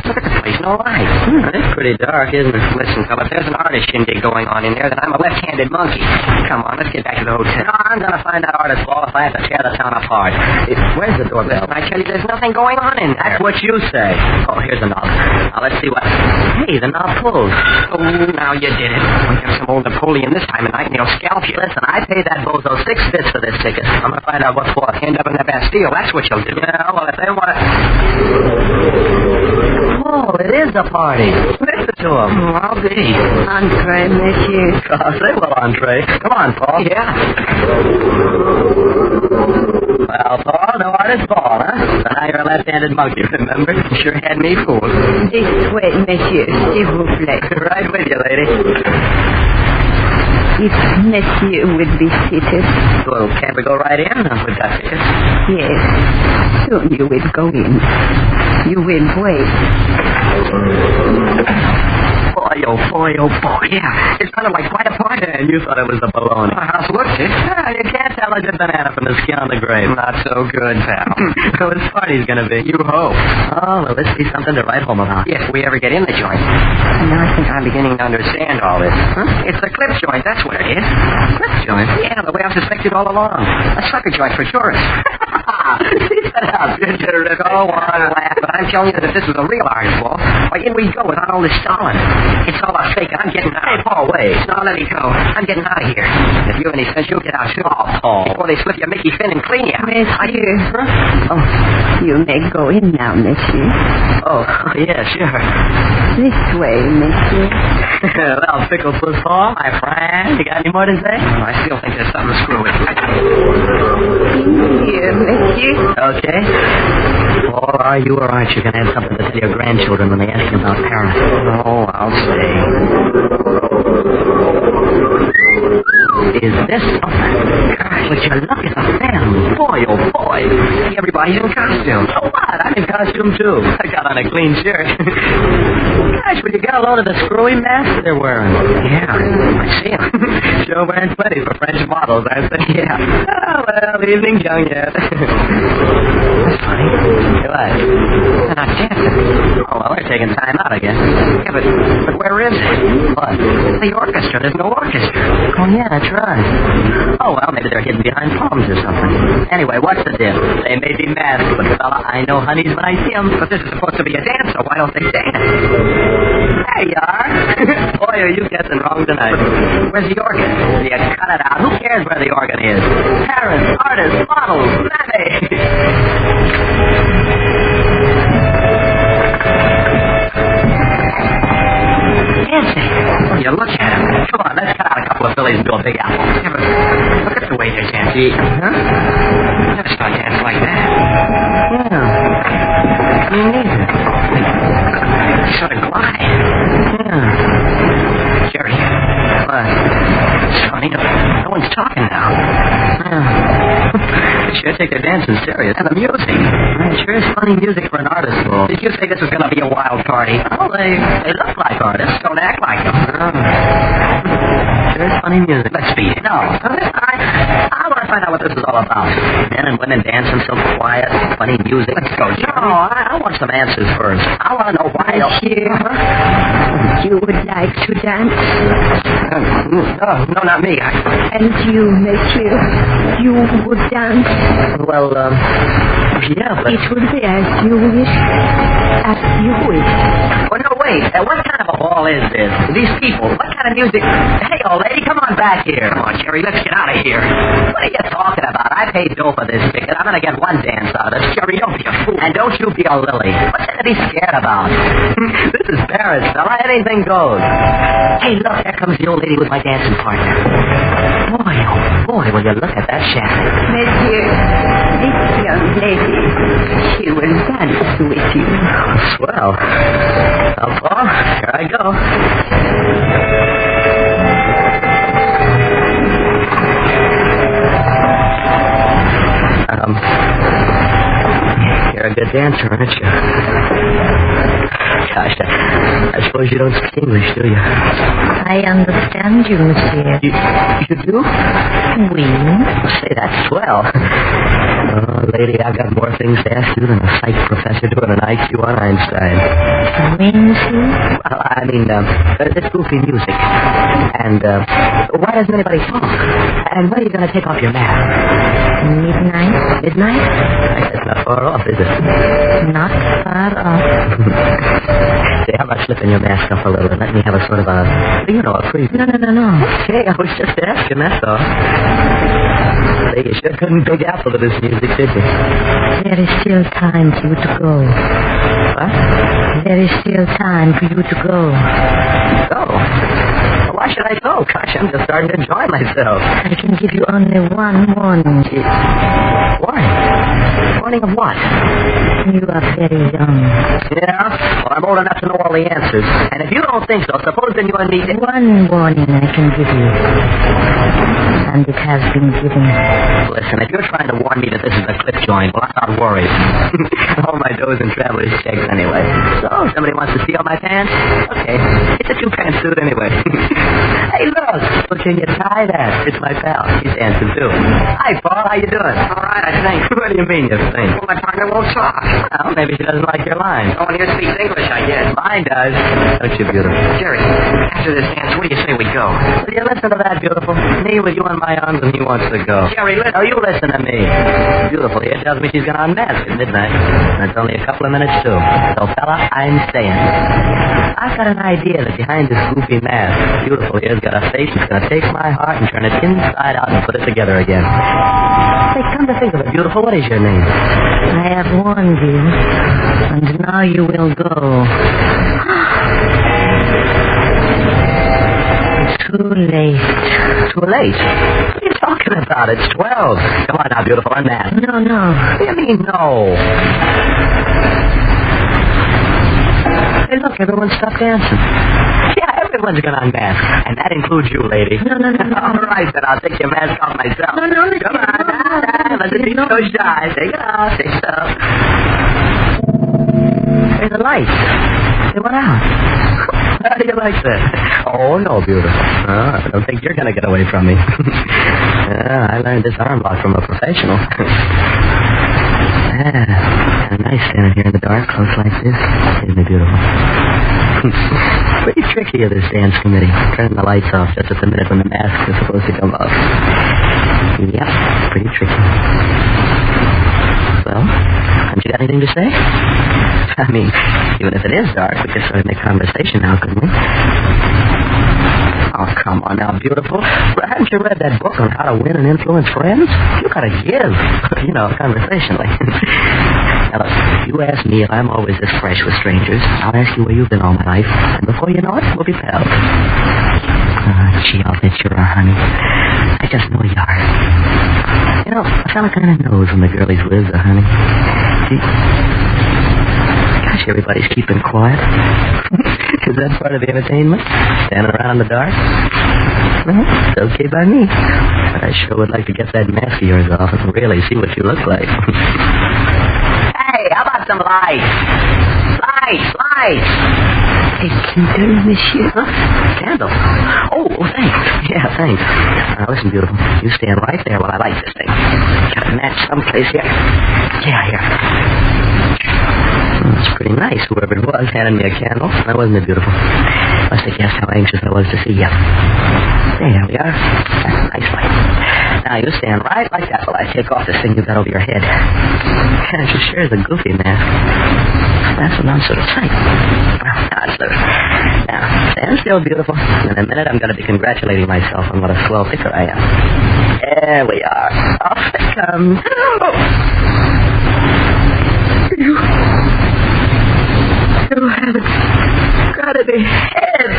Speaker 15: Look at the place, no light. It's pretty dark, isn't it? Listen, fella, if there's an artist shindig going on in there, then I'm a left-handed monkey. Come on, let's get back to the hotel. No, I'm going to find that artist ball if I have to tear the town apart. Where's the doorbell? Listen, I tell you, there's nothing going on in there. That's what you say. Oh, here's the knob. Now, let's see what... Hey, the knob pulls. Oh, now you did it. We have some old Napoleon this time of night, and he'll scalp you. Listen, I paid that bozo 6 bits for this ticket. I'm going to find out what for. End up in the Bastille. That's what you'll do. Yeah, well, if they want to... Oh, it is a party. Listen to him. I'll be. Entree, monsieur. Say well, entree. Come on, Paul. Yeah. Well, Paul, no artist ball, huh? So now you're a left-handed monkey, remember? You sure had me fooled.
Speaker 6: This way, monsieur, s'il vous plaît.
Speaker 15: Right with you, lady.
Speaker 6: If monsieur would be seated.
Speaker 15: Well, can't we go right in with that ticket?
Speaker 6: Yes. Soon you will go in. You will wait.
Speaker 15: Boy, oh boy, yeah. It's kind of like quite a party. And you thought it was a baloney. How's looked it? You can't tell it's a banana from the skin on the grave. Not so good, pal. So this party's gonna be. You hope. Oh, well, this be something to write home about. If we ever get in the joint. Now I think I'm beginning to understand all this. Huh? It's the clip joint, that's what it is. Clip joint? Yeah, the way I suspected all along. A sucker joint for tourists. Shut up. Go on, laugh. But I'm telling you that if this was a real artist ball, why in we go without all this stalling? It's all a fake. I'm getting out. Hey, Paul, wait. No, let me go. I'm getting out of here. If you have any sense, you'll get out too. Oh, Paul. Before they slip your Mickey Finn and clean you.
Speaker 6: Monsieur. Oh, you may go in now, monsieur.
Speaker 15: Oh, yeah, sure.
Speaker 6: This way, monsieur.
Speaker 15: Well, Pickle Puss Paul, my friend. You got any more to say? Oh, I still think there's something screwy.
Speaker 6: Here, monsieur.
Speaker 15: Okay. Or are you or aren't you going to have something to tell your grandchildren when they ask you about Paris? Oh, I'll say. Is this something? Gosh, would you look at the family? Boy, oh boy. Everybody's in costume. So what? I'm in costume too. I got on a clean shirt. Gosh, would you get a load of the screwy masks they're wearing? Yeah, I see them. Sure wearing plenty for French models, I say. Yeah. Oh, well, evening's young yet. That's funny. Hey, what? They're not dancing. Oh, well, they're taking time out again. Yeah, but where is it? What? The orchestra. There's no orchestra. Oh, yeah, that's right. Oh, well, maybe they're hidden behind palms or something. Anyway, what's the deal? They may be masked, but fella, I know honeys when I see them. But this is supposed to be a dance, so why don't they dance? There you are. Boy, are you guessing wrong tonight. Where's the organ? You cut it out. Who cares where the organ is? Parents, artists, models, mammy. Oh, you look at him. Come on, let's cut out a couple of fillies and do a big apple. Yeah, but look at the way they're dancing. Huh? Never start dancing like that. Yeah. Me neither. They sort of glide. Yeah. Gerry. What? It's funny. No one's talking now. Yeah. They sure take their dancing serious. And the music. It sure is funny music for an artist ball. Did you say this was going to be a wild party? Oh, they look like artists. Don't act like them. Sure is funny music. Let's beat it. No. I want to find out what this is all about. Men and women dancing so quiet. Funny music. Let's go. No, I want some answers first. I want to know why.
Speaker 6: Monsieur, you would like to dance?
Speaker 15: No, not me.
Speaker 6: And you, monsieur, you would dance?
Speaker 15: Well, yeah, but...
Speaker 6: It would be as you wish. As you wish.
Speaker 15: Oh, no, wait. wait. What kind of a ball is this? These people, what kind of music? Hey, old lady, come on back here. Come on, Gerry, let's get out of here. What are you talking about? I paid Joe for this ticket. I'm going to get one dance out of this. Gerry, don't be a fool. And don't you be a lily. What's there to be scared about? This is Paris, fella. Anything goes. Hey, look, there comes the old lady with my dancing partner. Boy, oh boy, will you look at that shack.
Speaker 6: Monsieur, this young lady, she will dance with you.
Speaker 15: Swell. Well, Paul, here I go. You're a good dancer, aren't you? Gosh, I suppose you don't speak English, do you?
Speaker 7: I understand you, monsieur.
Speaker 15: You do?
Speaker 7: Oui.
Speaker 15: Say, that's swell. Oh, lady, I've got more things to ask you than a psych professor doing an IQ on Einstein.
Speaker 7: Oui, monsieur?
Speaker 15: Well, I mean, this goofy music. And, why doesn't anybody talk? And when are you going to take off your mask?
Speaker 7: Midnight.
Speaker 15: Midnight? That's not far off, is it?
Speaker 7: Not far off.
Speaker 15: Say, how about slipping your mask off a little and let me have a sort of a preview?
Speaker 7: No.
Speaker 15: Okay, I was just asking, that's all. Say, you sure couldn't big apple to this music, did you?
Speaker 7: There is still time for you to go.
Speaker 15: What?
Speaker 7: There is still time for you to go.
Speaker 15: Go? Well, why should I go? Gosh, I'm just starting to enjoy myself.
Speaker 7: I can give you only one warning.
Speaker 15: Warning? Warning of what?
Speaker 7: You are very young.
Speaker 15: Yeah? Well, I'm old enough to know all the answers. And if you don't think so, suppose then you and me...
Speaker 7: One warning I can give you. And it has been given.
Speaker 15: Listen, if you're trying to warn me that this is a clip joint, well, I'm not worried. All my doughs and traveler's checks anyway. So, somebody wants to steal my pants? Okay. It's a two-pants suit anyway. Hey, look, can you tie that? It's my pal. He's dancing too. Hi, Paul. How you doing? All right, I think. What do you mean, you think?
Speaker 20: Well, my partner won't talk.
Speaker 15: Well, maybe she doesn't like your line.
Speaker 20: Oh, and he speaks English, I guess.
Speaker 15: Mine does. Don't you, beautiful?
Speaker 20: Gerry, after this dance, where do you say we go?
Speaker 15: Will you listen to that, beautiful? Me with you in my arms and he wants to go.
Speaker 20: Gerry, listen.
Speaker 15: Oh, you listen to me. Beautiful here tells me she's going to unmask at midnight. And it's only a couple of minutes, too. So, fella, I'm staying. I've got an idea that behind this goofy mask, beautiful here's got a face that's going to take my heart and turn it inside out and put it together again. Say, come to think of it, beautiful, what is your name?
Speaker 7: I have warned you, and now you will go. Too late.
Speaker 15: Too late? What are you talking about? It's 12. Come on now, beautiful, unmask.
Speaker 7: No.
Speaker 15: What do you mean, no? Hey, look, everyone stopped dancing. Yeah, everyone's going to unmask. And that includes you, lady.
Speaker 7: No.
Speaker 15: All right, then I'll take your mask off myself.
Speaker 7: No.
Speaker 15: Come on, let's be so shy. Take it off, take it off. There's the lights. They went out. How do you like that? Oh, no, beautiful. I don't think you're going to get away from me. I learned this arm lock from a professional. Kind of nice standing here in the dark, close like this. Isn't it beautiful? Pretty tricky of this dance committee. Turning the lights off just at the minute when the mask is supposed to come off. Yep, pretty tricky. Well, haven't you got anything to say? I mean, even if it is dark, we could sort of make conversation now, couldn't we? Oh, come on now, beautiful. Haven't you read that book on how to win and influence friends? You gotta give, conversationally. Now, look, you ask me if I'm always this fresh with strangers. I'll ask you where you've been all my life, and before you know it, we'll be pals. Gee, I'll bet you are, honey. I just know you are. You know, a fella kind of knows when the girlie's with her, honey. See? Gosh, everybody's keeping quiet. Is that part of the entertainment? Standing around in the dark? Well, it's okay by me. But I sure would like to get that mask of yours off and really see what you look like. Hey, how about some lights? Lights!
Speaker 7: A candle, monsieur?
Speaker 15: Huh? Candle? Oh, thanks. Yeah, thanks. Now, listen, beautiful. You stand right there while I light this thing. Got a match someplace here. Yeah, here. It's pretty nice, whoever it was handed me a candle. That wasn't it beautiful? Must have guessed how anxious I was to see you. There we are. That's a nice light. Now you stand right like that while I take off this thing you got over your head. Gosh, it sure is a goofy mask. that's a non sort of sight. Now, stand still, beautiful. In a minute, I'm going to be congratulating myself on what a swell picker I am. There we are. Off it comes. You haven't got any head.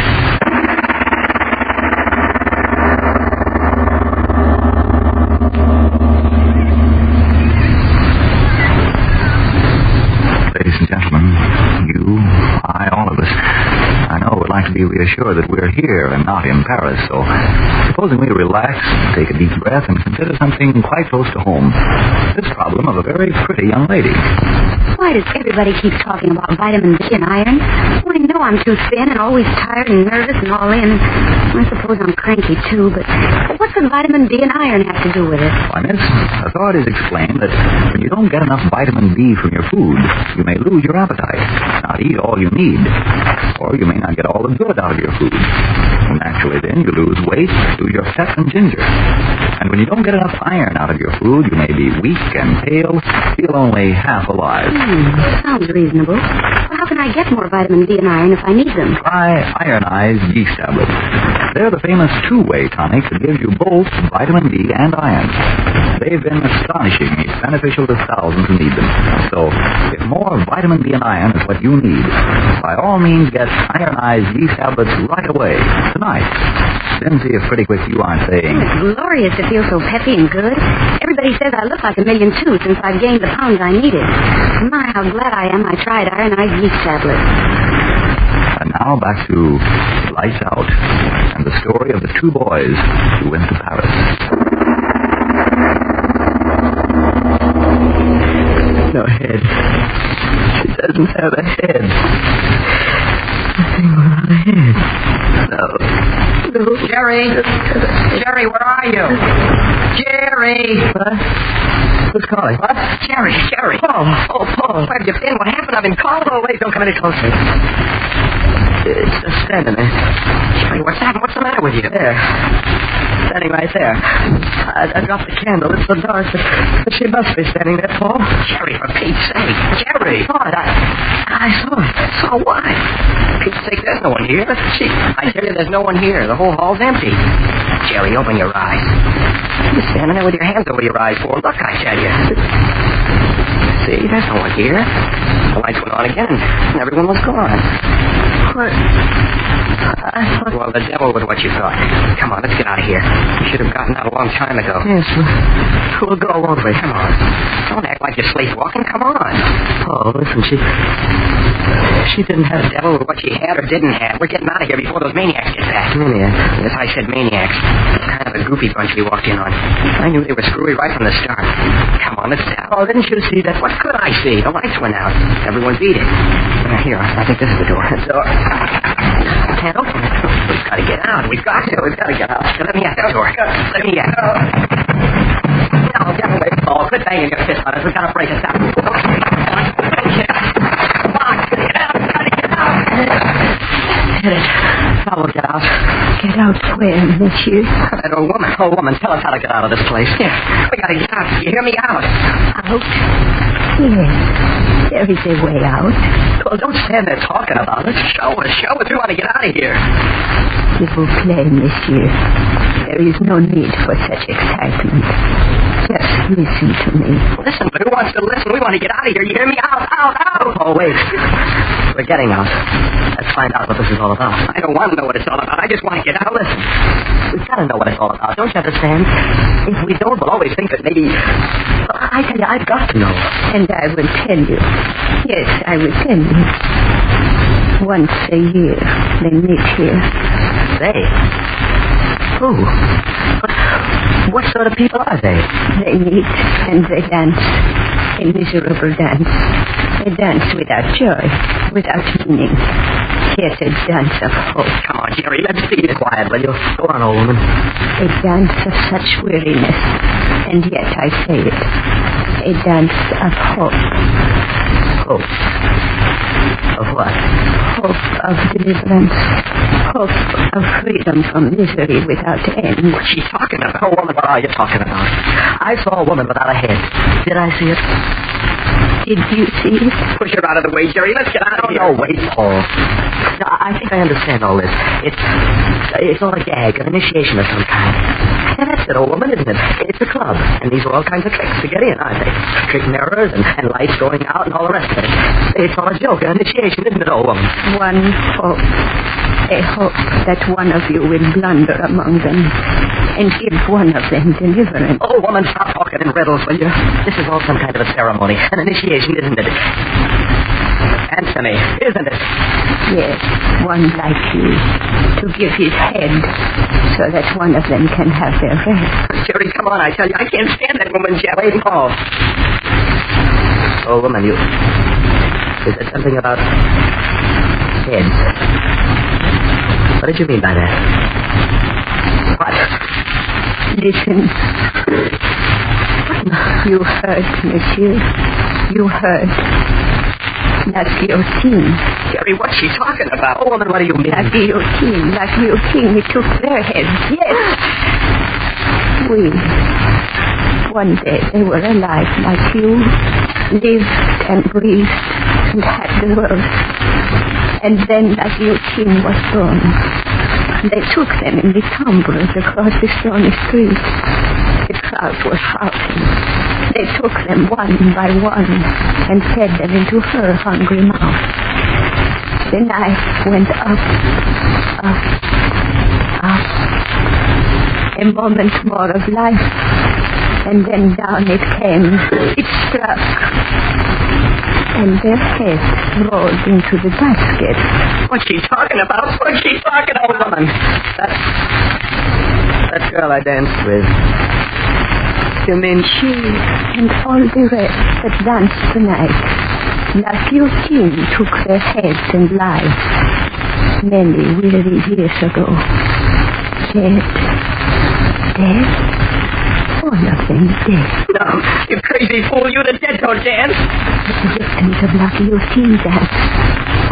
Speaker 19: Ladies and gentlemen, you, I, all of us, I know would like to be reassured that we're here and not in Paris, so supposing we relax, take a deep breath, and consider something quite close to home. This problem of a very pretty young lady.
Speaker 8: Why does everybody keep talking about vitamin D and iron? Well, I know I'm too thin and always tired and nervous and all in. I suppose I'm cranky, too, but what does vitamin D and iron have to do with it?
Speaker 19: Why, miss, authorities explain that when you don't get enough vitamin D from your food, you may lose your appetite, not eat all you need, or you may not get all the good out of your food. And naturally, then, you lose weight, lose your fat and ginger. And when you don't get enough iron out of your food, you may be weak and pale, feel only half alive.
Speaker 8: Sounds reasonable. Well, how can I get more vitamin D and iron if I need them?
Speaker 19: Try ironized yeast tablets. They're the famous two-way tonic that gives you both vitamin D and iron. They've been astonishingly beneficial to thousands who need them. So, if more vitamin D and iron is what you need, by all means get ironized yeast tablets right away, tonight. Then see if pretty quick you aren't saying...
Speaker 8: It's glorious to feel so peppy and good. Everybody says I look like $1 million, too, since I've gained the pounds I needed. My, how glad I am I tried ironized yeast tablets.
Speaker 19: And now back to Lights Out and the story of the two boys who went to Paris.
Speaker 15: No head. She doesn't have a head. Nothing on her head. No.
Speaker 16: Gerry! Gerry, where are you? Gerry!
Speaker 15: What? Who's calling?
Speaker 16: What? Gerry!
Speaker 15: Oh, Paul.
Speaker 16: Where have you been? What happened? I've been calling.
Speaker 15: Oh, wait, don't come any closer. It's just standing there.
Speaker 16: Gerry, what's happened? What's the matter with you?
Speaker 15: There. Standing right there. I dropped the candle. It's so dark, but she must be standing there, Paul.
Speaker 16: Gerry, for Pete's sake. Gerry!
Speaker 15: I saw it. I saw it.
Speaker 16: So what? For Pete's sake, there's no one here. I tell you, there's no one here. The whole hall's empty. Gerry, open your eyes. You're standing there with your hands over your eyes for. Look, I tell you. See, there's no one here. The lights went on again, and everyone was gone.
Speaker 15: What?
Speaker 16: Well, the devil was what you thought. Come on, let's get out of here. We should have gotten out a long time ago.
Speaker 15: Yes, we'll go, won't we?
Speaker 16: Come on. Don't act like you're sleepwalking. Come on.
Speaker 15: Oh, listen, she didn't have
Speaker 16: the devil with what she had or didn't have. We're getting out of here before those maniacs get back.
Speaker 15: Maniacs?
Speaker 16: Yes, I said maniacs. It's kind of a goofy bunch we walked in on. I knew they were screwy right from the start. Come on, let's out.
Speaker 15: Oh, didn't you see that?
Speaker 16: What could I see? The lights went out. Everyone beat it. Here, I think this is the door. I can't open it. We've got to get out. We've got to get out. Let me at the door. Let me at. No, get away, Paul. Quit banging your fist on us. We've got to break us out. Come on, get out. Get out.
Speaker 15: Get it. I will get out. Get out where, monsieur?
Speaker 16: That old woman, tell us how to get out of this place. Here, we got to get out. You hear me? Out.
Speaker 8: Out? Yes. There is a way out.
Speaker 16: Well, don't stand there talking about it. Show us. We want to get out of here.
Speaker 8: S'il vous plaît, monsieur. There is no need for such excitement. Just listen to me.
Speaker 16: Listen, but who wants to listen? We want to get out of here. You hear me? Out.
Speaker 15: Oh, wait. We're getting out. Let's find out what this is all about.
Speaker 16: I don't want to know what it's all about. I just want to get out.
Speaker 15: Listen, we've got to know what it's all about. Don't you understand? If we don't, we'll always think that maybe... I tell you, I've got to know.
Speaker 8: And I will tell you. Yes, I will tell you. Once a year, they meet here.
Speaker 15: They? Who? What sort of people are they?
Speaker 8: They meet and they dance. A miserable dance. A dance without joy, without meaning. Yet a dance of hope.
Speaker 16: Come on, Gerry, let's see it.
Speaker 15: Quiet, will you? Go on, old woman.
Speaker 8: A dance of such weariness. And yet I say it. A dance of hope.
Speaker 15: Hope? Of what?
Speaker 8: Hope of deliverance. Hope of freedom from misery without end.
Speaker 16: What's she talking about?
Speaker 15: Oh, woman, what are you talking about? I saw a woman without a head. Did I see it?
Speaker 6: Did you see it?
Speaker 15: Push her out of the way, Gerry. Let's get out of here.
Speaker 18: No, wait, Paul.
Speaker 15: No, I think I understand all this. It's all a gag, an initiation of some kind. Yeah, that's it, old woman, isn't it? It's a club, and these are all kinds of tricks to get in, aren't they? Trick mirrors and lights going out and all the rest of it. It's all a joke, an initiation, isn't it, old woman?
Speaker 6: One hope. A hope that one of you will blunder among them and give one of them deliverance.
Speaker 15: Oh, woman, stop talking in riddles, will you? This is all some kind of a ceremony, an initiation, isn't it? Answer me, isn't it?
Speaker 6: Yes, one like you, to give his head so that one of them can have their rest.
Speaker 15: Gerry, come on, I tell you, I can't stand that woman, Gerry. Paul. Oh, woman, you said something about heads. What did you mean by that? What?
Speaker 6: Listen. You heard, monsieur. You heard. La guillotine.
Speaker 15: Gerry, what's she talking about? Oh, woman, what do you mean?
Speaker 6: La guillotine. La guillotine. We took their heads. Yes. We. One day they were alive like you. Lived and breathed and had the world. And then la guillotine was born. They took them in the tumbrels across the stony street. The crowd was shouting. They took them one by one and fed them into her hungry mouth. The knife went up, up, up. A moment more of life, and then down it came. It struck. And their heads rolled into the basket.
Speaker 15: What's she talking about? What's she talking about, woman? That girl I danced with.
Speaker 6: You mean she and all the rest that danced tonight. La guillotine took their heads and lives many weary years ago. Dead. Dead? All of them dead.
Speaker 15: No, you crazy fool, you the dead don't dance.
Speaker 6: The victims of La guillotine dance.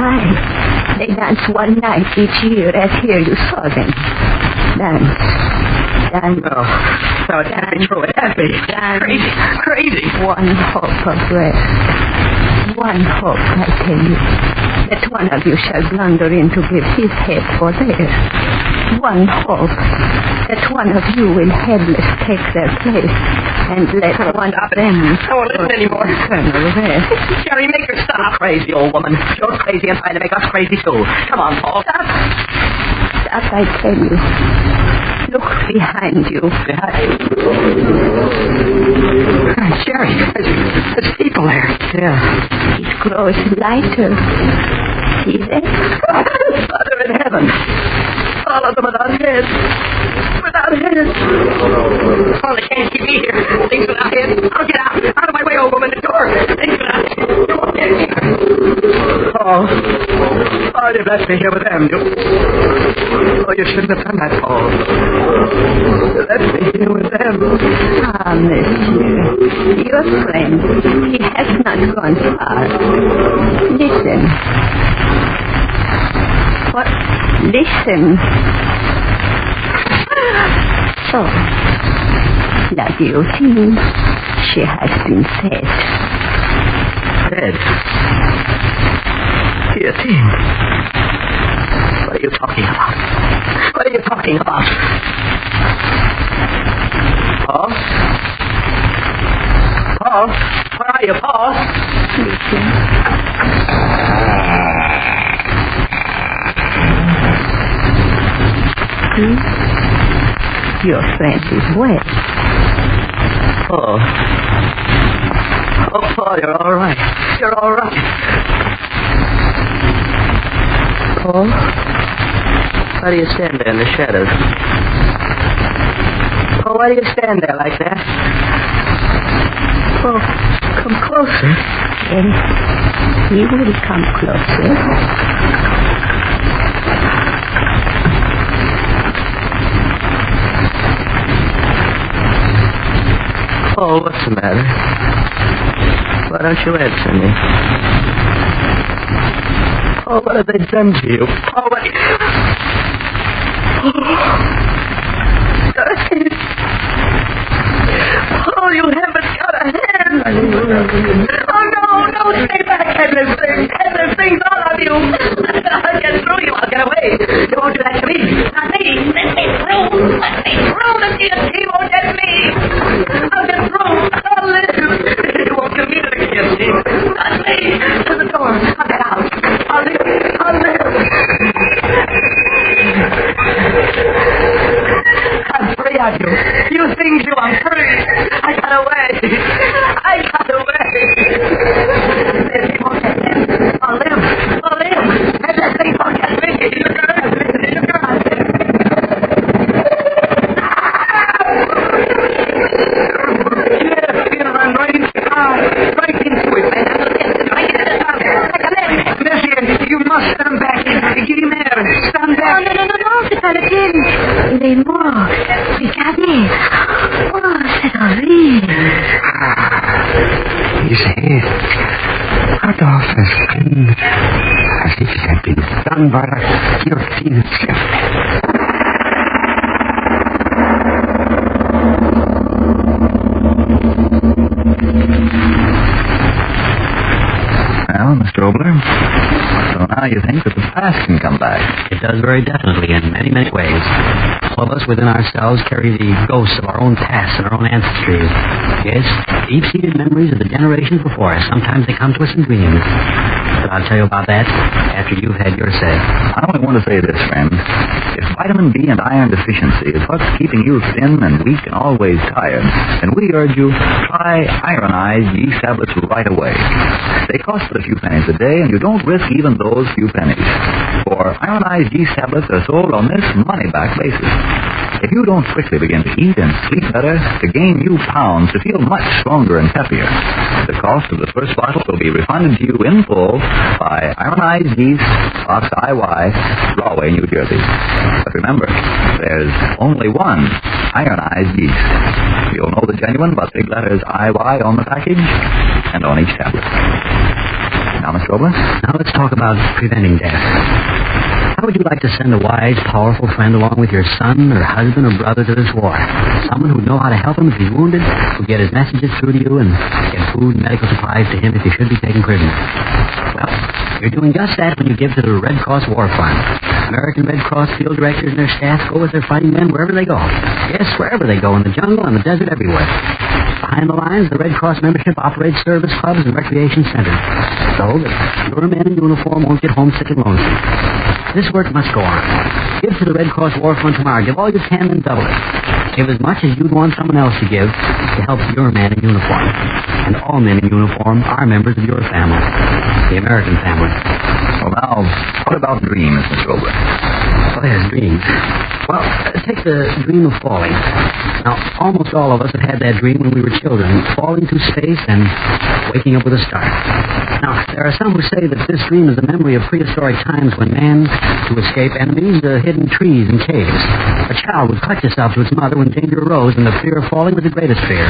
Speaker 6: Aye, they dance one night each year as here you saw them. Dance.
Speaker 15: No, it can't be true. It can't be. Crazy.
Speaker 6: One hope of rest. One hope, I tell you, that one of you shall blunder in to give his head for theirs. One hope that one of you will headless take their place and let one of them
Speaker 15: I won't listen anymore.
Speaker 6: Eternal rest.
Speaker 15: Gerry, make her stop. Crazy old woman. You're crazy and trying to make us crazy too. Come on, Paul. Stop,
Speaker 6: I tell you. Look behind you.
Speaker 15: Gerry, there's people there.
Speaker 6: Yeah. It grows lighter. See that?
Speaker 15: Mother in heaven. All of them without heads. Without heads. Oh, they can't keep me here. Things without heads. I'll get out. Out of my way, old woman. The door. Things without heads. Oh, you left me here with them. Oh, you shouldn't have done that, Paul. You left me here with them.
Speaker 6: Ah, monsieur. Your friend, he has not gone far. Listen. What? Listen. So, La guillotine, she has been fed.
Speaker 15: Fed? Guillotine? What are you talking about? What are you talking about? Paul? Paul? Where are you, Paul?
Speaker 6: Listen. Your friend is well.
Speaker 15: Oh. Oh, Paul, you're all right. You're all right. Paul? Why do you stand there in the shadows? Paul, why do you stand there like that? Paul, come closer.
Speaker 6: And he will come closer.
Speaker 15: Oh, what's the matter? Why don't you answer me? Oh, what have they done to you? Oh, what... Oh, you haven't got a hand! Oh, no! Everything, all of you. I'll get through you. I'll get away. You won't do that to me. Not me. Let me through. Let me through. The guillotine won't get me. I'll get through. I'll live. You won't kill me to the guillotine. Not me. To the door. I'll get out. I'll live. I'm free of you. You think you are free. I got away. Everything won't get me. I'll live. Everything won't get me. You must stand back. Get him there. Stand back.
Speaker 8: No, c'est pas le film. Il est mort. Regardez. Oh, c'est horrible.
Speaker 19: His head cut off as clean as if it had been done by the guillotine itself. Well, Mr. Obler, so now you think that the past can come back?
Speaker 15: It does very definitely in many, many ways. All of us within ourselves carry the ghosts of our own past and our own ancestries. Yes, deep-seated memories of the generations before us. Sometimes they come to us in dreams. But I'll tell you about that after you've had your say.
Speaker 19: I only want to say this, friend. If vitamin D and iron deficiency is what's keeping you thin and weak and always tired, then we urge you, try ironized yeast tablets right away. They cost but a few pennies a day, and you don't risk even those few pennies. For ironized yeast tablets are sold on this money-back basis. If you don't quickly begin to eat and sleep better, to gain new pounds, to feel much stronger and happier, the cost of the first bottle will be refunded to you in full by Ironized Yeast, Box IY, Rahway, New Jersey. But remember, there's only one Ironized Yeast. You'll know the genuine by the big letters IY on the package and on each tablet. Now, Mr. Obler?
Speaker 15: Now let's talk about preventing death. How would you like to send a wise, powerful friend along with your son or husband or brother to this war? Someone who'd know how to help him if he's wounded, who'd get his messages through to you, and get food and medical supplies to him if he should be taken prisoner. Well, you're doing just that when you give to the Red Cross War Fund. American Red Cross field directors and their staff go with their fighting men wherever they go. Yes, wherever they go, in the jungle, in the desert, everywhere. Behind the lines, the Red Cross membership operates service clubs and recreation centers, so that your men in uniform won't get homesick and lonesome. This work must go on. Give to the Red Cross War Fund tomorrow. Give all you can and double it. Give as much as you'd want someone else to give to help your man in uniform. And all men in uniform are members of your family, the American family.
Speaker 19: Well, now, what about dreams, Mr. Obler?
Speaker 15: Oh, yes, dreams. Well, take the dream of falling. Now, almost all of us have had that dream when we were children, falling to space and waking up with a start. Now, there are some who say that this dream is a memory of prehistoric times when man, to escape enemies, hid in trees and caves. A child would clutch itself to its mother when danger arose, and the fear of falling was the greatest fear.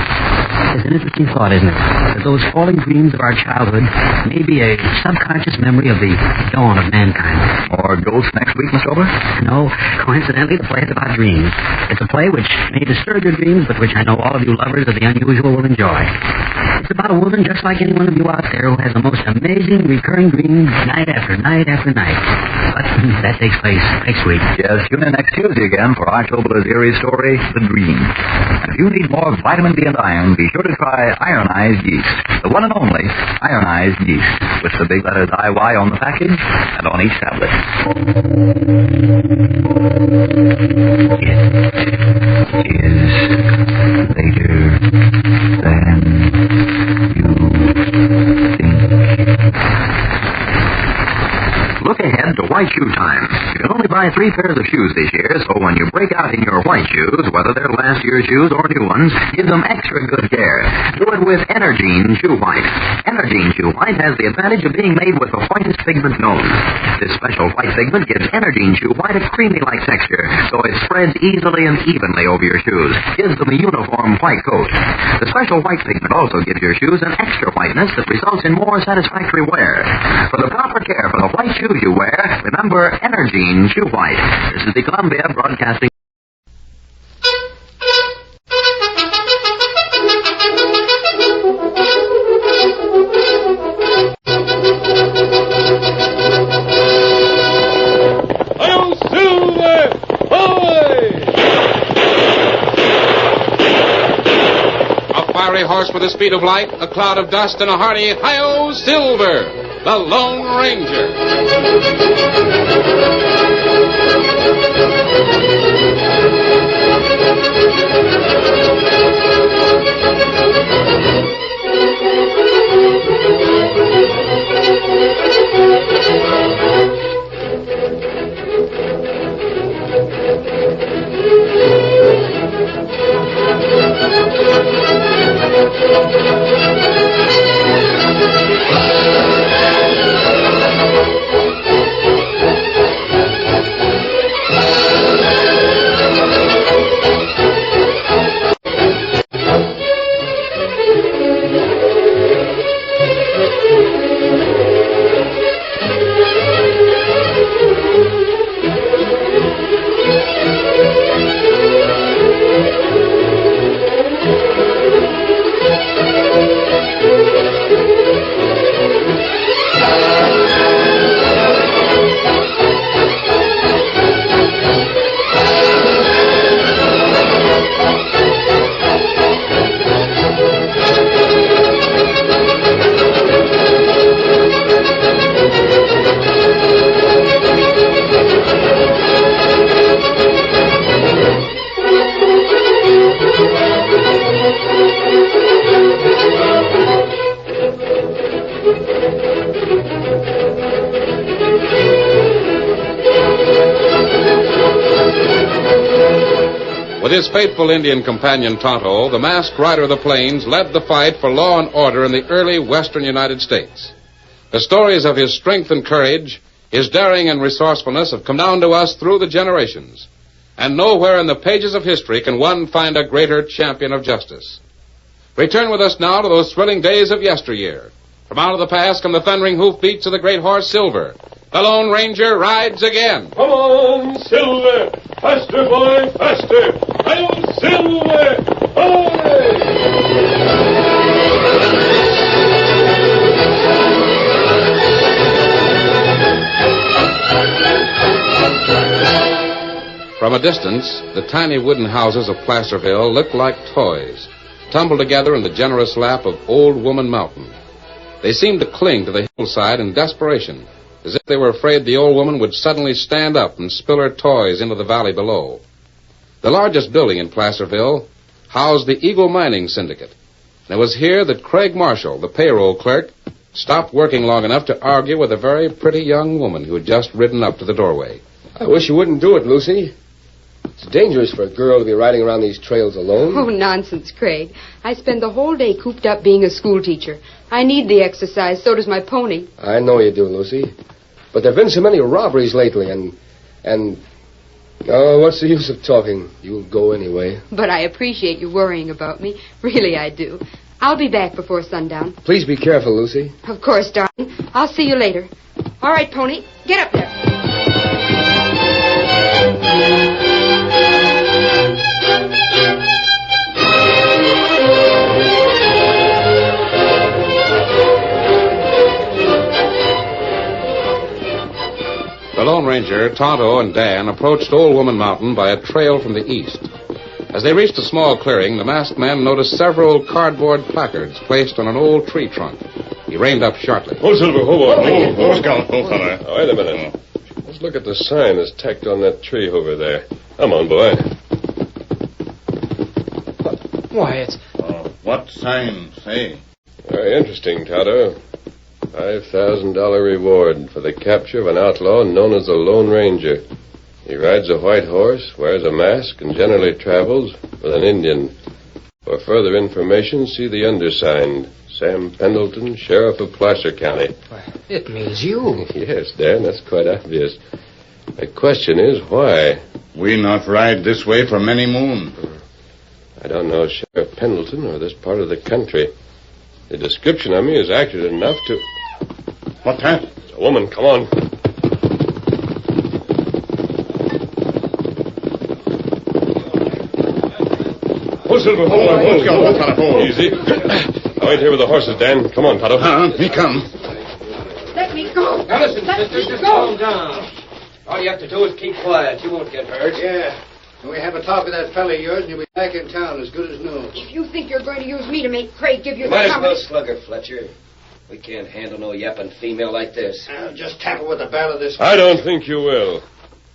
Speaker 15: It's an interesting thought, isn't it? That those falling dreams of our childhood may be a subconscious memory of the dawn of mankind.
Speaker 19: Or ghosts next week, Mr. Obler?
Speaker 15: No, coincidentally, the play is about dreams. It's a play which may disturb your dreams, but which I know all of you lovers of the unusual will enjoy. It's about a woman just like any one of you out there who has the most amazing recurring dreams night after night after night. But that takes place next week.
Speaker 19: Yes, tune in next Tuesday again for Arch Obler's eerie story, The Dream. And if you need more vitamin D and iron, be sure to try Ironized Yeast, the one and only Ironized Yeast, with the big letters IY on the package and on each tablet. It is later than you think.
Speaker 13: Look ahead to white shoe time. You can only buy 3 pairs of shoes this year, so when you break out in your white shoes, whether they're last year's shoes or new ones, give them extra good care. Do it with Energine Shoe White. Energine Shoe White has the advantage of being made with the whitest pigment known. This special white pigment gives Energine Shoe White a creamy-like texture, so it spreads easily and evenly over your shoes, gives them a uniform white coat. The special white pigment also gives your shoes an extra whiteness that results in more satisfactory wear. For the proper care for the white shoes you wear, remember Energine Shoe White. This is the Columbia Broadcasting.
Speaker 5: horse with the speed of light, a cloud of dust, and a hearty hi-yo Silver, the Lone Ranger. With his faithful Indian companion Tonto, the masked rider of the plains led the fight for law and order in the early western United States. The stories of his strength and courage, his daring and resourcefulness have come down to us through the generations. And nowhere in the pages of history can one find a greater champion of justice. Return with us now to those thrilling days of yesteryear. From out of the past come the thundering hoofbeats of the great horse Silver. The Lone Ranger rides again.
Speaker 22: Come on, Silver! Faster, boy, faster! I'm Silver! Hooray!
Speaker 5: From a distance, the tiny wooden houses of Placerville looked like toys, tumbled together in the generous lap of Old Woman Mountain. They seemed to cling to the hillside in desperation, as if they were afraid the old woman would suddenly stand up and spill her toys into the valley below. The largest building in Placerville housed the Eagle Mining Syndicate. And it was here that Craig Marshall, the payroll clerk, stopped working long enough to argue with a very pretty young woman who had just ridden up to the doorway.
Speaker 23: I wish you wouldn't do it, Lucy. It's dangerous for a girl to be riding around these trails alone.
Speaker 24: Oh, nonsense, Craig. I spend the whole day cooped up being a schoolteacher. I need the exercise, so does my pony.
Speaker 23: I know you do, Lucy. But there have been so many robberies lately, and... Oh, what's the use of talking? You'll go anyway.
Speaker 24: But I appreciate you worrying about me. Really, I do. I'll be back before sundown.
Speaker 23: Please be careful, Lucy.
Speaker 24: Of course, darling. I'll see you later. All right, pony. Get up there.
Speaker 5: The Lone Ranger, Tonto, and Dan approached Old Woman Mountain by a trail from the east. As they reached a small clearing, the masked man noticed several cardboard placards placed on an old tree trunk. He reined up sharply.
Speaker 22: Oh, Silver, hold on. Oh, Scout, fella.
Speaker 25: Oh, wait a minute. Let's look at the sign that's tacked on that tree over there. Come on, boy.
Speaker 26: Why, it's...
Speaker 22: what sign say?
Speaker 25: Very interesting, Tonto. $5,000 reward for the capture of an outlaw known as the Lone Ranger. He rides a white horse, wears a mask, and generally travels with an Indian. For further information, see the undersigned. Sam Pendleton, Sheriff of Placer County.
Speaker 26: It means you.
Speaker 25: Yes, Dan, that's quite obvious. The question is, why?
Speaker 22: We not ride this way for many moon.
Speaker 25: I don't know Sheriff Pendleton or this part of the country. The description of me is accurate enough to...
Speaker 22: What's that?
Speaker 25: It's a woman. Come on.
Speaker 22: Oh, Silver, hold on.
Speaker 25: Easy. I wait here with the horses, Dan. Come on, Tonto.
Speaker 22: Me come.
Speaker 24: Let me go.
Speaker 26: Now listen, sister, just calm down. All you have to do is keep quiet. You won't get hurt.
Speaker 22: Yeah.
Speaker 1: When we have a talk with that fella of yours, and you'll be back in town as good as new.
Speaker 24: If you think you're going to use me to make Craig give you
Speaker 2: You
Speaker 24: the
Speaker 2: might as
Speaker 24: company...
Speaker 2: well slug her, Fletcher. We can't handle no yapping female like this.
Speaker 1: I'll just tap her with the barrel of this...
Speaker 25: I don't think you will.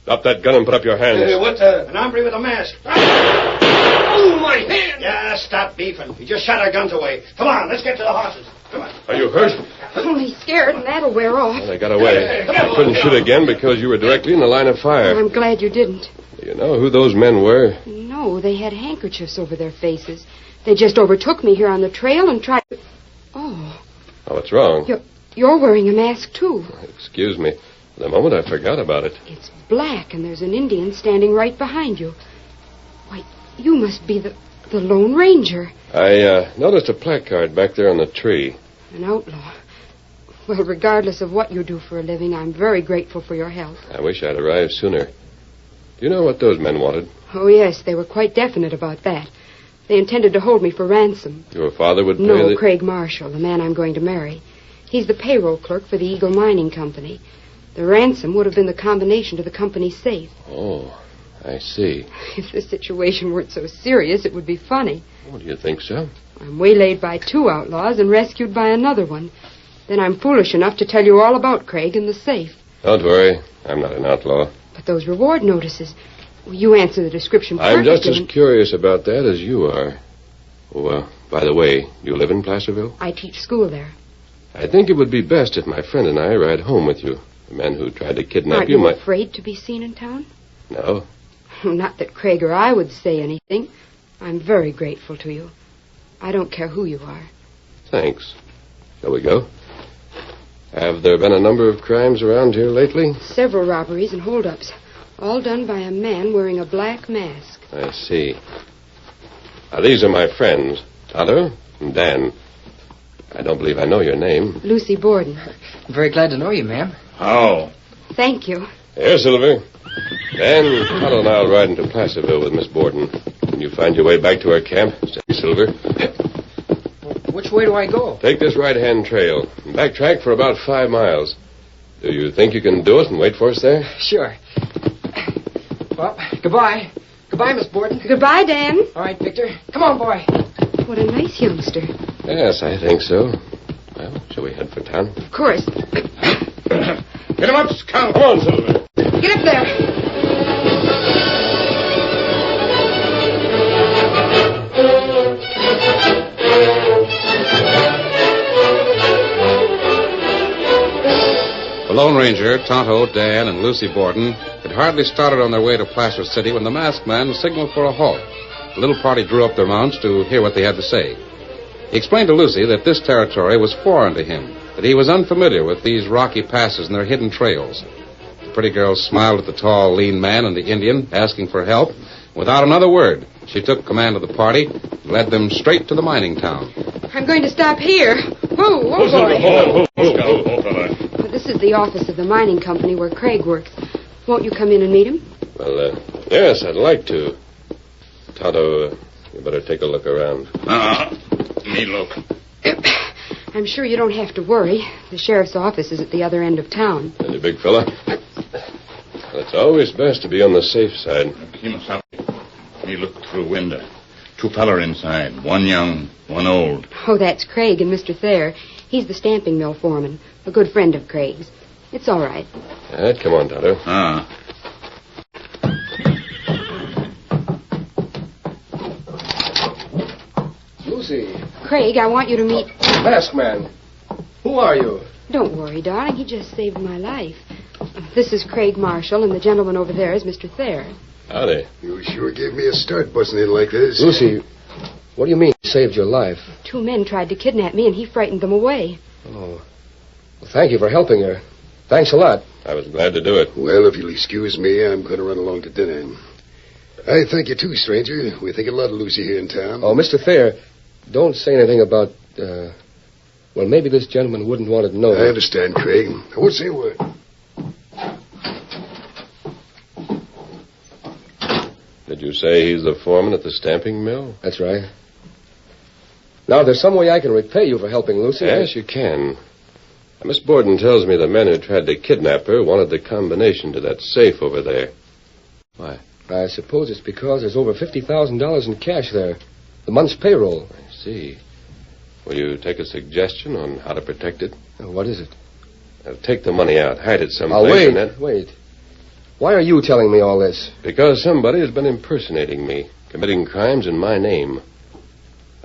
Speaker 25: Drop that gun and put up your hands.
Speaker 1: Hey, what the... An hombre with a mask. Oh, my hand! Yeah, stop beefing. You just shot our guns away. Come on, let's get to the horses. Come on.
Speaker 25: Are you hurt?
Speaker 24: I'm only scared, and that'll wear off.
Speaker 25: Well, I got away. I couldn't shoot again because you were directly in the line of fire.
Speaker 24: I'm glad you didn't.
Speaker 25: Do you know who those men were?
Speaker 24: No, they had handkerchiefs over their faces. They just overtook me here on the trail and tried to... Oh,
Speaker 25: Oh, what's wrong?
Speaker 24: you're wearing a mask, too.
Speaker 25: Excuse me. For the moment, I forgot about it.
Speaker 24: It's black, and there's an Indian standing right behind you. Why, you must be the Lone Ranger.
Speaker 25: I noticed a placard back there on the tree.
Speaker 24: An outlaw. Well, regardless of what you do for a living, I'm very grateful for your help.
Speaker 25: I wish I'd arrived sooner. Do you know what those men wanted?
Speaker 24: Oh, yes, they were quite definite about that. They intended to hold me for ransom.
Speaker 25: Your father would pay
Speaker 24: No, Craig Marshall, the man I'm going to marry. He's the payroll clerk for the Eagle Mining Company. The ransom would have been the combination to the company's safe.
Speaker 25: Oh, I see.
Speaker 24: If the situation weren't so serious, it would be funny.
Speaker 25: Oh, do you think so?
Speaker 24: I'm waylaid by 2 outlaws and rescued by another one. Then I'm foolish enough to tell you all about Craig and the safe.
Speaker 25: Don't worry. I'm not an outlaw.
Speaker 24: But those reward notices... Well, you answer the description perfectly.
Speaker 25: I'm just as curious about that as you are. Oh, by the way, you live in Placerville?
Speaker 24: I teach school there.
Speaker 25: I think it would be best if my friend and I ride home with you. The man who tried to kidnap
Speaker 24: Aren't
Speaker 25: you
Speaker 24: you
Speaker 25: might...
Speaker 24: afraid to be seen in town?
Speaker 25: No.
Speaker 24: Not that Craig or I would say anything. I'm very grateful to you. I don't care who you are.
Speaker 25: Thanks. Shall we go? Have there been a number of crimes around here lately?
Speaker 24: Several robberies and holdups. All done by a man wearing a black mask.
Speaker 25: I see. Now, these are my friends, Tonto and Dan. I don't believe I know your name.
Speaker 24: Lucy Borden.
Speaker 26: Very glad to know you, ma'am.
Speaker 25: How?
Speaker 24: Thank you.
Speaker 25: Here, Silver. Dan, Tonto and I'll ride into Placerville with Miss Borden. When you find your way back to our camp, steady, Silver.
Speaker 26: Which way do I go?
Speaker 25: Take this right-hand trail and backtrack for about 5 miles. Do you think you can do it and wait for us there?
Speaker 26: Sure. Well, goodbye. Goodbye, Miss Borden.
Speaker 24: Goodbye, Dan.
Speaker 26: All right, Victor. Come on, boy.
Speaker 24: What a nice youngster.
Speaker 25: Yes, I think so. Well, shall we head for town?
Speaker 24: Of course.
Speaker 22: Get him up, Scout.
Speaker 25: Come on, Silver.
Speaker 24: Get up there.
Speaker 5: The Lone Ranger, Tonto, Dan, and Lucy Borden had hardly started on their way to Placer City when the masked man signaled for a halt. The little party drew up their mounts to hear what they had to say. He explained to Lucy that this territory was foreign to him, that he was unfamiliar with these rocky passes and their hidden trails. The pretty girl smiled at the tall, lean man and the Indian, asking for help. Without another word, she took command of the party and led them straight to the mining town.
Speaker 24: I'm going to stop here. Whoa, boy.
Speaker 22: Oh,
Speaker 24: This is the office of the mining company where Craig works. Won't you come in and meet him?
Speaker 25: Well, yes, I'd like to. Tonto, you better take a look around.
Speaker 22: Me look.
Speaker 24: I'm sure you don't have to worry. The sheriff's office is at the other end of town.
Speaker 25: Any big fella? Well, it's always best to be on the safe side.
Speaker 22: Me look through window. 2 feller inside. One young, one old.
Speaker 24: Oh, that's Craig and Mr. Thayer. He's the stamping mill foreman, a good friend of Craig's. It's all right.
Speaker 25: Come on, Tonto.
Speaker 23: Lucy.
Speaker 24: Craig, I want you to meet...
Speaker 23: Masked man. Who are you?
Speaker 24: Don't worry, darling. He just saved my life. This is Craig Marshall, and the gentleman over there is Mr. Thayer.
Speaker 25: Howdy.
Speaker 4: You sure gave me a start busting in like this.
Speaker 23: Lucy, what do you mean he saved your life?
Speaker 24: 2 men tried to kidnap me, and he frightened them away.
Speaker 23: Oh. Well, thank you for helping her. Thanks a lot.
Speaker 25: I was glad to do it.
Speaker 4: Well, if you'll excuse me, I'm going to run along to dinner. I thank you, too, stranger. We think a lot of Lucy here in town.
Speaker 23: Oh, Mr. Thayer, don't say anything about, well, maybe this gentleman wouldn't want to know.
Speaker 4: I understand, Craig. I won't say a word.
Speaker 25: Did you say he's the foreman at the stamping mill?
Speaker 23: That's right. Now, there's some way I can repay you for helping Lucy.
Speaker 25: Yes, you can. Now, Miss Borden tells me the men who tried to kidnap her wanted the combination to that safe over there. Why?
Speaker 23: I suppose it's because there's over $50,000 in cash there. The month's payroll.
Speaker 25: I see. Will you take a suggestion on how to protect it?
Speaker 23: What is it?
Speaker 25: Take the money out. Hide it someplace.
Speaker 23: Wait. Why are you telling me all this?
Speaker 25: Because somebody has been impersonating me, committing crimes in my name.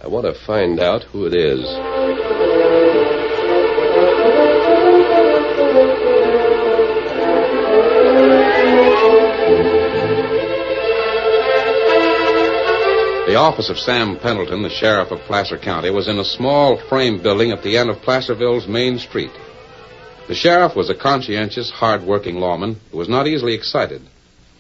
Speaker 25: I want to find out who it is.
Speaker 5: The office of Sam Pendleton, the sheriff of Placer County, was in a small frame building at the end of Placerville's main street. The sheriff was a conscientious, hard-working lawman who was not easily excited.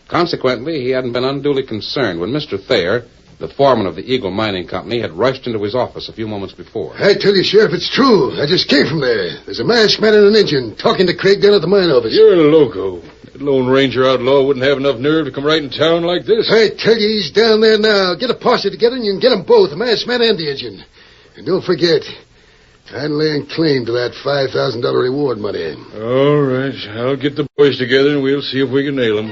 Speaker 5: Consequently, he hadn't been unduly concerned when Mr. Thayer, the foreman of the Eagle Mining Company, had rushed into his office a few moments before.
Speaker 4: I tell you, Sheriff, it's true. I just came from there. There's a masked man and an engine talking to Craig down at the mine office.
Speaker 9: You're a loco. That Lone Ranger outlaw wouldn't have enough nerve to come right in town like this.
Speaker 4: I tell you, he's down there now. Get a posse together and you can get them both, the masked man and the engine. And don't forget, I'd laying claim to that $5,000 reward money.
Speaker 9: All right. I'll get the boys together and we'll see if we can nail them.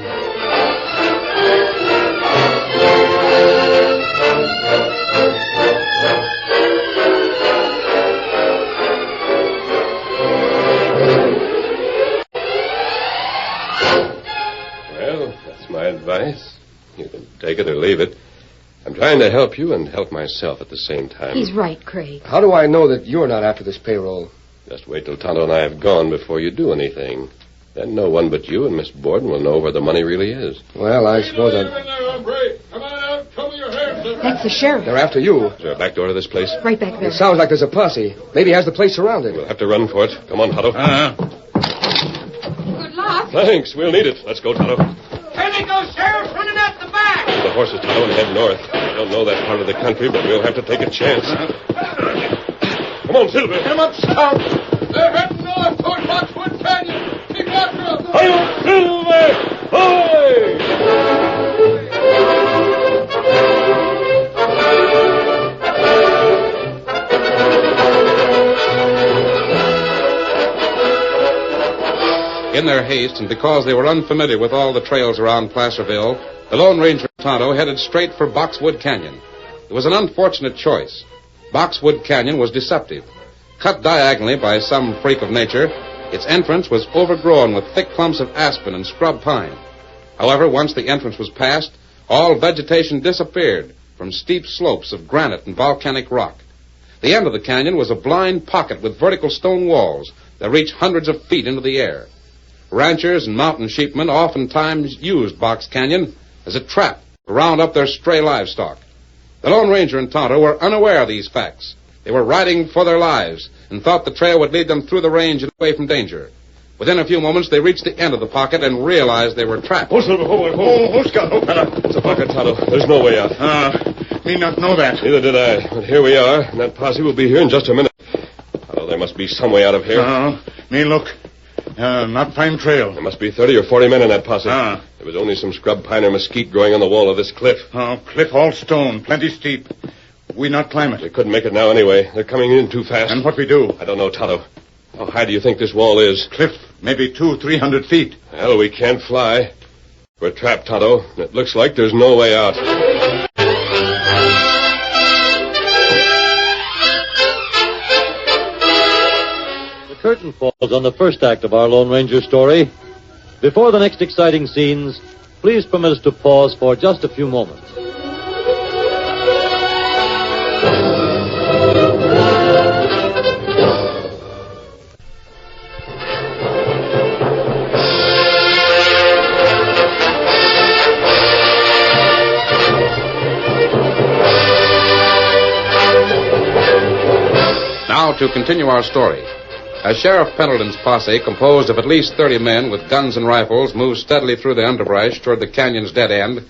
Speaker 25: Well, that's my advice. You can take it or leave it. I'm trying to help you and help myself at the same time.
Speaker 24: He's right, Craig.
Speaker 23: How do I know that you're not after this payroll?
Speaker 25: Just wait till Tonto and I have gone before you do anything. Then no one but you and Miss Borden will know where the money really is.
Speaker 23: Well, I suppose
Speaker 9: Come on out. Cover your heads.
Speaker 24: That's the sheriff.
Speaker 23: They're after you.
Speaker 25: Is there a back door to this place?
Speaker 24: Right back there.
Speaker 23: It sounds like there's a posse. Maybe he has the place surrounded.
Speaker 25: We'll have to run for it. Come on, Tonto.
Speaker 24: Good luck.
Speaker 25: Thanks. We'll need it. Let's go, Tonto.
Speaker 26: Here they go, Sheriff, running out the back.
Speaker 25: The horses, Tonto, and head north. I don't know that part of the country, but we'll have to take a chance. Come on, Silver.
Speaker 9: Come up, Scout. They're heading north toward Boxwood Canyon. Keep after them.
Speaker 25: Hi-yo, Silver! Ahoy!
Speaker 5: In their haste, and because they were unfamiliar with all the trails around Placerville, the Lone Ranger and Tonto headed straight for Boxwood Canyon. It was an unfortunate choice. Boxwood Canyon was deceptive. Cut diagonally by some freak of nature, its entrance was overgrown with thick clumps of aspen and scrub pine. However, once the entrance was passed, all vegetation disappeared from steep slopes of granite and volcanic rock. The end of the canyon was a blind pocket with vertical stone walls that reached hundreds of feet into the air. Ranchers and mountain sheepmen oftentimes used Box Canyon as a trap to round up their stray livestock. The Lone Ranger and Tonto were unaware of these facts. They were riding for their lives and thought the trail would lead them through the range and away from danger. Within a few moments, they reached the end of the pocket and realized they were trapped.
Speaker 9: Oh, Silver, Scout.
Speaker 25: It's a pocket, Tonto. There's no way out.
Speaker 9: Me not know that.
Speaker 25: Neither did I. But here we are, and that posse will be here in just a minute. Oh, there must be some way out of here.
Speaker 9: Me look. Not find trail.
Speaker 25: There must be 30 or 40 men in that posse. There was only some scrub pine or mesquite growing on the wall of this cliff.
Speaker 9: Cliff all stone, plenty steep. We not climb it.
Speaker 25: We couldn't make it now anyway. They're coming in too fast.
Speaker 9: And what we do?
Speaker 25: I don't know, Tonto. How high do you think this wall is?
Speaker 9: Cliff, maybe 200-300 feet.
Speaker 25: Well, we can't fly. We're trapped, Tonto. It looks like there's no way out.
Speaker 10: The curtain falls on the first act of our Lone Ranger story. Before the next exciting scenes, please permit us to pause for just a few moments.
Speaker 5: Now to continue our story. As Sheriff Pendleton's posse, composed of at least 30 men with guns and rifles, moved steadily through the underbrush toward the canyon's dead end,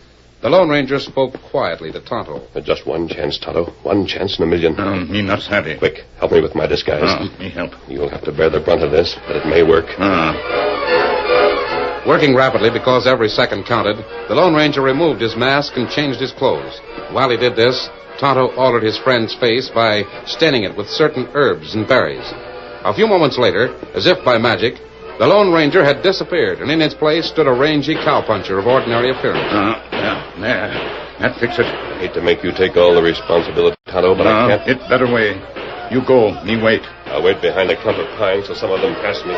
Speaker 5: the Lone Ranger spoke quietly to Tonto.
Speaker 25: Just one chance, Tonto. One chance in a million.
Speaker 9: Me not savvy.
Speaker 25: Quick, help me with my disguise.
Speaker 9: Me help.
Speaker 25: You'll have to bear the brunt of this, but it may work.
Speaker 5: Working rapidly because every second counted, the Lone Ranger removed his mask and changed his clothes. While he did this, Tonto altered his friend's face by staining it with certain herbs and berries. A few moments later, as if by magic, the Lone Ranger had disappeared, and in its place stood a rangy cowpuncher of ordinary appearance.
Speaker 22: There. That fix it.
Speaker 25: I hate to make you take all the responsibility, Tonto, but I can't.
Speaker 22: It better way. You go. Me wait.
Speaker 25: I'll wait behind a clump of pines till some of them pass me.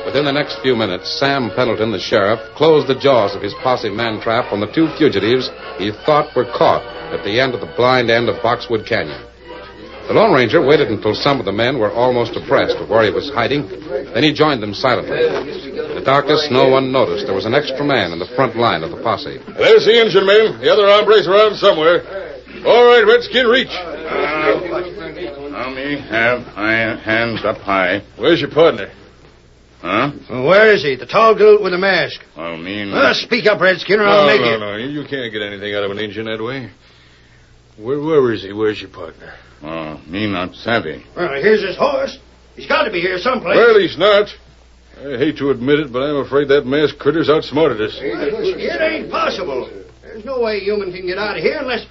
Speaker 5: Within the next few minutes, Sam Pendleton, the sheriff, closed the jaws of his posse man-trap on the two fugitives he thought were caught at the end of the blind end of Boxwood Canyon. The Lone Ranger waited until some of the men were almost abreast of where he was hiding. Then he joined them silently. In the darkness, no one noticed there was an extra man in the front line of the posse.
Speaker 9: There's the engine man. The other hombre's around somewhere. All right, Redskin, reach.
Speaker 22: Now me have hands up high.
Speaker 9: Where's your partner?
Speaker 22: Huh?
Speaker 1: Well, where is he? The tall galoot with the mask.
Speaker 22: I mean...
Speaker 1: speak up, Redskin, or I'll make you...
Speaker 9: No. You can't get anything out of an engine that way. Where is he? Where's your partner?
Speaker 22: Oh, me not savvy.
Speaker 1: Well, here's his horse. He's got to be here someplace.
Speaker 9: Well, he's not. I hate to admit it, but I'm afraid that masked critter's outsmarted us.
Speaker 1: It ain't possible. There's no way a human can get out of here unless...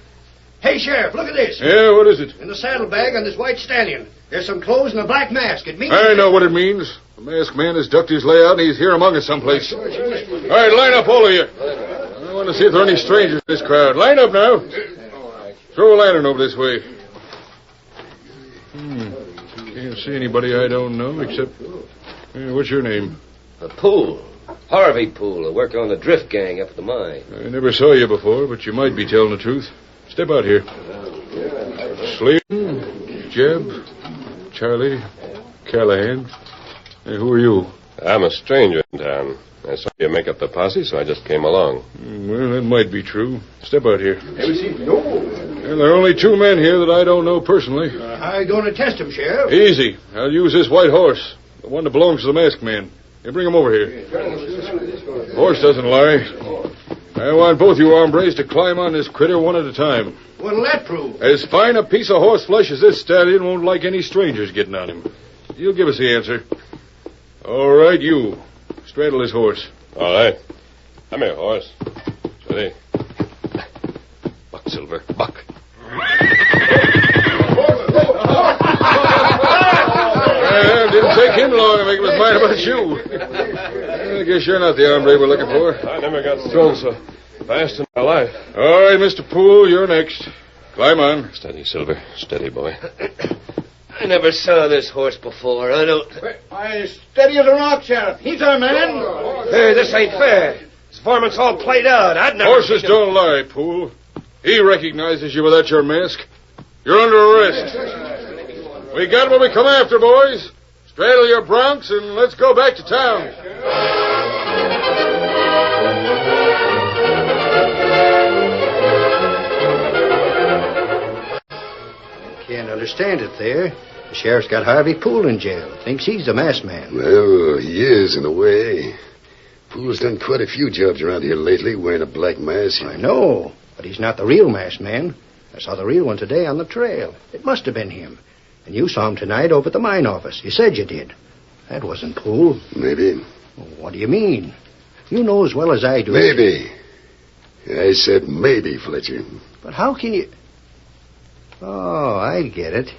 Speaker 1: Hey, Sheriff, look at this.
Speaker 9: Yeah, what is it?
Speaker 1: In the saddlebag on this white stallion, there's some clothes and a black mask. It means...
Speaker 9: I know what it means. The masked man has ducked his layout, and he's here among us someplace. All right, line up, all of you. I want to see if there are any strangers in this crowd. Line up now. Throw a lantern over this way. Can't see anybody I don't know, except... what's your name?
Speaker 2: Poole. Harvey Poole. I work on the drift gang up at the mine.
Speaker 9: I never saw you before, but you might be telling the truth. Step out here. Slim, Jeb, Charlie, Callahan. Hey, who are you?
Speaker 25: I'm a stranger in town. I saw you make up the posse, so I just came along.
Speaker 9: Well, that might be true. Step out here. And there are only two men here that I don't know personally.
Speaker 1: How are you going to test him, Sheriff?
Speaker 9: Easy. I'll use this white horse. The one that belongs to the masked man. You bring him over here. Horse doesn't lie. I want both you hombres to climb on this critter one at a time.
Speaker 1: What'll that prove?
Speaker 9: As fine a piece of horse flesh as this stallion won't like any strangers getting on him. You'll give us the answer. All right, you. Straddle his horse.
Speaker 25: All right. Come here, horse. Steady. Buck, Silver. Buck.
Speaker 9: Didn't take him long to make up his mind about you. I guess you're not the hombre we're looking for.
Speaker 25: I never got strung so fast in my life.
Speaker 9: All right, Mr. Poole, you're next. Climb on.
Speaker 25: Steady, Silver. Steady, boy.
Speaker 2: I never saw this horse before. I don't...
Speaker 1: Why, steady as a rock, Sheriff. He's our man.
Speaker 2: Hey, this ain't fair. His performance all played out. I'd never...
Speaker 9: Horses don't lie, Poole. He recognizes you without your mask. You're under arrest. We got what we come after, boys. Straddle your broncs and let's go back to town.
Speaker 1: Can't understand it there. The sheriff's got Harvey Poole in jail. Thinks he's the masked man.
Speaker 4: Well, he is, in a way. Poole's done quite a few jobs around here lately, wearing a black mask.
Speaker 1: I know, but he's not the real masked man. I saw the real one today on the trail. It must have been him. And you saw him tonight over at the mine office. You said you did. That wasn't Poole.
Speaker 4: Maybe.
Speaker 1: What do you mean? You know as well as I do.
Speaker 4: Maybe. I said maybe, Fletcher.
Speaker 1: But how can you... Oh, I get it.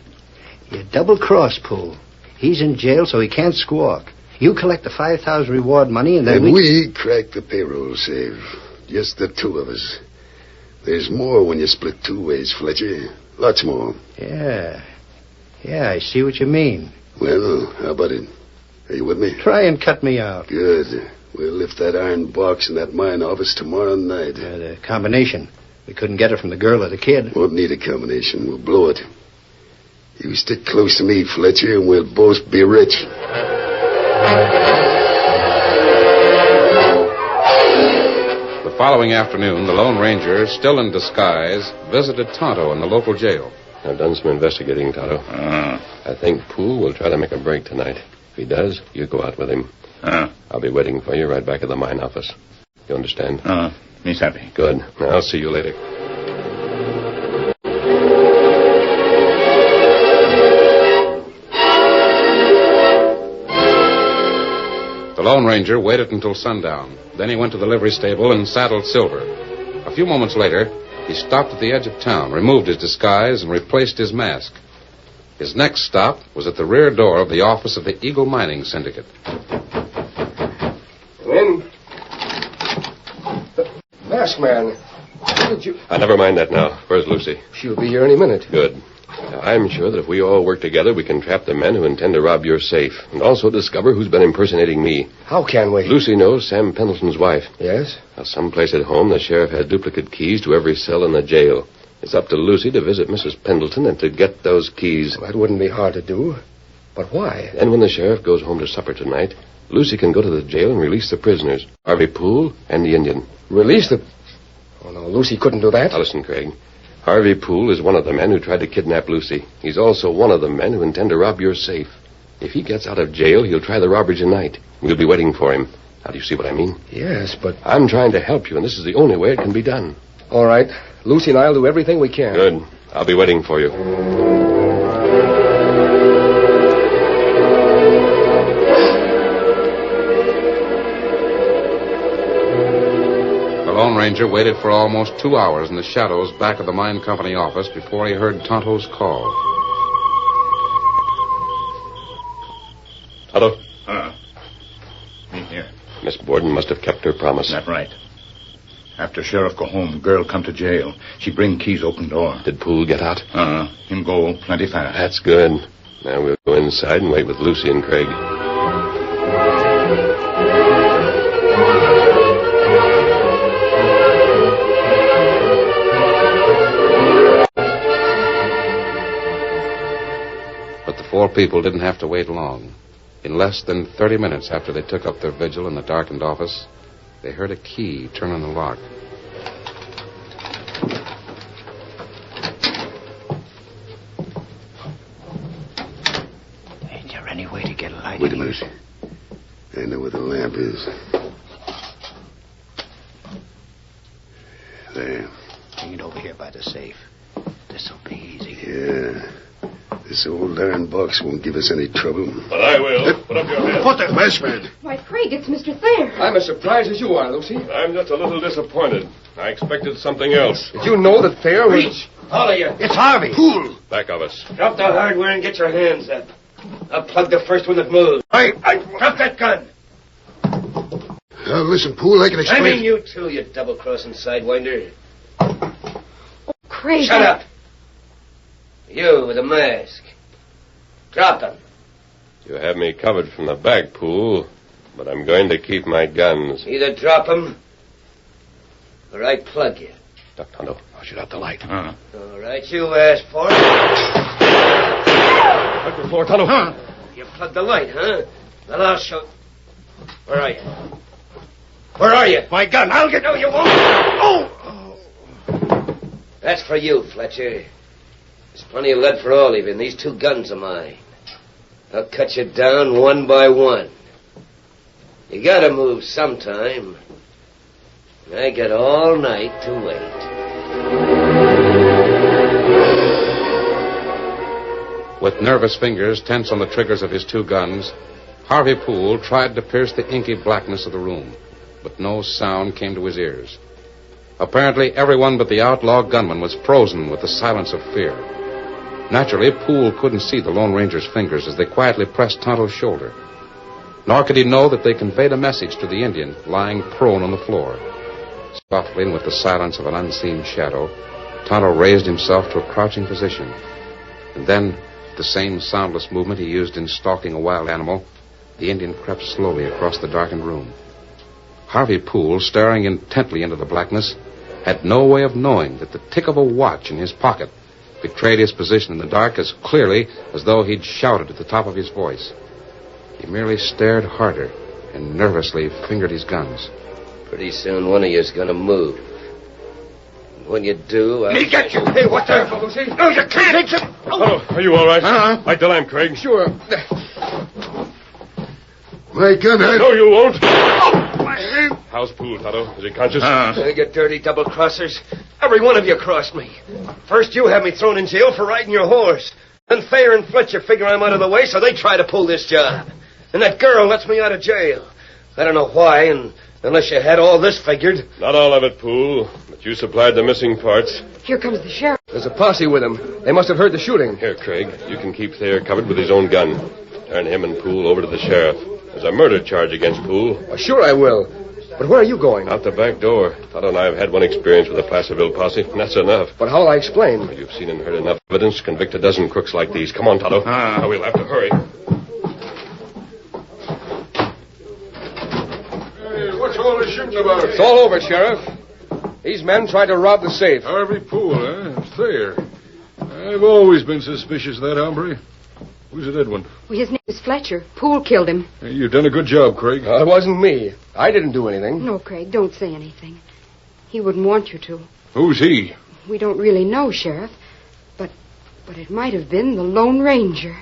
Speaker 1: You double-cross Poole. He's in jail, so he can't squawk. You collect the 5,000 reward money, and then
Speaker 4: we crack the payroll save. Just the two of us. There's more when you split two ways, Fletcher. Lots more.
Speaker 1: Yeah, I see what you mean.
Speaker 4: Well, how about it? Are you with me?
Speaker 1: Try and cut me out.
Speaker 4: Good. We'll lift that iron box in that mine office tomorrow night.
Speaker 1: The combination. We couldn't get it from the girl or the kid.
Speaker 4: Won't need a combination. We'll blow it. You stick close to me, Fletcher, and we'll both be rich.
Speaker 5: The following afternoon, the Lone Ranger, still in disguise, visited Tonto in the local jail.
Speaker 25: I've done some investigating, Tonto. I think Poole will try to make a break tonight. If he does, you go out with him. I'll be waiting for you right back at the mine office. You understand?
Speaker 22: Miss Happy.
Speaker 25: Good. I'll see you later.
Speaker 5: The Lone Ranger waited until sundown. Then he went to the livery stable and saddled Silver. A few moments later, he stopped at the edge of town, removed his disguise, and replaced his mask. His next stop was at the rear door of the office of the Eagle Mining Syndicate.
Speaker 2: Come in. Masked man. How did you...
Speaker 25: Never mind that now. Where's Lucy?
Speaker 2: She'll be here any minute.
Speaker 25: Good. Now, I'm sure that if we all work together, we can trap the men who intend to rob your safe, and also discover who's been impersonating me.
Speaker 2: How can we?
Speaker 25: Lucy knows Sam Pendleton's wife.
Speaker 2: Yes?
Speaker 25: Now, someplace at home, the sheriff had duplicate keys to every cell in the jail. It's up to Lucy to visit Mrs. Pendleton and to get those keys.
Speaker 2: Well, that wouldn't be hard to do. But why?
Speaker 25: Then when the sheriff goes home to supper tonight, Lucy can go to the jail and release the prisoners, Harvey Poole and the Indian.
Speaker 2: Release the... Oh, no, Lucy couldn't do that.
Speaker 25: Now, listen, Craig. Harvey Poole is one of the men who tried to kidnap Lucy. He's also one of the men who intend to rob your safe. If he gets out of jail, he'll try the robbery tonight. We'll be waiting for him. Now, do you see what I mean?
Speaker 2: Yes, but...
Speaker 25: I'm trying to help you, and this is the only way it can be done.
Speaker 2: All right. Lucy and I'll do everything we can.
Speaker 25: Good. I'll be waiting for you.
Speaker 5: The Lone Ranger waited for almost 2 hours in the shadows back of the mine company office before he heard Tonto's call.
Speaker 25: Tonto?
Speaker 22: Me here.
Speaker 25: Miss Borden must have kept her promise.
Speaker 22: That's right. After sheriff go home, girl come to jail. She bring keys, open door.
Speaker 25: Did Poole get out?
Speaker 22: Him go plenty fast.
Speaker 25: That's good. Now we'll go inside and wait with Lucy and Craig.
Speaker 5: But the four people didn't have to wait long. In less than 30 minutes after they took up their vigil in the darkened office, they heard a key turn on the lock.
Speaker 1: Ain't there any way to get a light?
Speaker 4: Wait a minute. I know where the lamp is. There.
Speaker 1: Bring it over here by the safe. This'll be easy.
Speaker 4: Yeah. This old iron box won't give us any trouble.
Speaker 25: But I will. Put up your hand.
Speaker 4: What the masked man?
Speaker 24: Why, Craig, it's Mr. Thayer.
Speaker 2: I'm as surprised as you are, Lucy.
Speaker 25: I'm just a little disappointed. I expected something else.
Speaker 2: Did you know that Thayer was...
Speaker 26: Reach! All of you.
Speaker 1: It's Harvey.
Speaker 4: Poole!
Speaker 25: Back of us.
Speaker 26: Drop the hardware and get your hands up. I'll plug the first one that moves.
Speaker 4: I...
Speaker 26: Drop that gun.
Speaker 4: Listen, Poole, I can explain...
Speaker 26: I mean you too, you double-crossing sidewinder.
Speaker 24: Craig.
Speaker 26: Shut up. You with the mask. Drop them.
Speaker 25: You have me covered from the back, Poole, but I'm going to keep my guns.
Speaker 26: Either drop them, or I plug you.
Speaker 25: Duck, Tonto. I'll shoot out the light.
Speaker 26: All right, you asked for it.
Speaker 25: Plug the floor, Tonto.
Speaker 26: You plugged the light, huh? Well, I'll show... Where are you? Where are you?
Speaker 1: My gun. I'll get...
Speaker 26: No, you won't. Oh! That's for you, Fletcher. There's plenty of lead for all of you in these 2 guns of mine. I'll cut you down one by one. You gotta move sometime. I got all night to wait.
Speaker 5: With nervous fingers tense on the triggers of his 2 guns, Harvey Poole tried to pierce the inky blackness of the room, but no sound came to his ears. Apparently, everyone but the outlaw gunman was frozen with the silence of fear. Naturally, Poole couldn't see the Lone Ranger's fingers as they quietly pressed Tonto's shoulder. Nor could he know that they conveyed a message to the Indian lying prone on the floor. Softly and with the silence of an unseen shadow, Tonto raised himself to a crouching position. And then, the same soundless movement he used in stalking a wild animal, the Indian crept slowly across the darkened room. Harvey Poole, staring intently into the blackness, had no way of knowing that the tick of a watch in his pocket betrayed his position in the dark as clearly as though he'd shouted at the top of his voice. He merely stared harder and nervously fingered his guns.
Speaker 26: Pretty soon one of you's gonna move. And when you do,
Speaker 1: Me get you! Hey, what the...
Speaker 26: Lucy?
Speaker 1: No, you can't!
Speaker 25: Tonto, are you all right? Light the lamp, Craig.
Speaker 2: Sure.
Speaker 4: My gun,
Speaker 25: No, you won't.
Speaker 1: My hand!
Speaker 25: How's Poole, Tonto? Is he conscious?
Speaker 26: You dirty double-crossers. Every one of you crossed me. First you had me thrown in jail for riding your horse. Then Thayer and Fletcher figure I'm out of the way, so they try to pull this job. And that girl lets me out of jail. I don't know why, and unless you had all this figured.
Speaker 25: Not all of it, Poole, but you supplied the missing parts.
Speaker 24: Here comes the sheriff.
Speaker 23: There's a posse with him. They must have heard the shooting.
Speaker 25: Here, Craig, you can keep Thayer covered with his own gun. Turn him and Poole over to the sheriff. There's a murder charge against Poole.
Speaker 23: Sure I will. But where are you going?
Speaker 25: Out the back door. Otto and I have had one experience with the Placerville posse, and that's enough.
Speaker 23: But how'll I explain?
Speaker 25: Well, you've seen and heard enough evidence to convict a dozen crooks like these. Come on, Toto. We'll have to hurry.
Speaker 9: Hey, what's all this shooting about?
Speaker 23: It's all over, Sheriff. These men tried to rob the safe.
Speaker 9: Harvey Poole, huh? Thayer. I've always been suspicious of that hombre. Who's the dead one?
Speaker 24: Well, his name is Fletcher. Poole killed him.
Speaker 9: Hey, you've done a good job, Craig.
Speaker 23: It wasn't me. I didn't do anything.
Speaker 24: No, Craig, don't say anything. He wouldn't want you to.
Speaker 9: Who's he?
Speaker 24: We don't really know, Sheriff. But it might have been the Lone Ranger.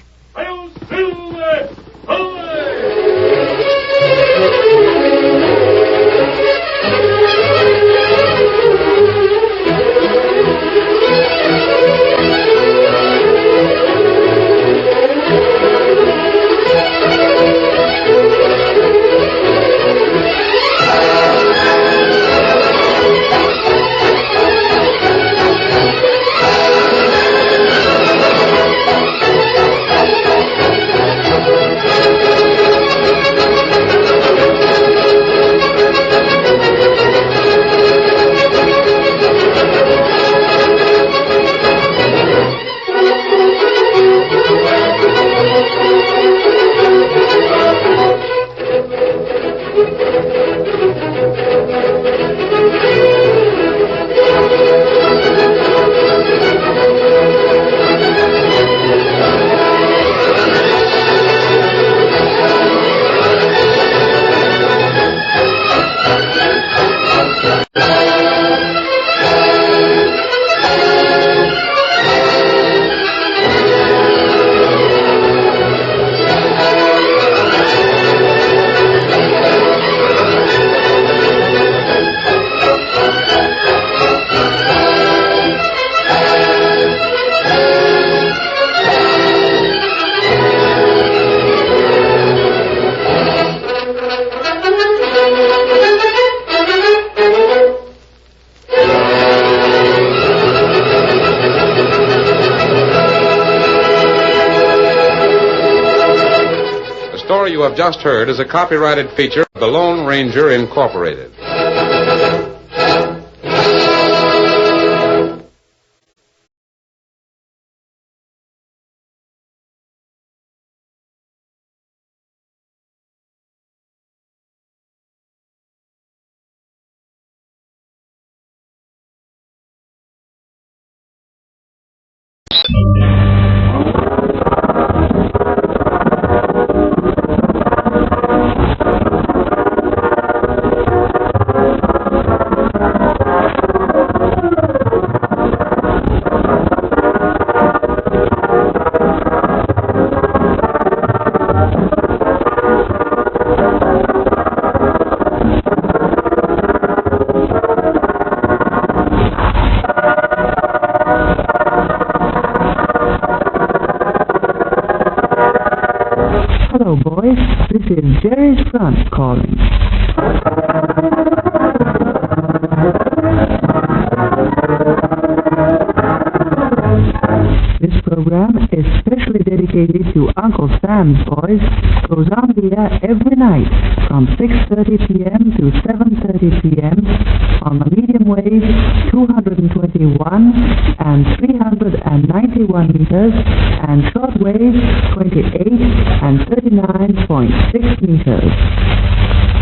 Speaker 5: You have just heard is a copyrighted feature of the Lone Ranger Incorporated.
Speaker 3: Hello, boys. This is Gerry's front calling. This program is specially dedicated to Uncle Sam's boys. Goes on the air every night from 6:30 p.m. to 7:30 p.m. on the medium wave 221 and 391 meters and short wave 28 and 39.6 meters.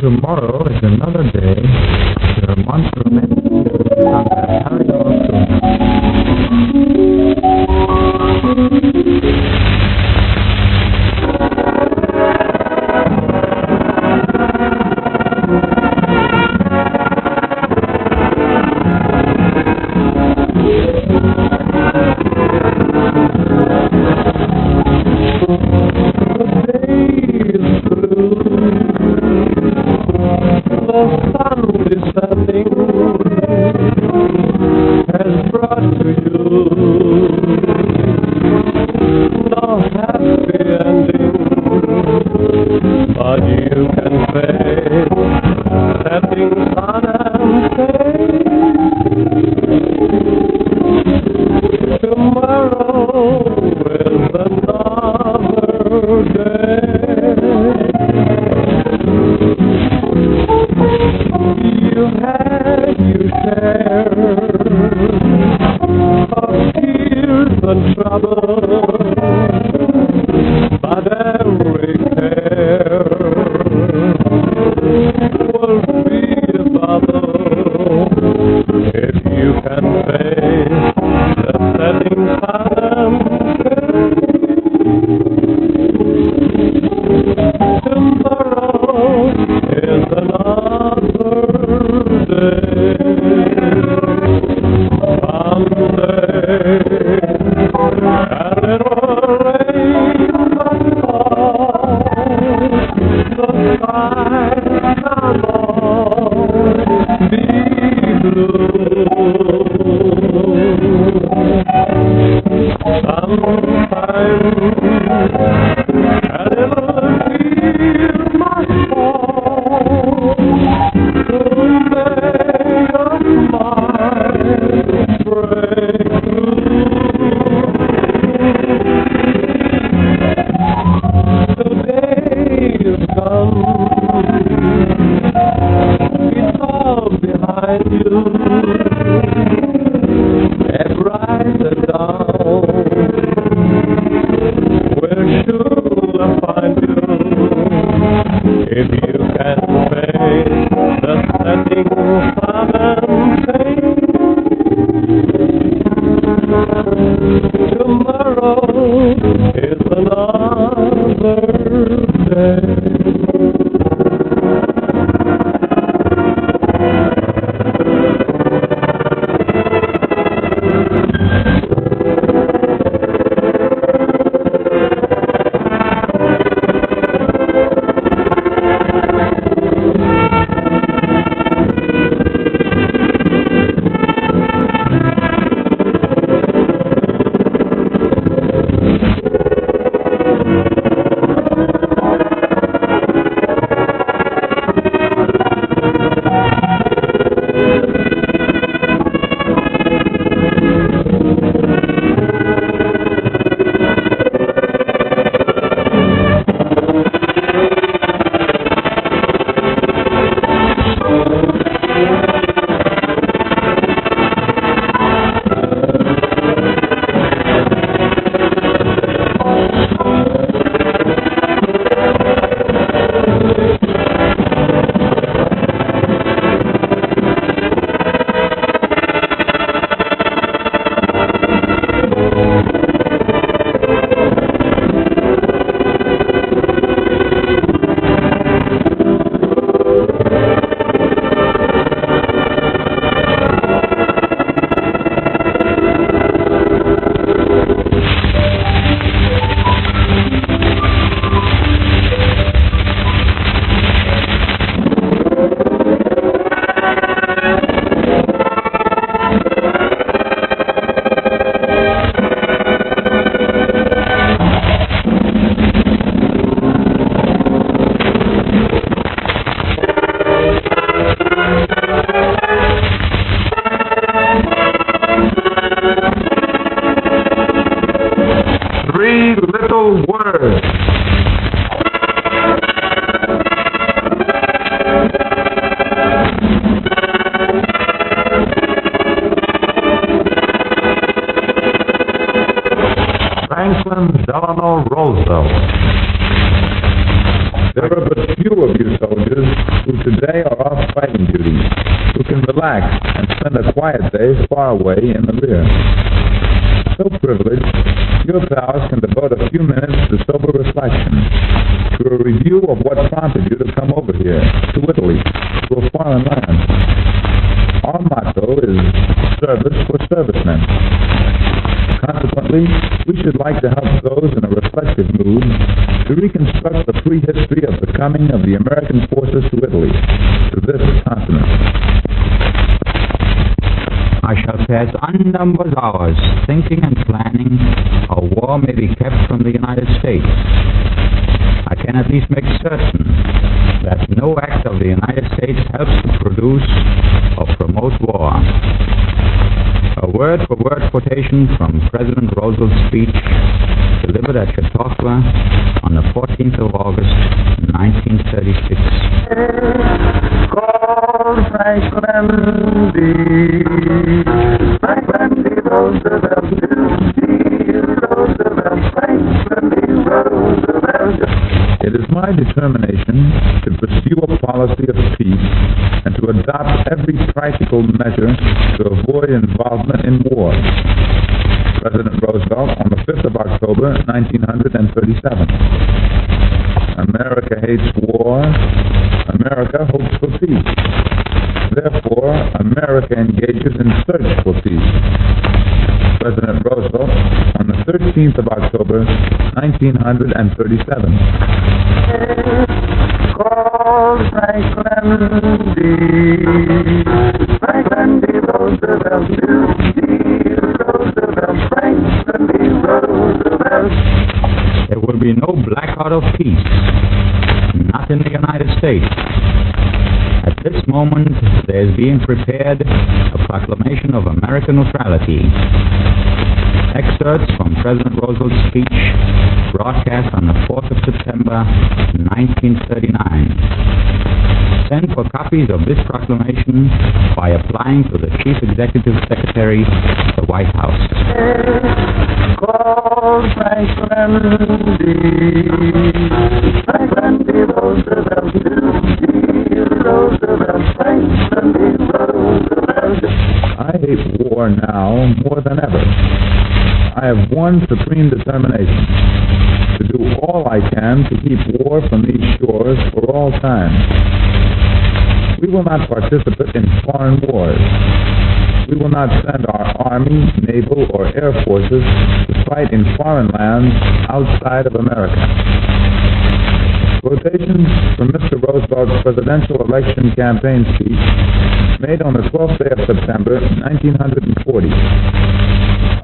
Speaker 11: tomorrow is another day. Your romantic sung by Harry you soldiers who today are off fighting duty, who can relax and spend a quiet day far away in the rear. So privileged, your pals can devote a few minutes to sober reflection, to a review of what prompted you to come over here, to Italy, to a foreign land. Our motto is service for servicemen. Consequently, we should like to help those in a reflective mood to reconstruct the prehistory of the coming of the American forces to Italy, to this continent.
Speaker 7: I shall pass unnumbered hours thinking and planning how war may be kept from the United States. I can at least make certain that no act of the United States helps to produce or promote war. A word-for-word quotation from President Roosevelt's speech delivered at Chautauqua on the 14th of August, 1936.
Speaker 12: Call Franklin D. Franklin D. Roosevelt, Roosevelt, Franklin D. Roosevelt.
Speaker 11: It is my determination to pursue a policy of peace and to adopt every practical measure to avoid involvement in war. President Roosevelt on the 5th of October, 1937. America hates war. America hopes for peace. Therefore, America engages in search for peace. President Roosevelt on the 13th of October, 1937.
Speaker 12: Call Franklin D. Franklin D. Roosevelt, Roosevelt, Franklin D. Roosevelt.
Speaker 7: There will be no blackout of peace, not in the United States. At this moment, there is being prepared a proclamation of American neutrality. Excerpts from President Roosevelt's speech broadcast on the 4th of September, 1939. Send for copies of this proclamation by applying to the Chief Executive Secretary of the White House.
Speaker 12: Call Franklin D. Franklin D. Roosevelt, Roosevelt, Franklin D. Roosevelt.
Speaker 11: I hate war now more than ever. I have one supreme determination: to do all I can to keep war from these shores for all time. We will not participate in foreign wars. We will not send our army, naval, or air forces to fight in foreign lands outside of America. Quotations from Mr. Roosevelt's presidential election campaign speech made on the 12th day of September, 1940.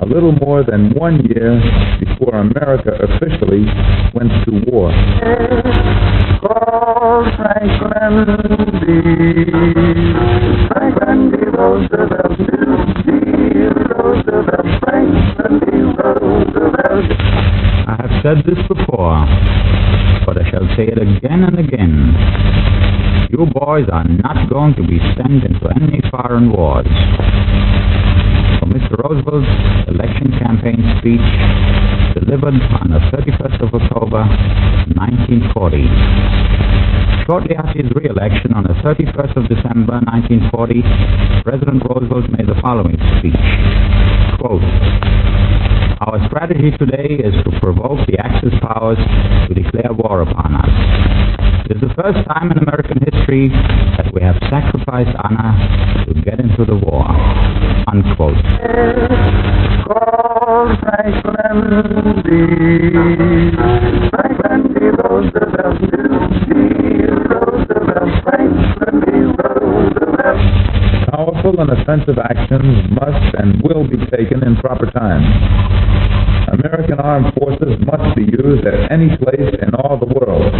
Speaker 11: A little more than 1 year before America officially went to war.
Speaker 12: Call Franklin D. Franklin D. Roosevelt, Roosevelt, Franklin D. Roosevelt.
Speaker 7: I have said this before, but I shall say it again and again. You boys are not going to be sent into any foreign wars. For Mr. Roosevelt's election campaign speech delivered on the 31st of October, 1940. Shortly after his re-election on the 31st of December, 1940, President Roosevelt made the following speech. Quote, "Our strategy today is to provoke the Axis powers to declare war upon us. It is the first time in American history that we have sacrificed honor to get into the war." Unquote.
Speaker 12: Call Franklin D. Franklin D. Roosevelt, Roosevelt, Franklin D. Roosevelt.
Speaker 11: Powerful and offensive actions must and will be taken in proper time. American armed forces must be used at any place in all the world.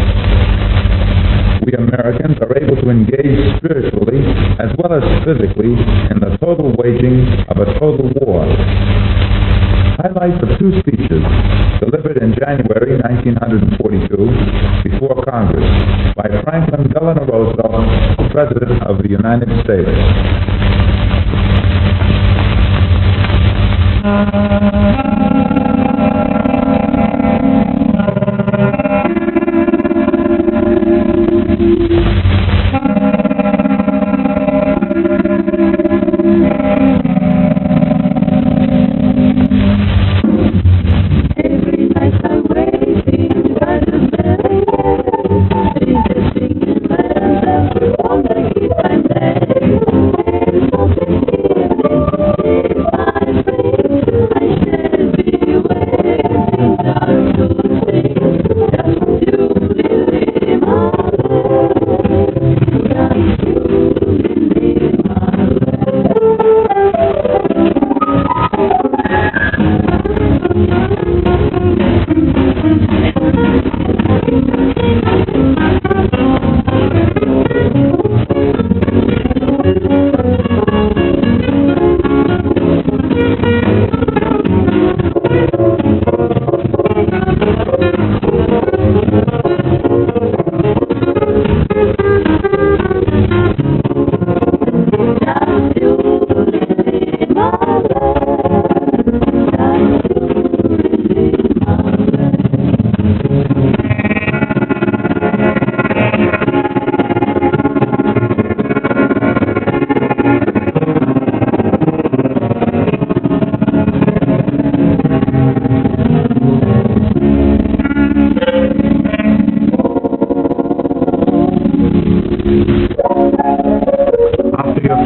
Speaker 11: We Americans are able to engage spiritually as well as physically in the total waging of a total war. Highlights of two speeches delivered in January 1942 before Congress by Franklin Delano Roosevelt, President of the United States.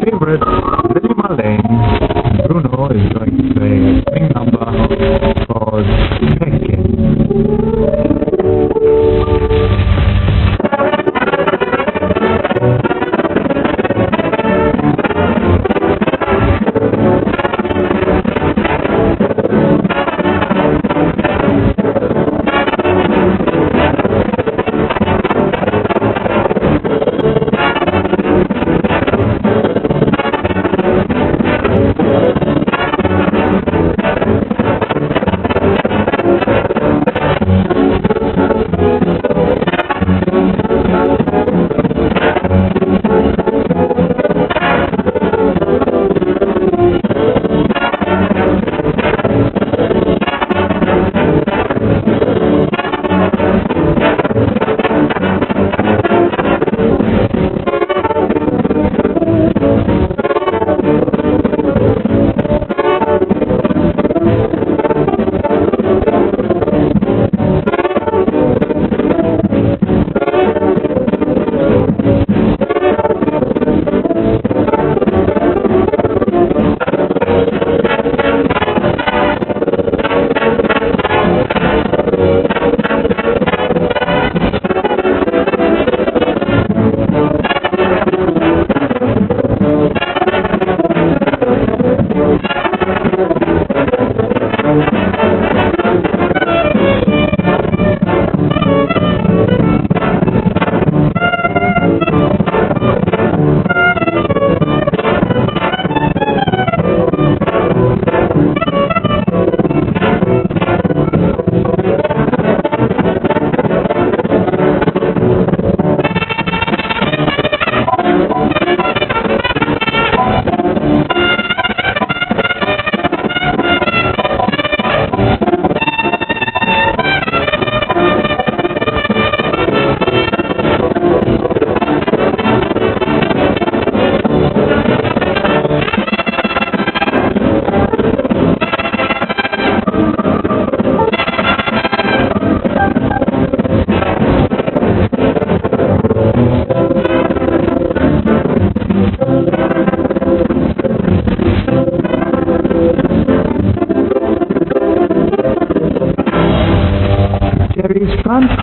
Speaker 7: favorite, Lily Marlene, Bruno is going to play a swing number called Peckin.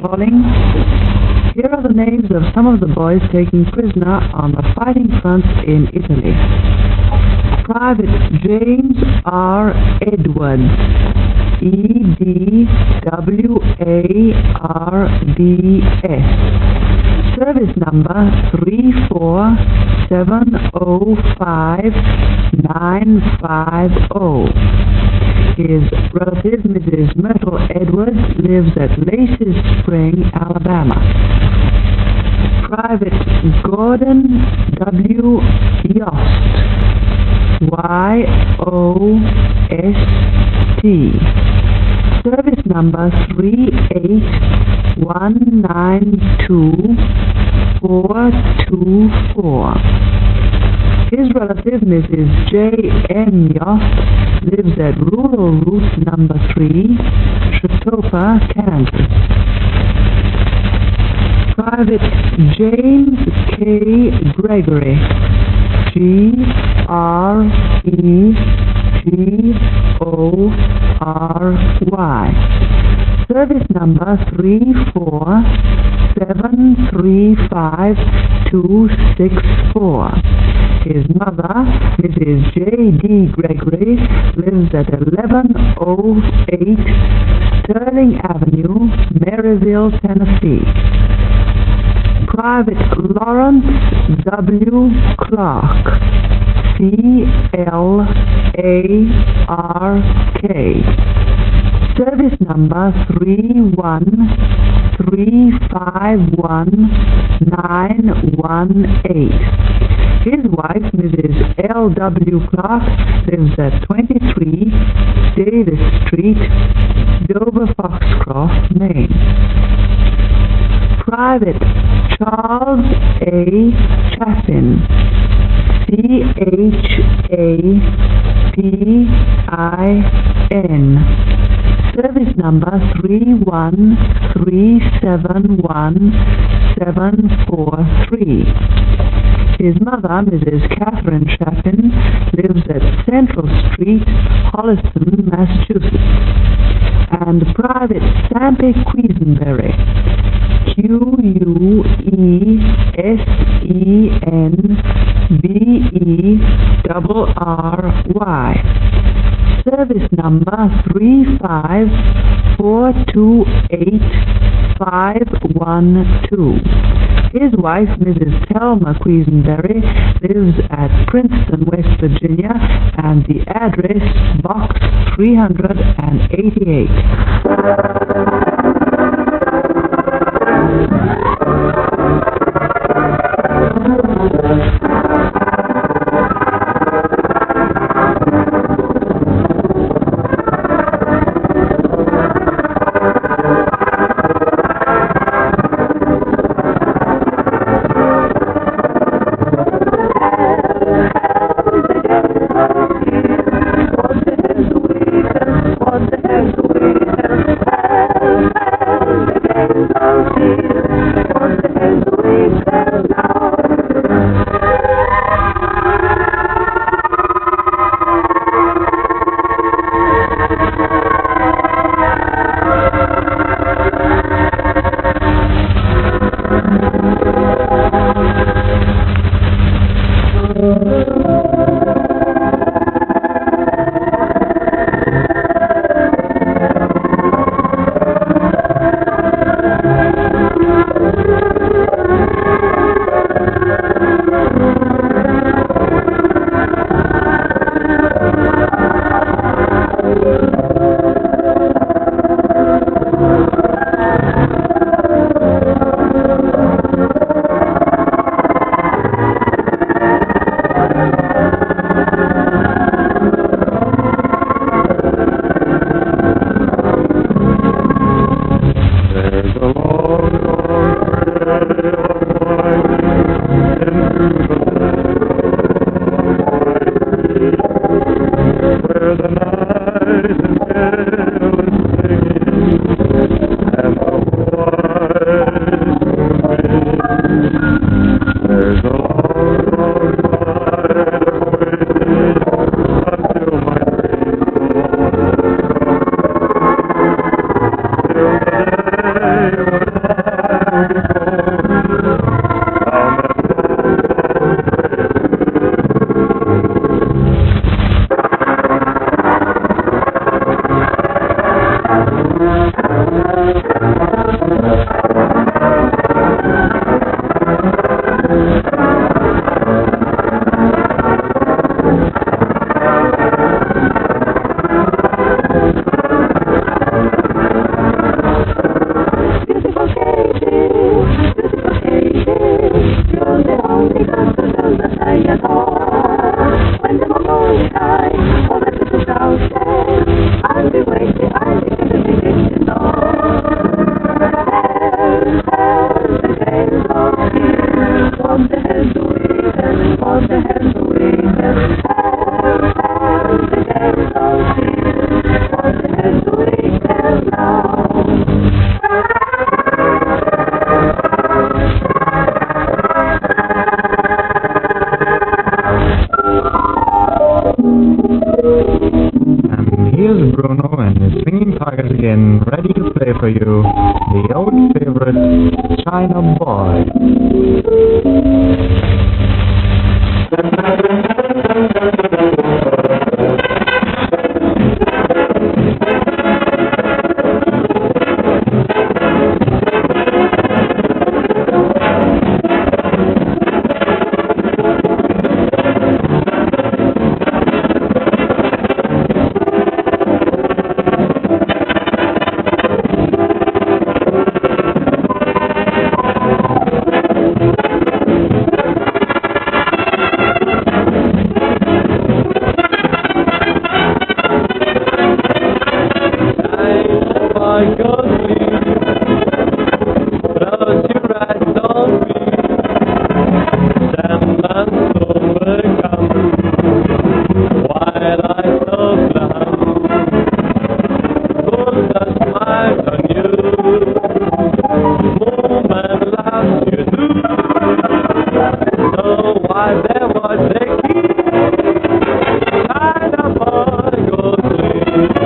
Speaker 7: Calling. Here are the names of some of the boys taken prisoner on the fighting front in Italy. Private James R. Edwards, EDWARDS, service number 34705-950. His relative, Mrs. Myrtle Edwards, lives at Laces Spring, Alabama. Private Gordon W. Yost, YOST, service number 38192-424. His relative, Mrs. J.M. Yost, lives at Rural Route number 3, Shatopah, Kansas. Private James K. Gregory, GREGORY, service number 34735-264. His mother, Mrs. J.D. Gregory, lives at 1108 Sterling Avenue, Maryville, Tennessee. Private Lawrence W. Clark, CLARK, service number 31351-918. His wife, Mrs. L.W. Clark, lives at 23 Davis Street, Dover, Foxcroft, Maine. Private Charles A. Chapin, CHAPIN, service number 31371-743.
Speaker 3: His mother, Mrs. Catherine Chapin, lives at Central Street, Holliston, Massachusetts. And Private Sampy Quisenberry, Quesenberry, service number 35428-512. His wife, Mrs. Thelma Quisenberry, lives at Princeton, West Virginia, and the address, Box 388.
Speaker 11: Here's Bruno and the Swinging Tigers again, ready to play for you the old favorite, China Boy.
Speaker 12: why there was a key inside a boy's sleeve.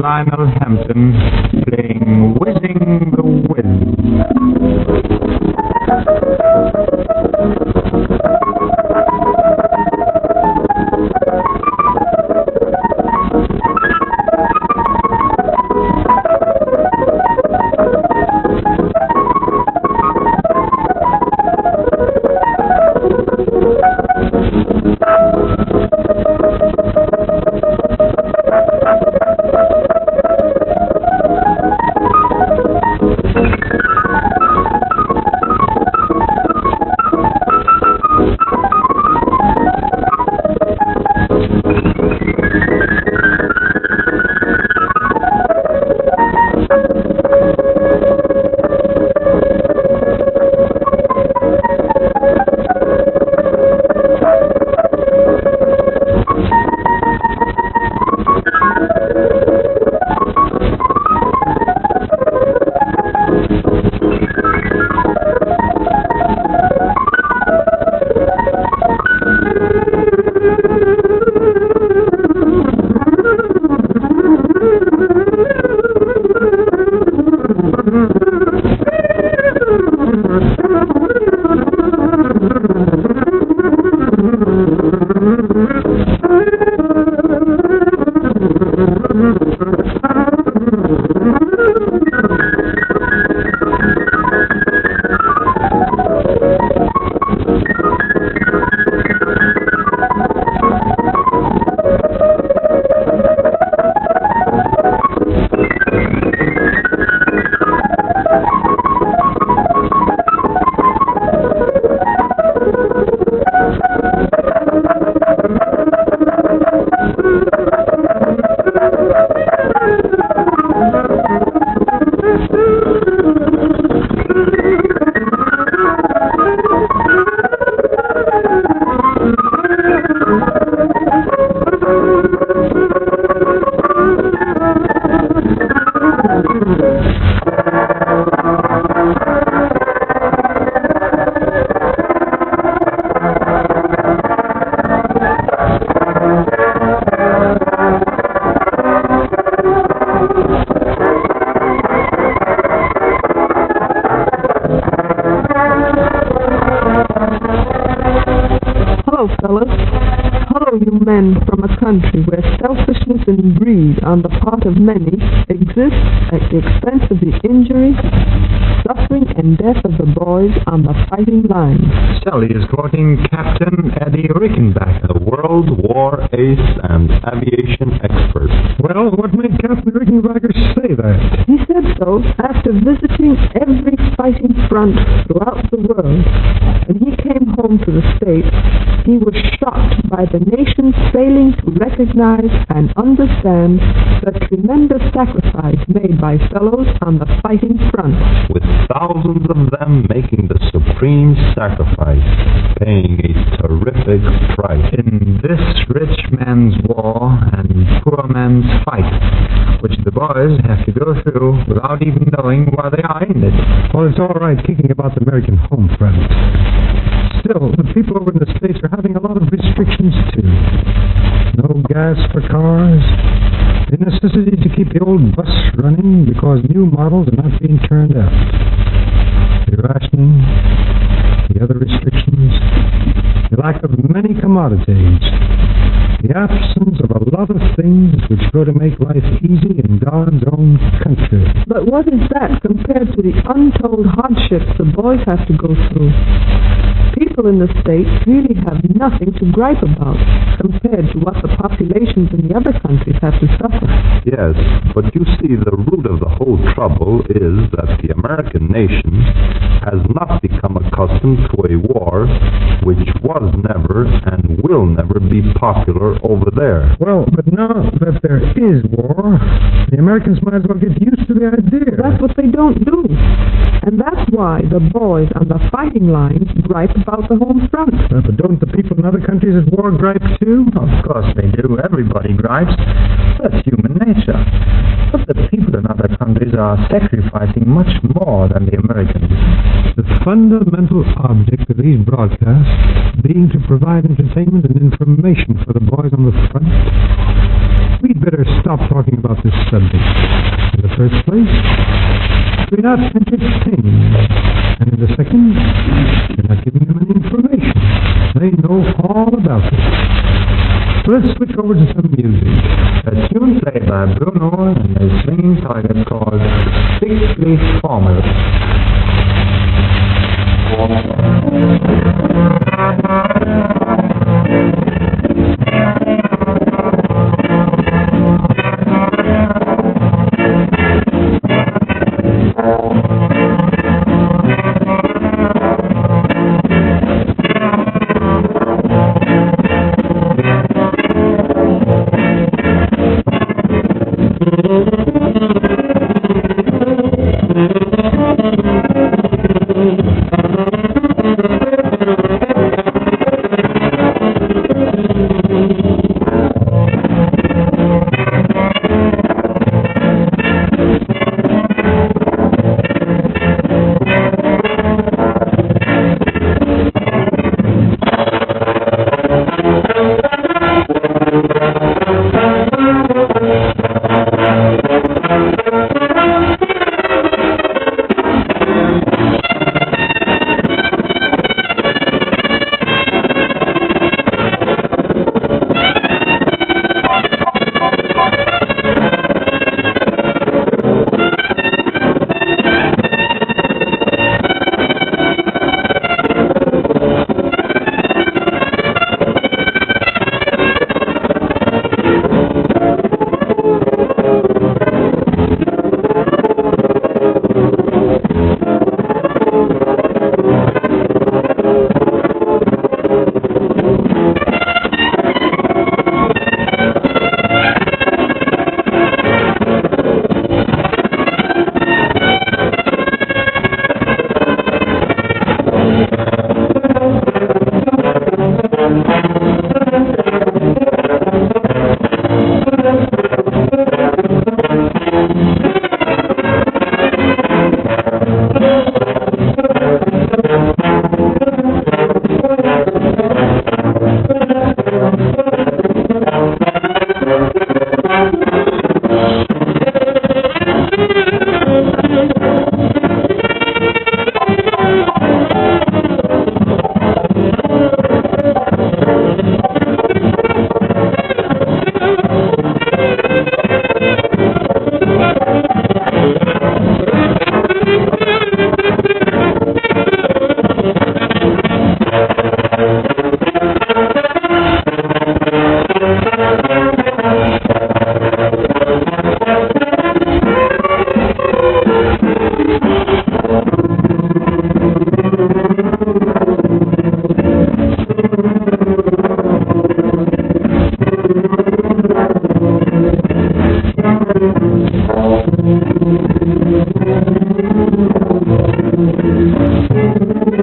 Speaker 12: Lionel Hampton playing Whizzing the Wind.
Speaker 3: Hello, fellas. Hello, you men from a country where selfishness and greed on the part of many exist at the expense of the injury, suffering, and death of the boys on the fighting line.
Speaker 12: Sally is courting Captain Eddie Rickenbacker, World War ace and aviation expert. Well, what made Captain Rickenbacker say that?
Speaker 3: He said so after visiting every fighting front throughout the world, and he came home to the States, he was shocked by the nation's failing to recognize and understand the tremendous sacrifice made by fellows on the fighting front.
Speaker 12: With thousands of them making the supreme sacrifice, paying a terrific price. In this rich man's war and poor man's fight, which the boys have to go through without even knowing why they are in it. Well, it's all right kicking about the American home front. Still, the people over in the States are having a lot of restrictions, too. No gas for cars. The necessity to keep the old bus running because new models are not being turned out. The rationing, the other restrictions, the lack of many commodities, the absence of a lot of things which go to make life easy in God's own country.
Speaker 3: But what is that compared to the untold hardships the boys have to go through? People in the States really have nothing to gripe about compared to what the populations in the other countries have to suffer.
Speaker 12: Yes, but you see, the root of the whole trouble is that the American nation has not become accustomed to a war which was never and will never be popular over there.
Speaker 14: Well, but now that there is war, the Americans might as well get used to the idea.
Speaker 3: That's what they don't do. And that's why the boys on the fighting lines gripe about the home front.
Speaker 14: But don't the people in other countries at war gripe too?
Speaker 15: Of course they do. Everybody gripes. That's human nature. But the people in other countries are sacrificing much more than the Americans.
Speaker 14: The fundamental object of these broadcasts being to provide entertainment and information for the boys on the front, we'd better stop talking about this subject. In the first place, we're not entertaining them. And in the second, we're not giving them any information. They know all about it. So let's switch over to some music.
Speaker 15: A tune played by Bruno and a swinging target called Six-Leaf Formula.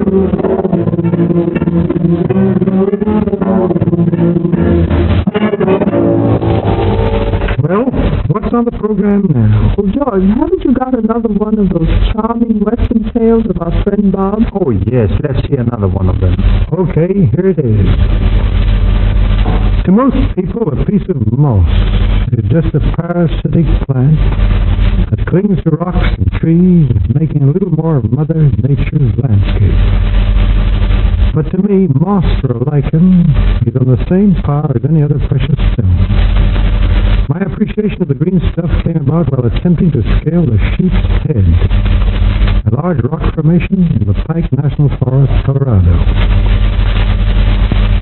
Speaker 14: Well, what's on the program now?
Speaker 3: Oh, George, haven't you got another one of those charming Western tales of our friend Bob?
Speaker 12: Oh, yes, let's hear another one of them.
Speaker 14: Okay, here it is. To most people, a piece of moss is just a parasitic plant that clings to rocks and trees, making a little more of Mother Nature's landscape. But to me, moss or lichen is on the same par as any other precious stone. My appreciation of the green stuff came about while attempting to scale the Sheep's Head, a large rock formation in the Pike National Forest, Colorado.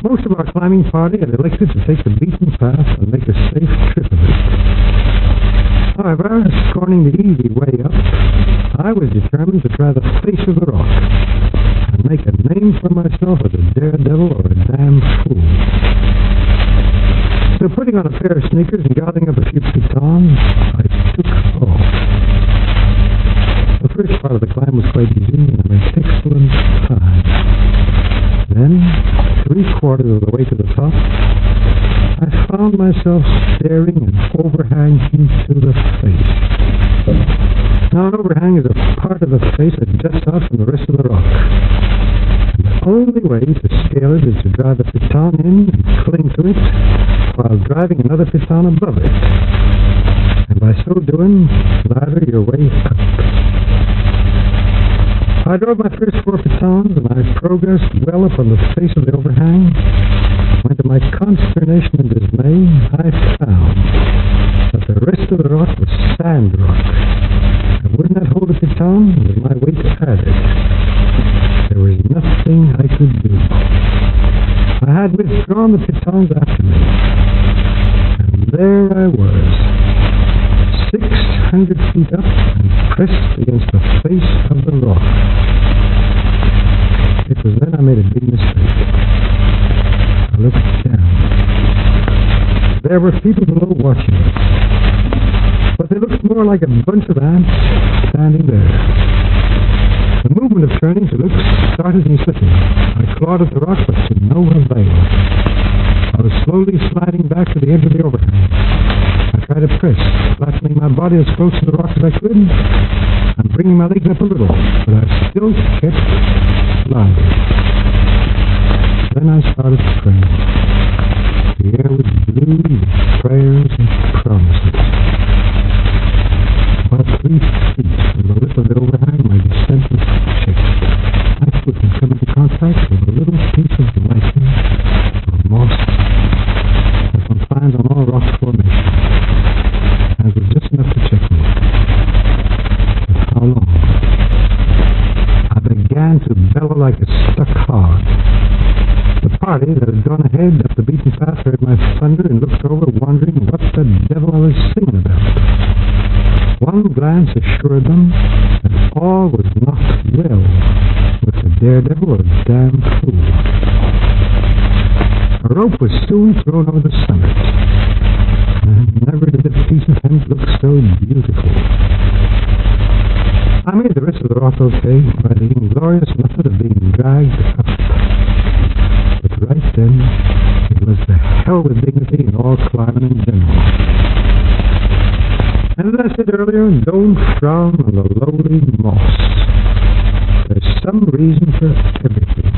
Speaker 14: Most of our climbing party had elected to take the beaten path and make a safe trip of it. However, scorning the easy way up, I was determined to try the face of the rock and make a name for myself as a daredevil or a damn fool. So putting on a pair of sneakers and gathering up a few pitons, I took off. The first part of the climb was quite easy, and I made excellent time. Then, 3/4 of the way to the top, I found myself staring an overhang into the face. Now, an overhang is a part of the face that juts out from the rest of the rock. And the only way to scale it is to drive a piton in and cling to it while driving another piton above it. And by so doing, ladder your way up. I drove my first 4 pitons, and I progressed well up on the face of the overhang, when to my consternation and dismay, I found that the rest of the rock was sand rock. And would not hold a piton with my weight added. There was nothing I could do. I had withdrawn the pitons after me, and there I was, 600 feet up and pressed against the face of the rock. It was then I made a big mistake. I looked down. There were people below watching us, but they looked more like a bunch of ants standing there. The movement of turning to look started me slipping. I clawed at the rock, but to no avail. I was slowly sliding back to the edge of the overhang. I tried to press, flattening my body as close to the rock as I could, and bringing my legs up a little, but I still kept sliding. Then I started praying. The air was blue with prayers and promises. About 3 feet from the lip of the overhang, my descent was checked. My foot had come into contact with a little piece of lichen or moss that one finds on all rock formations. And it was just enough to check me. But how long? I began to bellow like a stuck hog. The party that had gone ahead up the beaten path heard my thunder and looked over, wondering what the devil I was singing about. One glance assured them that all was not well with the daredevil or damn fool. A rope was soon thrown over the summit, and never did a piece of hemp look so beautiful. I made the rest of the rock okay by the inglorious method of being dragged up. But right then, it was the hell with dignity in all climbing in general. And as I said earlier, don't frown on the lowly moss. There's some reason for everything.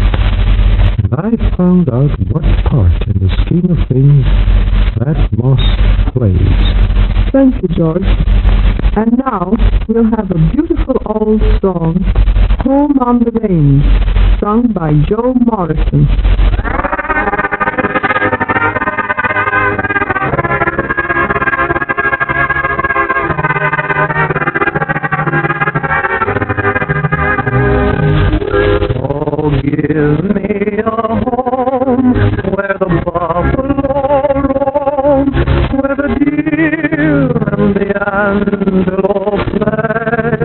Speaker 14: And I found out what part in the scheme of things that moss plays.
Speaker 3: Thank you, George. And now we'll have a beautiful old song, Home on the Range, sung by Joe Morrison.
Speaker 6: Give me a home where the buffalo roam, where the deer and the antelope play,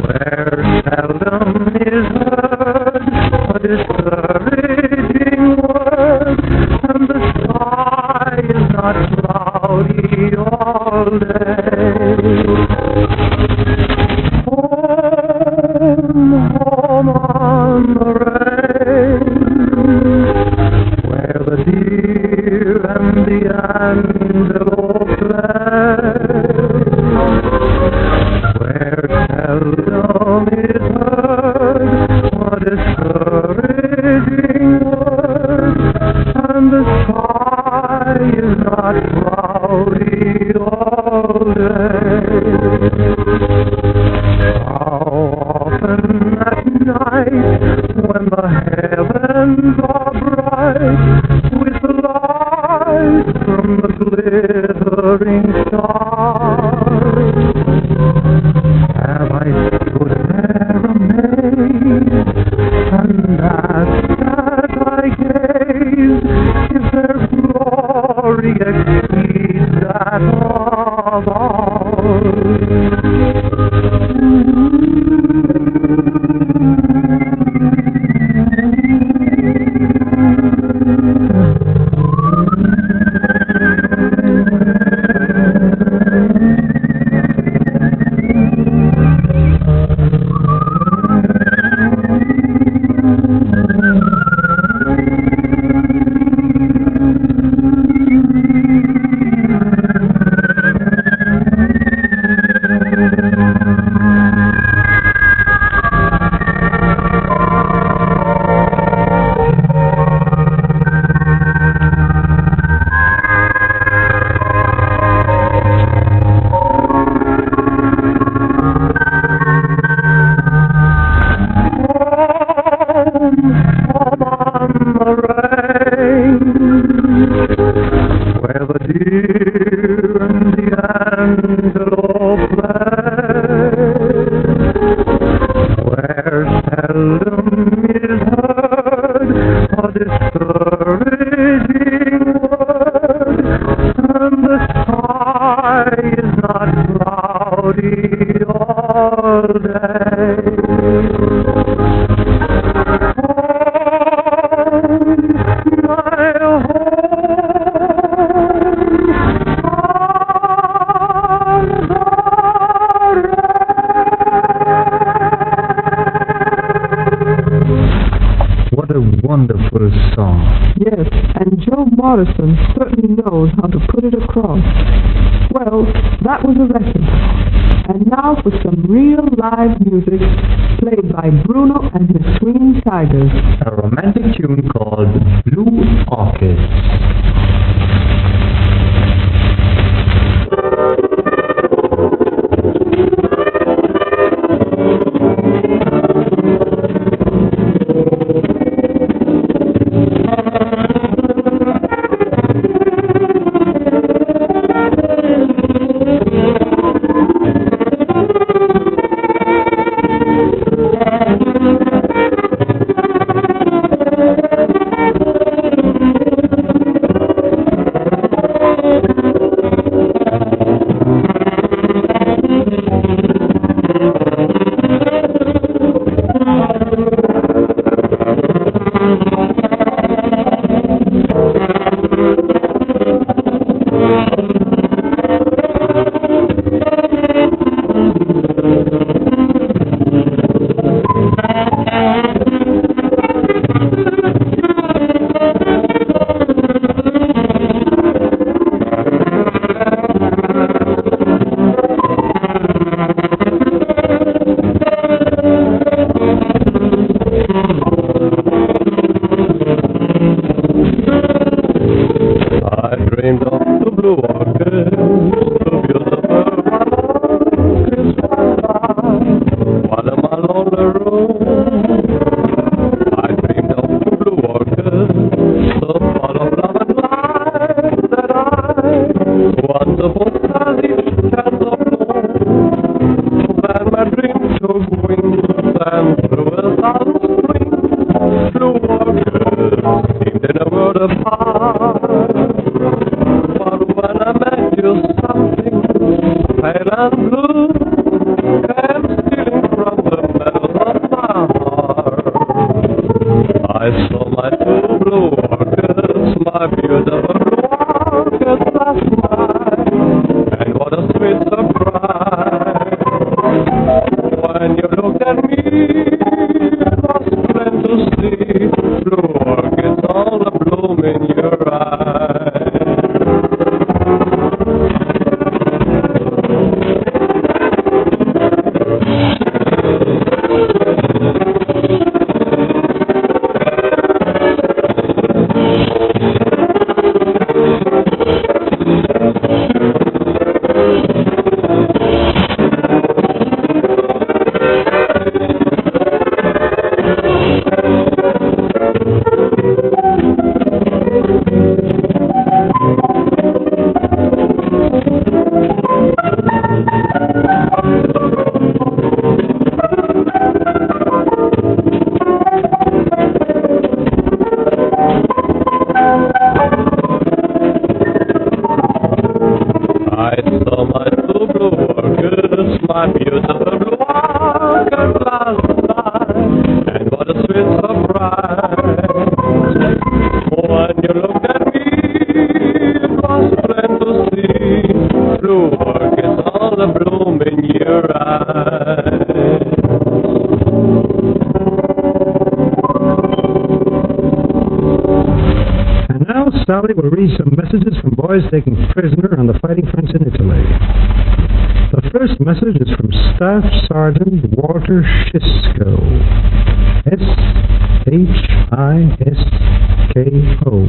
Speaker 6: where seldom is heard a discouraging word, and the sky is not cloudy all day. Home, home on the range, where the deer and the antelope play, where seldom is heard a discouraging word, and the sky is not cloudy all day. How often at night, when the heavens are bright, with light from the glittering stars, have I stood there amazed, and asked as I gazed, if their glory exceeds that of ours? Where the deer and the antelope play, where seldom is heard a discouraging word, and the sky is not cloudy all day.
Speaker 12: What a wonderful song.
Speaker 3: Yes, and Joe Morrison certainly knows how to put it across. Well, that was a record. And now for some real live music played by Bruno and his Swinging Tigers.
Speaker 12: A romantic tune called Blue Orchid.
Speaker 6: When you looked at me, bloom in your eyes.
Speaker 14: Sally will read some messages from boys taken prisoner on the fighting fronts in Italy. The first message is from Staff Sergeant Walter Shisco. S-H-I-S-K-O.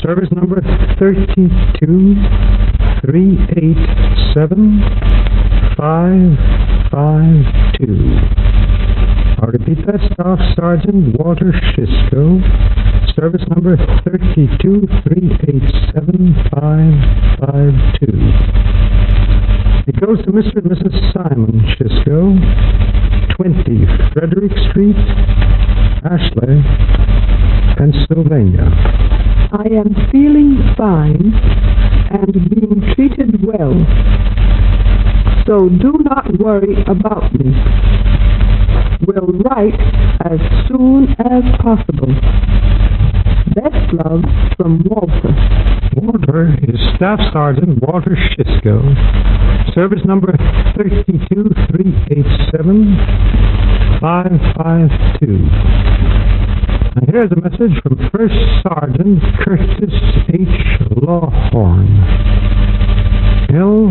Speaker 14: Service number 32387-552. I'll repeat that. Staff Sergeant Walter Shisco. Service number 32387-552. It goes to Mr. and Mrs. Simon Shisco, 20 Frederick Street, Ashley, Pennsylvania.
Speaker 3: I am feeling fine and being treated well, so do not worry about me. Will write as soon as possible. Best love from Walter.
Speaker 14: Walter is Staff Sergeant Walter Shisco. Service number 32387-552. And here's a message from First Sergeant Curtis H. Lawhorn. Lawhrne.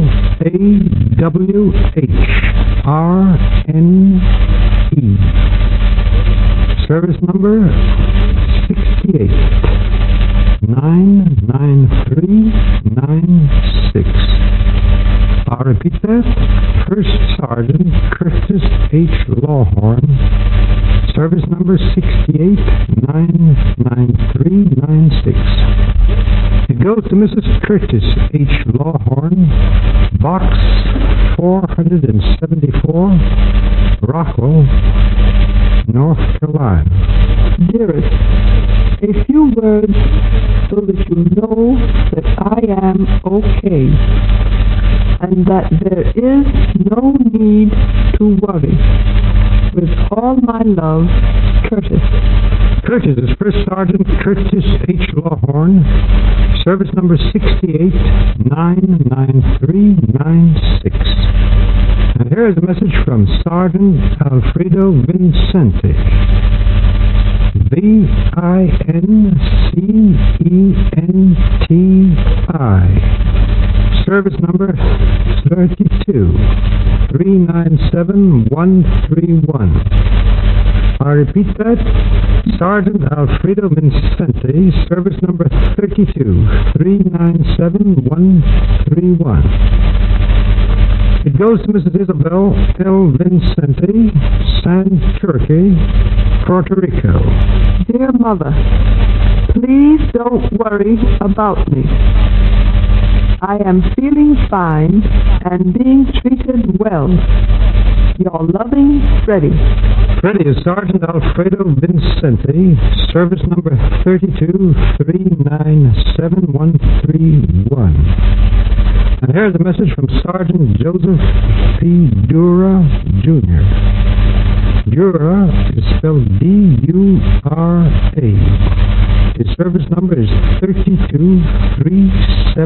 Speaker 14: Service number 68-99396. I'll repeat that. First Sergeant Curtis H. Lawhorn. Service number 68-99396. It goes to Mrs. Curtis H. Lawhorn, Box 474, Rockwell, North Carolina.
Speaker 3: Dearest, a few words so that you know that I am okay and that there is no need to worry. With all my love, Curtis.
Speaker 14: Curtis is First Sergeant Curtis H. Lawhorn, service number 68-99396. And here is a message from Sergeant Alfredo Vincenti. Vincenti. Service number 32-397-131. I repeat that. Sergeant Alfredo Vincenti, service number 32-397-131. It goes to Mrs. Isabel L. Vincenti, Santurce, Puerto Rico.
Speaker 3: Dear Mother, please don't worry about me. I am feeling fine and being treated well. Your loving, Freddie.
Speaker 14: Freddie is Sergeant Alfredo Vincenti, service number 32-397-131. And here's a message from Sergeant Joseph P. Dura, Jr. Dura is spelled D-U-R-A. His service number is 32-375-437.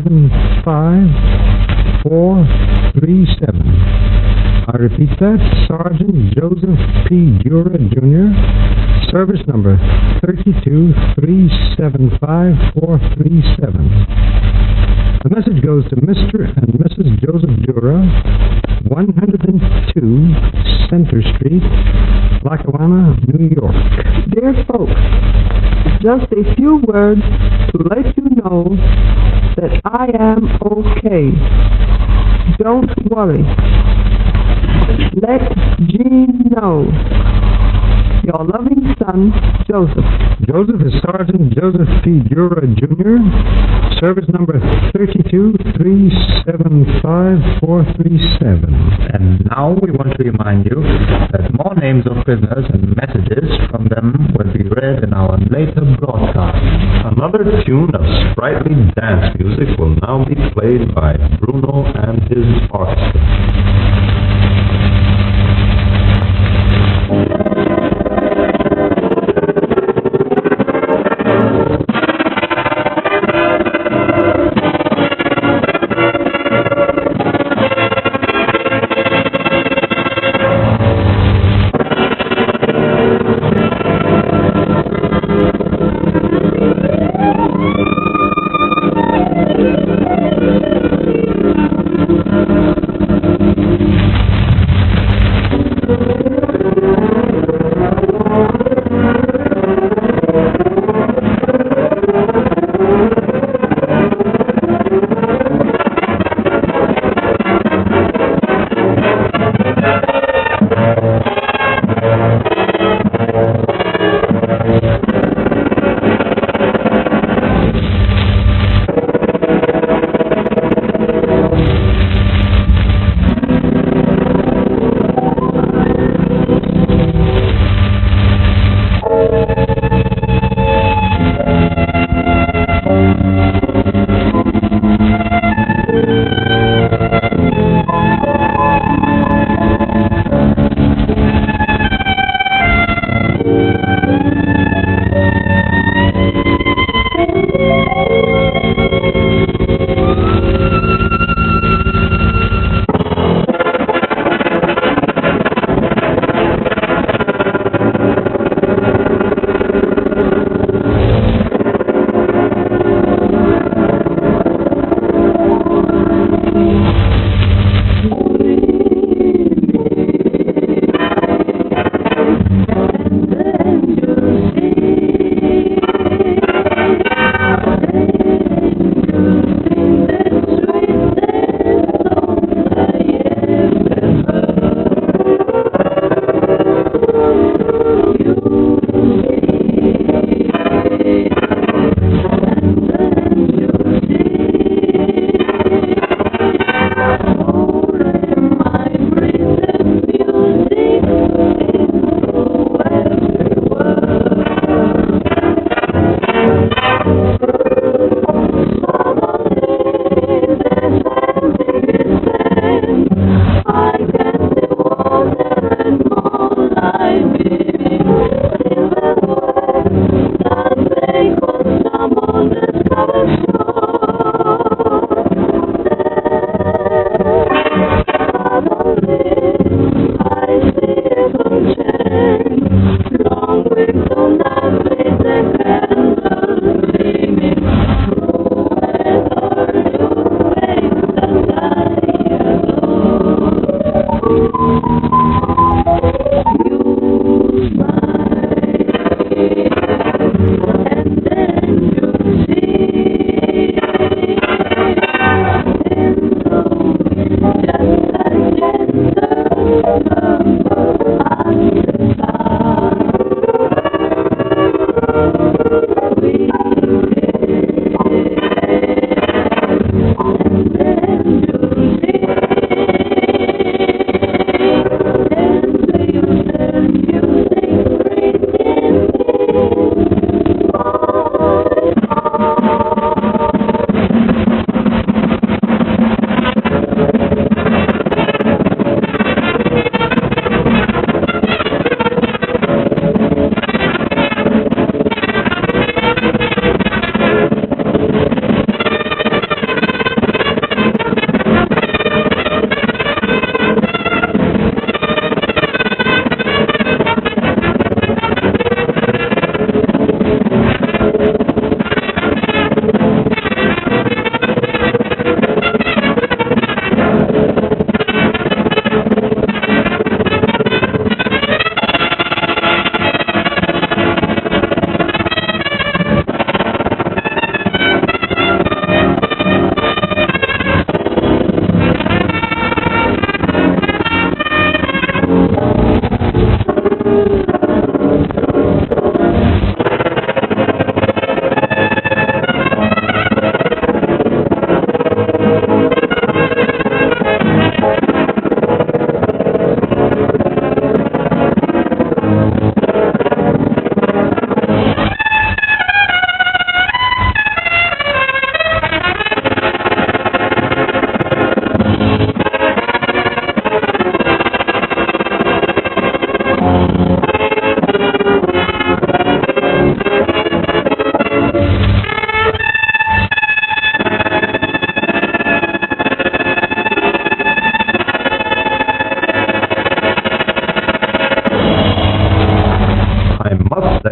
Speaker 14: I repeat that, Sergeant Joseph P. Dura, Jr., Service number 32375-437. The message goes to Mr. and Mrs. Joseph Dura, 102 Center Street, Lackawanna, New York.
Speaker 3: Dear folks, just a few words to let you know that I am okay. Don't worry. Let Jean know. Your loving son, Joseph.
Speaker 14: Joseph is Sergeant Joseph P. Dura, Jr., service number 32375-437.
Speaker 12: And now we want to remind you that more names of prisoners and messages from them will be read in our later broadcast. Another tune of sprightly dance music will now be played by Bruno and his orchestra.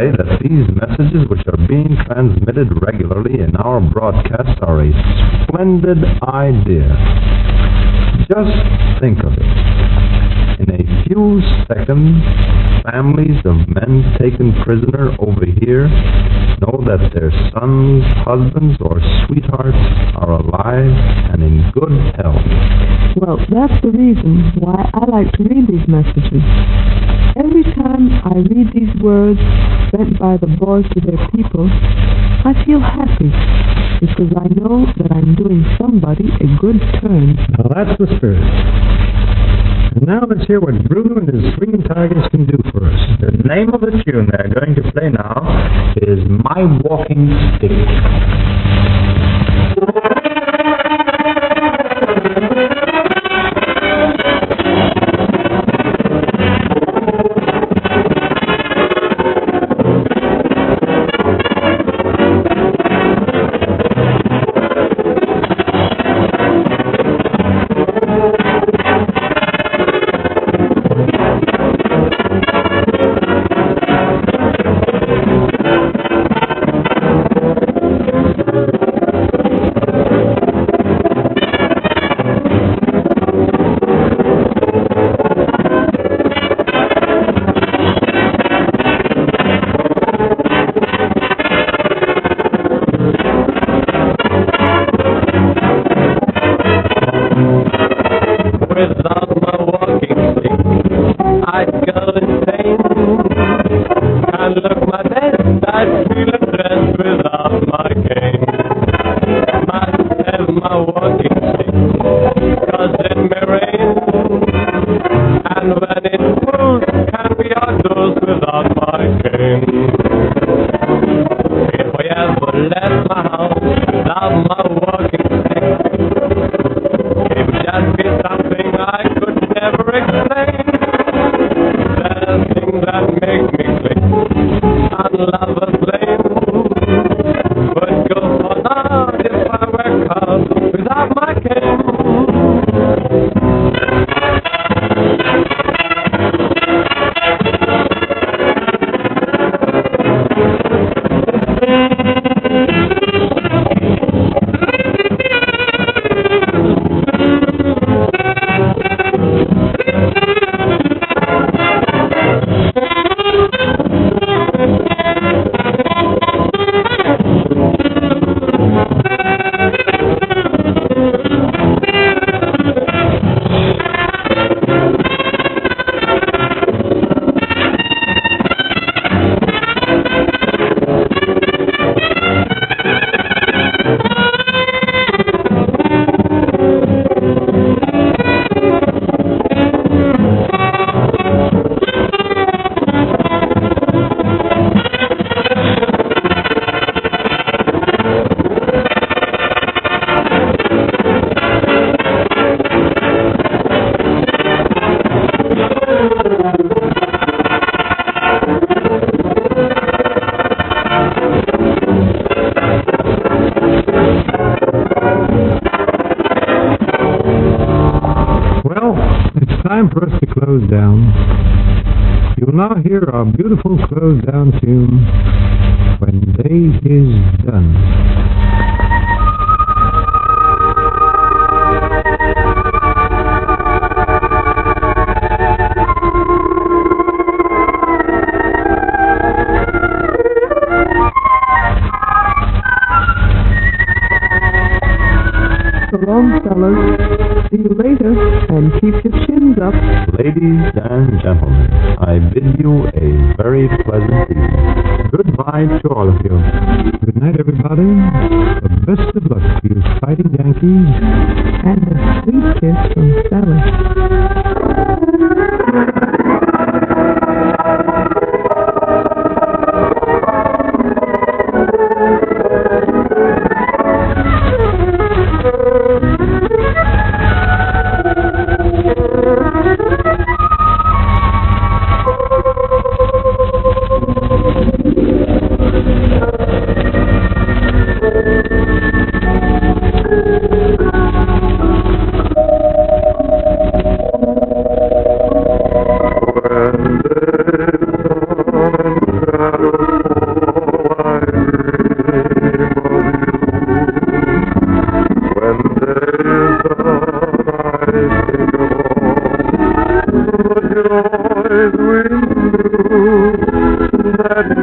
Speaker 12: say that these messages which are being transmitted regularly in our broadcast are a splendid idea. Just think of it. In a few seconds, families of men taken prisoner over here know that their sons, husbands, or sweethearts are alive and in good health.
Speaker 3: Well, that's the reason why I like to read these messages. Every time I read these words sent by the boys to their people, I feel happy because I know that I'm doing somebody a good turn.
Speaker 14: Now that's the spirit. And now let's hear what Bruno and his swinging tigers can do for us.
Speaker 12: The name of the tune they're going to play now is My Walking Stick.
Speaker 14: Time for us to close down. You'll now hear our beautiful close down tune, When Day Is Done.
Speaker 3: So long, fellas. See you later, and keep your chins up.
Speaker 12: Ladies and gentlemen, I bid you a very pleasant evening. Goodbye to all of you.
Speaker 14: Good night, everybody. The best of luck to you fighting Yankees.
Speaker 3: And a sweet kiss from Sally.
Speaker 12: When
Speaker 6: When